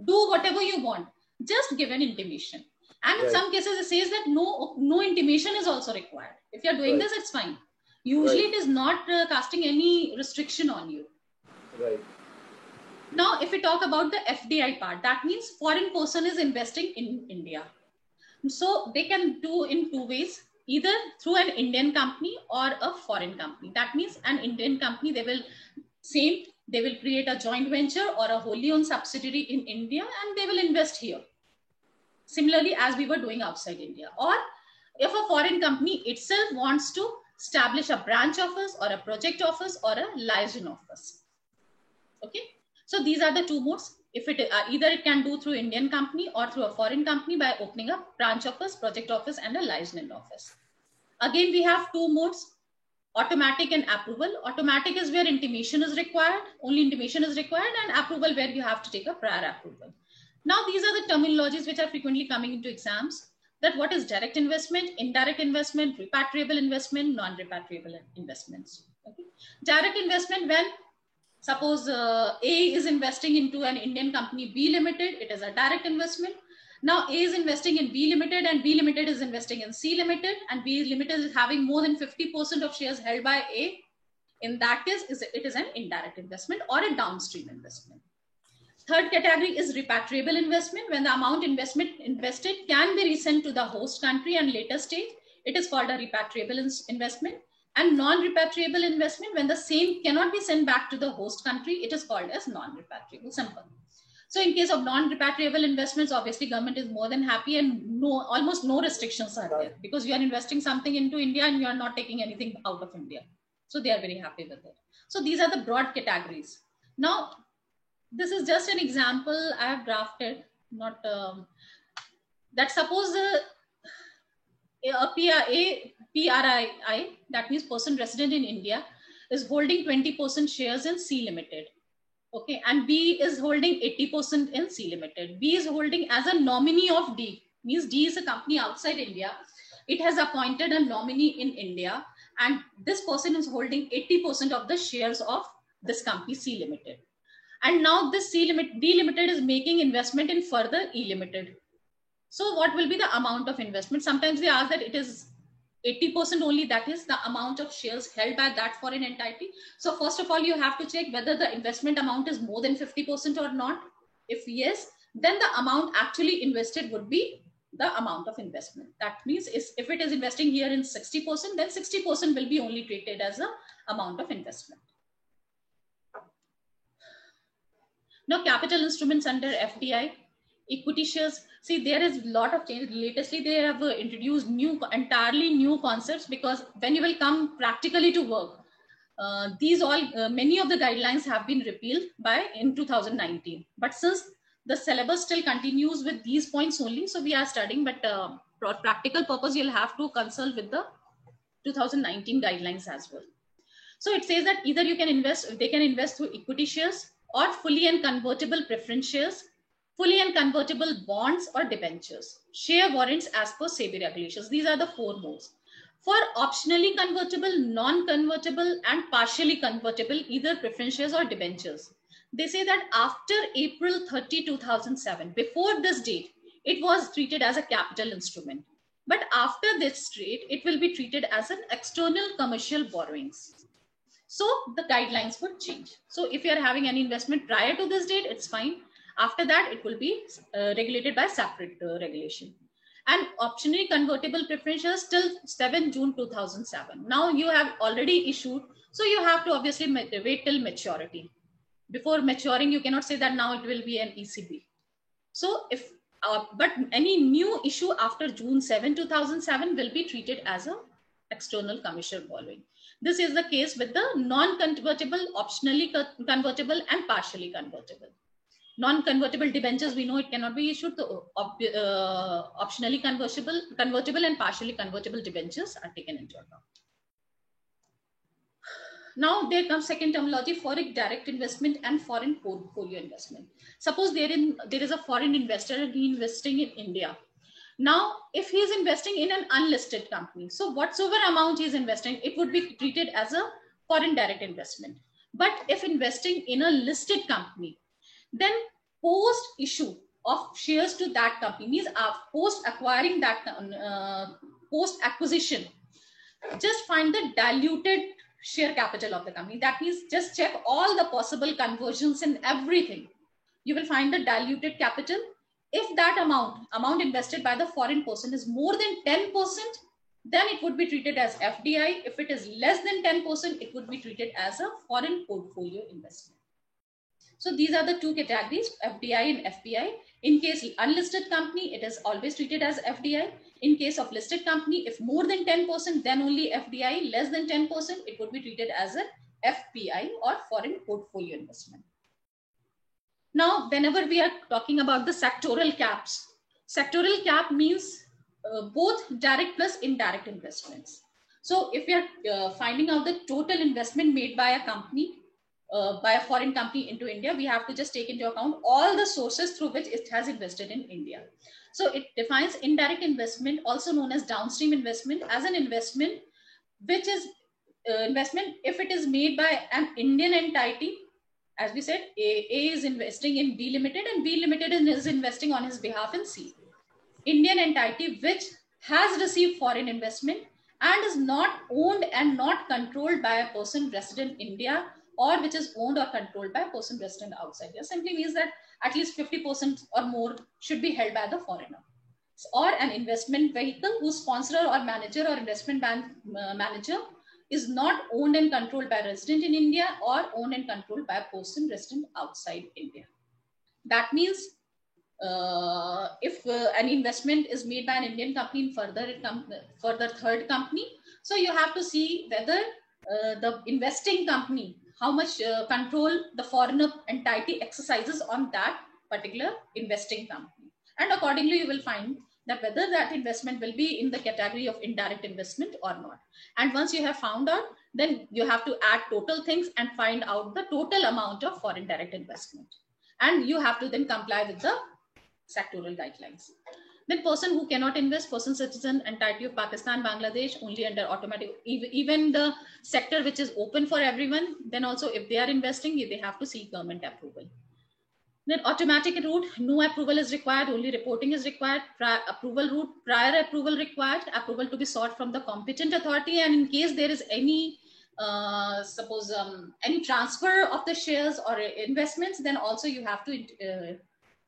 S10: Do whatever you want. Just give an intimation. And in some cases, it says that no intimation is also required. If you're doing this, it's fine. Usually, it is not casting any restriction on you.
S3: Right.
S10: Now, if we talk about the FDI part, that means foreign person is investing in India. So they can do in two ways, either through an Indian company or a foreign company. That means an Indian company, they will create a joint venture or a wholly owned subsidiary in India and they will invest here. Similarly, as we were doing outside India. Or if a foreign company itself wants to establish a branch office or a project office or a liaison office. Okay. So these are the two modes. If it either it can do through Indian company or through a foreign company by opening a branch office, project office, and a liaison office. Again, we have two modes, automatic and approval. Automatic is where intimation is required, only intimation is required, and approval where you have to take a prior approval. Now, these are the terminologies which are frequently coming into exams. That what is direct investment, indirect investment, repatriable investment, non-repatriable investments. Okay. Direct investment, when suppose A is investing into an Indian company B Limited, it is a direct investment. Now A is investing in B Limited and B Limited is investing in C Limited and B Limited is having more than 50% of shares held by A. In that case, it is an indirect investment or a downstream investment. Third category is repatriable investment. When the amount invested can be resent to the host country and later stage, it is called a repatriable investment. And non-repatriable investment, when the same cannot be sent back to the host country, it is called as non-repatriable. Simple. So in case of non-repatriable investments, obviously government is more than happy and almost no restrictions are there because you are investing something into India and you are not taking anything out of India. So they are very happy with it. So these are the broad categories. Now, this is just an example I have drafted, not that suppose a PRI, that means person resident in India, is holding 20% shares in C Limited. Okay, and B is holding 80% in C Limited. B is holding as a nominee of D, means D is a company outside India. It has appointed a nominee in India, and this person is holding 80% of the shares of this company C Limited. And now this D Limited is making investment in further E Limited. So what will be the amount of investment? Sometimes they ask that it is 80% only, that is the amount of shares held by that foreign entity. So first of all, you have to check whether the investment amount is more than 50% or not. If yes, then the amount actually invested would be the amount of investment. That means if it is investing here in 60%, then 60% will be only treated as the amount of investment. Now, capital instruments under FDI, equity shares. See, there is a lot of change. Lately, they have introduced entirely new concepts because when you will come practically to work, many of the guidelines have been repealed in 2019. But since the syllabus still continues with these points only, so we are studying. But for practical purpose, you'll have to consult with the 2019 guidelines as well. So it says that either you can invest, they can invest through equity shares, or fully and convertible preference shares, fully and convertible bonds or debentures, share warrants as per SEBI regulations. These are the four modes. For optionally convertible, non-convertible, and partially convertible, either preference shares or debentures, they say that after April 30, 2007, before this date, it was treated as a capital instrument. But after this date, it will be treated as an external commercial borrowings. So the guidelines would change. So if you are having any investment prior to this date, it's fine. After that, it will be regulated by separate regulation. And optionally convertible preference shares till 7 June 2007. Now you have already issued, so you have to obviously wait till maturity. Before maturing, you cannot say that now it will be an ECB. So if, but any new issue after June 7, 2007 will be treated as a external commercial borrowing. This is the case with the non-convertible, optionally convertible and partially convertible. Non-convertible debentures, we know it cannot be issued. The optionally convertible and partially convertible debentures are taken into account. Now there comes second terminology, foreign direct investment and foreign portfolio investment. Suppose there is a foreign investor and he investing in India. Now, if he is investing in an unlisted company, so whatsoever amount he is investing, it would be treated as a foreign direct investment. But if investing in a listed company, then post issue of shares to that company means post acquiring that post acquisition, just find the diluted share capital of the company. That means just check all the possible conversions and everything. You will find the diluted capital. If that amount invested by the foreign person is more than 10%, then it would be treated as FDI. If it is less than 10%, it would be treated as a foreign portfolio investment. So these are the two categories, FDI and FPI. In case unlisted company, it is always treated as FDI. In case of listed company, if more than 10%, then only FDI. Less than 10%, it would be treated as a FPI or foreign portfolio investment. Now, whenever we are talking about the sectoral caps, sectoral cap means both direct plus indirect investments. So if we are finding out the total investment made by a company, by a foreign company into India, we have to just take into account all the sources through which it has invested in India. So it defines indirect investment, also known as downstream investment, as an investment which is investment if it is made by an Indian entity. As we said, A is investing in B Limited and B Limited is investing on his behalf in C. Indian entity which has received foreign investment and is not owned and not controlled by a person resident in India, or which is owned or controlled by a person resident outside India, simply means that at least 50% or more should be held by the foreigner. Or an investment vehicle whose sponsor or manager or investment manager is not owned and controlled by a resident in India or owned and controlled by a person resident outside India. That means if an investment is made by an Indian company in further third company, so you have to see whether the investing company, how much control the foreigner entity exercises on that particular investing company. And accordingly, you will find that whether that investment will be in the category of indirect investment or not. And once you have found out, then you have to add total things and find out the total amount of foreign direct investment. And you have to then comply with the sectoral guidelines. Then person who cannot invest, person, citizen, entity of Pakistan, Bangladesh, only under automatic, even the sector which is open for everyone, then also if they are investing, they have to seek government approval. Then automatic route, no approval is required, only reporting is required. Approval route, prior approval required, approval to be sought from the competent authority. And in case there is any, suppose any transfer of the shares or investments, then also you have to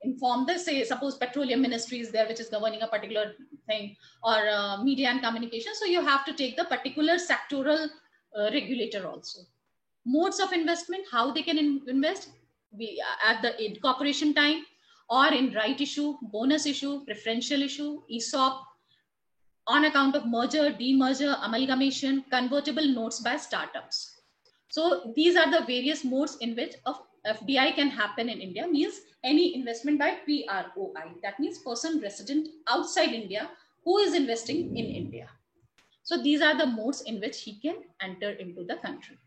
S10: inform the, say, suppose petroleum ministry is there, which is governing a particular thing, or media and communication. So you have to take the particular sectoral regulator also. Modes of investment, how they can invest, at the incorporation time, or in right issue, bonus issue, preferential issue, ESOP, on account of merger, demerger, amalgamation, convertible notes by startups. So these are the various modes in which FDI can happen in India, means any investment by PROI. That means person resident outside India who is investing in India. So these are the modes in which he can enter into the country.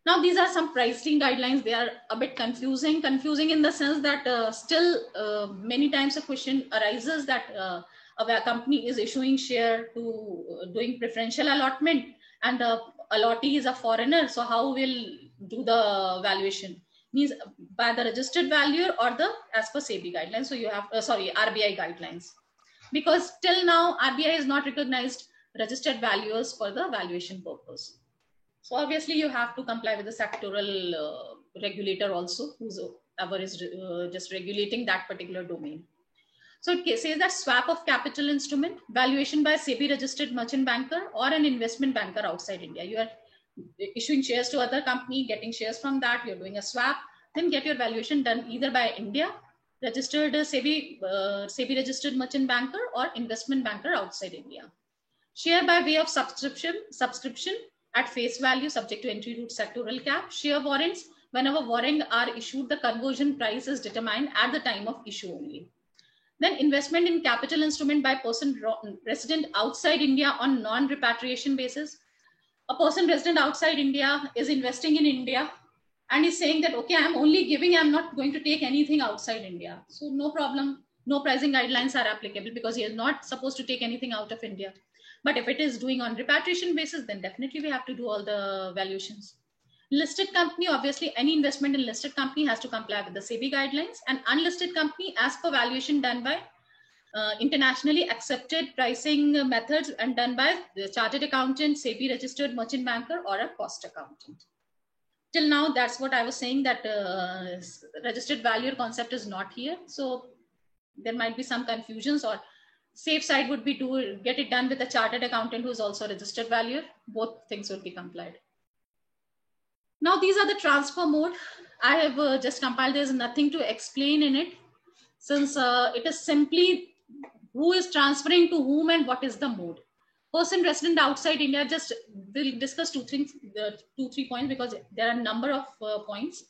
S10: Now, these are some pricing guidelines. They are a bit confusing in the sense that still many times a question arises that a company is issuing share to doing preferential allotment and the allottee is a foreigner. So how will do the valuation? Means by the registered valuer or the as per SEBI guidelines. So you have, RBI guidelines. Because till now, RBI has not recognized registered valuers for the valuation purpose. So obviously you have to comply with the sectoral regulator also, who's whoever is just regulating that particular domain. So it says that swap of capital instrument, valuation by SEBI registered merchant banker or an investment banker outside India. You are issuing shares to other company, getting shares from that, you're doing a swap, then get your valuation done either by India, registered SEBI registered merchant banker or investment banker outside India. Share by way of subscription at face value subject to entry route sectoral cap. Share warrants, whenever warrants are issued, the conversion price is determined at the time of issue only. Then investment in capital instrument by person resident outside India on non-repatriation basis. A person resident outside India is investing in India and is saying that, okay, I'm only giving, I'm not going to take anything outside India. So no problem, no pricing guidelines are applicable because he is not supposed to take anything out of India. But if it is doing on repatriation basis, then definitely we have to do all the valuations. Listed company, obviously any investment in listed company has to comply with the SEBI guidelines, and unlisted company as per valuation done by internationally accepted pricing methods and done by the chartered accountant, SEBI registered merchant banker or a cost accountant. Till now, that's what I was saying, that registered valuer concept is not here. So there might be some confusions, or safe side would be to get it done with a chartered accountant who is also a registered valuer. Both things will be complied. Now, these are the transfer mode. I have just compiled. There's nothing to explain in it, since it is simply who is transferring to whom and what is the mode. Person resident outside India, just we'll discuss two, three points because there are a number of points.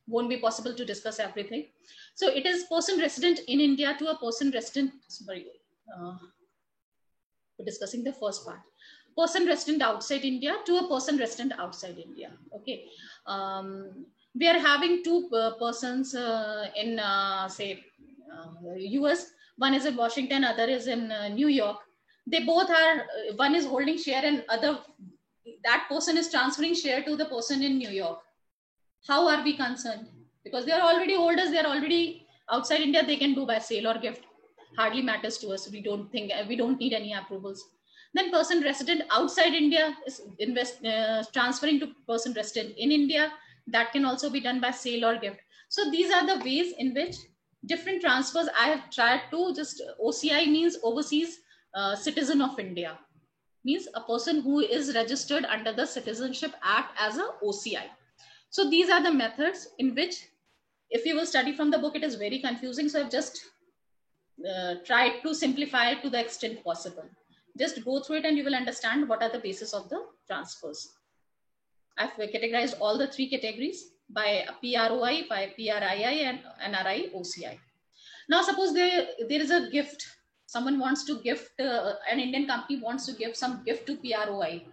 S10: Won't be possible to discuss everything. So it is person resident in India to a person resident, sorry, we're discussing the first part. Person resident outside India to a person resident outside India. Okay. We are having two persons in, say, US. One is in Washington, other is in New York. They both are, one is holding share and that person is transferring share to the person in New York. How are we concerned? Because they are already holders, they are already outside India, they can do by sale or gift. Hardly matters to us. We don't need any approvals. Then person resident outside India is transferring to person resident in India. That can also be done by sale or gift. So these are the ways in which different transfers I have tried to just, OCI means overseas citizen of India. Means a person who is registered under the Citizenship Act as a OCI. So these are the methods in which, if you will study from the book, it is very confusing. So I've just tried to simplify it to the extent possible. Just go through it and you will understand what are the basis of the transfers. I've categorized all the three categories by PROI, by PRII and NRI, OCI. Now suppose there is a gift. Someone wants to gift, an Indian company wants to give some gift to PROI.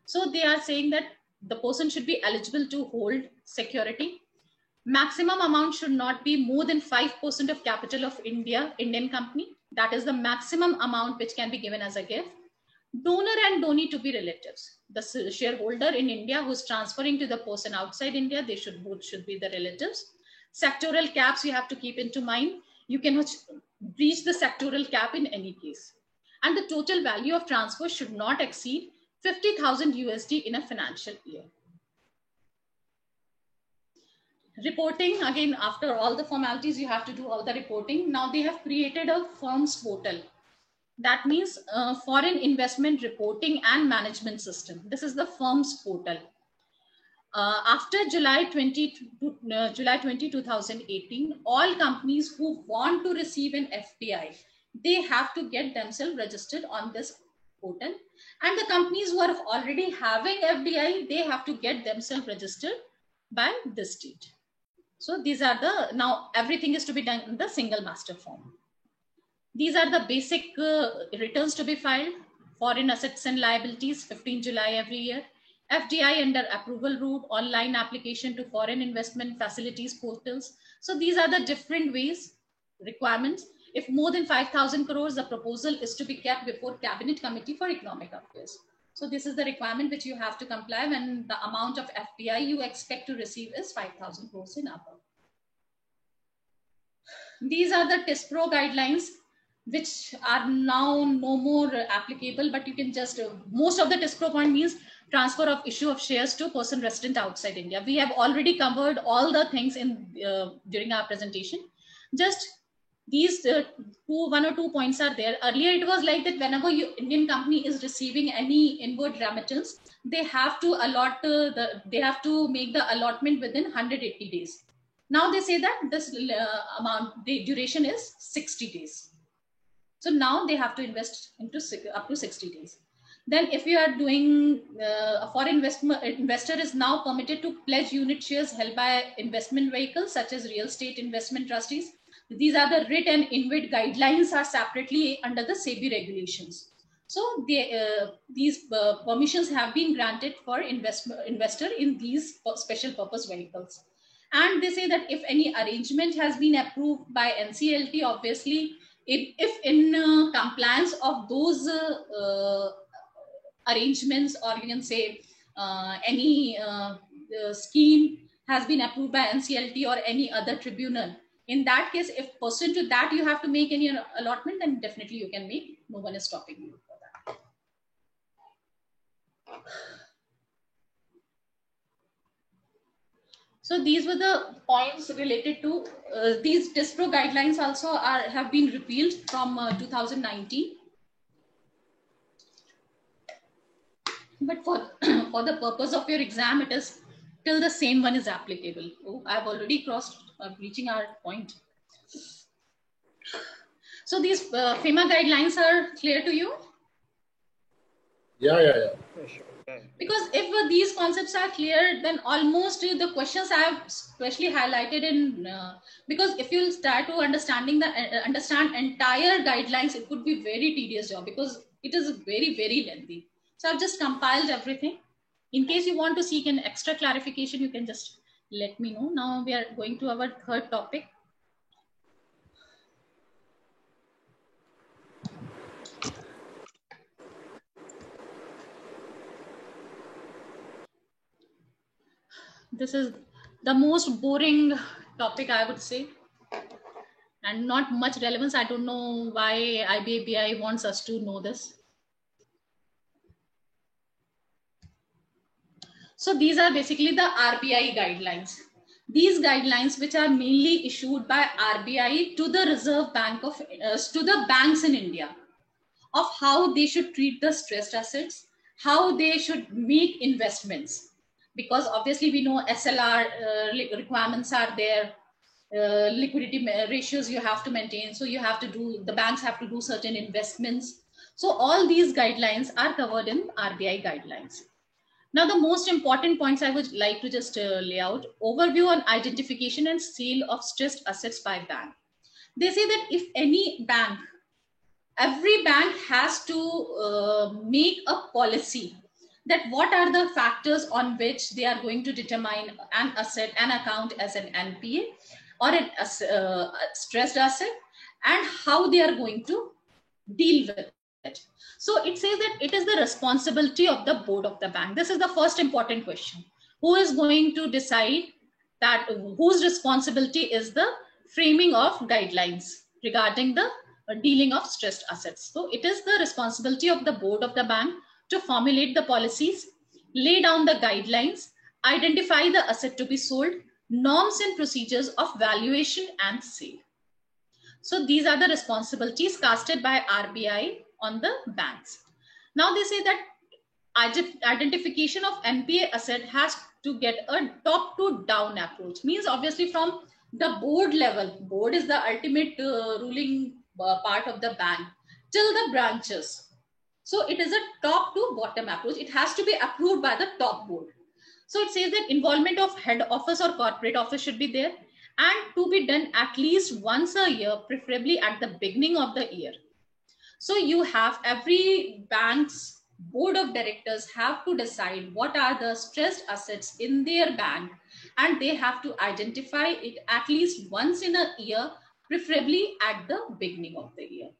S10: So they are saying that the person should be eligible to hold security. Maximum amount should not be more than 5% of capital of Indian company. That is the maximum amount which can be given as a gift. Donor and donee to be relatives. The shareholder in India who is transferring to the person outside India, they should be the relatives. Sectoral caps you have to keep into mind. You cannot breach the sectoral cap in any case. And the total value of transfer should not exceed 50,000 USD in a financial year. Reporting, again, after all the formalities, you have to do all the reporting. Now they have created a firms portal. That means foreign investment reporting and management system. This is the firms portal. After July 20, 2018, all companies who want to receive an FDI, they have to get themselves registered on this portal. And the companies who are already having FDI, they have to get themselves registered by this date. So these are the, now everything is to be done in the single master form. These are the basic returns to be filed. Foreign assets and liabilities, 15 July every year. FDI under approval route, online application to foreign investment facilities portals. So these are the different ways, requirements. If more than 5,000 crores, the proposal is to be kept before Cabinet Committee for Economic Affairs. So this is the requirement which you have to comply when the amount of FDI you expect to receive is 5,000 crores and above. These are the TISPRO guidelines, which are now no more applicable, but you can just, most of the TISPRO point means transfer of issue of shares to a person resident outside India. We have already covered all the things in during our presentation. Just these one or two points are there. Earlier, it was like that whenever Indian company is receiving any inward remittance, they have to allot they have to make the allotment within 180 days. Now they say that this amount, the duration is 60 days. So now they have to invest into up to 60 days. Then if you are doing a foreign investor is now permitted to pledge unit shares held by investment vehicles such as real estate investment trustees. These are the writ and InvIT guidelines are separately under the SEBI regulations. So these permissions have been granted for investor in these special purpose vehicles. And they say that if any arrangement has been approved by NCLT, obviously, if in compliance of those arrangements, or you can say any scheme has been approved by NCLT or any other tribunal, in that case, if pursuant to that you have to make any allotment, then definitely you can make. No one is stopping you for that. So these were the points related to these DISPRO guidelines. Also have been repealed from 2019. But for the purpose of your exam, it is till the same one is applicable. Oh, I've already crossed reaching our point. So these FEMA guidelines are clear to you?
S3: Yeah.
S10: Because if these concepts are clear, then almost the questions I have specially highlighted in, because if you start to understand entire guidelines, it could be very tedious job because it is very, very lengthy. So I've just compiled everything. In case you want to seek an extra clarification, you can just let me know. Now we are going to our third topic. This is the most boring topic, I would say, and not much relevance. I don't know why IBABI wants us to know this. So these are basically the RBI guidelines. These guidelines, which are mainly issued by RBI to the Reserve Bank of, to the banks in India, of how they should treat the stressed assets, how they should make investments. Because obviously we know SLR requirements are there, liquidity ratios you have to maintain. So you have to do, the banks have to do certain investments. So all these guidelines are covered in RBI guidelines. Now, the most important points I would like to just lay out: overview on identification and sale of stressed assets by bank. They say that if any bank, every bank has to make a policy that what are the factors on which they are going to determine an asset, an account as an NPA or a stressed asset, and how they are going to deal with it. So it says that it is the responsibility of the board of the bank. This is the first important question. Who is going to decide that, whose responsibility is the framing of guidelines regarding the dealing of stressed assets? So it is the responsibility of the board of the bank to formulate the policies, lay down the guidelines, identify the asset to be sold, norms and procedures of valuation and sale. So these are the responsibilities casted by RBI on the banks. Now they say that identification of NPA asset has to get a top to down approach. Means obviously from the board level, board is the ultimate ruling part of the bank, till the branches. So it is a top to bottom approach. It has to be approved by the top board. So it says that involvement of head office or corporate office should be there, and to be done at least once a year, preferably at the beginning of the year. So you have every bank's board of directors have to decide what are the stressed assets in their bank, and they have to identify it at least once in a year, preferably at the beginning of the year.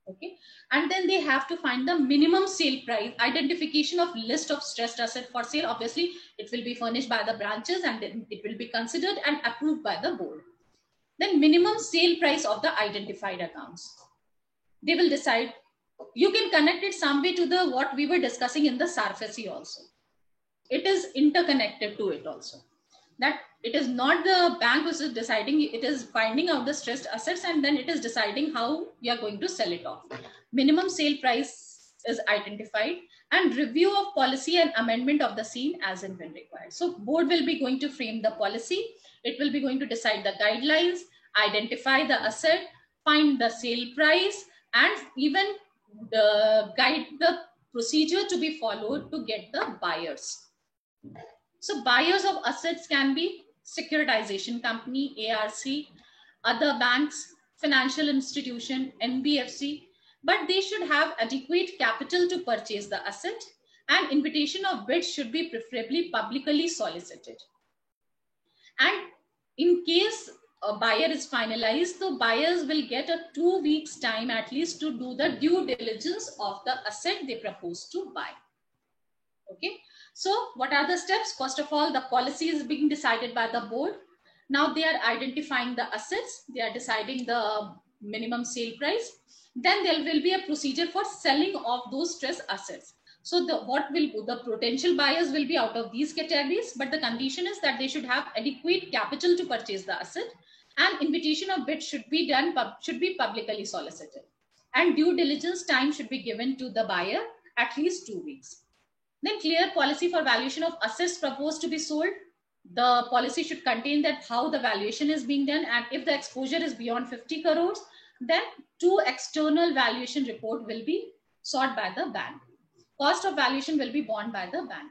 S10: Okay, and then they have to find the minimum sale price, identification of list of stressed asset for sale. Obviously, it will be furnished by the branches and then it will be considered and approved by the board. Then minimum sale price of the identified accounts. They will decide. You can connect it some way to the what we were discussing in the SARFAESI also. it is interconnected to it also. That it is not the bank which is deciding, it is finding out the stressed assets and then it is deciding how you are going to sell it off. Minimum sale price is identified and review of policy and amendment of the scene as and when required. So board will be going to frame the policy. It will be going to decide the guidelines, identify the asset, find the sale price, and even guide the procedure to be followed to get the buyers. So buyers of assets can be securitization company, ARC, other banks, financial institution, NBFC, but they should have adequate capital to purchase the asset, and invitation of bids should be preferably publicly solicited. And in case a buyer is finalized, the buyers will get a 2 weeks time at least to do the due diligence of the asset they propose to buy. Okay. So what are the steps? First of all, the policy is being decided by the board. Now they are identifying the assets. They are deciding the minimum sale price. Then there will be a procedure for selling of those stressed assets. So the potential buyers will be out of these categories, but the condition is that they should have adequate capital to purchase the asset, and invitation of bid should be publicly solicited. And due diligence time should be given to the buyer at least 2 weeks. Then clear policy for valuation of assets proposed to be sold. The policy should contain that how the valuation is being done, and if the exposure is beyond 50 crores, then 2 external valuation report will be sought by the bank. Cost of valuation will be borne by the bank.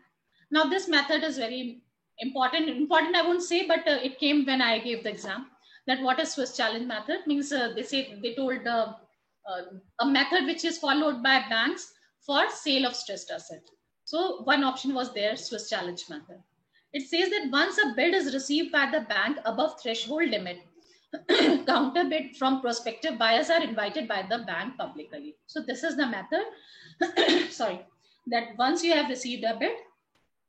S10: Now this method is very important. Important I won't say, but it came when I gave the exam. That what is Swiss challenge method means. They told a method which is followed by banks for sale of stressed asset. So one option was their Swiss challenge method. It says that once a bid is received by the bank above threshold limit, counter bid from prospective buyers are invited by the bank publicly. So this is the method. Sorry, that once you have received a bid,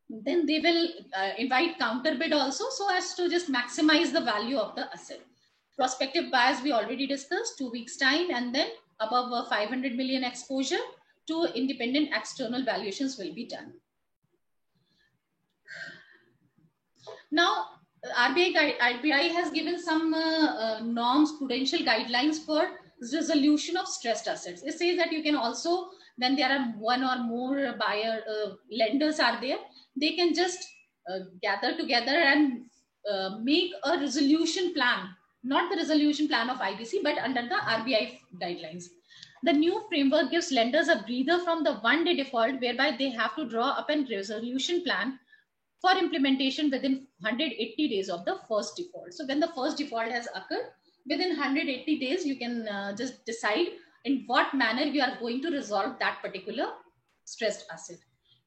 S10: then they will invite counter bid also, so as to just maximize the value of the asset. Prospective buyers we already discussed, 2 weeks time, and then above a 500 million exposure, 2 independent external valuations will be done. Now, RBI has given some norms, prudential guidelines for resolution of stressed assets. It says that you can also, when there are one or more lenders are there, they can just gather together and make a resolution plan, not the resolution plan of IBC, but under the RBI guidelines. The new framework gives lenders a breather from the one-day default, whereby they have to draw up a resolution plan for implementation within 180 days of the first default. So when the first default has occurred, within 180 days, you can just decide in what manner you are going to resolve that particular stressed asset.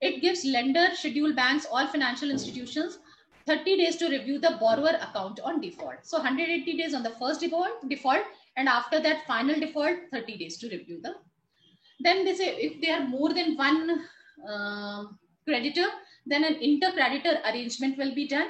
S10: It gives lender, scheduled banks, all financial institutions 30 days to review the borrower account on default. So 180 days on the first default, and after that final default, 30 days to review the. Then they say if there are more than one creditor, then an inter-creditor arrangement will be done.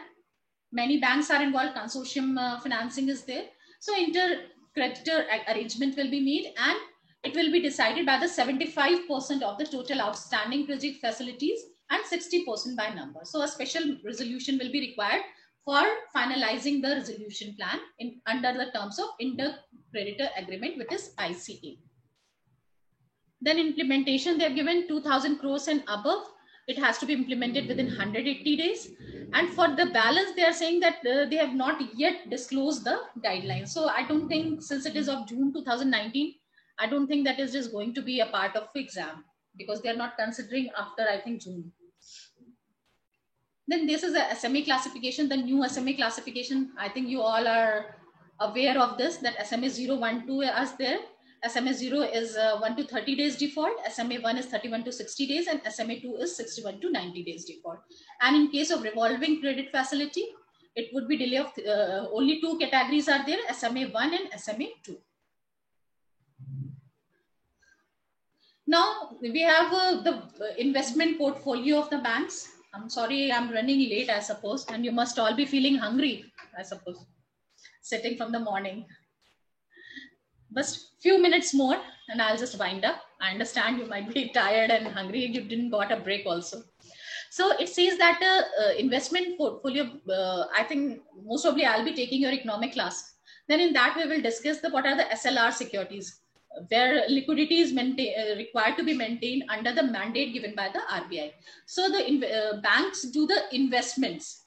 S10: Many banks are involved, consortium financing is there. So inter-creditor arrangement will be made, and it will be decided by the 75% of the total outstanding project facilities and 60% by number. So a special resolution will be required for finalizing the resolution plan under the terms of inter-creditor agreement, which is ICA. Then implementation, they have given 2,000 crores and above. It has to be implemented within 180 days. And for the balance, they are saying that they have not yet disclosed the guidelines. So I don't think, since it is of June 2019, I don't think that is just going to be a part of the exam, because they are not considering after, I think, June. Then this is a SMA classification, the new SMA classification. I think you all are aware of this, that SMA 0, 1, 2 is there. SMA 0 is 1 to 30 days default, SMA 1 is 31 to 60 days, and SMA 2 is 61 to 90 days default. And in case of revolving credit facility, it would be delay of only 2 categories are there, SMA 1 and SMA 2. Now we have the investment portfolio of the banks. I'm sorry, I'm running late, I suppose, and you must all be feeling hungry, I suppose, sitting from the morning. But few minutes more and I'll just wind up. I understand you might be tired and hungry. You didn't got a break also. So it says that investment portfolio, I think most probably I'll be taking your economic class. Then in that we will discuss what are the SLR securities, where liquidity is required to be maintained under the mandate given by the RBI. So the banks do the investments.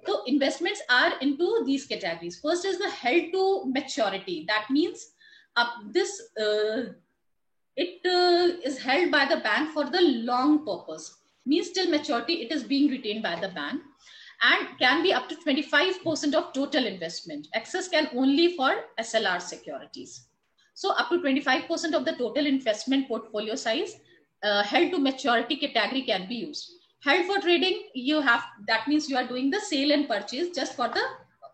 S10: So investments are into these categories. First is the held to maturity. That means it is held by the bank for the long purpose. Means till maturity it is being retained by the bank, and can be up to 25% of total investment. Excess can only for SLR securities. So up to 25% of the total investment portfolio size held to maturity category can be used. Held for trading, that means you are doing the sale and purchase just for the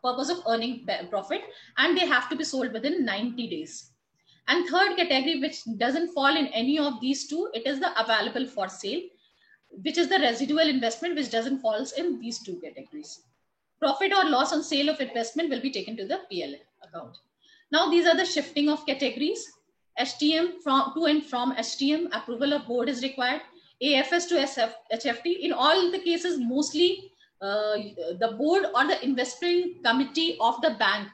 S10: purpose of earning profit, and they have to be sold within 90 days. And third category, which doesn't fall in any of these two, it is the available for sale, which is the residual investment, which doesn't fall in these two categories. Profit or loss on sale of investment will be taken to the PL account. Now, these are the shifting of categories. HTM to and from HTM, approval of board is required. AFS to HFT. In all the cases, mostly the board or the investment committee of the bank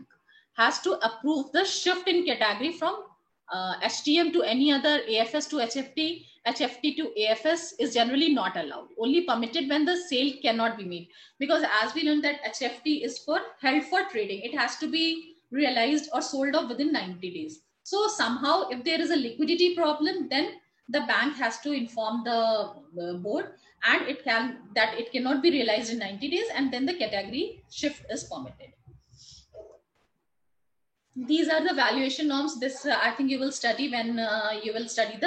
S10: has to approve the shift in category from HTM to any other. AFS to HFT, HFT to AFS is generally not allowed. Only permitted when the sale cannot be made. Because as we learned that HFT is for held for trading. It has to be realized or sold off within 90 days. So somehow if there is a liquidity problem, then the bank has to inform the board, and it cannot be realized in 90 days, and then the category shift is permitted. These are the valuation norms. This I think you will study when you will study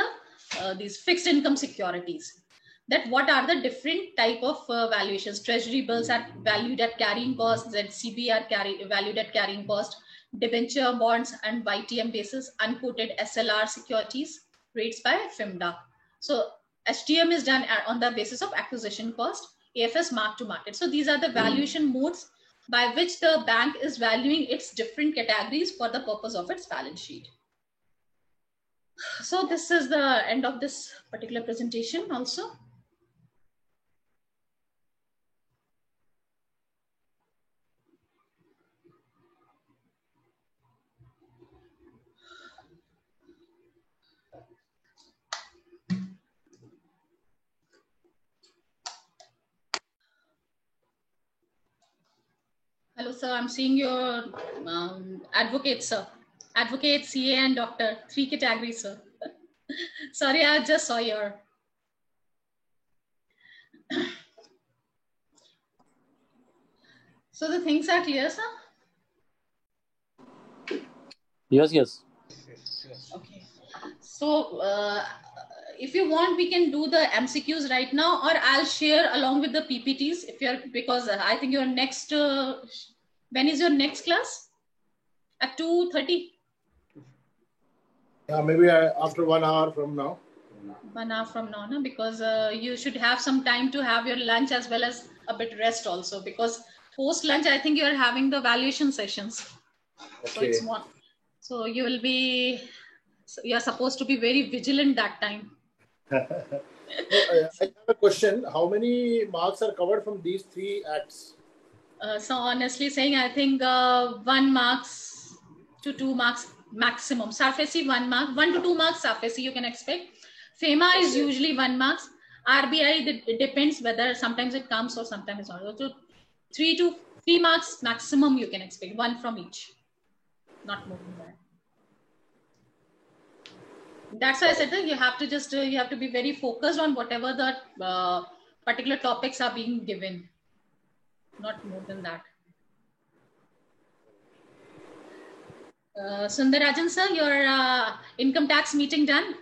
S10: these fixed income securities. That what are the different type of valuations. Treasury bills are valued at carrying cost, ZCB are valued at carrying cost, debenture bonds and YTM basis, unquoted SLR securities, rates by FIMDA. So HTM is done on the basis of acquisition cost, AFS mark to market. So these are the valuation modes by which the bank is valuing its different categories for the purpose of its balance sheet. So this is the end of this particular presentation also. Hello, sir. I'm seeing your advocate, sir. Advocate, CA, and doctor. 3 categories, sir. Sorry, I just saw your. So the things are clear, sir?
S12: Yes.
S10: Okay. So if you want, we can do the MCQs right now, or I'll share along with the PPTs because I think your next, when is your next class? At 2:30?
S3: Yeah, maybe after 1 hour from now.
S10: 1 hour from now, no? Because you should have some time to have your lunch as well as a bit rest also, because post lunch, I think you're having the valuation sessions. Okay. So it's more, so you will be, you're supposed to be very vigilant that time.
S3: I have a question. How many marks are covered from these 3 acts?
S10: So honestly saying, I think 1 marks to 2 marks maximum. SARFAESI 1 mark, 1 to 2 marks SARFAESI you can expect. FEMA is usually 1 marks. RBI, it depends whether sometimes it comes or sometimes it's not. So 3 marks maximum you can expect, 1 from each, not more than that. That's why I said that you have to just you have to be very focused on whatever the particular topics are being given, not more than that. Sundarajan sir, your income tax meeting done?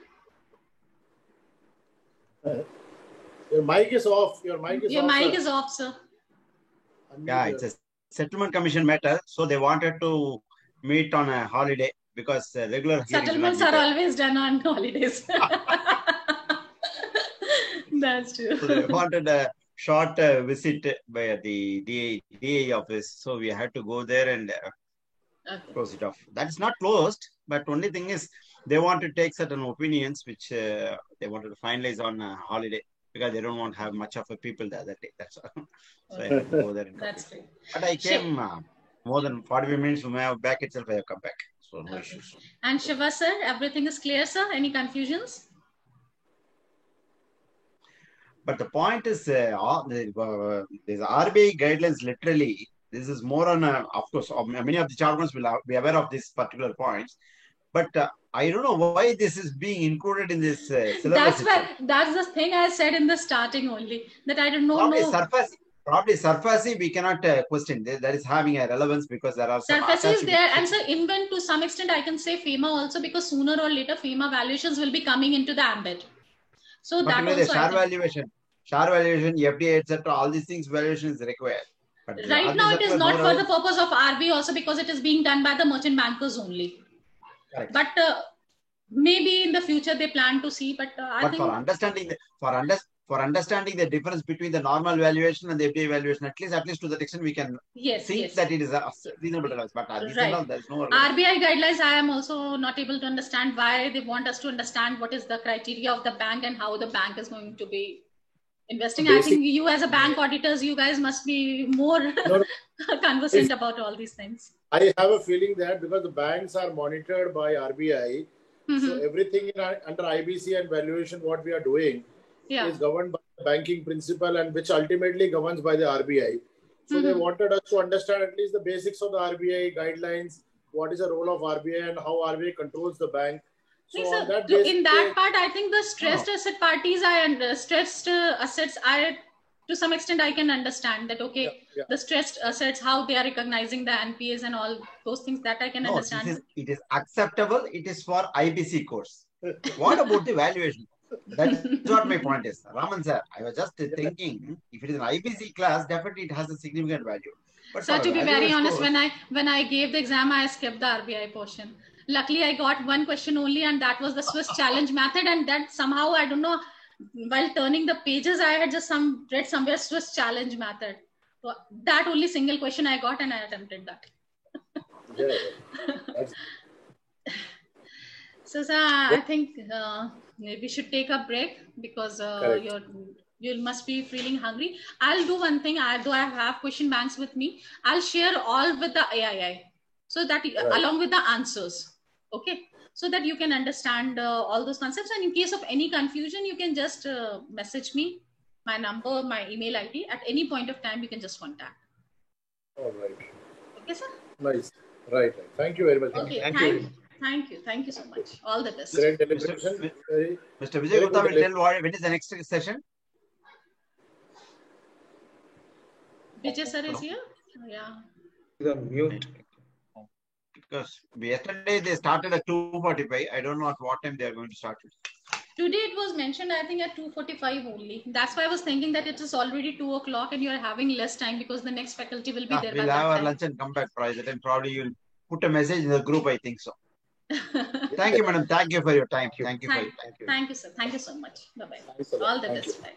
S3: Your mic is off. Your mic
S10: is off, sir.
S5: Yeah, it's a settlement commission matter, so they wanted to meet on a holiday because regular
S10: settlements are always done on holidays. That's true.
S5: So they wanted a short visit by the DA office, so we had to go there and close it off. That's not closed, but only thing is they want to take certain opinions which they wanted to finalize on a holiday. because they don't want to have much of a people the other day. That's all. So I had to go there.
S10: That's great.
S5: But I came more than 45 minutes from my back itself. I have come back. So no issues.
S10: And Shiva sir, everything is clear, sir? Any confusions?
S5: But the point is, there's RBI guidelines literally. This is more on, of course, many of the charters will be aware of these particular points. But I don't know why this is being included in this syllabus.
S10: That's the thing I said in the starting only, that I don't know.
S5: Probably SARFAESI we cannot question. That is having a relevance because there are some...
S10: SARFAESI is there, and so even to some extent I can say FEMA also, because sooner or later FEMA valuations will be coming into the ambit. So
S5: but
S10: that also...
S5: share valuation, FDI, etc., all these things valuation is required. But
S10: right now it is not for the purpose of RBI also, because it is being done by the merchant bankers only. Correct. But maybe in the future they plan to see. But I think
S5: for understanding the difference between the normal valuation and the FDI valuation, at least to that extent we can think that it is a reasonable relevance. But right. There is no relevance.
S10: RBI guidelines, I am also not able to understand why they want us to understand what is the criteria of the bank and how the bank is going to be investing. I think you as a bank auditors, you guys must be more conversant about all these things.
S3: I have a feeling that because the banks are monitored by RBI, so everything under IBC and valuation, what we are doing is governed by the banking principle, and which ultimately governs by the RBI. So they wanted us to understand at least the basics of the RBI guidelines, what is the role of RBI and how RBI controls the bank. So
S10: on that basis, in that part, I think the stressed asset parties and stressed assets are, to some extent, I can understand that, okay, the stressed assets, how they are recognizing the NPAs and all those things, that I can understand.
S5: It is acceptable. It is for IBC course. What about the valuation? That's what my point is. Raman sir, I was just thinking, if it is an IBC class, definitely it has a significant value. But
S10: sir, to be very honest, when I gave the exam, I skipped the RBI portion. Luckily, I got one question only, and that was the Swiss challenge method. And that somehow, I don't know, while turning the pages, I had just read somewhere Swiss challenge method. So that only single question I got, and I attempted that. So, sir, I think we should take a break because you must be feeling hungry. I'll do one thing. Though I have question banks with me, I'll share all with the AII, so that along with the answers, okay, so that you can understand all those concepts. And in case of any confusion, you can just message me, my number, my email ID. At any point of time, you can just contact.
S3: All right.
S10: Okay, sir.
S3: Nice. Right. Thank you very much.
S10: Okay. Thank you so much. All the best.
S3: Great deliberation.
S5: Mr. Vijay Gupta will tell when is the next session.
S10: Vijay sir is here. Yeah.
S6: The mute.
S5: Because yesterday they started at 2:45. I don't know at what time they are going to start it.
S10: Today it was mentioned, I think, at 2:45 only. That's why I was thinking that it is already 2 o'clock and you are having less time because the next faculty will be there.
S5: We'll have our lunch and come back by the time. Probably you'll put a message in the group, I think so. Thank you, madam. Thank you for your time. Thank you for your time.
S10: Thank you, sir. Thank you so much. Bye-bye. All the best. Bye.